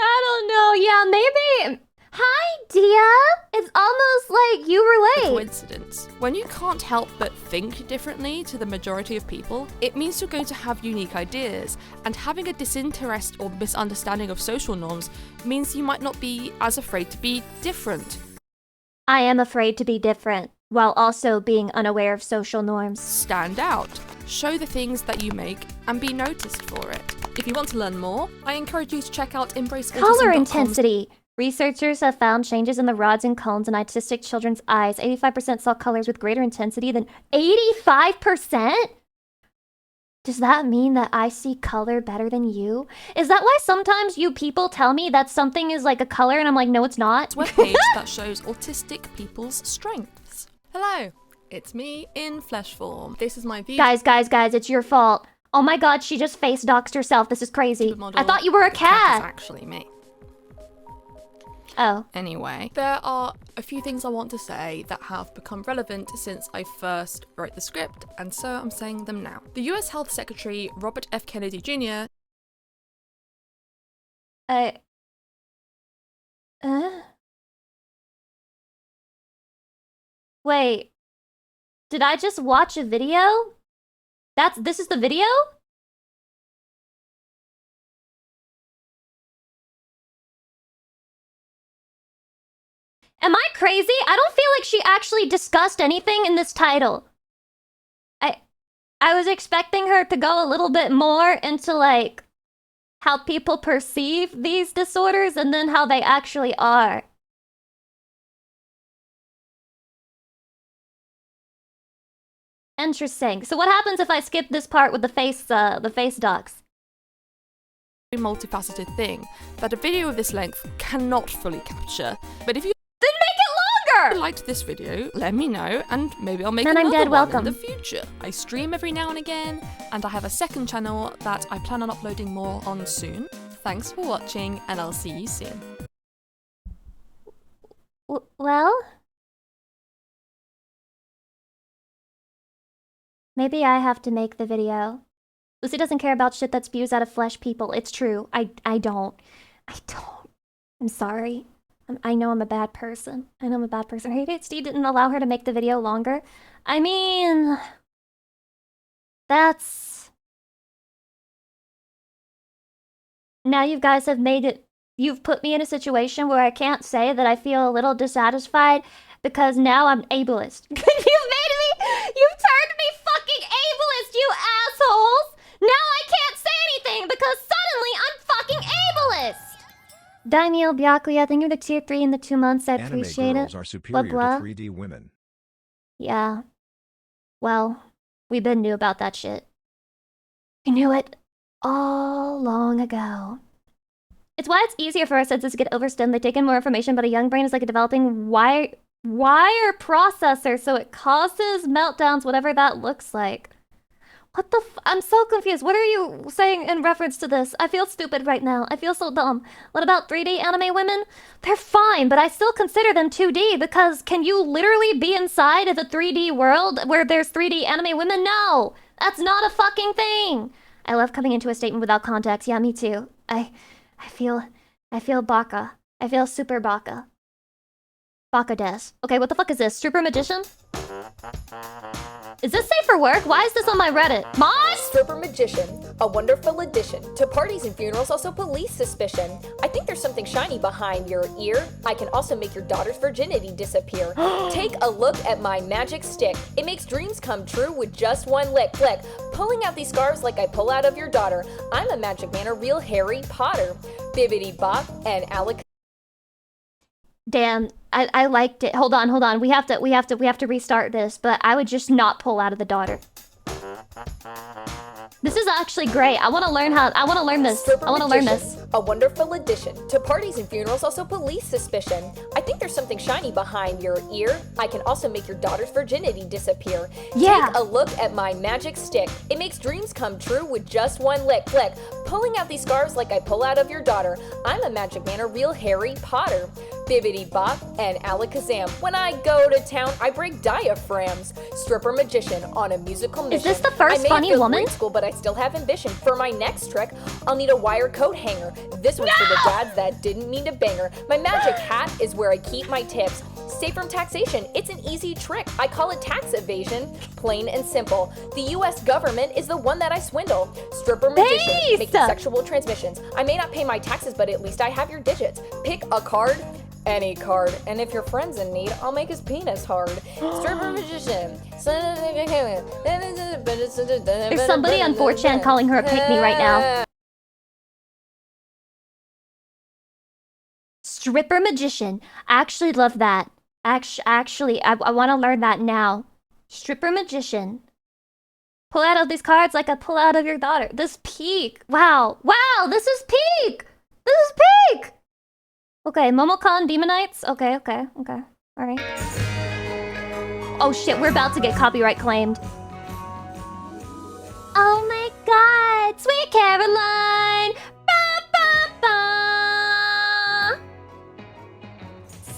I don't know. Yeah, maybe. Hi, Dia. It's almost like you relate. Coincidence. When you can't help but think differently to the majority of people, it means you're going to have unique ideas, and having a disinterest or misunderstanding of social norms means you might not be as afraid to be different. I am afraid to be different, while also being unaware of social norms. Stand out. Show the things that you make and be noticed for it. If you want to learn more, I encourage you to check out Color intensity. Researchers have found changes in the rods and cones in autistic children's eyes. 85% saw colors with greater intensity than 85%? Does that mean that I see color better than you? Is that why sometimes you people tell me that something is like a color and I'm like, no, it's not? Webpage that shows autistic people's strengths. Hello, it's me in flesh form. This is my view. Guys, it's your fault. Oh my god, she just face doxed herself. This is crazy. I thought you were a cat. It's actually me. Oh. Anyway, there are a few things I want to say that have become relevant since I first wrote the script, and so I'm saying them now. The US Health Secretary, Robert F. Kennedy Jr. Wait. Did I just watch a video? This is the video? Am I crazy? I don't feel like she actually discussed anything in this title. I was expecting her to go a little bit more into like how people perceive these disorders and then how they actually are. Interesting. So what happens if I skip this part with the face docs? Multifaceted thing that a video of this length cannot fully capture. But if you then make it longer! liked this video, let me know, and maybe I'll make Then I'm another dead one welcome. in the future. I stream every now and again, and I have a second channel that I plan on uploading more on soon. Thanks for watching, and I'll see you soon. Well? Maybe I have to make the video. Lucy doesn't care about shit that spews out of flesh, people. It's true. I don't. I'm sorry. I know I'm a bad person. Her ADHD didn't allow her to make the video longer. I mean... That's... Now you guys have made it... You've put me in a situation where I can't say that I feel a little dissatisfied because now I'm ableist. You've made me You've turned me fucking ableist, you assholes! Now I can't say anything because suddenly I'm fucking ableist! Daimyo Byakuya, thank you for the tier 3 in the 2 months. I appreciate Anime girls it. are superior Blah, blah. to 3D women. Yeah. Well, we been knew about that shit. We knew it all long ago. It's why it's easier for our senses to get overstimmed. They take in more information, but a young brain is like a developing wire processor, so it causes meltdowns, whatever that looks like. What the I'm so confused. What are you saying in reference to this? I feel stupid right now. I feel so dumb. What about 3D anime women? They're fine, but I still consider them 2D because can you literally be inside of a 3D world where there's 3D anime women? No! That's not a fucking thing! I love coming into a statement without context. Yeah, me too. I feel baka. I feel super baka. Baka des. Okay, what the fuck is this? Stripper magician? Is this safe for work? Why is this on my Reddit? Mom? Stripper magician, a wonderful addition to parties and funerals, also police suspicion. I think there's something shiny behind your ear. I can also make your daughter's virginity disappear. Take a look at my magic stick. It makes dreams come true with just one lick. Flick. Pulling out these scarves like I pull out of your daughter. I'm a magic man, a real Harry Potter. Bibbidi Bop and Alec. Damn, I liked it. Hold on. We have to restart this, but I would just not pull out of the daughter. This is actually great. I want to learn this. I want to learn this. A wonderful addition to parties and funerals, also police suspicion. I think there's something shiny behind your ear. I can also make your daughter's virginity disappear. Yeah. Take a look at my magic stick. It makes dreams come true with just one lick. Flick. Pulling out these scarves like I pull out of your daughter. I'm a magic man, a real Harry Potter. Bibbidi Bop and Alakazam. When I go to town, I break diaphragms. Stripper magician on a musical mission. Is this the first funny woman? School, but I still have ambition. For my next trick, I'll need a wire coat hanger. This one's for the dads that didn't mean to banger. My magic hat is where I keep my tips. Safe from taxation, it's an easy trick. I call it tax evasion, plain and simple. The US government is the one that I swindle. Stripper magician, making sexual transmissions. I may not pay my taxes, but at least I have your digits. Pick a card, any card, and if your friend's in need, I'll make his penis hard. Stripper magician. There's somebody on 4chan calling her a pick-me right now. Stripper magician. I actually love that. Actually, I want to learn that now. Stripper magician. Pull out of these cards like I pull out of your daughter. This peak. Wow, this is peak. This is peak. Okay, Momocon Demonites. Okay. Alright. Oh shit, we're about to get copyright claimed. Oh my god, Sweet Caroline. Ba, ba, ba.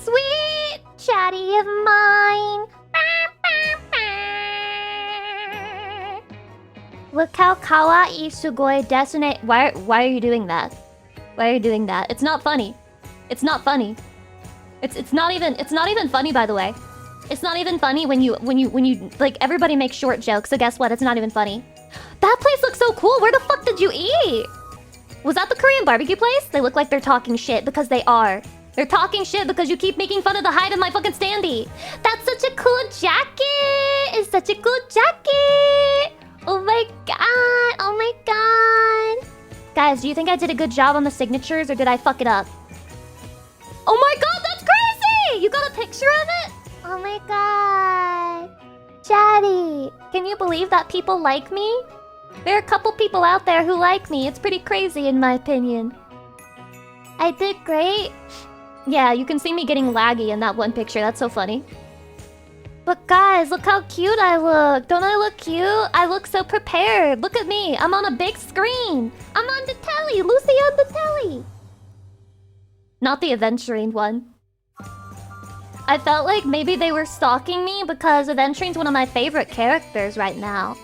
Sweet chatty of mine. Ba, ba, ba. Look how kawaii sugoi desu. Why are you doing that? Why are you doing that? It's not funny. It's not funny. It's not even funny, by the way. It's not even funny when you like, everybody makes short jokes, so guess what? It's not even funny. That place looks so cool. Where the fuck did you eat? Was that the Korean barbecue place? They look like they're talking shit because they are. They're talking shit because you keep making fun of the height of my fucking standee. That's such a cool jacket. It's such a cool jacket. Oh my god. Oh my god. Guys, do you think I did a good job on the signatures or did I fuck it up? Oh my god, that's crazy! You got a picture of it? Oh my god. Chatty, can you believe that people like me? There are a couple people out there who like me. It's pretty crazy in my opinion. I did great. Yeah, you can see me getting laggy in that one picture. That's so funny. But guys, look how cute I look. Don't I look cute? I look so prepared. Look at me. I'm on a big screen. I'm on the telly. Lucy on the telly. Not the Aventurine one. I felt like maybe they were stalking me because Aventurine's one of my favorite characters right now.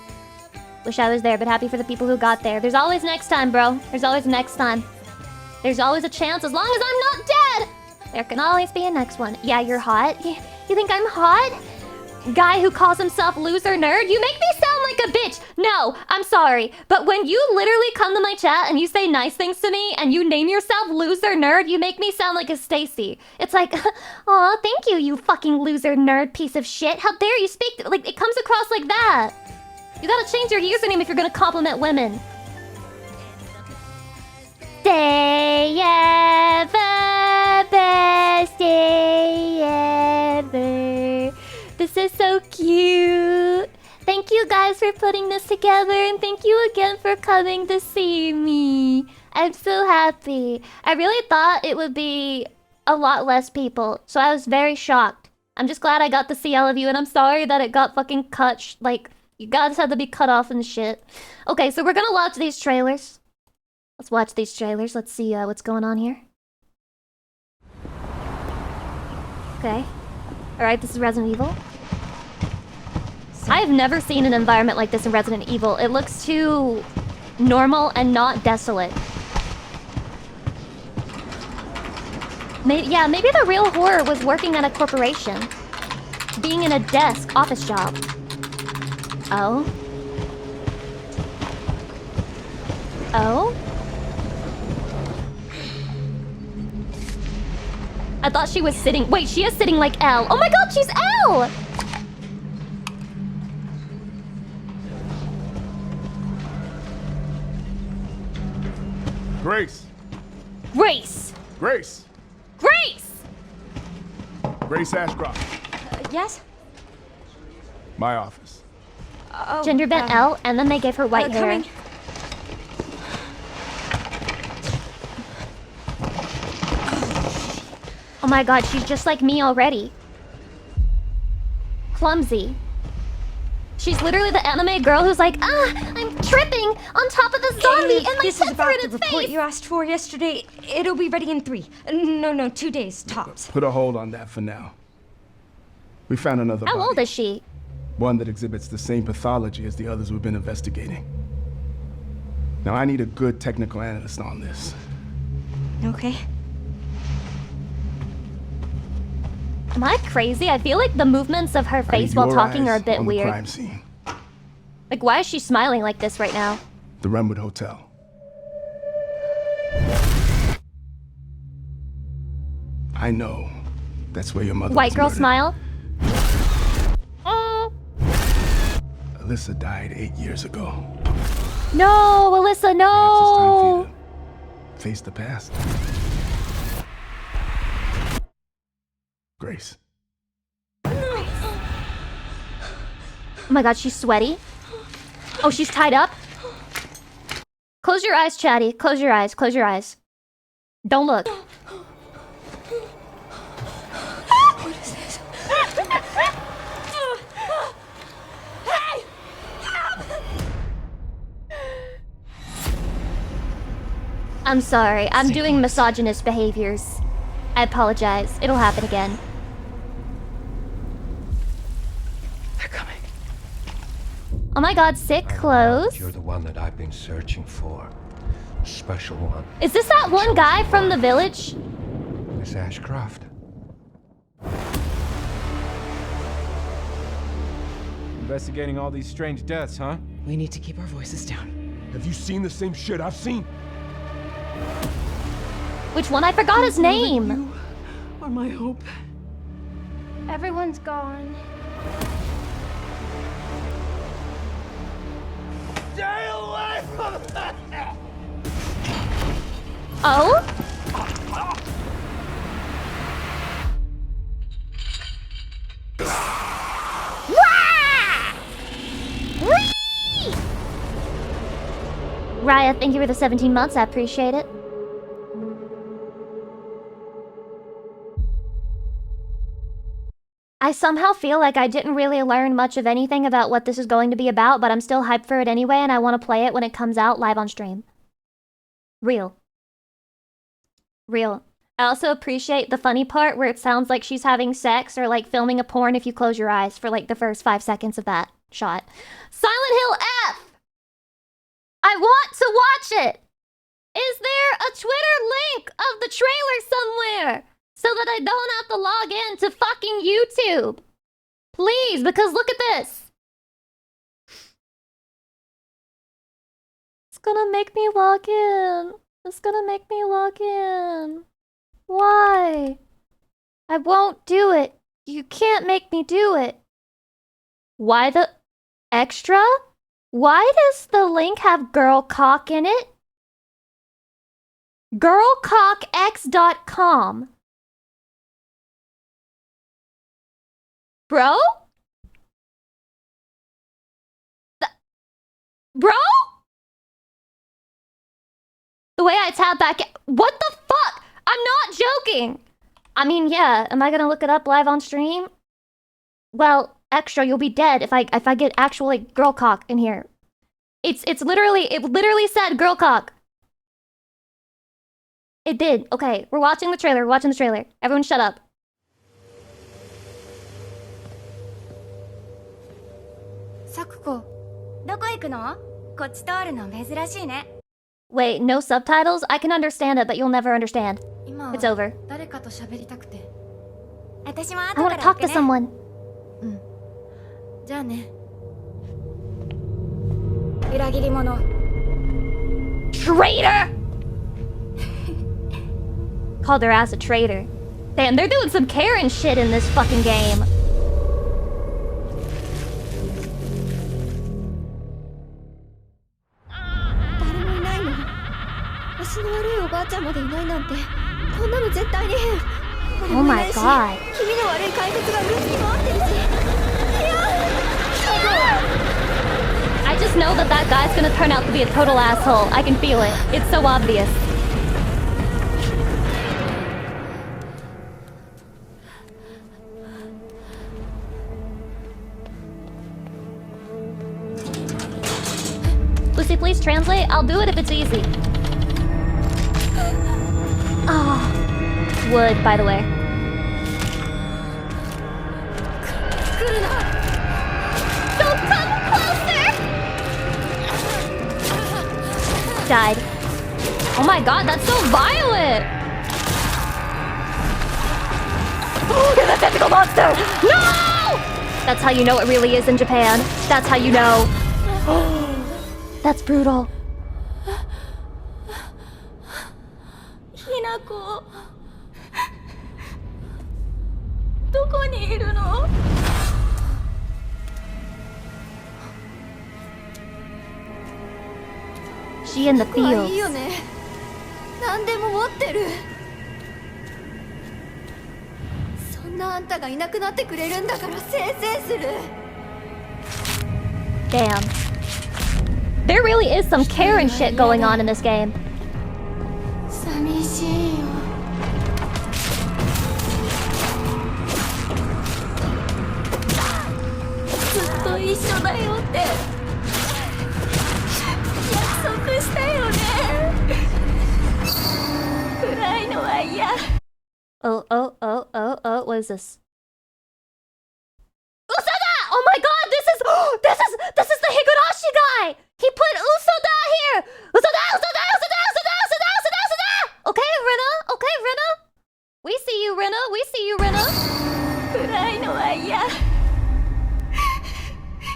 Wish I was there, but happy for the people who got there. There's always next time, bro. There's always next time. There's always a chance as long as I'm not dead. There can always be a next one. Yeah, you're hot. You think I'm hot? Guy who calls himself loser nerd? You make me sound like like a bitch. No, I'm sorry. But when you literally come to my chat and you say nice things to me and you name yourself loser nerd, you make me sound like a Stacy. It's like, aw, thank you, you fucking loser nerd piece of shit. How dare you speak? Like, it comes across like that. You gotta change your username if you're gonna compliment women. Stay ever, best day ever. This is so cute. Thank you guys for putting this together, and thank you again for coming to see me. I'm so happy. I really thought it would be a lot less people, so I was very shocked. I'm just glad I got to see all of you, and I'm sorry that it got fucking cut. Like, you guys had to be cut off and shit. Okay, so we're gonna watch these trailers. Let's watch these trailers. Let's see what's going on here. Okay. Alright, this is Resident Evil. I have never seen an environment like this in Resident Evil. It looks too normal and not desolate. Maybe the real horror was working at a corporation. Being in a desk office job. Oh? Oh? I thought she was sitting... Wait, she is sitting like L. Oh my god, she's L! Grace. Grace! Grace. Grace! Grace Ashcroft. Yes? My office. Oh, gender bent L, and then they gave her white hair. Coming. Oh my god, she's just like me already. Clumsy. She's literally the anime girl who's like, I'm tripping on top of the zombie and my This is tits are about in the its report face! you asked for yesterday. It'll be ready in 3. No, 2 days, tops. Put a hold on that for now. We found another How body. old is she? One that exhibits the same pathology as the others we've been investigating. Now I need a good technical analyst on this. Okay. Am I crazy? I feel like the movements of her face while talking are a bit weird. Crime scene. Like, why is she smiling like this right now? The Renwood Hotel. I know that's where your mother White was girl murdered. smile? Alyssa died 8 years ago. No, Alyssa, no! Face the past. Grace. Oh my god, she's sweaty. Oh, she's tied up? Close your eyes, Chatty. Close your eyes. Close your eyes. Don't look. What is this? Hey! I'm sorry. I'm doing misogynist behaviors. I apologize. It'll happen again. They're coming. Oh my god, sick clothes. You're the one that I've been searching for. A special one. Is this that one guy from the village? Miss Ashcroft. Investigating all these strange deaths, huh? We need to keep our voices down. Have you seen the same shit I've seen? Which one? I forgot his name. You are my hope. Everyone's gone. Stay away from that! Oh? Raya, thank you for the 17 months. I appreciate it. I somehow feel like I didn't really learn much of anything about what this is going to be about, but I'm still hyped for it anyway, and I want to play it when it comes out live on stream. Real. Real. I also appreciate the funny part where it sounds like she's having sex or like filming a porn if you close your eyes for like the first 5 seconds of that shot. Silent Hill F! I want to watch it! Is there a Twitter link of the trailer somewhere so that I don't have to log in to fucking YouTube? Please, because look at this. gonna make me log in. It's gonna make me log in. Why? I won't do it. You can't make me do it. Why the extra? Why does the link have girl cock in it? Girlcockx.com. Bro? Bro? The way I tap back... What the fuck? I'm not joking! I mean, yeah, am I gonna look it up live on stream? Well, extra, you'll be dead if I get actual, like, girl cock in here. It literally said girl cock. It did. Okay, we're watching the trailer, Everyone shut up. Sakuko, どこ行くの? こっち通るの珍しいね. Wait, no subtitles? I can understand it, but you'll never understand. It's over. 誰かと喋りたくて. I want to talk to someone. じゃあね. 裏切り者. Traitor! Called their ass a traitor. Damn, they're doing some Karen shit in this fucking game. Oh my god. I just know that guy's gonna turn out to be a total asshole. I can feel it. It's so obvious. Lucy, please translate. I'll do it if it's easy. Oh. Wood, by the way. Don't come closer! Died. Oh my god, that's so violent! Oh, you're the tentacle monster! No! That's how you know it really is in Japan. That's how you know. That's brutal. Hinako. どこにいるの? She in the fields. いいよね。何でも持ってる。そんなあんたがいなくなってくれるんだからせいせいする。 Damn. There really is some Karen shit going on in this game. 寂しいよ。ずっと一緒だよって約束したよね。暗いのは嫌。Oh, what is this? Usoda! Oh my god, this is the Higurashi guy! He put Usoda here! Usoda! Okay, Rina. We see you, Rina.暗いのは嫌。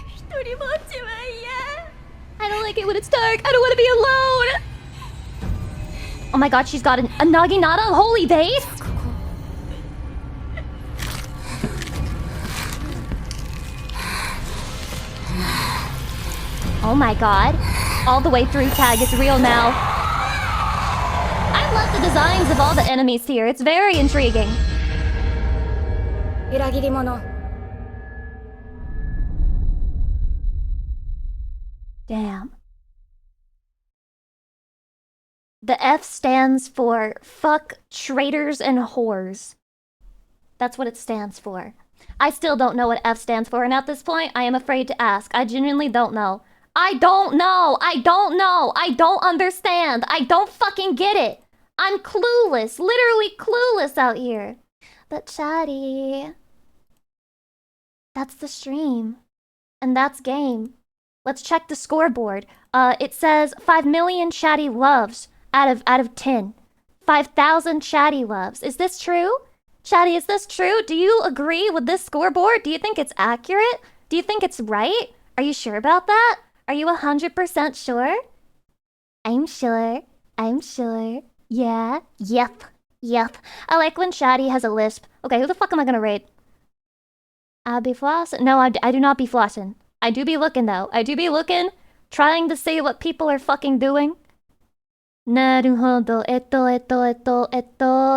一人ぼっちは嫌。 I don't like it when it's dark. I don't want to be alone. Oh my god, she's got a Naginata holy vase? Oh my god. All the way through tag is real now. I love the designs of all the enemies here. It's very intriguing. 裏切り者。 Damn. The F stands for fuck traitors and whores. That's what it stands for. I still don't know what F stands for, and at this point, I am afraid to ask. I genuinely don't know. I don't know. I don't understand. I don't fucking get it. I'm clueless. Literally clueless out here. But chatty. That's the stream. And that's game. Let's check the scoreboard. It says 5 million chatty loves out of 10. 5,000 chatty loves. Is this true? Chatty, is this true? Do you agree with this scoreboard? Do you think it's accurate? Do you think it's right? Are you sure about that? Are you 100% sure? I'm sure. I'm sure. Yeah. Yep. Yep. I like when Shaddy has a lisp. Okay, who the fuck am I gonna raid? I be flossing? No, I do not be flossing. I do be looking, though. I do be looking, trying to see what people are fucking doing. Naruhodo,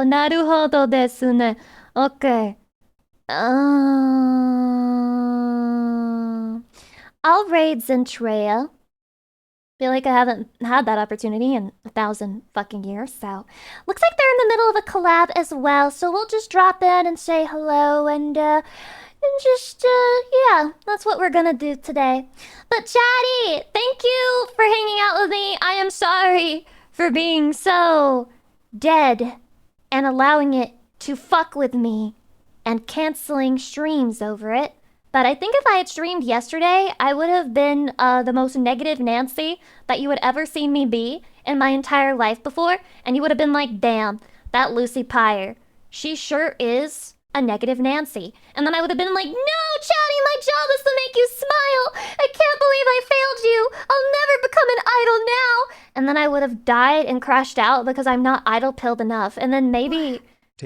naruhodo desu ne. Okay. I'll raid Zentrea. Feel like I haven't had that opportunity in 1,000 fucking years, so. Looks like they're in the middle of a collab as well, so we'll just drop in and say hello and just, yeah, that's what we're gonna do today. But Chatty, thank you for hanging out with me. I am sorry for being so dead and allowing it to fuck with me and canceling streams over it. But I think if I had streamed yesterday, I would have been the most negative Nancy that you would ever see me be in my entire life before. And you would have been like, damn, that Lucy Pyre, she sure is a negative Nancy. And then I would have been like, no, Chatty, my job is to make you smile. I can't believe I failed you. I'll never become an idol now. And then I would have died and crashed out because I'm not idol pilled enough. And then maybe,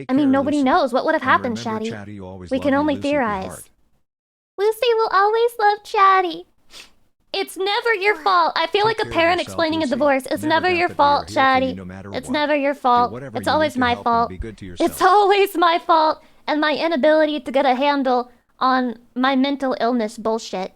I mean, nobody knows what would have happened, Chatty. We can only theorize. Lucy will always love Chatty. It's never your fault. I feel like a parent explaining a divorce. It's never your fault, Chatty. It's never your fault. It's always my fault. It's always my fault. And my inability to get a handle on my mental illness bullshit.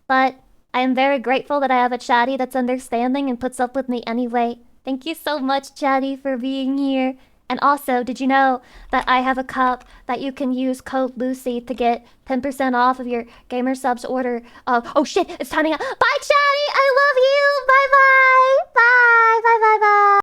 But I am very grateful that I have a Chatty that's understanding and puts up with me anyway. Thank you so much, Chatty, for being here. And also, did you know that I have a cup that you can use code Lucy to get 10% off of your Gamer Subs order? Oh shit, it's timing out. Bye, Chatty! I love you!